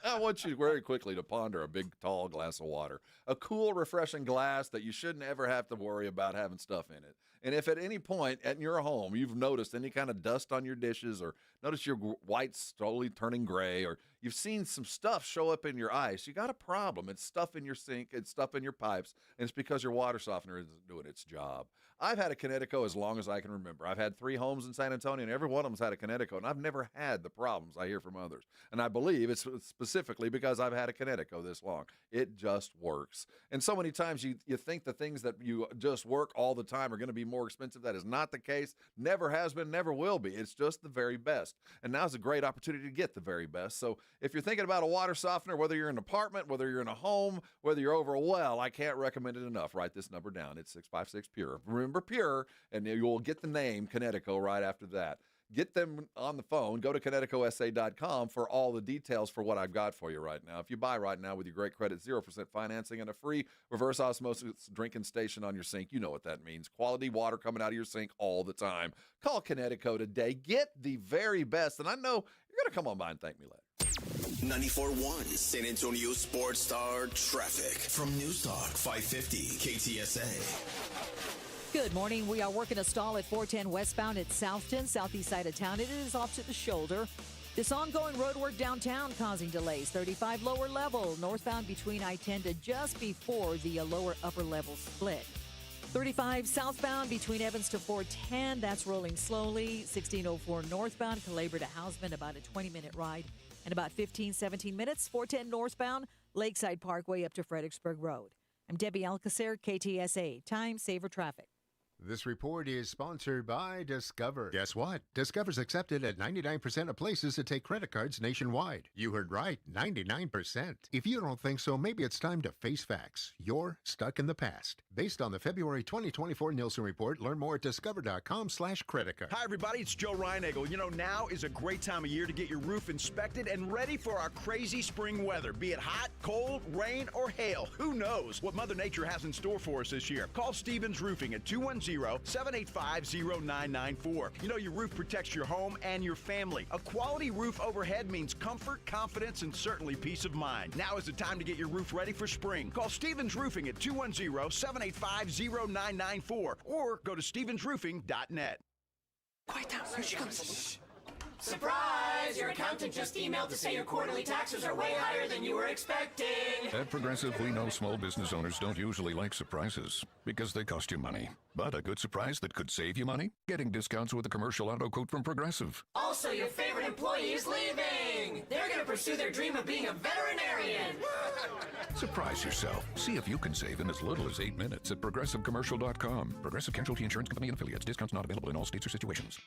I want you very quickly to ponder a big, tall glass of water, a cool, refreshing glass that you shouldn't ever have to worry about having stuff in it. And if at any point at your home you've noticed any kind of dust on your dishes, or notice your white slowly turning gray, or you've seen some stuff show up in your ice, you got a problem. It's stuff in your sink, it's stuff in your pipes, and it's because your water softener isn't doing its job. I've had a Kinetico as long as I can remember. I've had 3 homes in San Antonio, and every one of them's had a Kinetico, and I've never had the problems I hear from others. And I believe it's specifically because I've had a Kinetico this long. It just works. And so many times you think the things that you just work all the time are going to be more expensive. That is not the case. Never has been, never will be. It's just the very best. And now's a great opportunity to get the very best. So if you're thinking about a water softener, whether you're in an apartment, whether you're in a home, whether you're over a well, I can't recommend it enough. Write this number down. It's 656-PURE. Remember PURE, and you will get the name Kinetico right after that. Get them on the phone. Go to KineticoSA.com for all the details for what I've got for you right now. If you buy right now with your great credit, 0% financing, and a free reverse osmosis drinking station on your sink, you know what that means. Quality water coming out of your sink all the time. Call Kinetico today. Get the very best. And I know you're going to come on by and thank me later. 94.1 San Antonio Sports Star traffic from News Talk 550 KTSA. Good morning. We are working a stall at 410 westbound at Southton, southeast side of town. It is off to the shoulder. This ongoing road work downtown causing delays. 35 lower level, northbound between I-10 to just before the lower upper level split. 35 southbound between Evans to 410. That's rolling slowly. 1604 northbound, Calabria to Houseman, about a 20-minute ride. And about 17 minutes, 410 northbound, Lakeside Parkway up to Fredericksburg Road. I'm Debbie Alcacer, KTSA, Time Saver Traffic. This report is sponsored by Discover. Guess what? Discover's accepted at 99% of places that take credit cards nationwide. You heard right, 99%. If you don't think so, maybe it's time to face facts. You're stuck in the past. Based on the February 2024 Nielsen report, learn more at discover.com/credit card. Hi, everybody. It's Joe Reinagle. You know, now is a great time of year to get your roof inspected and ready for our crazy spring weather. Be it hot, cold, rain, or hail. Who knows what Mother Nature has in store for us this year? Call Stevens Roofing at 210-785-0994. You know, your roof protects your home and your family. A quality roof overhead means comfort, confidence, and certainly peace of mind. Now is the time to get your roof ready for spring. Call Stevens Roofing at 210-785-0994 or go to stevensroofing.net. Quiet down. Here she comes. Surprise! Your accountant just emailed to say your quarterly taxes are way higher than you were expecting. At Progressive, we know small business owners don't usually like surprises because they cost you money. But a good surprise that could save you money? Getting discounts with a commercial auto quote from Progressive. Also, your favorite employee is leaving. They're going to pursue their dream of being a veterinarian. Surprise yourself. See if you can save in as little as 8 minutes at progressivecommercial.com. Progressive Casualty Insurance Company and affiliates. Discounts not available in all states or situations.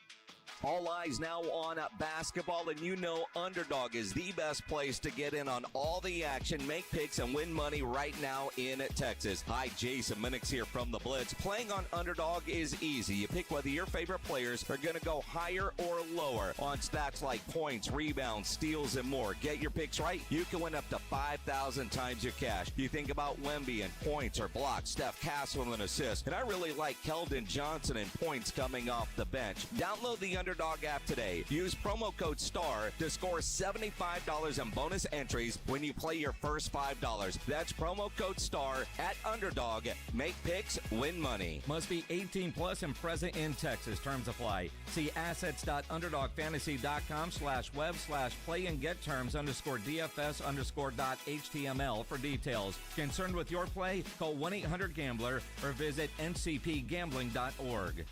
All eyes now on basketball, and you know Underdog is the best place to get in on all the action, make picks, and win money right now in Texas. Hi, Jason Minix here from The Blitz. Playing on Underdog is easy. You pick whether your favorite players are going to go higher or lower on stats like points, rebounds, steals, and more. Get your picks right, you can win up to 5,000 times your cash. You think about Wemby and points or blocks, Steph Castle and assists, and I really like Keldon Johnson and points coming off the bench. Download the Underdog app today. Use promo code STAR to score $75 in bonus entries when you play your first $5. That's promo code STAR at Underdog. Make picks, win money. Must be 18 plus and present in Texas. Terms apply. See assets.underdogfantasy.com/web/play and get terms _DFS_.html for details. Concerned with your play? Call 1-800-GAMBLER or visit ncpgambling.org.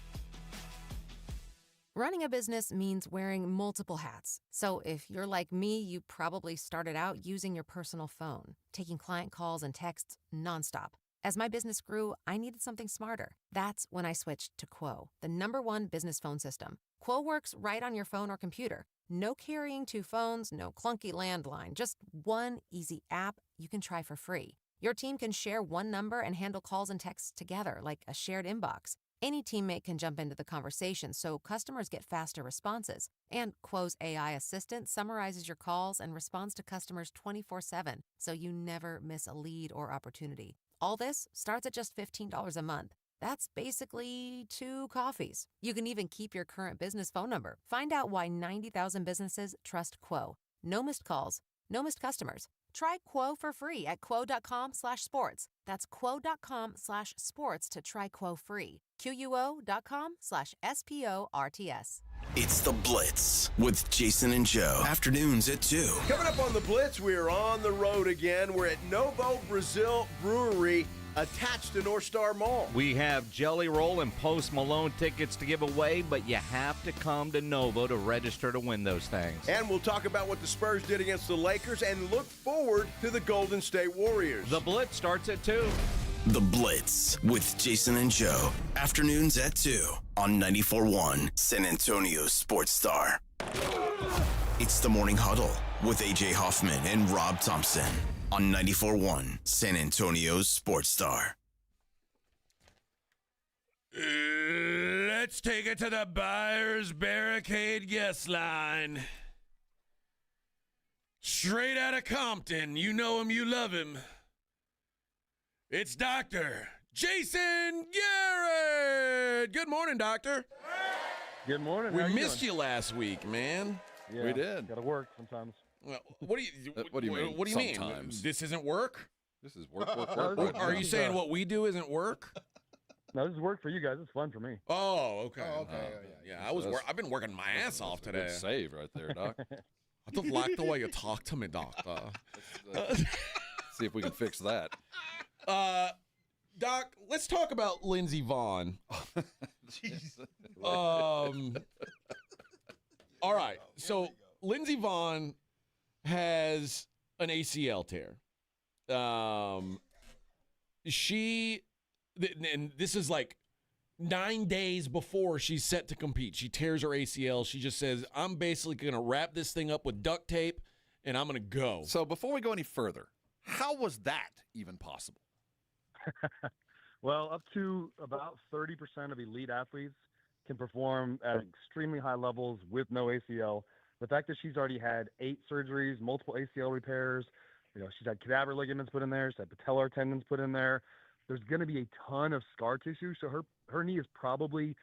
Running a business means wearing multiple hats. So if you're like me, you probably started out using your personal phone, taking client calls and texts nonstop. As my business grew, I needed something smarter. That's when I switched to Quo, the #1 business phone system. Quo works right on your phone or computer. No carrying 2 phones, no clunky landline, just one easy app you can try for free. Your team can share one number and handle calls and texts together like a shared inbox. Any teammate can jump into the conversation, so customers get faster responses. And Quo's AI assistant summarizes your calls and responds to customers 24/7, so you never miss a lead or opportunity. All this starts at just $15 a month. That's basically 2 coffees. You can even keep your current business phone number. Find out why 90,000 businesses trust Quo. No missed calls, no missed customers. Try Quo for free at quo.com/sports. That's quo.com/sports to try Quo free. QUO.com/SPORTS. It's The Blitz with Jason and Joe. Afternoons at 2. Coming up on The Blitz, we're on the road again. We're at Novo Brazil Brewery, attached to North Star Mall. We have Jelly Roll and Post Malone tickets to give away, but you have to come to Novo to register to win those things. And we'll talk about what the Spurs did against the Lakers and look forward to the Golden State Warriors. The Blitz starts at 2. The Blitz with Jason and Joe. Afternoons at 2 on 94.1 San Antonio Sports Star. It's the Morning Huddle with AJ Hoffman and Rob Thompson on 94.1 San Antonio Sports Star. Let's take it to the Buyers Barricade guest line. Straight out of Compton. You know him, you love him. It's Dr. Jason Garrett. Good morning, Doctor. Good morning. We How you missed doing? you last week, man. Yeah, we did. Got to work sometimes. Well, what do you mean? What do you mean? This isn't work? This is work. Are you saying what we do isn't work? No, this is work for you guys. It's fun for me. Oh, okay. Yeah, I've been working my ass off today. Good save right there, Doc. I don't like the way you talk to me, Doctor. See if we can fix that. Doc, let's talk about Lindsey Vonn. All right. So Lindsey Vonn has an ACL tear. And this is like 9 days before she's set to compete. She tears her ACL. She just says, I'm basically going to wrap this thing up with duct tape, and I'm going to go. So before we go any further, how was that even possible? Well, up to about 30% of elite athletes can perform at extremely high levels with no ACL. The fact that she's already had 8 surgeries, multiple ACL repairs, she's had cadaver ligaments put in there, she's had patellar tendons put in there. There's going to be a ton of scar tissue, so her knee is probably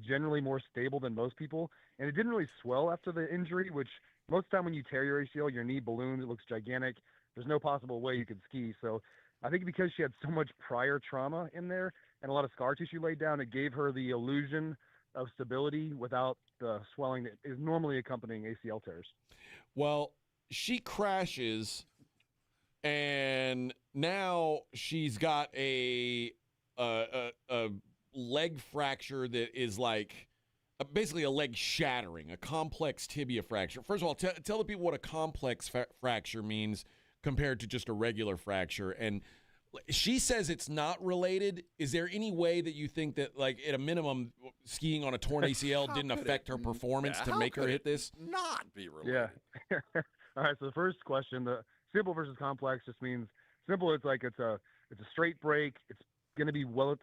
generally more stable than most people. And it didn't really swell after the injury, which most of the time when you tear your ACL, your knee balloons, it looks gigantic. There's no possible way you could ski. So I think because she had so much prior trauma in there and a lot of scar tissue laid down, it gave her the illusion of stability without the swelling that is normally accompanying ACL tears. Well, she crashes, and now she's got a leg fracture that is like basically a leg shattering, a complex tibia fracture. First of all, tell the people what a complex fracture means compared to just a regular fracture. And she says it's not related. Is there any way that you think that, like, at a minimum, skiing on a torn ACL didn't affect her performance to make her hit this? Not be related. Yeah. All right. So the first question, the simple versus complex, just means simple. It's like it's a straight break. It's going to be well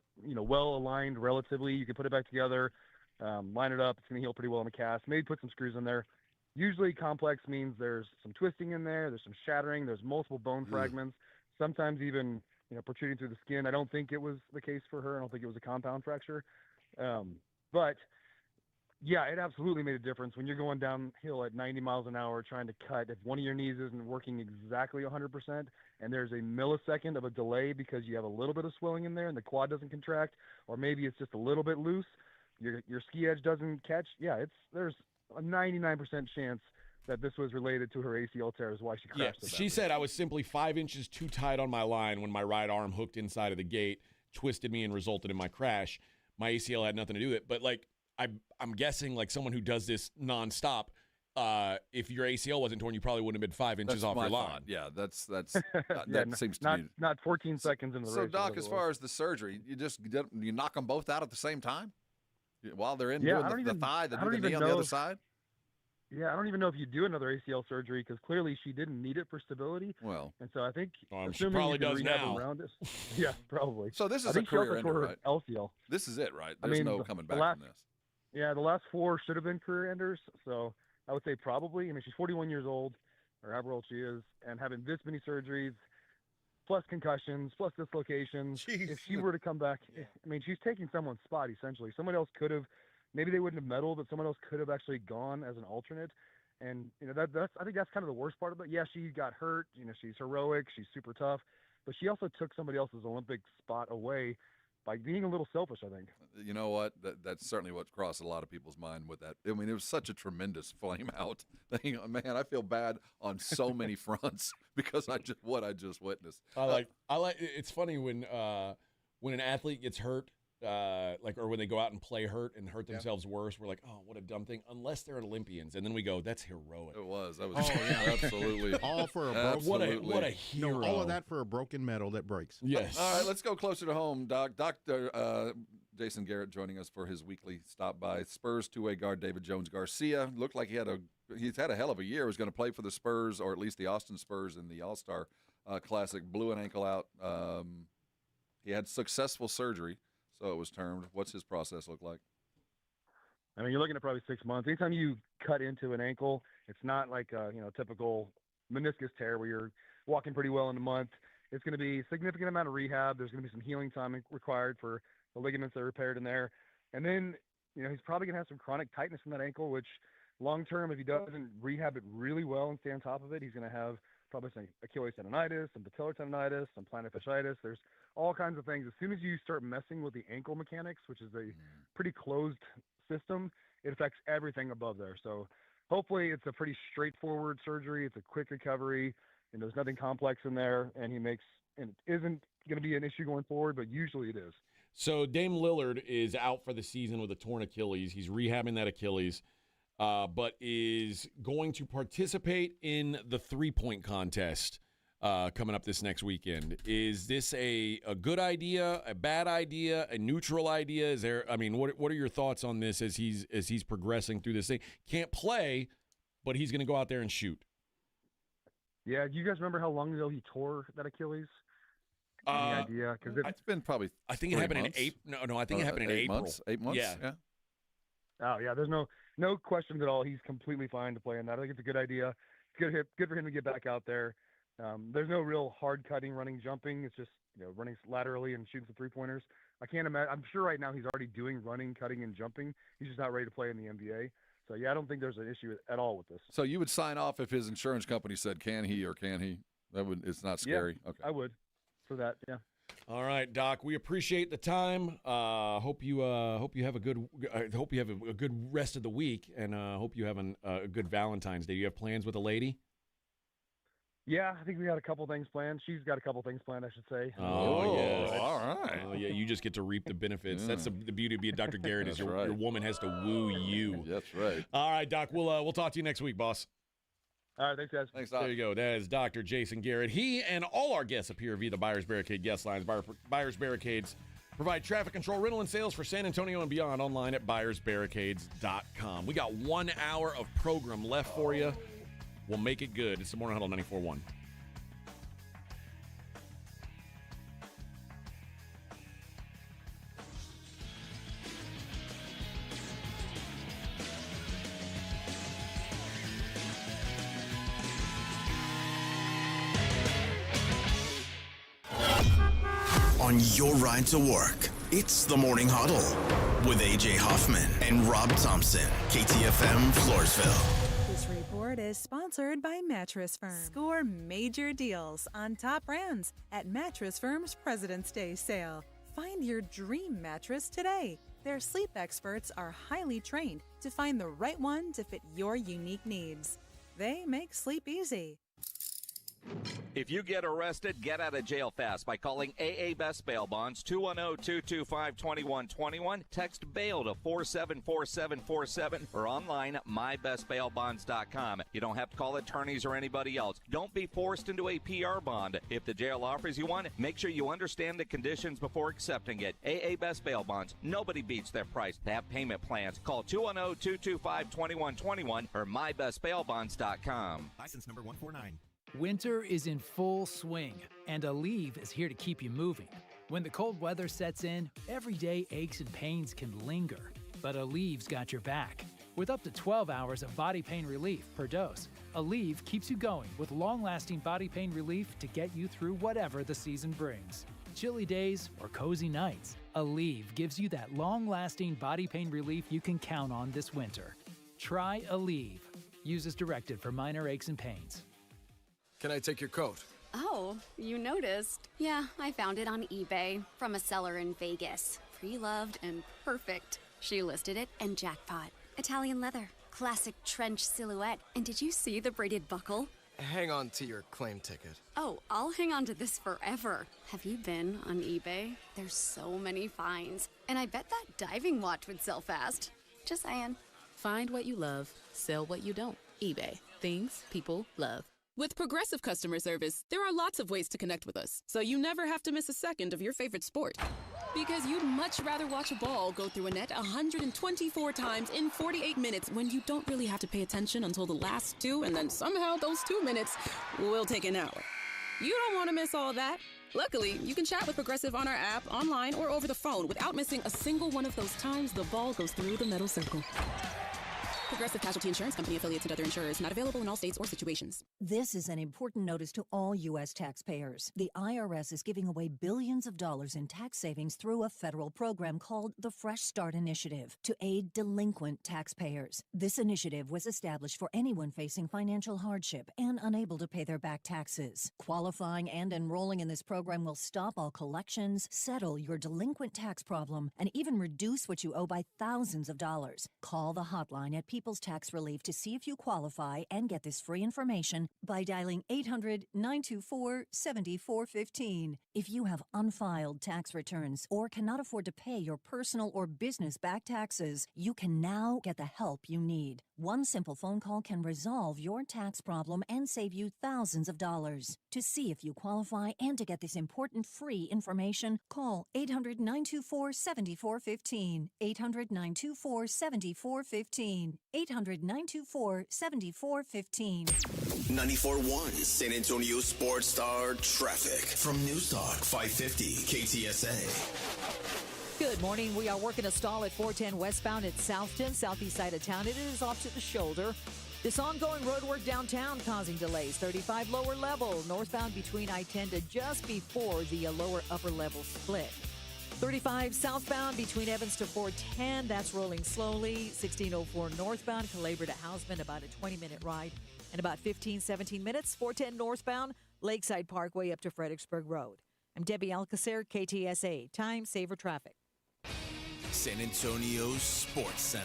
aligned relatively. You can put it back together, line it up. It's going to heal pretty well in the cast. Maybe put some screws in there. Usually complex means there's some twisting in there. There's some shattering. There's multiple bone fragments. Sometimes even protruding through the skin. I don't think it was the case for her. I don't think it was a compound fracture. But yeah, it absolutely made a difference when you're going downhill at 90 miles an hour trying to cut. If one of your knees isn't working exactly 100% and there's a millisecond of a delay because you have a little bit of swelling in there and the quad doesn't contract, or maybe it's just a little bit loose, your ski edge doesn't catch. Yeah, there's a 99% chance that this was related to her ACL tear is why she crashed. Yeah, she said I was simply 5 inches too tight on my line when my right arm hooked inside of the gate, twisted me, and resulted in my crash. My ACL had nothing to do with it. But, like, I'm guessing, like, someone who does this nonstop, if your ACL wasn't torn, you probably wouldn't have been 5 inches off your line. Yeah, that seems to me. Not 14 seconds in the race. So, Doc, as far as the surgery, you knock them both out at the same time while they're in doing the thigh, the knee on the other side? Yeah, I don't even know if you do another ACL surgery because clearly she didn't need it for stability. Well, and so I think she probably does now. Around it, yeah, probably. So this is a career ender, right? LCL. This is it, right? There's no coming back from this. Yeah, the last 4 should have been career enders. So I would say probably. I mean, she's 41 years old, or however old she is, and having this many surgeries, plus concussions, plus dislocations. Jeez. If she were to come back, I mean, she's taking someone's spot essentially. Someone else could have. Maybe they wouldn't have medaled, but someone else could have actually gone as an alternate. And, that's I think that's kind of the worst part of it. Yeah, she got hurt. She's heroic. She's super tough. But she also took somebody else's Olympic spot away by being a little selfish, I think. You know what? That's certainly what crossed a lot of people's mind with that. I mean, it was such a tremendous flame out thing. Man, I feel bad on so many fronts because I just witnessed. It's funny when an athlete gets hurt, or when they go out and play hurt and hurt themselves worse, we're like, oh, what a dumb thing. Unless they're Olympians, and then we go, that's heroic. It was. That was absolutely. All for a broken. What a hero. All of that for a broken metal that breaks. Yes. All right, let's go closer to home, Doc. Dr. Jason Garrett joining us for his weekly stop by. Spurs two-way guard David Jones-Garcia looked like he's had a hell of a year. He was going to play for the Spurs, or at least the Austin Spurs in the All-Star Classic. Blew an ankle out. He had successful surgery. So it was termed. What's his process look like? I mean, you're looking at probably 6 months. Anytime you cut into an ankle, it's not like a typical meniscus tear where you're walking pretty well in a month. It's going to be a significant amount of rehab. There's going to be some healing time required for the ligaments that are repaired in there. And then, he's probably going to have some chronic tightness in that ankle, which long term, if he doesn't rehab it really well and stay on top of it, he's going to have probably some Achilles tendonitis, some patellar tendonitis, some plantar fasciitis. There's all kinds of things. As soon as you start messing with the ankle mechanics, which is a pretty closed system, it affects everything above there. So hopefully it's a pretty straightforward surgery. It's a quick recovery, and there's nothing complex in there, and it isn't going to be an issue going forward, but usually it is. So Dame Lillard is out for the season with a torn Achilles. He's rehabbing that Achilles, but is going to participate in the three-point contest coming up this next weekend. Is this a good idea, a bad idea, a neutral idea? Is there? I mean, what are your thoughts on this as he's progressing through this thing? Can't play, but he's going to go out there and shoot. Yeah, do you guys remember how long ago he tore that Achilles? Any idea? Because it's been probably. I think it happened in April. No, I think it happened in April. 8 months. Yeah. Oh yeah, there's no questions at all. He's completely fine to play in that. I think it's a good idea. It's good for him to get back out there. There's no real hard cutting, running, jumping. It's just running laterally and shooting some 3-pointers. I can't imagine. I'm sure right now he's already doing running, cutting, and jumping. He's just not ready to play in the NBA. So yeah, I don't think there's an issue at all with this. So you would sign off if his insurance company said, "Can he or can he?" It's not scary. Yeah, okay, I would for that. Yeah. All right, Doc. We appreciate the time. Hope you have a good rest of the week, and hope you have a good Valentine's Day. Do you have plans with a lady? Yeah, I think we got a couple things planned. She's got a couple things planned, I should say. Oh, yeah. All right. Oh, yeah, you just get to reap the benefits. That's the beauty of being Dr. Garrett is your woman has to woo you. That's right. All right, Doc. We'll talk to you next week, boss. All right, thanks, guys. Thanks, Doc. There you go. That is Dr. Jason Garrett. He and all our guests appear via the Buyers Barricade guest lines. Buyers Barricades provide traffic control, rental, and sales for San Antonio and beyond online at buyersbarricades.com. We got 1 hour of program left for you. We'll make it good. It's the Morning Huddle 94.1. On your ride to work, it's the Morning Huddle with A.J. Hoffman and Rob Thompson, KTFM Floresville. This report is sponsored by Mattress Firm. Score major deals on top brands at Mattress Firm's President's Day sale. Find your dream mattress today. Their sleep experts are highly trained to find the right one to fit your unique needs. They make sleep easy. If you get arrested, get out of jail fast by calling AA Best Bail Bonds, 210-225-2121. Text bail to 474747 or online at mybestbailbonds.com. You don't have to call attorneys or anybody else. Don't be forced into a PR bond. If the jail offers you one, make sure you understand the conditions before accepting it. AA Best Bail Bonds. Nobody beats their price. They have payment plans. Call 210-225-2121 or mybestbailbonds.com. License number 149. Winter is in full swing, and Aleve is here to keep you moving. When the cold weather sets in, everyday aches and pains can linger, but Aleve's got your back. With up to 12 hours of body pain relief per dose, Aleve keeps you going with long-lasting body pain relief to get you through whatever the season brings. Chilly days or cozy nights, Aleve gives you that long-lasting body pain relief you can count on this winter. Try Aleve. Use as directed for minor aches and pains. Can I take your coat? Oh, you noticed. Yeah, I found it on eBay from a seller in Vegas. Pre-loved and perfect. She listed it and jackpot. Italian leather, classic trench silhouette. And did you see the braided buckle? Hang on to your claim ticket. Oh, I'll hang on to this forever. Have you been on eBay? There's so many finds. And I bet that diving watch would sell fast. Just saying. Find what you love, sell what you don't. eBay. Things people love. With Progressive Customer Service, there are lots of ways to connect with us, so you never have to miss a second of your favorite sport. Because you'd much rather watch a ball go through a net 124 times in 48 minutes when you don't really have to pay attention until the last 2, and then somehow those 2 minutes will take an hour. You don't want to miss all that. Luckily, you can chat with Progressive on our app, online, or over the phone without missing a single one of those times the ball goes through the metal circle. Progressive Casualty Insurance Company, affiliates, and other insurers. Not available in all states or situations. This is an important notice to all U.S. taxpayers. The IRS is giving away billions of dollars in tax savings through a federal program called the Fresh Start Initiative to aid delinquent taxpayers. This initiative was established for anyone facing financial hardship and unable to pay their back taxes. Qualifying and enrolling in this program will stop all collections, settle your delinquent tax problem, and even reduce what you owe by thousands of dollars. Call the hotline at People's Tax Relief to see if you qualify and get this free information by dialing 800-924-7415. If you have unfiled tax returns or cannot afford to pay your personal or business back taxes, you can now get the help you need. One simple phone call can resolve your tax problem and save you thousands of dollars. To see if you qualify and to get this important free information, call 800-924-7415. 800-924-7415. 800-924-7415. 94.1 San Antonio Sports Star traffic from News Talk 550 KTSA. Good morning. We are working a stall at 410 westbound at Southton, southeast side of town. It is off to the shoulder. This ongoing road work downtown causing delays. 35 lower level, northbound between I-10 to just before the lower upper level split. 35 southbound between Evans to 410. That's rolling slowly. 1604 northbound, Calabria to Houseman, about a 20-minute ride. And about 17 minutes, 410 northbound, Lakeside Parkway up to Fredericksburg Road. I'm Debbie Alcacer, KTSA. Time Saver Traffic. San Antonio Sports Center.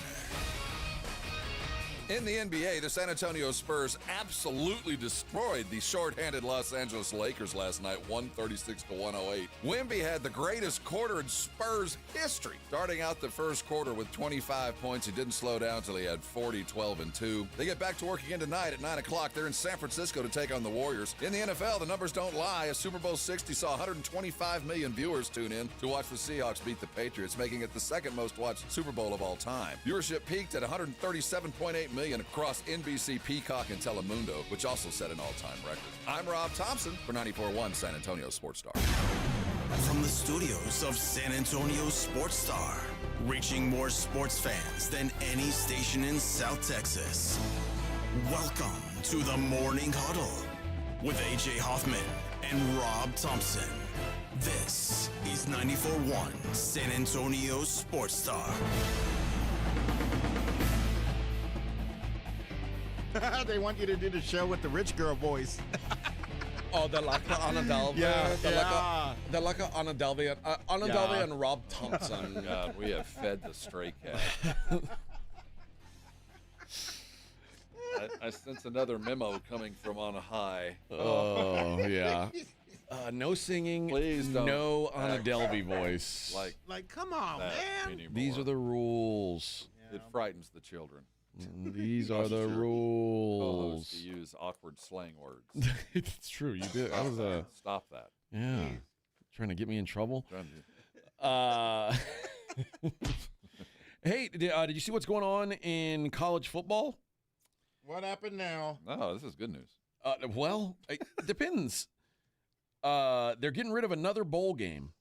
In the NBA, the San Antonio Spurs absolutely destroyed the shorthanded Los Angeles Lakers last night, 136-108. Wemby had the greatest quarter in Spurs history, starting out the first quarter with 25 points. He didn't slow down until he had 40, 12, and 2. They get back to work again tonight at 9 o'clock. They're in San Francisco to take on the Warriors. In the NFL, the numbers don't lie. A Super Bowl 60 saw 125 million viewers tune in to watch the Seahawks beat the Patriots, making it the second most watched Super Bowl of all time. Viewership peaked at 137.8 million across NBC, Peacock, and Telemundo, which also set an all-time record. I'm Rob Thompson for 94.1 San Antonio Sports Star. From the studios of San Antonio Sports Star, reaching more sports fans than any station in South Texas. Welcome to the Morning Huddle with AJ Hoffman and Rob Thompson. This is 94.1 San Antonio Sports Star. They want you to do the show with the rich girl voice. Oh, the Laka Anna Delvey. Yeah. The Laka Anna Delvey. Anna Delvey and Rob Thompson. God, we have fed the stray cat. I sense another memo coming from on high. Oh, yeah. No singing, please don't no Anna Delvey voice. Like, come on, man. Anymore. These are the rules. It frightens the children. These are the rules. To use awkward slang words. It's true. You did. I was Stop that. Yeah. Trying to get me in trouble. Hey, did you see what's going on in college football? What happened now? No, this is good news. Well, it depends. They're getting rid of another bowl game.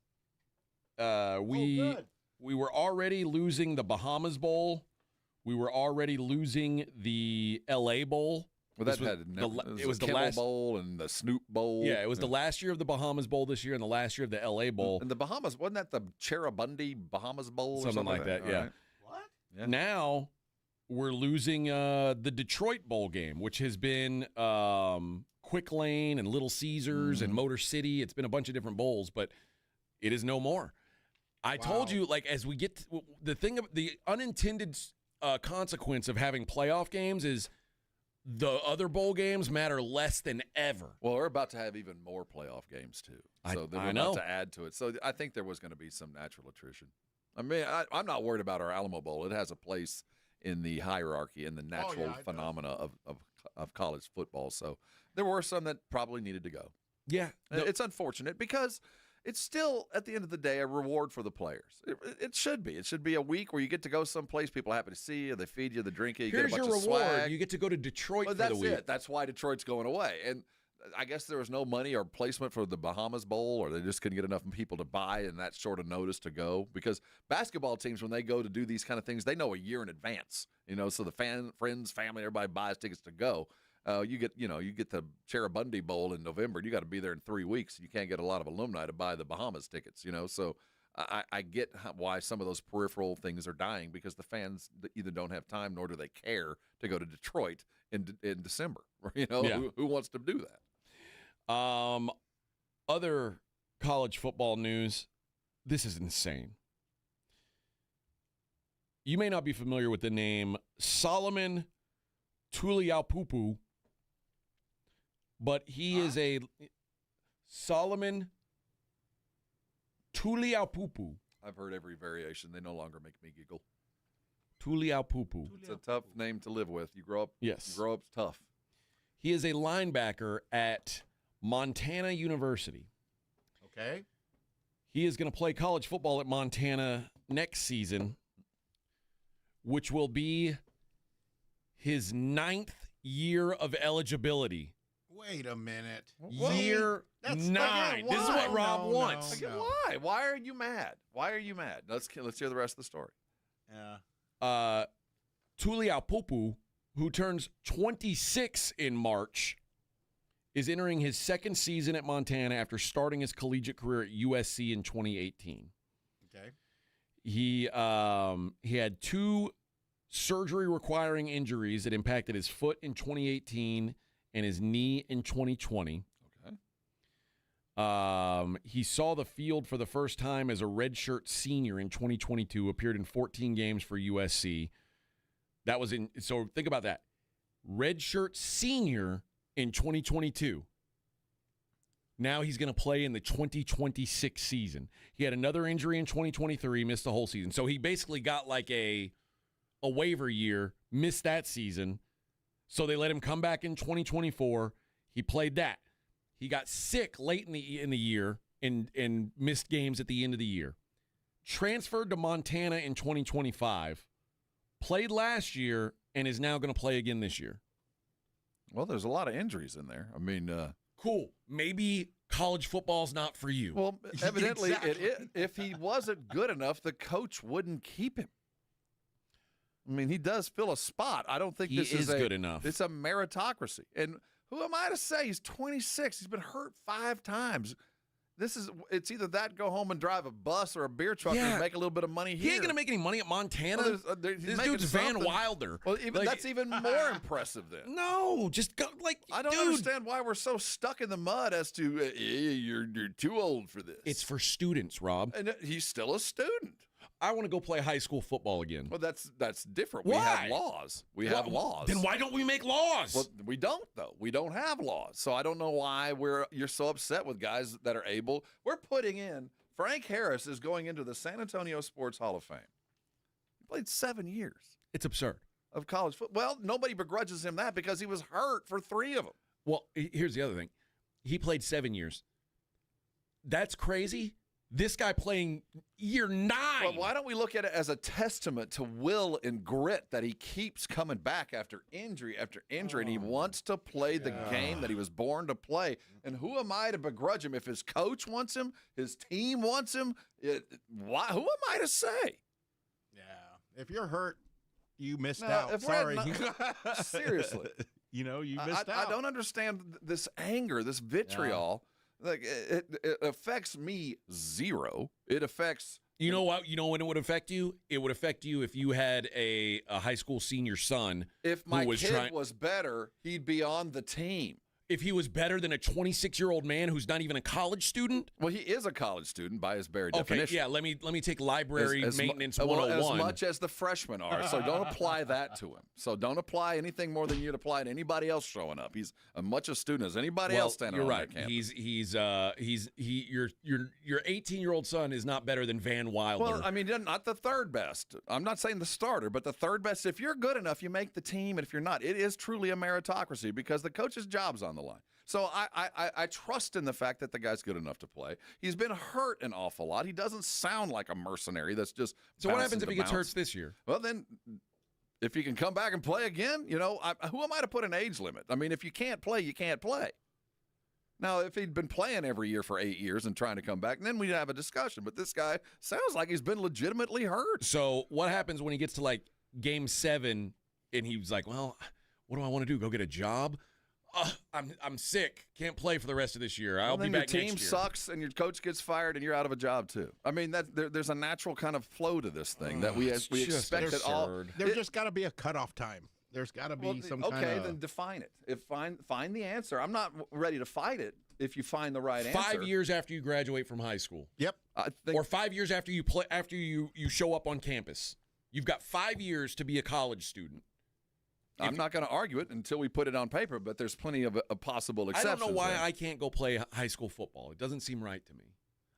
We were already losing the Bahamas Bowl. We were already losing the L.A. Bowl. Well, it was the last Bowl and the Snoop Bowl. Yeah, it was the last year of the Bahamas Bowl this year and the last year of the L.A. Bowl. And the Bahamas, wasn't that the Cheribundi Bahamas Bowl or something like that? Yeah. Right. What? Yeah. Now we're losing the Detroit Bowl game, which has been Quick Lane and Little Caesars and Motor City. It's been a bunch of different bowls, but it is no more. I told you, like, as we get to, the unintended consequence of having playoff games is the other bowl games matter less than ever. Well, we're about to have even more playoff games, too. So they're about to add to it. So I think there was going to be some natural attrition. I mean, I'm not worried about our Alamo Bowl. It has a place in the hierarchy and the natural phenomena of college football. So there were some that probably needed to go. Yeah. It's unfortunate because it's still, at the end of the day, a reward for the players. It should be. It should be a week where you get to go someplace, people are happy to see you, they feed you, they drink you, you Here's get a bunch your of reward. swag. You get to go to Detroit for that's the week. it. That's why Detroit's going away. And I guess there was no money or placement for the Bahamas Bowl, or they just couldn't get enough people to buy in that short of notice to go. Because basketball teams, when they go to do these kind of things, they know a year in advance. So the friends, family, everybody buys tickets to go. You get the Cheribundi Bowl in November. You got to be there in 3 weeks. You can't get a lot of alumni to buy the Bahamas tickets. So I get why some of those peripheral things are dying, because the fans either don't have time nor do they care to go to Detroit in December. Who wants to do that? Other college football news. This is insane. You may not be familiar with the name Solomon Tuliaupupu, but he is a Solomon Tuliaupupu. I've heard every variation. They no longer make me giggle. Tuliaupupu. It's a tough name to live with. You grow up. Yes. You grow up tough. He is a linebacker at Montana University. Okay. He is going to play college football at Montana next season, which will be his 9th year of eligibility. Wait a minute. Year 9. This is what Rob wants. Why? Why are you mad? Why are you mad? Let's hear the rest of the story. Yeah. Tuliaupupu, who turns 26 in March, is entering his second season at Montana after starting his collegiate career at USC in 2018. Okay. He had 2 surgery-requiring injuries that impacted his foot in 2018 and his knee in 2020. Okay. He saw the field for the first time as a redshirt senior in 2022, appeared in 14 games for USC. That was so think about that. Redshirt senior in 2022. Now he's going to play in the 2026 season. He had another injury in 2023, missed the whole season. So he basically got like a waiver year, missed that season. So they let him come back in 2024. He played that. He got sick late in the year and missed games at the end of the year. Transferred to Montana in 2025. Played last year and is now going to play again this year. Well, there's a lot of injuries in there. I mean, cool. Maybe college football's not for you. Well, evidently, if he wasn't good enough, the coach wouldn't keep him. I mean, he does fill a spot. I don't think He this is good enough. It's a meritocracy. And who am I to say? He's 26. He's been hurt 5 times. It's either that, go home and drive a bus or a beer truck and make a little bit of money here. He ain't going to make any money at Montana. Well, this dude's Van Wilder. Well, that's even more impressive then. No, just go, I don't understand why we're so stuck in the mud as to, you're too old for this. It's for students, Rob. And he's still a student. I want to go play high school football again. Well, that's different. Why? We have laws. We have laws. Then why don't we make laws? Well, we don't, though. We don't have laws. So I don't know why you're so upset with guys that are able. We're putting in, Frank Harris is going into the San Antonio Sports Hall of Fame. He played 7 years. It's absurd. Of college football. Well, nobody begrudges him that because he was hurt for 3 of them. Well, here's the other thing. He played 7 years. That's crazy. This guy playing year 9. Well, why don't we look at it as a testament to will and grit that he keeps coming back after injury, and he wants to play the game that he was born to play. And who am I to begrudge him? If his coach wants him, his team wants him, who am I to say? Yeah. If you're hurt, you missed out. Sorry. Seriously. You missed out. I don't understand this anger, this vitriol. Like it affects me 0. It affects. You know what? You know when it would affect you? It would affect you if you had a high school senior son. If my kid was better, he'd be on the team. If he was better than a 26-year-old man who's not even a college student? Well, he is a college student by his very definition. Yeah, let me take library maintenance 101. As much as the freshmen are, so don't apply that to him. So don't apply anything more than you'd apply to anybody else showing up. He's as much a student as anybody else standing on that campus. Your 18-year-old son is not better than Van Wilder. Well, I mean, not the third best. I'm not saying the starter, but the third best. If you're good enough, you make the team, and if you're not, it is truly a meritocracy because the coach's job's on the line. So I trust in the fact that the guy's good enough to play. He's been hurt an awful lot. He doesn't sound like a mercenary that's just. So what happens if he gets hurt this year? Well, then, if he can come back and play again, who am I to put an age limit? I mean, if you can't play, you can't play. Now, if he'd been playing every year for 8 years and trying to come back, then we'd have a discussion. But this guy sounds like he's been legitimately hurt. So what happens when he gets to like Game 7 and he's like, well, what do I want to do? Go get a job? I'm sick. Can't play for the rest of this year. I'll be back next year. Your team sucks and your coach gets fired and you're out of a job too. I mean, there's a natural kind of flow to this thing that we expect it all. There's just got to be a cutoff time. There's got to be some kind of. Okay, then define it. Find the answer. I'm not ready to fight it if you find the right answer. 5 years after you graduate from high school. Yep. Or 5 years after you show up on campus. You've got 5 years to be a college student. I'm not going to argue it until we put it on paper, but there's plenty of possible exceptions. I don't know why I can't go play high school football. It doesn't seem right to me.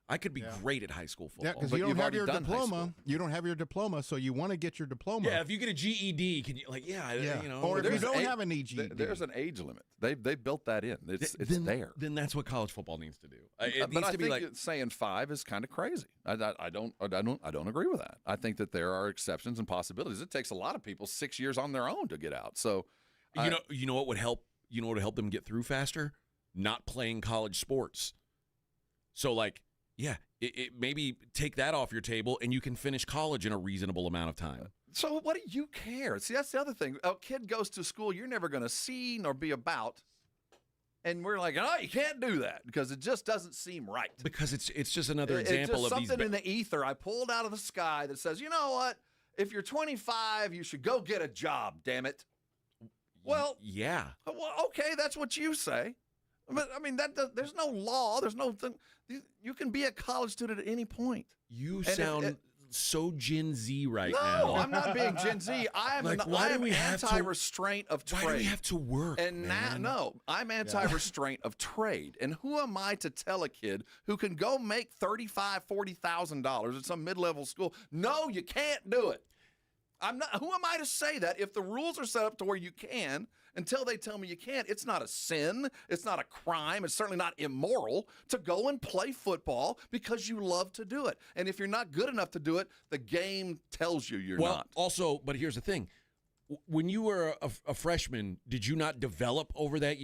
I could be great at high school football. Yeah, because you don't have your diploma. You don't have your diploma, so you want to get your diploma. Yeah, if you get a GED, can you you know? Or if you don't have an GED. There's an age limit. They built that in. It's there. Then that's what college football needs to do. It But needs I to be think like saying 5 is kind of crazy. I don't agree with that. I think that there are exceptions and possibilities. It takes a lot of people 6 years on their own to get out. So you know what would help? You know what would help them get through faster? Not playing college sports. So it maybe take that off your table and you can finish college in a reasonable amount of time. So what do you care? See, that's the other thing. A kid goes to school you're never going to see nor be about. And we're like, oh, you can't do that because it just doesn't seem right. Because it's just another example just of these. Something in the ether I pulled out of the sky that says, you know what? If you're 25, you should go get a job, damn it. Well, yeah. Well, okay, that's what you say. But, I mean, there's no law. There's no thing. You can be a college student at any point. You sound so Gen Z right now. No, I'm not being Gen Z. I'm anti-restraint of trade. Why do we have to work, And man? I'm anti-restraint of trade. And who am I to tell a kid who can go make $35,000, $40,000 at some mid-level school, no, you can't do it? I'm not. Who am I to say that if the rules are set up to where you can until they tell me you can't? It's not a sin. It's not a crime. It's certainly not immoral to go and play football because you love to do it. And if you're not good enough to do it, the game tells you you're not. Also, but here's the thing. When you were a freshman, did you not develop over that?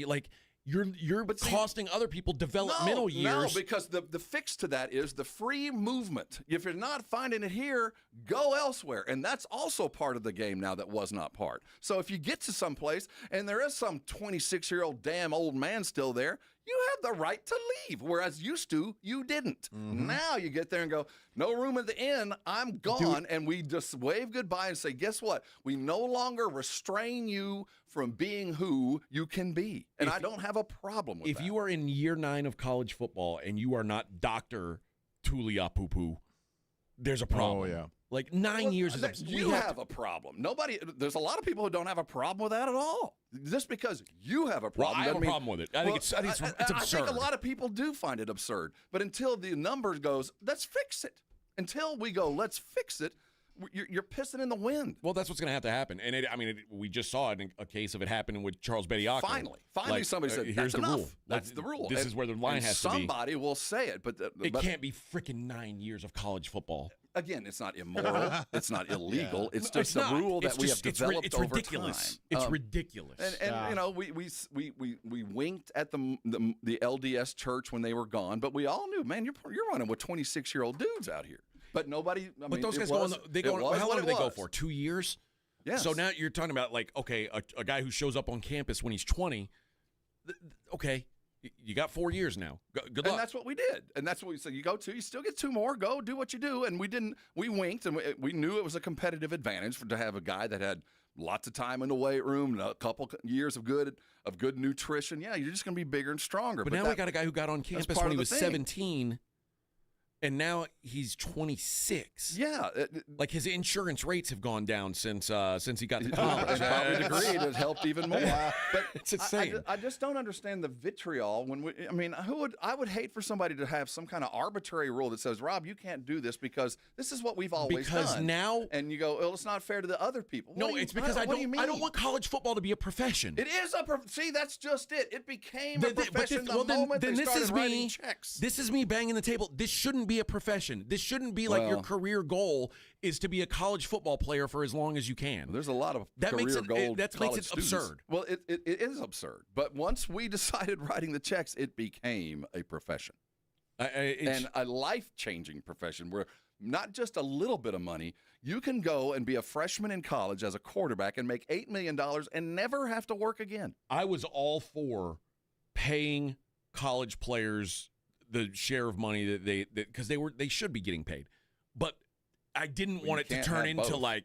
You're costing other people developmental years. No, because the fix to that is the free movement. If you're not finding it here, go elsewhere. And that's also part of the game now that was not part. So if you get to some place and there is some 26-year-old damn old man still there, you have the right to leave, whereas used to, you didn't. Mm-hmm. Now you get there and go, no room at the inn, I'm gone, and we just wave goodbye and say, guess what? We no longer restrain you from being who you can be, and I don't have a problem with that. If you are in year 9 of college football and you are not Dr. Tuliapupu, there's a problem. Oh, yeah. Like 9 years is you have a problem. There's a lot of people who don't have a problem with that at all. Just because you have a problem, I have a problem with it. I think it's absurd. I think a lot of people do find it absurd. But until the numbers goes, let's fix it. Until we go, let's fix it. You're pissing in the wind. Well, that's what's going to have to happen. And we just saw it in a case of it happening with Charles Bediako. Finally, somebody said, here's that's the enough. rule. That's the rule. This is where the line has to be. Somebody will say it, but it can't be freaking 9 years of college football. Again, it's not immoral. It's not illegal. It's just a rule that we have developed over time. It's ridiculous. And we winked at the LDS church when they were gone, but we all knew, man, you're running with 26-year-old dudes out here. But nobody. But those guys how long do they go for? 2 years. Yeah. So now you're talking about a guy who shows up on campus when he's 20. Okay. You got 4 years now. Good luck. And that's what we did. And that's what we said. You go 2, you still get 2 more. Go do what you do. And we winked, and we knew it was a competitive advantage to have a guy that had lots of time in the weight room and a couple years of good nutrition. Yeah, you're just going to be bigger and stronger. But now we got a guy who got on campus when he was 17. And now he's 26. Yeah. Like his insurance rates have gone down since he got to college. And probably degree it has helped even more. But it's insane. I just don't understand the vitriol I would hate for somebody to have some kind of arbitrary rule that says, Rob, you can't do this because this is what we've always done. Because now, and you go, well, it's not fair to the other people. It's because I don't want college football to be a profession. It is see, that's just it. It became a profession the moment they started writing checks. This is me banging the table. This shouldn't be a profession. This shouldn't be like your career goal is to be a college football player for as long as you can. There's a lot of that career goal. That makes it absurd. Well, it is absurd. But once we decided writing the checks, it became a profession. And a life-changing profession where not just a little bit of money, you can go and be a freshman in college as a quarterback and make $8 million and never have to work again. I was all for paying college players the share of money that because they should be getting paid, but I didn't want it to turn into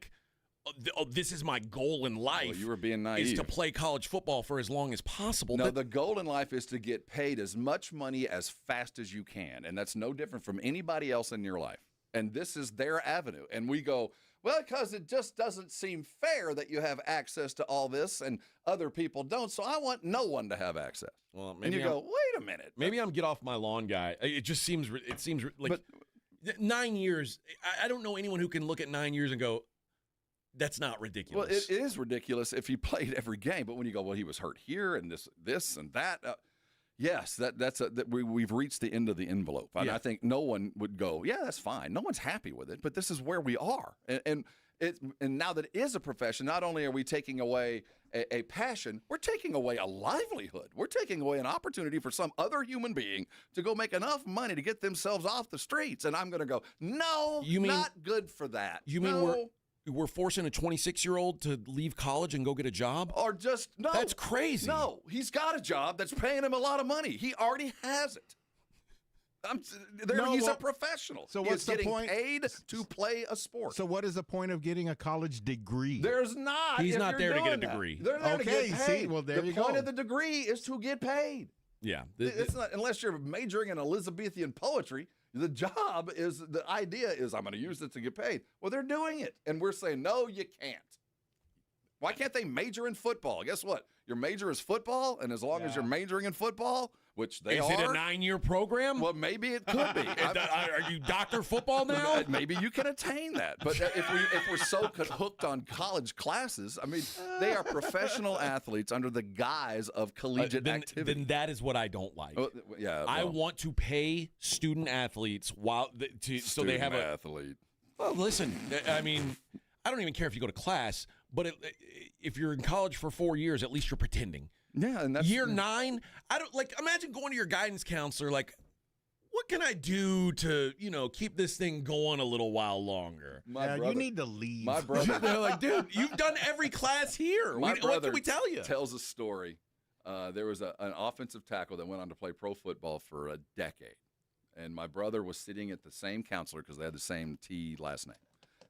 this is my goal in life. Well, you were being naive. Is to play college football for as long as possible. No, the goal in life is to get paid as much money as fast as you can, and that's no different from anybody else in your life. And this is their avenue. And we go, Well, because it just doesn't seem fair that you have access to all this and other people don't. So I want no one to have access. Well, and you go, wait a minute. Maybe I'm get off my lawn guy. It just seems like 9 years. I don't know anyone who can look at 9 years and go, that's not ridiculous. Well, it is ridiculous if he played every game. But when you go, well, he was hurt here and this and that. Yes, we've reached the end of the envelope. And I think no one would go, yeah, that's fine. No one's happy with it, but this is where we are. And now that it is a profession, not only are we taking away a passion, we're taking away a livelihood. We're taking away an opportunity for some other human being to go make enough money to get themselves off the streets. And I'm going to go, no, not good for that. You mean we're forcing a 26-year-old to leave college and go get a job? Or just, no. That's crazy. No, he's got a job that's paying him a lot of money. He already has it. He's a professional. So what's the point? Paid to play a sport. So what is the point of getting a college degree? There's not. He's not there to get a degree. They're there to get paid. See, well, there you go. The point of the degree is to get paid. Yeah. It's not, unless you're majoring in Elizabethan poetry. The idea is I'm going to use it to get paid. Well, they're doing it. And we're saying, no, you can't. Why can't they major in football? Guess what? Your major is football, and as long as you're majoring in football, which they are. Is it a 9-year program? Well, maybe it could be. Are you Dr. Football now? Maybe you can attain that. But if we're so hooked on college classes, I mean, they are professional athletes under the guise of collegiate activity. Then that is what I don't like. I Well, want to pay student athletes so they have a athlete. Well, listen, I mean, I don't even care if you go to class, but if you're in college for 4 years, at least you're pretending. Yeah, and that's year 9. I don't imagine going to your guidance counselor like, what can I do to, keep this thing going a little while longer? You need to leave. My brother, they're like, dude, you've done every class here. My What brother can we tell you? tells a story. There was an offensive tackle that went on to play pro football for a decade, and my brother was sitting at the same counselor because they had the same T last name,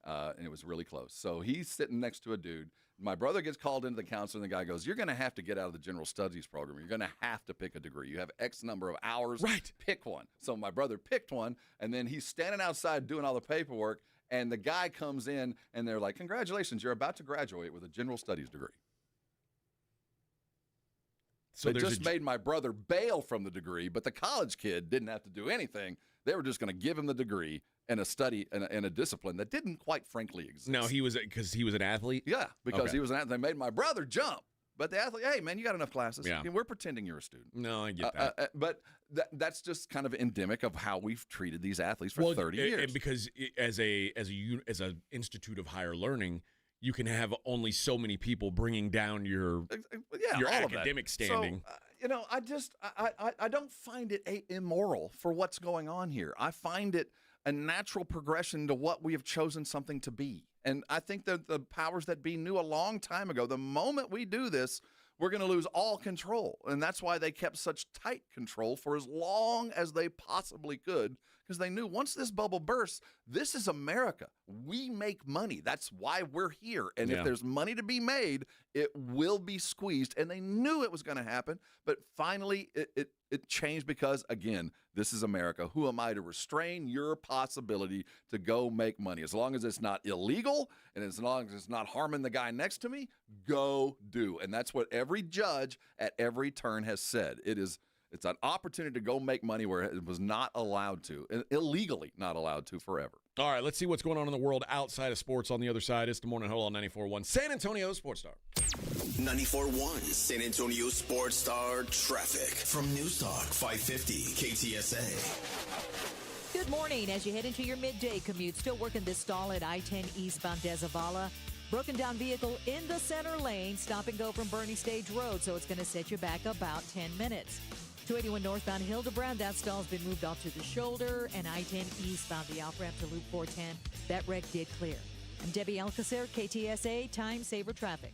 and it was really close. So he's sitting next to a dude. My brother gets called into the counselor, and the guy goes, you're going to have to get out of the general studies program. You're going to have to pick a degree. You have X number of hours. Right. Pick one. So my brother picked one, and then he's standing outside doing all the paperwork, and the guy comes in, and they're like, congratulations, you're about to graduate with a general studies degree. So they just made my brother bail from the degree, but the college kid didn't have to do anything. They were just going to give him the degree and a study and a discipline that didn't quite frankly exist. No, because he was an athlete? Yeah, because Okay. he was an athlete. They made my brother jump. But the athlete, hey, man, you got enough classes. Yeah. We're pretending you're a student. No, I get that. But that's just kind of endemic of how we've treated these athletes for 30 years. And because as an institute of higher learning, you can have only so many people bringing down your all of that. academic standing. So, I don't find it immoral for what's going on here. I find it a natural progression to what we have chosen something to be. And I think that the powers that be knew a long time ago, the moment we do this, we're going to lose all control. And that's why they kept such tight control for as long as they possibly could, because they knew once this bubble bursts, this is America. We make money. That's why we're here. And if there's money to be made, it will be squeezed. And they knew it was going to happen. But finally, it changed because, again, this is America. Who am I to restrain your possibility to go make money? As long as it's not illegal and as long as it's not harming the guy next to me, go do. And that's what every judge at every turn has said. It's an opportunity to go make money where it was not allowed to, illegally not allowed to forever. All right, let's see what's going on in the world outside of sports on the other side. It's the Morning Huddle on 94.1 San Antonio Sports Star. 94.1 San Antonio Sports Star traffic from News Talk 550 KTSA. Good morning. As you head into your midday commute, still working this stall at I-10 eastbound Dezavala. Broken down vehicle in the center lane. Stop and go from Bernie Stage Road, so it's going to set you back about 10 minutes. 281 northbound Hildebrand, that stall's been moved off to the shoulder. And I-10 eastbound, the off-ramp to Loop 410, that wreck did clear. I'm Debbie Alcacer, KTSA Time Saver Traffic.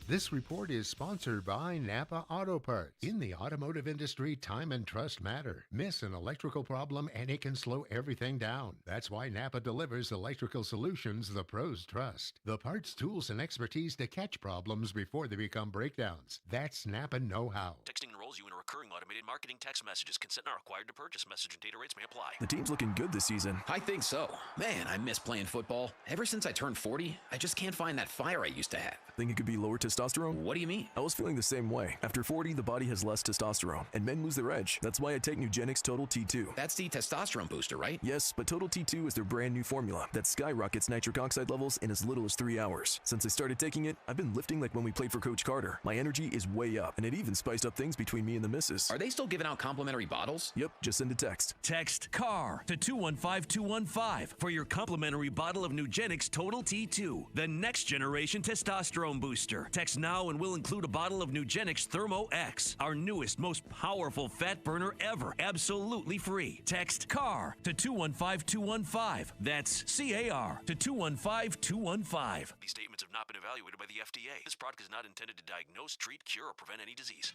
This report is sponsored by Napa Auto Parts. In the automotive industry, time and trust matter. Miss an electrical problem and it can slow everything down. That's why Napa delivers electrical solutions the pros trust. The parts, tools, and expertise to catch problems before they become breakdowns. That's Napa know-how. Texting enrolls you in a recurring automated marketing text messages. Consent not required to purchase. Message and data rates may apply. The team's looking good this season. I think so. Man, I miss playing football. Ever since I turned 40, I just can't find that fire I used to have. Think it could be lower testosterone? What do you mean? I was feeling the same way. After 40, the body has less testosterone, and men lose their edge. That's why I take Nugenix Total T2. That's the testosterone booster, right? Yes, but Total T2 is their brand new formula that skyrockets nitric oxide levels in as little as 3 hours. Since I started taking it, I've been lifting like when we played for Coach Carter. My energy is way up, and it even spiced up things between me and the missus. Are they still giving out complimentary bottles? Yep, just send a text. Text CAR to 215-215 for your complimentary bottle of Nugenix Total T2, the next generation testosterone booster. Text now and we'll include a bottle of Nugenix Thermo X, our newest, most powerful fat burner ever, absolutely free. Text CAR to 215-215. That's CAR to 215-215. These statements have not been evaluated by the FDA. This product is not intended to diagnose, treat, cure, or prevent any disease.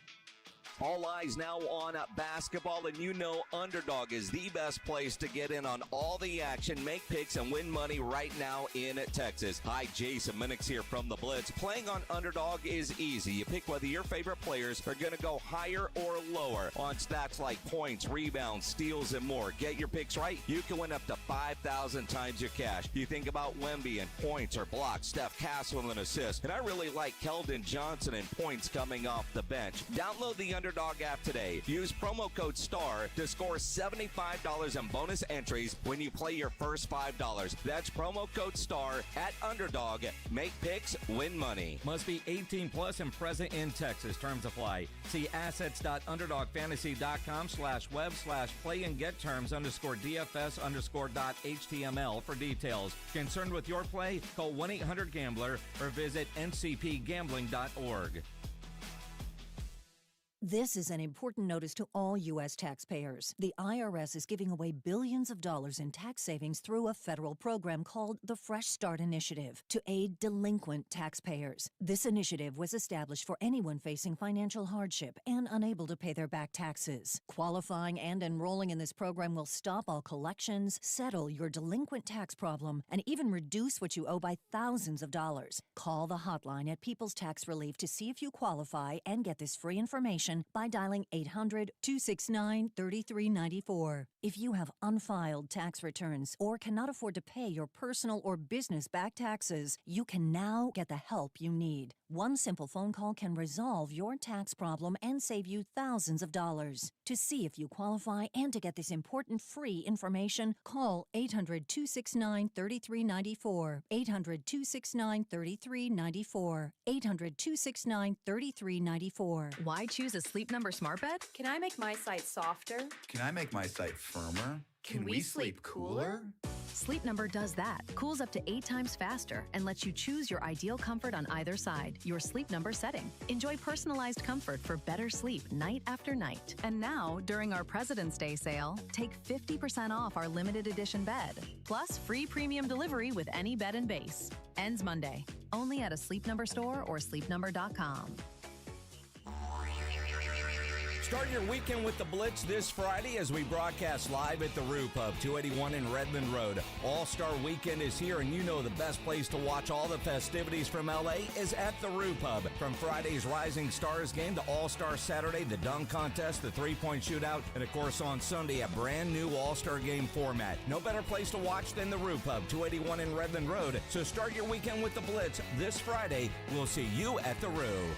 All eyes now on basketball, and you know Underdog is the best place to get in on all the action, make picks, and win money right now in Texas. Hi, Jason Minix here from The Blitz. Playing on Underdog is easy. You pick whether your favorite players are going to go higher or lower on stats like points, rebounds, steals, and more. Get your picks right, you can win up to 5,000 times your cash. You think about Wemby and points or blocks, Steph Castle and assists, and I really like Keldon Johnson and points coming off the bench. Download the Underdog app today. Use promo code STAR to score $75 in bonus entries when you play your first $5. That's promo code STAR at Underdog. Make picks, win money. Must be 18 plus and present in Texas. Terms apply. See assets.underdogfantasy.com/web/play and get terms _DFS_.html for details. Concerned with your play? Call 1-800-GAMBLER or visit ncpgambling.org. This is an important notice to all U.S. taxpayers. The IRS is giving away billions of dollars in tax savings through a federal program called the Fresh Start Initiative to aid delinquent taxpayers. This initiative was established for anyone facing financial hardship and unable to pay their back taxes. Qualifying and enrolling in this program will stop all collections, settle your delinquent tax problem, and even reduce what you owe by thousands of dollars. Call the hotline at People's Tax Relief to see if you qualify and get this free information by dialing 800-269-3394. If you have unfiled tax returns or cannot afford to pay your personal or business back taxes, you can now get the help you need. One simple phone call can resolve your tax problem and save you thousands of dollars. To see if you qualify and to get this important free information, call 800-269-3394. 800-269-3394. 800-269-3394. Why choose a Sleep Number smart bed? Can I make my site softer? Can I make my site firmer? Can we sleep cooler? Sleep Number does that. Cools up to 8 times faster and lets you choose your ideal comfort on either side, your Sleep Number setting. Enjoy personalized comfort for better sleep night after night. And now, during our President's Day sale, take 50% off our limited edition bed, plus free premium delivery with any bed and base. Ends Monday. Only at a Sleep Number store or sleepnumber.com. Start your weekend with the Blitz this Friday as we broadcast live at the Roo Pub, 281 in Redmond Road. All-Star Weekend is here, and you know the best place to watch all the festivities from L.A. is at the Roo Pub. From Friday's Rising Stars game to All-Star Saturday, the dunk contest, the three-point shootout, and of course on Sunday, a brand new All-Star game format. No better place to watch than the Roo Pub, 281 in Redmond Road. So start your weekend with the Blitz this Friday. We'll see you at the Roo.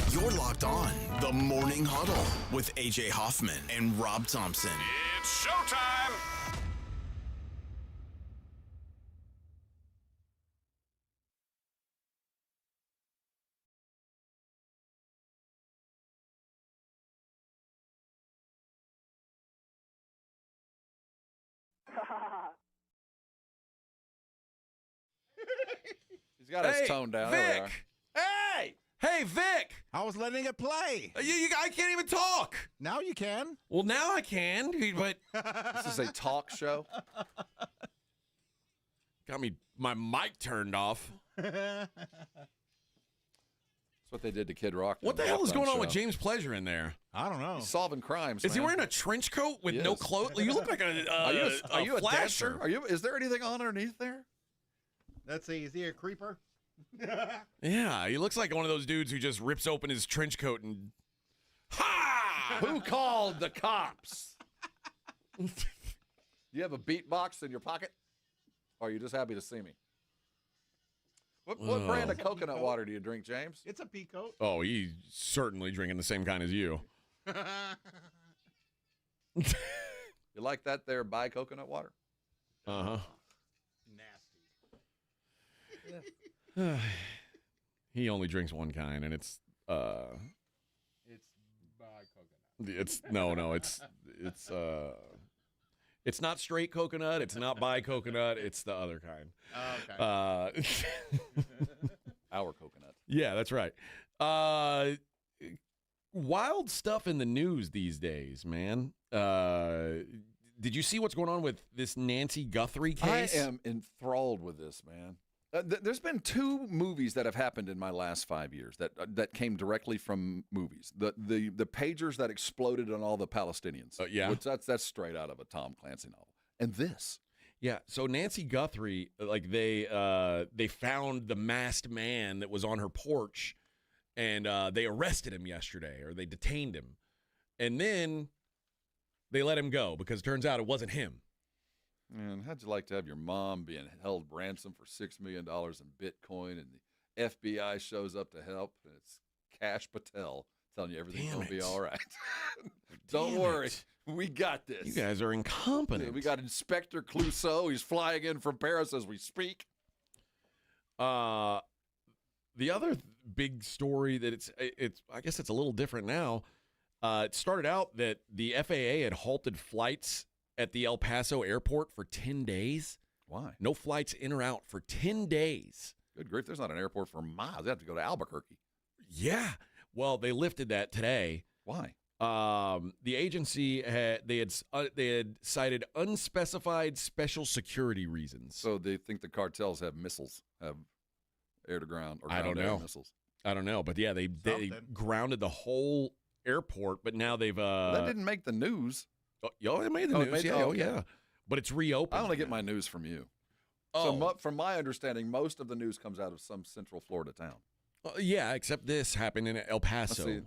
You're locked on the Morning Huddle with AJ Hoffman and Rob Thompson. It's showtime! He's got his tone down. Vic! Hey! Hey, Vic! I was letting it play. I can't even talk. Now you can. Well, now I can, but this is a talk show. Got my mic turned off. That's what they did to Kid Rock. What the hell is going on with James Pleasure in there? I don't know. He's solving crimes. Is he wearing a trench coat with no clothes? You look like a are you a flasher. dancer? Is there anything on underneath there? Let's see. Is he a creeper? Yeah, he looks like one of those dudes who just rips open his trench coat and ha! Who called the cops? You have a beatbox in your pocket? Or are you just happy to see me? What brand of coconut water do you drink, James? It's a Peacoat. Oh, he's certainly drinking the same kind as you. You like that there by coconut water? Uh-huh. Nasty. He only drinks one kind, and it's by coconut. It's not straight coconut. It's not by coconut. It's the other kind. Oh, okay. Our coconut. Yeah, that's right. Wild stuff in the news these days, man. Did you see what's going on with this Nancy Guthrie case? I am enthralled with this, man. There's been 2 movies that have happened in my last 5 years that came directly from movies. The pagers that exploded on all the Palestinians. Yeah. Which that's straight out of a Tom Clancy novel. And this. Yeah, so Nancy Guthrie, like they found the masked man that was on her porch, and they arrested him yesterday, or they detained him, and then they let him go because it turns out it wasn't him. Man, how'd you like to have your mom being held ransom for $6 million in Bitcoin, and the FBI shows up to help, and it's Cash Patel telling you everything's going to be all right. Don't worry. We got this. You guys are incompetent. We got Inspector Clouseau. He's flying in from Paris as we speak. The other big story that it's I guess it's a little different now. It started out that the FAA had halted flights at the El Paso airport for 10 days. Why? No flights in or out for 10 days. Good grief, there's not an airport for miles. They have to go to Albuquerque. Yeah. Well, they lifted that today. Why? The agency had cited unspecified special security reasons. So they think the cartels have missiles, have air to ground or ground I don't air know. missiles. I don't know, but yeah, they grounded the whole airport, but now they've that didn't make the news. Oh, it made the news. Yeah. But it's reopened. I only get my news from you. Oh. So from my understanding, most of the news comes out of some Central Florida town. Yeah, except this happened in El Paso,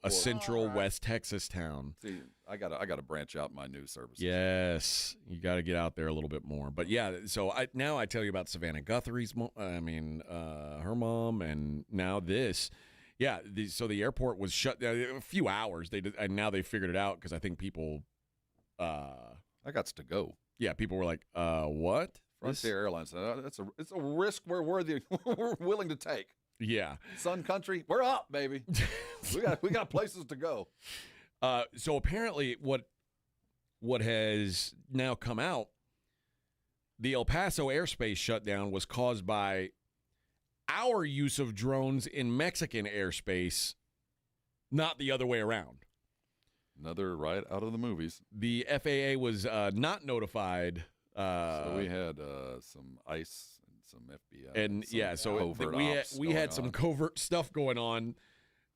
a central West Texas town. See, I gotta branch out my news services. Yes, you got to get out there a little bit more. But yeah, so now I tell you about Savannah Guthrie's her mom, and now this. Yeah, so the airport was shut down a few hours. And now they figured it out because I think people. I got to go. Yeah, people were like, "What?" Frontier Airlines. It's a risk we're willing to take. Yeah, Sun Country, we're up, baby. we got places to go. So apparently, what has now come out, the El Paso airspace shutdown was caused by our use of drones in Mexican airspace, not the other way around. Another right out of the movies. The FAA was not notified. So we had some ICE and some FBI. And yeah, so we had some covert stuff going on.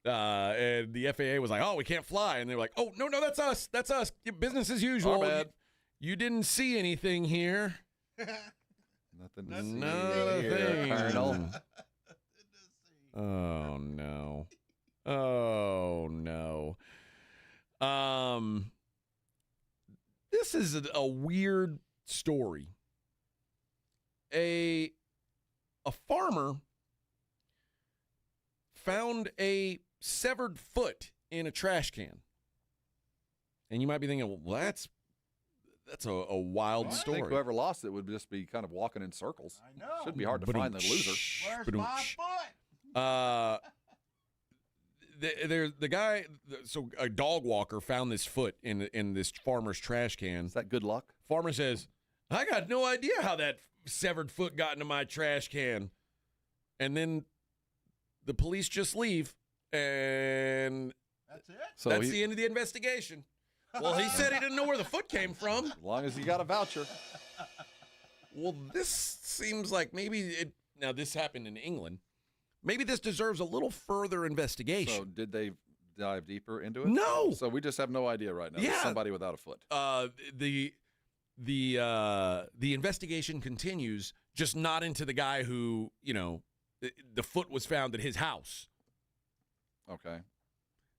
And the FAA was like, "Oh, we can't fly," and they were like, "Oh, no, that's us. That's us. Business as usual. Our bad. You didn't see anything here." Nothing to see here, Colonel. Oh no. Oh no. This is a weird story. A farmer found a severed foot in a trash can. And you might be thinking, well, that's a wild story. I think whoever lost it would just be kind of walking in circles. I know. Shouldn't be hard to find the loser. Where's my foot? The guy, so a dog walker found this foot in this farmer's trash can. Is that good luck? Farmer says, "I got no idea how that severed foot got into my trash can." And then the police just leave, and that's it. So that's the end of the investigation. Well, he said he didn't know where the foot came from. As long as he got a voucher. Well, this seems like maybe Now, this happened in England. Maybe this deserves a little further investigation. So did they dive deeper into it? No. So we just have no idea right now. Yeah. There's somebody without a foot. The investigation continues, just not into the guy who, the foot was found at his house. Okay.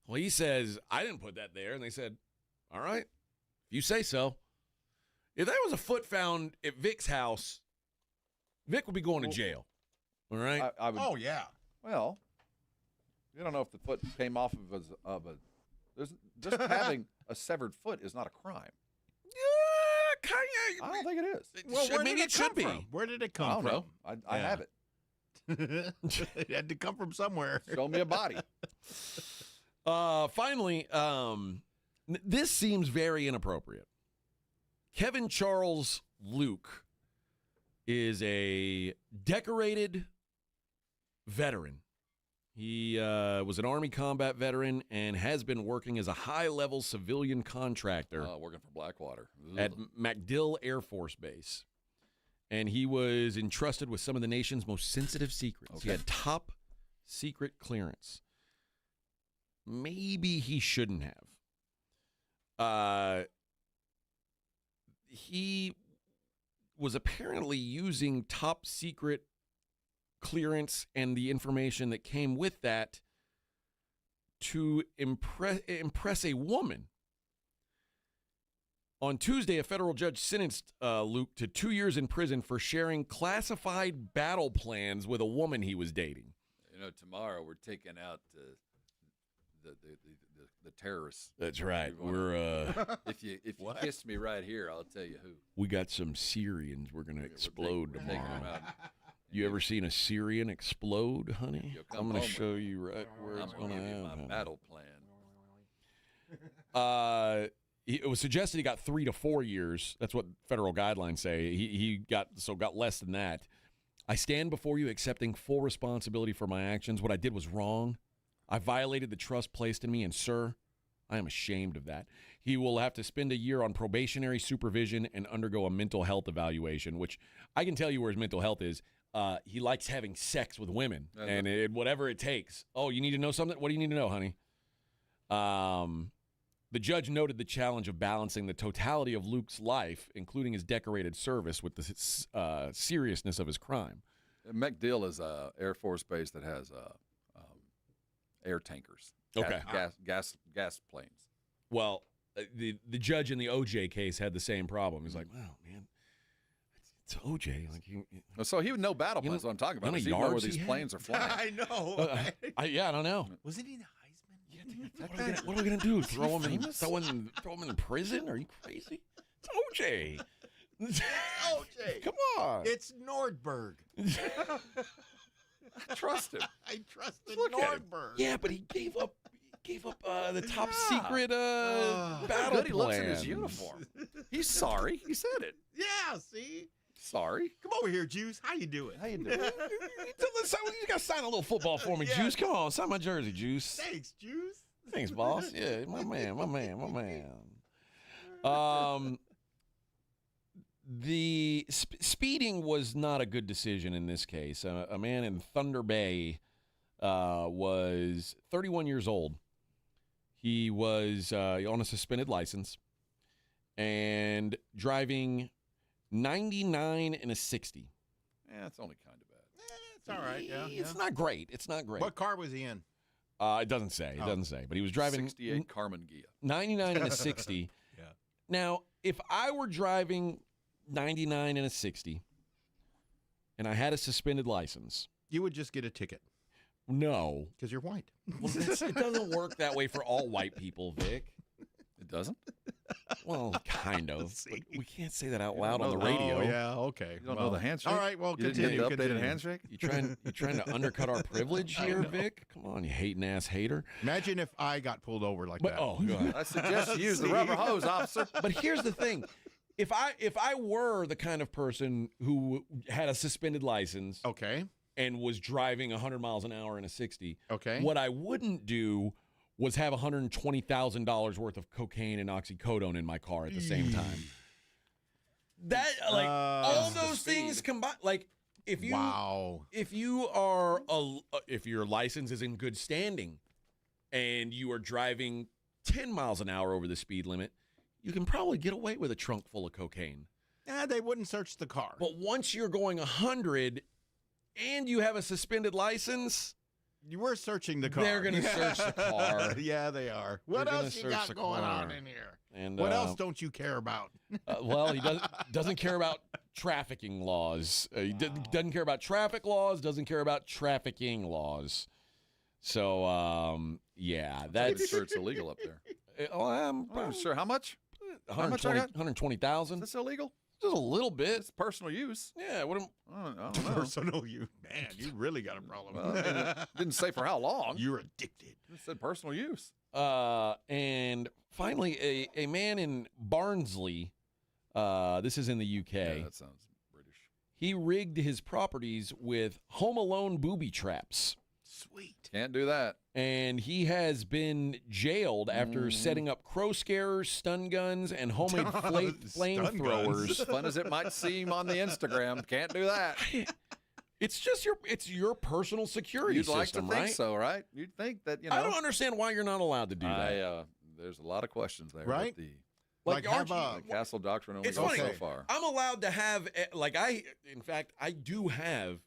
Well, he says, I didn't put that there. And they said, all right, if you say so. If there was a foot found at Vic's house, Vic would be going to jail. All right? I would, Oh, yeah. Well, you don't know if the foot came off of just having a severed foot is not a crime. Yeah, kind of. I don't think it is. Well, where maybe did it should be. From? Where did it I come don't from? know. I have it. It had to come from somewhere. Show me a body. Finally, this seems very inappropriate. Kevin Charles Luke is a decorated veteran. He was an Army combat veteran and has been working as a high-level civilian contractor Working for Blackwater. at MacDill Air Force Base. And he was entrusted with some of the nation's most sensitive secrets. Okay. He had top secret clearance. Maybe he shouldn't have. He was apparently using top secret clearance and the information that came with that to impress a woman. On Tuesday, a federal judge sentenced Luke to 2 years in prison for sharing classified battle plans with a woman he was dating. Tomorrow we're taking out the terrorists. That's right. We're if you kiss me right here, I'll tell you who. we got some Syrians we're going to explode We're taking them tomorrow. out. You ever seen a Syrian explode, honey? You'll come I'm going to home show with you right where I'm it's going going to to give you my happen. battle plan. It was suggested he got 3 to 4 years. That's what federal guidelines say. He got less than that. I stand before you accepting full responsibility for my actions. What I did was wrong. I violated the trust placed in me, and sir, I am ashamed of that. He will have to spend a year on probationary supervision and undergo a mental health evaluation, which I can tell you where his mental health is. He likes having sex with women, and whatever it takes. Oh, you need to know something? What do you need to know, honey? The judge noted the challenge of balancing the totality of Luke's life, including his decorated service, with the seriousness of his crime. MacDill is an Air Force base that has air tankers. Okay. Gas planes. Well, the judge in the OJ case had the same problem. He's like, wow, man, it's OJ. Like, so he would know battle plans. What I'm talking about. He know where these planes are flying. I know. I don't know. Wasn't he the Heisman? What are we gonna do? Throw him in prison? Are you crazy? It's OJ. OJ. Come on. It's Nordberg. I trust him. I trusted Look at him. Nordberg. Yeah, but he gave up the top secret battle Good he looks in his plans. uniform. He's sorry. He said it. Yeah, see? Sorry. Come over here, Juice. How you doing? How you doing? You got to sign a little football for me, Yeah. Juice. Come on, sign my jersey, Juice. Thanks, Juice. Thanks, boss. Yeah, my man. The speeding was not a good decision in this case. A man in Thunder Bay was 31 years old. He was on a suspended license and driving 99 and a 60. Yeah, it's only kind of bad. It's all right. Yeah. It's not great. It's not great. What car was he in? It doesn't say. It doesn't say. But he was driving 68 Carmen Gia. 99 and a 60. Yeah. Now, if I were driving 99 and a 60 and I had a suspended license, You would just get a ticket no. because you're white. Well, it doesn't work that way for all white people, Vic. It doesn't? Well, kind of. But we can't say that out loud on the radio. Oh, yeah, okay. You don't know the handshake? All right, well, You didn't continue. get the updated continue. handshake? You trying to undercut our privilege here, Vic? Come on, you hating ass hater. Imagine if I got pulled over like But that. oh, God. I suggest you use the rubber hose, officer. But here's the thing. If I were the kind of person who had a suspended license Okay. and was driving 100 miles an hour in a 60, Okay. what I wouldn't do was have $120,000 worth of cocaine and oxycodone in my car at the same time. That, like, all those things combined, like, if you Wow. if your license is in good standing and you are driving 10 miles an hour over the speed limit, you can probably get away with a trunk full of cocaine. They wouldn't search the car. But once you're going 100 and you have a suspended license, You were searching the car. they're going to search the car. Yeah, they are. What They're gonna else you search got the going car. on in here? And What else don't you care about? Well, he doesn't care about trafficking laws. He doesn't care about traffic laws, doesn't care about trafficking laws. So, yeah. I'm sure it's illegal up there. I'm sure. How much? How much I got? 120,000. That's illegal? Just a little bit. It's personal use. Yeah. What am, I don't know. Personal use. Man, you really got a problem. Well, I mean, it didn't say for how long. You're addicted. It said personal use. And finally, a man in Barnsley, this is in the UK. Yeah, that sounds British. He rigged his properties with Home Alone booby traps. Sweet. Can't do that. And he has been jailed after setting up crow scarers, stun guns, and homemade flamethrowers. As fun as it might seem on the Instagram, can't do that. It's just your personal security You'd system, like to think right? so, right? You'd think that, I don't understand why you're not allowed to do that. There's a lot of questions there. Right? With the Like Castle Doctrine only It's goes funny. so far. I'm allowed to have, in fact, I do have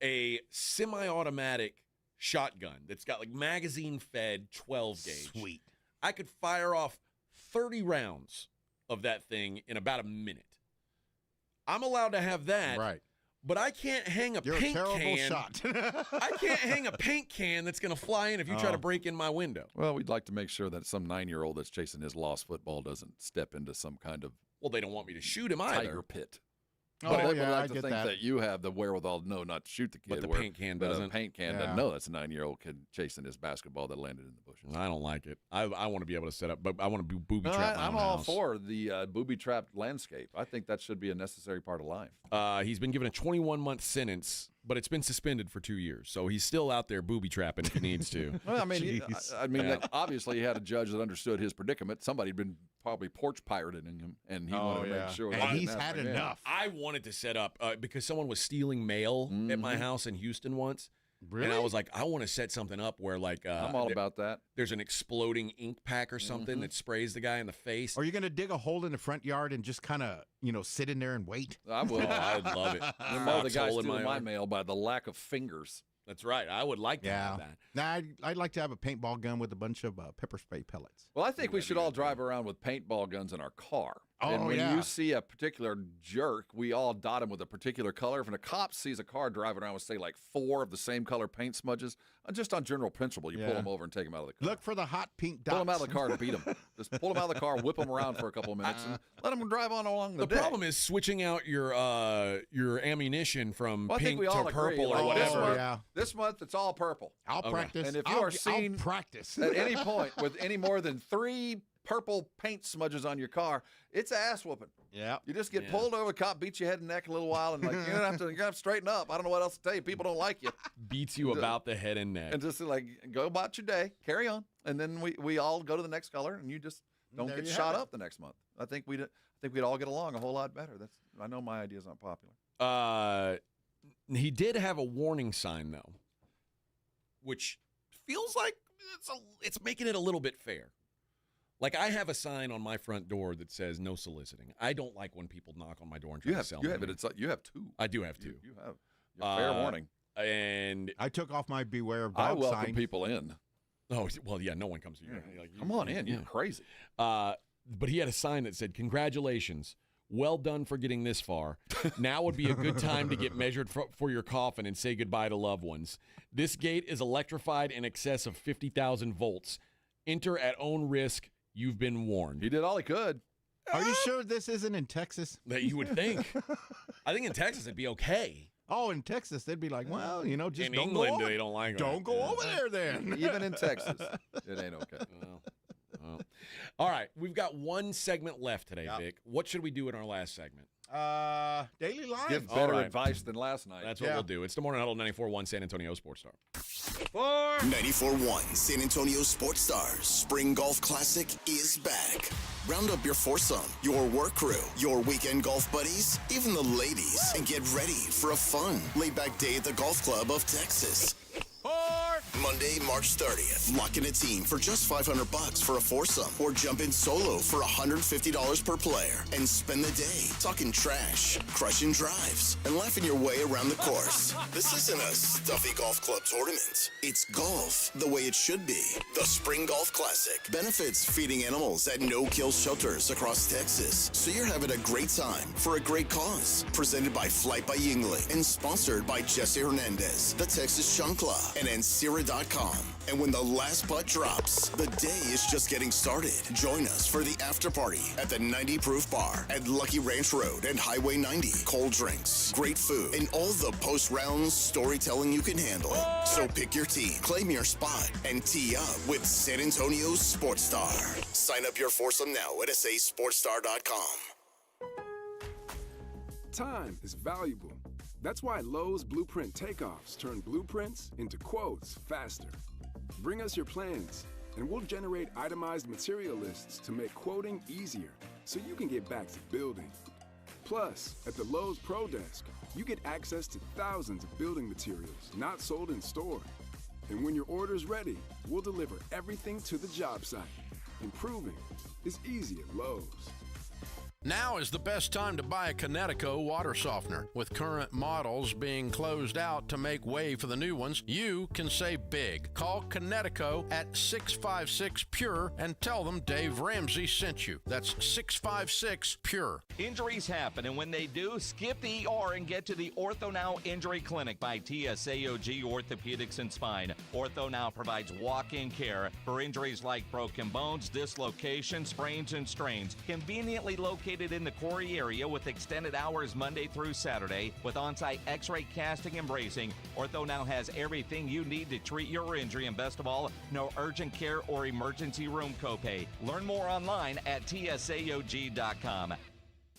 a semi-automatic shotgun that's got like magazine-fed 12 gauge. Sweet. I could fire off 30 rounds of that thing in about a minute. I'm allowed to have that. Right. But I can't hang a You're paint a terrible can. shot. I can't hang a paint can that's going to fly in if you try to break in my window. Well, we'd like to make sure that some 9-year-old that's chasing his lost football doesn't step into some kind of Well, they don't want me to shoot him either. tiger pit. Oh, But yeah, I'd I like to get think that. that you have the wherewithal to know not to shoot the kid. But the where- paint can but doesn't. A paint can doesn't know that's a 9-year-old kid chasing his basketball that landed in the bushes. I don't like it. I want to be able to set up, but I want to booby No, trap my I'm own all house. for the booby-trapped landscape. I think that should be a necessary part of life. He's been given a 21-month sentence, but it's been suspended for 2 years. So he's still out there booby trapping if he needs to. Well, I mean, Yeah. like, obviously he had a judge that understood his predicament. Somebody had been probably porch pirating him, and he wanted to make sure. And that he's didn't had happen again. enough. I wanted to set up because someone was stealing mail at my house in Houston once. Really? And I was like, I want to set something up where like I'm all about that. there's an exploding ink pack or something that sprays the guy in the face. Are you going to dig a hole in the front yard and just kind of, sit in there and wait? I will. I'd love it. You know the guy Foxhole in stealing my yard. mail by the lack of fingers. That's right. I would like to have that. Nah, I'd like to have a paintball gun with a bunch of pepper spray pellets. Well, I think we should all drive around with paintball guns in our car. Oh, and when yeah. you see a particular jerk, we all dot him with a particular color. If a cop sees a car driving around with, say, like 4 of the same color paint smudges, just on general principle, you pull Yeah. them over and take them out of the car. Look for the hot pink dots. Pull them out of the car and beat them. Just pull them out of the car, whip them around for a couple of minutes, and let them drive on along the The day. problem is switching out your ammunition from Well, I think pink we to all agree. purple or Like, this whatever. month- yeah. This month, it's all purple. I'll Okay. practice. And if you I'll, are seen I'll practice at any point with any more than 3 purple paint smudges on your car, it's an ass whooping. Yeah. You just get Yeah. pulled over, the cop beats you head and neck a little while, and like you're gonna have to straighten up. I don't know what else to tell you. People don't like you, Beats you about the head and neck. and just like go about your day, carry on, and then we all go to the next color, and you just don't There get you shot have it. up the next month. I think we'd all get along a whole lot better. I know my ideas aren't popular. He did have a warning sign though, which feels like it's making it a little bit fair. Like I have a sign on my front door that says no soliciting. I don't like when people knock on my door and try to sell me. You have 2. I do have 2. You have fair warning. And I took off my beware of I dog welcome sign. people in. oh well, yeah, no one comes here. Like, Come on in. yeah. You're crazy. But he had a sign that said, "Congratulations, well done for getting this far. Now would be a good time to get measured for your coffin and say goodbye to loved ones. This gate is electrified in excess of 50,000 volts. Enter at own risk. You've been warned." He did all he could. Are you sure this isn't in Texas? That you would think. I think in Texas it'd be okay. Oh, in Texas, they'd be like, well, just In don't England, go over. they don't like it. Don't go Yeah. over there then. Even in Texas, it ain't okay. Well. All right, we've got one segment left today, Yep. Vic. What should we do in our last segment? Daily Life. Give All better right. advice than last night. That's what we'll do. It's the Morning Huddle 94.1 San Antonio Sports Star. 94.1 San Antonio Sports Stars Spring Golf Classic is back. Round up your foursome, your work crew, your weekend golf buddies, even the ladies, and get ready for a fun, laid-back day at the Golf Club of Texas. Monday, March 30th. Lock in a team for just $500 for a foursome, or jump in solo for $150 per player and spend the day talking trash, crushing drives, and laughing your way around the course. This isn't a stuffy golf club tournament. It's golf the way it should be. The Spring Golf Classic benefits feeding animals at no-kill shelters across Texas, so you're having a great time for a great cause. Presented by Flight by Yingling and sponsored by Jesse Hernandez, the Texas Chancla, and Ancira.com. And when the last putt drops, the day is just getting started. Join us for the after party at the 90 Proof Bar at Lucky Ranch Road and Highway 90. Cold drinks, great food, and all the post-round storytelling you can handle. So pick your team, claim your spot, and tee up with San Antonio's Sports Star. Sign up your foursome now at sasportstar.com. Time is valuable. That's why Lowe's Blueprint Takeoffs turn blueprints into quotes faster. Bring us your plans, and we'll generate itemized material lists to make quoting easier so you can get back to building. Plus, at the Lowe's Pro Desk, you get access to thousands of building materials not sold in store. And when your order's ready, we'll deliver everything to the job site. Improving is easy at Lowe's. Now is the best time to buy a Connecticut water softener. With current models being closed out to make way for the new ones, you can save big. Call Connecticut at 656-PURE and tell them Dave Ramsey sent you. That's 656-PURE. Injuries happen, and when they do, skip the ER and get to the Ortho Now Injury Clinic by TSAOG Orthopedics and Spine. Ortho Now provides walk-in care for injuries like broken bones, dislocations, sprains, and strains. Conveniently located in the Quarry area with extended hours Monday through Saturday with on-site x-ray casting and bracing. Ortho Now has everything you need to treat your injury, and best of all, no urgent care or emergency room copay. Learn more online at tsaog.com.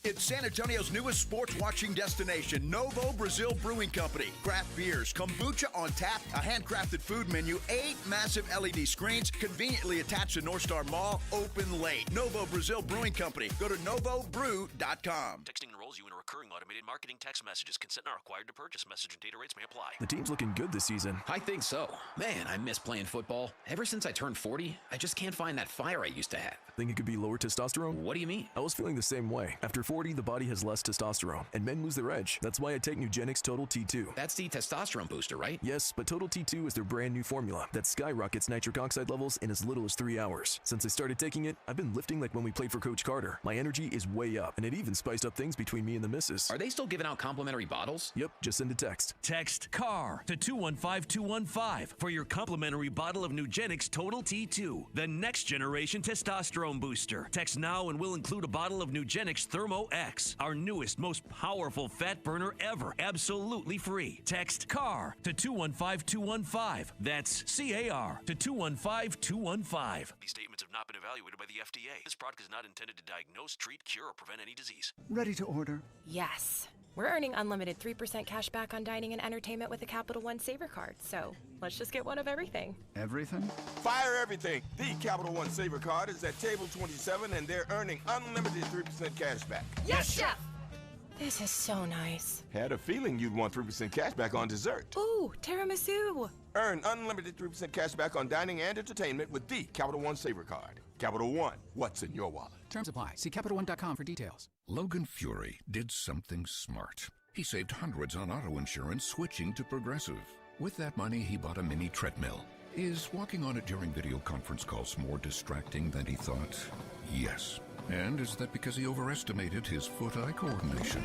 It's San Antonio's newest sports watching destination, Novo Brazil Brewing Company. Craft beers, kombucha on tap, a handcrafted food menu, 8 massive LED screens, conveniently attached to North Star Mall, open late. Novo Brazil Brewing Company. Go to novobrew.com. Texting enrolls you in a recurring automated marketing text messages. Consent not required to purchase. Message and data rates may apply. The team's looking good this season. I think so. Man, I miss playing football. Ever since I turned 40, I just can't find that fire I used to have. Think it could be lower testosterone? What do you mean? I was feeling the same way. After 40, the body has less testosterone, and men lose their edge. That's why I take Nugenix Total T2. That's the testosterone booster, right? Yes, but Total T2 is their brand new formula that skyrockets nitric oxide levels in as little as 3 hours. Since I started taking it, I've been lifting like when we played for Coach Carter. My energy is way up, and it even spiced up things between me and the missus. Are they still giving out complimentary bottles? Yep, just send a text. Text CAR to 215-215 for your complimentary bottle of Nugenix Total T2, the next generation testosterone booster. Text now and we'll include a bottle of Nugenix Thermo X, our newest, most powerful fat burner ever, absolutely free. Text CAR to 215-215. That's CAR to 215-215. These statements have not been evaluated by the FDA. This product is not intended to diagnose, treat, cure, or prevent any disease. Ready to order? Yes. We're earning unlimited 3% cash back on dining and entertainment with the Capital One Saver Card, so let's just get one of everything. Everything? Fire everything. The Capital One Saver Card is at table 27, and they're earning unlimited 3% cash back. Yes, Chef! This is so nice. Had a feeling you'd want 3% cash back on dessert. Ooh, tiramisu. Earn unlimited 3% cash back on dining and entertainment with the Capital One Saver Card. Capital One, what's in your wallet? Terms apply. See CapitalOne.com for details. Logan Fury did something smart. He saved hundreds on auto insurance switching to Progressive. With that money, he bought a mini treadmill. Is walking on it during video conference calls more distracting than he thought? Yes. And is that because he overestimated his foot-eye coordination?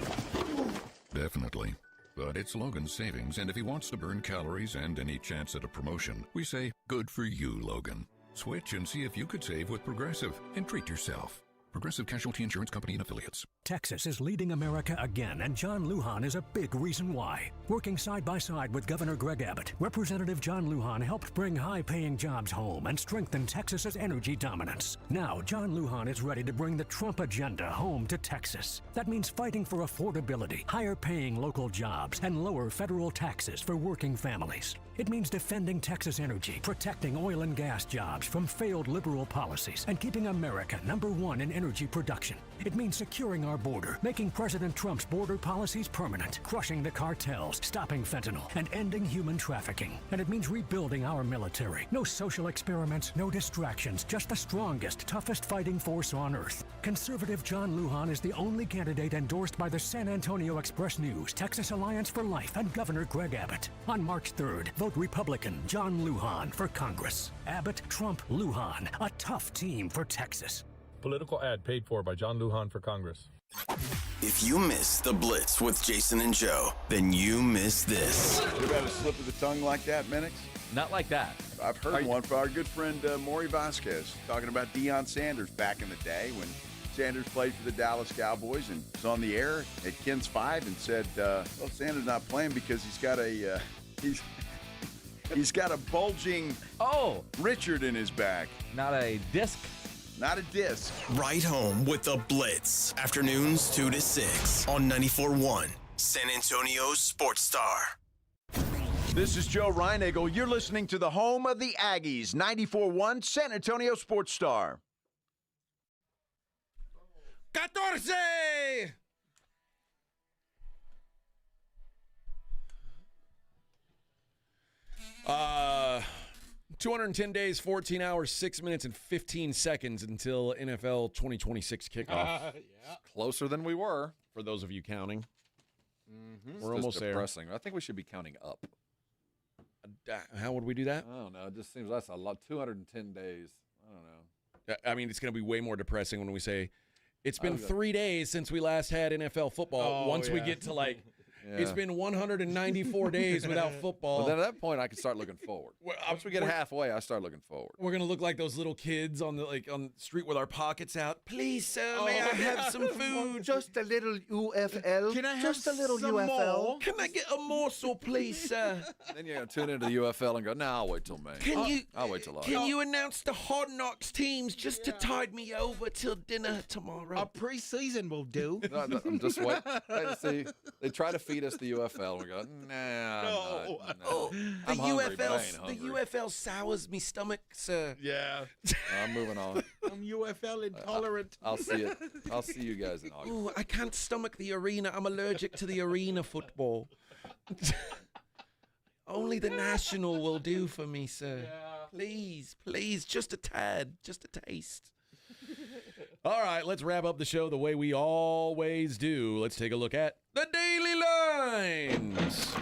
Definitely. But it's Logan's savings, and if he wants to burn calories and any chance at a promotion, we say, good for you, Logan. Switch and see if you could save with Progressive and treat yourself. Progressive Casualty Insurance Company and Affiliates. Texas is leading America again, and John Lujan is a big reason why. Working side by side with Governor Greg Abbott, Representative John Lujan helped bring high-paying jobs home and strengthen Texas's energy dominance. Now, John Lujan is ready to bring the Trump agenda home to Texas. That means fighting for affordability, higher-paying local jobs, and lower federal taxes for working families. It means defending Texas energy, protecting oil and gas jobs from failed liberal policies, and keeping America #1 in energy production. It means securing our border, making President Trump's border policies permanent, crushing the cartels, stopping fentanyl, and ending human trafficking. And it means rebuilding our military. No social experiments, no distractions, just the strongest, toughest fighting force on earth. Conservative John Lujan is the only candidate endorsed by the San Antonio Express-News, Texas Alliance for Life, and Governor Greg Abbott. On March 3rd, vote Republican John Lujan for Congress. Abbott, Trump, Lujan, a tough team for Texas. Political ad paid for by John Lujan for Congress. If you miss the Blitz with Jason and Joe, then you miss this. You ever had a slip of the tongue like that, Minix? Not like that. I've heard one from our good friend Maury Vasquez talking about Deion Sanders back in the day when Sanders played for the Dallas Cowboys and was on the air at Ken's 5 and said, well, Sanders not playing because he's got a he's got a bulging Richard in his back. Not a disc. Not a disc. Right home with the Blitz. Afternoons 2 to 6 on 94.1 San Antonio's Sports Star. This is Joe Reinagle. You're listening to the home of the Aggies, 94.1 San Antonio Sports Star. 14! 210 days, 14 hours, 6 minutes, and 15 seconds until NFL 2026 kickoff. Closer than we were. For those of you counting. Mm-hmm. We're almost there. Depressing. I think we should be counting up. How would we do that? I don't know. It just seems that's a lot. 210 days. I don't know. I mean, it's going to be way more depressing when we say it's been 3 days since we last had NFL football. Once we get to like, it's been 194 days without football. Well, then at that point, I can start looking forward. Once we get halfway, I start looking forward. We're going to look like those little kids on the street with our pockets out. Please, sir, may I have some food? Just a little UFL. Can I have just a little some UFL? more? Can I get a morsel, please, sir? Then you're going to tune into the UFL and go, nah, I'll wait till May. I'll wait till August. Can you announce the Hard Knocks teams just to tide me over till dinner tomorrow? A preseason will do. No, I'm just waiting. See, they try to feed us the UFL, and we go, nah, No. I'm hungry, but I ain't The hungry. UFL sours me stomach, sir. Yeah. I'm moving on. I'm UFL intolerant. I'll see it. I'll see you guys in August. Ooh, I can't stomach the arena. I'm allergic to the arena football. Only the national will do for me, sir. Please, please, just a tad, just a taste. All right, let's wrap up the show the way we always do. Let's take a look at the Daily Lines.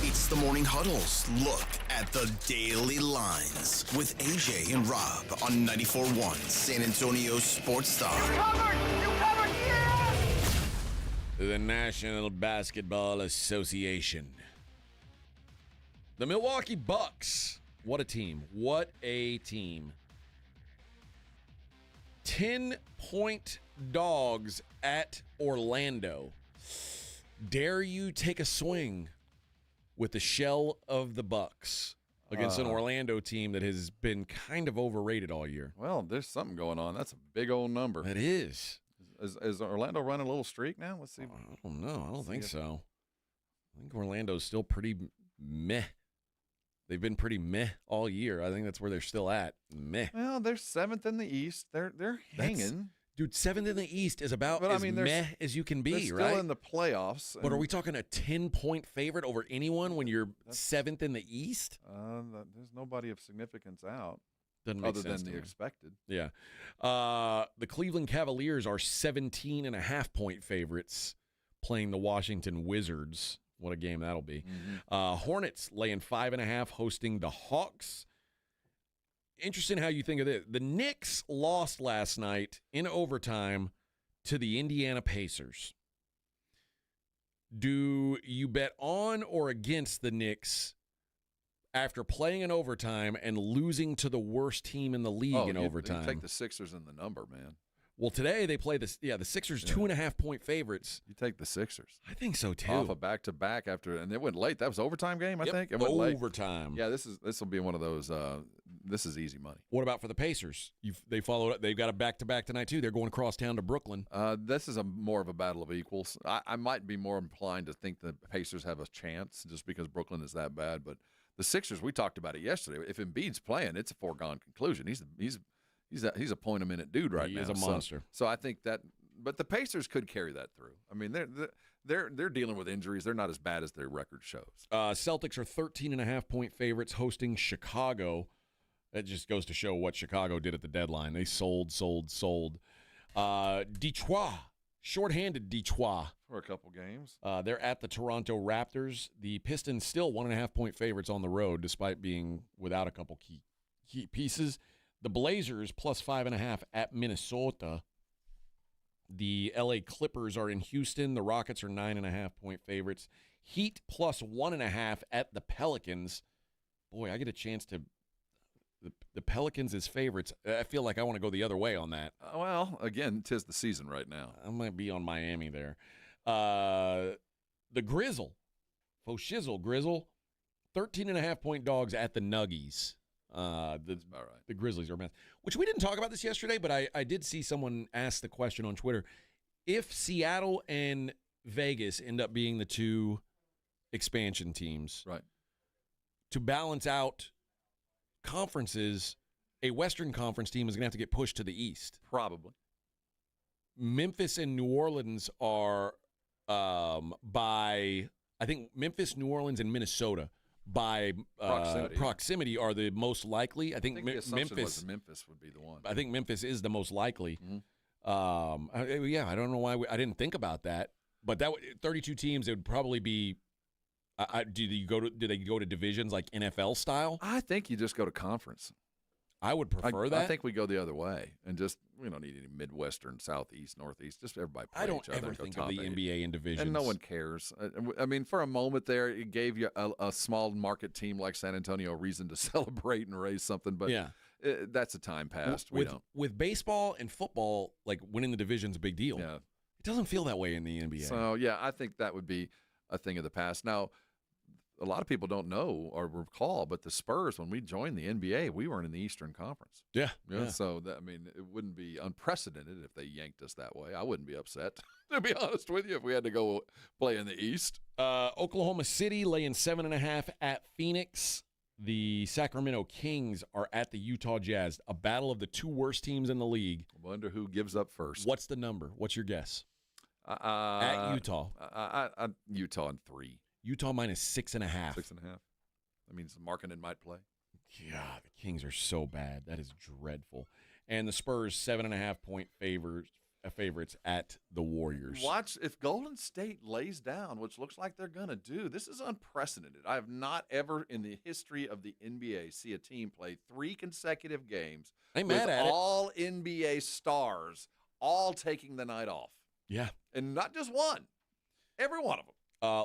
It's the Morning Huddle's look at the Daily Lines with AJ and Rob on 94.1 San Antonio Sports Star. You covered, yeah! The National Basketball Association. The Milwaukee Bucks. What a team. What a team. 10-point dogs at Orlando. Dare you take a swing with the shell of the Bucks against an Orlando team that has been kind of overrated all year? Well, there's something going on. That's a big old number. It is. Is Orlando running a little streak now? Let's see. I don't know. I don't think so. I think Orlando's still pretty meh. They've been pretty meh all year. I think that's where they're still at. Meh. Well, they're 7th in the East. They're hanging. Dude, 7th in the East is about But, as I mean, meh as you can be, they're still right? in the playoffs. But are we talking a 10-point favorite over anyone when you're 7th in the East? There's nobody of significance out. Doesn't make other sense than to the me. expected. Yeah. The Cleveland Cavaliers are 17.5-point favorites playing the Washington Wizards. What a game that'll be. Hornets laying 5.5, hosting the Hawks. Interesting how you think of it. The Knicks lost last night in overtime to the Indiana Pacers. Do you bet on or against the Knicks after playing in overtime and losing to the worst team in the league in overtime? You take the Sixers in the number, man. Well, today they play the Sixers 2.5-point favorites. You take the Sixers. I think so too. Off a back-to-back and it went late. That was overtime game, I think. It went overtime. late. Yeah, this will be one of those this is easy money. What about for the Pacers? They followed up. They've got a back-to-back tonight, too. They're going across town to Brooklyn. This is more of a battle of equals. I might be more inclined to think the Pacers have a chance just because Brooklyn is that bad. But the Sixers, we talked about it yesterday. If Embiid's playing, it's a foregone conclusion. He's a point-a-minute dude right now. He is a monster. So I think that – but the Pacers could carry that through. I mean, they're dealing with injuries. They're not as bad as their record shows. Celtics are 13.5-point favorites hosting Chicago. That just goes to show what Chicago did at the deadline. They sold. Detroit, shorthanded Detroit. For a couple games. They're at the Toronto Raptors. The Pistons still 1.5-point favorites on the road despite being without a couple key pieces. The Blazers plus 5.5 at Minnesota. The L.A. Clippers are in Houston. The Rockets are 9.5-point favorites. Heat plus 1.5 at the Pelicans. Boy, I get a chance to the Pelicans as favorites. I feel like I want to go the other way on that. Well, again, 'tis the season right now. I might be on Miami there. The Grizzle, faux shizzle Grizzle, 13.5-point dogs at the Nuggies. That's about right. The Grizzlies are a mess. Which we didn't talk about this yesterday, but I did see someone ask the question on Twitter. If Seattle and Vegas end up being the two expansion teams, right, to balance out conferences, a Western Conference team is going to have to get pushed to the East. Probably. Memphis and New Orleans are by, I think Memphis, New Orleans, and Minnesota by proximity are the most likely. I think Memphis would be the one. I think Memphis is the most likely. Mm-hmm. Yeah, I don't know why I didn't think about that. But 32 teams, it would probably be. Do they go to divisions like NFL style? I think you just go to conference. I would prefer that. I think we go the other way and just we don't need any Midwestern, Southeast, Northeast. Just everybody play I don't each other. ever think of the NBA in divisions, and no one cares. I mean, for a moment there, it gave you a small market team like San Antonio a reason to celebrate and raise something. But yeah, that's a time past. With baseball and football, like winning the division's a big deal. Yeah, it doesn't feel that way in the NBA. So yeah, I think that would be a thing of the past. Now, a lot of people don't know or recall, but the Spurs, when we joined the NBA, we weren't in the Eastern Conference. Yeah. So, it wouldn't be unprecedented if they yanked us that way. I wouldn't be upset, to be honest with you, if we had to go play in the East. Oklahoma City laying 7.5 at Phoenix. The Sacramento Kings are at the Utah Jazz, a battle of the two worst teams in the league. I wonder who gives up first. What's the number? What's your guess? At Utah. Utah in 3. Utah minus 6.5. 6.5. That means Markkanen might play. Yeah, the Kings are so bad. That is dreadful. And the Spurs 7.5-point favorites at the Warriors. Watch if Golden State lays down, which looks like they're going to do. This is unprecedented. I have not ever in the history of the NBA see a team play 3 consecutive games with all NBA stars all taking the night off. Yeah. And not just one. Every one of them.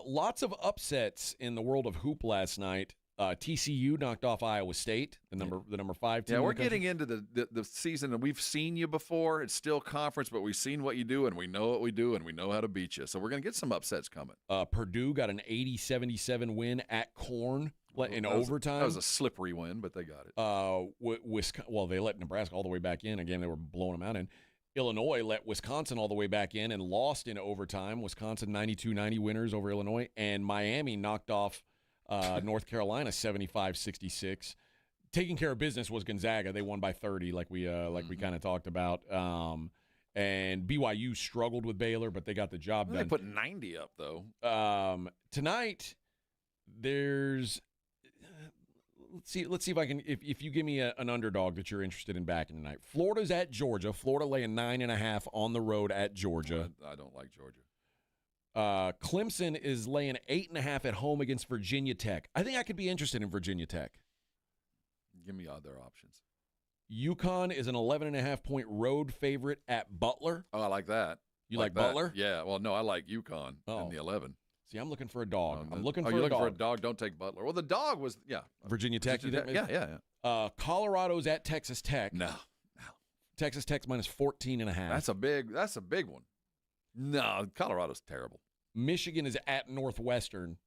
Lots of upsets in the world of hoop last night. TCU knocked off Iowa State, the number 5 team. Yeah, we're getting into the season, and we've seen you before. It's still conference, but we've seen what you do, and we know what we do, and we know how to beat you. So we're going to get some upsets coming. Purdue got an 80-77 win at Corn in overtime. That was a slippery win, but they got it. They let Nebraska all the way back in. Again, they were blowing them out in. Illinois let Wisconsin all the way back in and lost in overtime. Wisconsin 92-90 winners over Illinois. And Miami knocked off North Carolina 75-66. Taking care of business was Gonzaga. They won by 30 like we kind of talked about. And BYU struggled with Baylor, but they got the job done. They put 90 up, though. Tonight, there's Let's see if I can. If you give me an underdog that you're interested in backing tonight, Florida's at Georgia. Florida laying 9.5 on the road at Georgia. I don't like Georgia. Clemson is laying 8.5 at home against Virginia Tech. I think I could be interested in Virginia Tech. Give me other options. UConn is an 11.5-point road favorite at Butler. Oh, I like that. You like Butler? Yeah. Well, no, I like UConn in the 11. See, I'm looking for a dog. I'm looking for you're a looking dog. for a dog. Don't take Butler. Well, the dog was, Virginia Tech, you think? Yeah. Colorado's at Texas Tech. No. Texas Tech's minus 14.5. That's a big one. No, Colorado's terrible. Michigan is at Northwestern.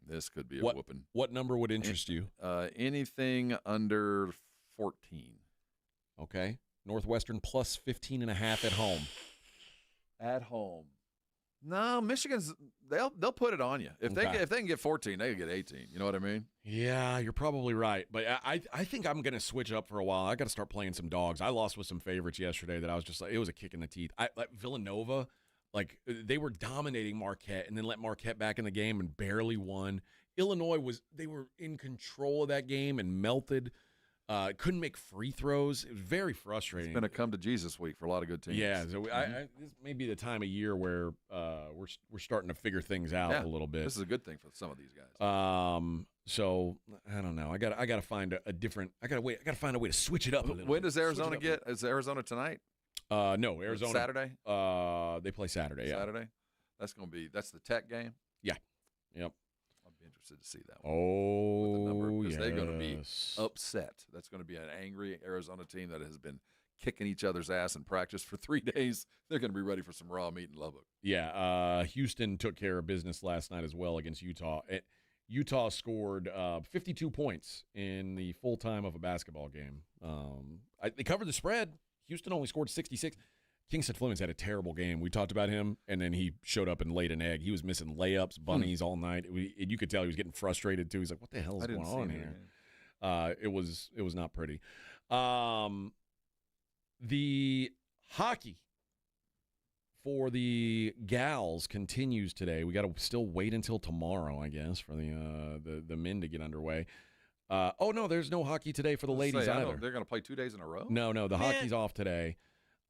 This could be a whooping. What number would interest you? Anything under 14. Okay. Northwestern plus 15.5 at home. At home. No, Michigan's they'll put it on you. If they can get 14, they can get 18. You know what I mean? Yeah, you're probably right. But I think I'm going to switch up for a while. I got to start playing some dogs. I lost with some favorites yesterday that I was just like, it was a kick in the teeth. Like Villanova, like they were dominating Marquette and then let Marquette back in the game and barely won. Illinois they were in control of that game and melted. Couldn't make free throws. It was very frustrating. It's been a come to Jesus week for a lot of good teams. Yeah, so this may be the time of year where we're starting to figure things out a little bit. This is a good thing for some of these guys. So I don't know. I got to find a different. I got to find a way to switch it up a little. When does Arizona get? Is Arizona tonight? No, Arizona Saturday. They play Saturday. Yeah. Saturday. That's the Tech game. Yeah. Yep. Interested to see that one. Yes. They're going to be upset. That's going to be an angry Arizona team that has been kicking each other's ass in practice for 3 days. They're going to be ready for some raw meat in Lubbock. Yeah, Houston took care of business last night as well against Utah. Utah scored 52 points in the full time of a basketball game. They covered the spread. Houston only scored 66. Kingston Flemings had a terrible game. We talked about him, and then he showed up and laid an egg. He was missing layups, bunnies all night. You could tell he was getting frustrated, too. He's like, what the hell is going on here? It was not pretty. The hockey for the gals continues today. We got to still wait until tomorrow, I guess, for the men to get underway. No, there's no hockey today for the ladies either. They're going to play 2 days in a row? No, the hockey's off today.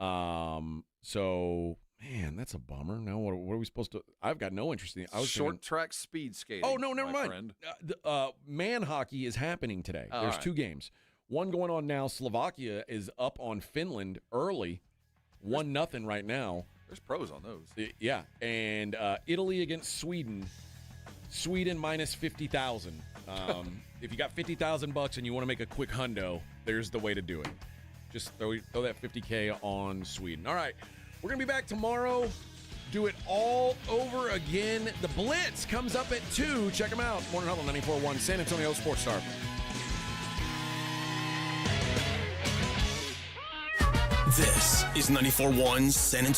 So man, that's a bummer. Now what are we supposed to? I've got no interest in it. Short track speed skating. Oh no, never mind. Man hockey is happening today. There's 2 games. One going on now. Slovakia is up on Finland early, 1-0 right now. There's pros on those. Yeah, and Italy against Sweden. Sweden minus 50,000. If you got $50,000 and you want to make a quick hundo, there's the way to do it. Just throw that $50K on Sweden. All right, we're going to be back tomorrow. Do it all over again. The Blitz comes up at 2. Check them out. Morning Huddle 94.1 San Antonio Sports Star. This is 94.1 San Antonio.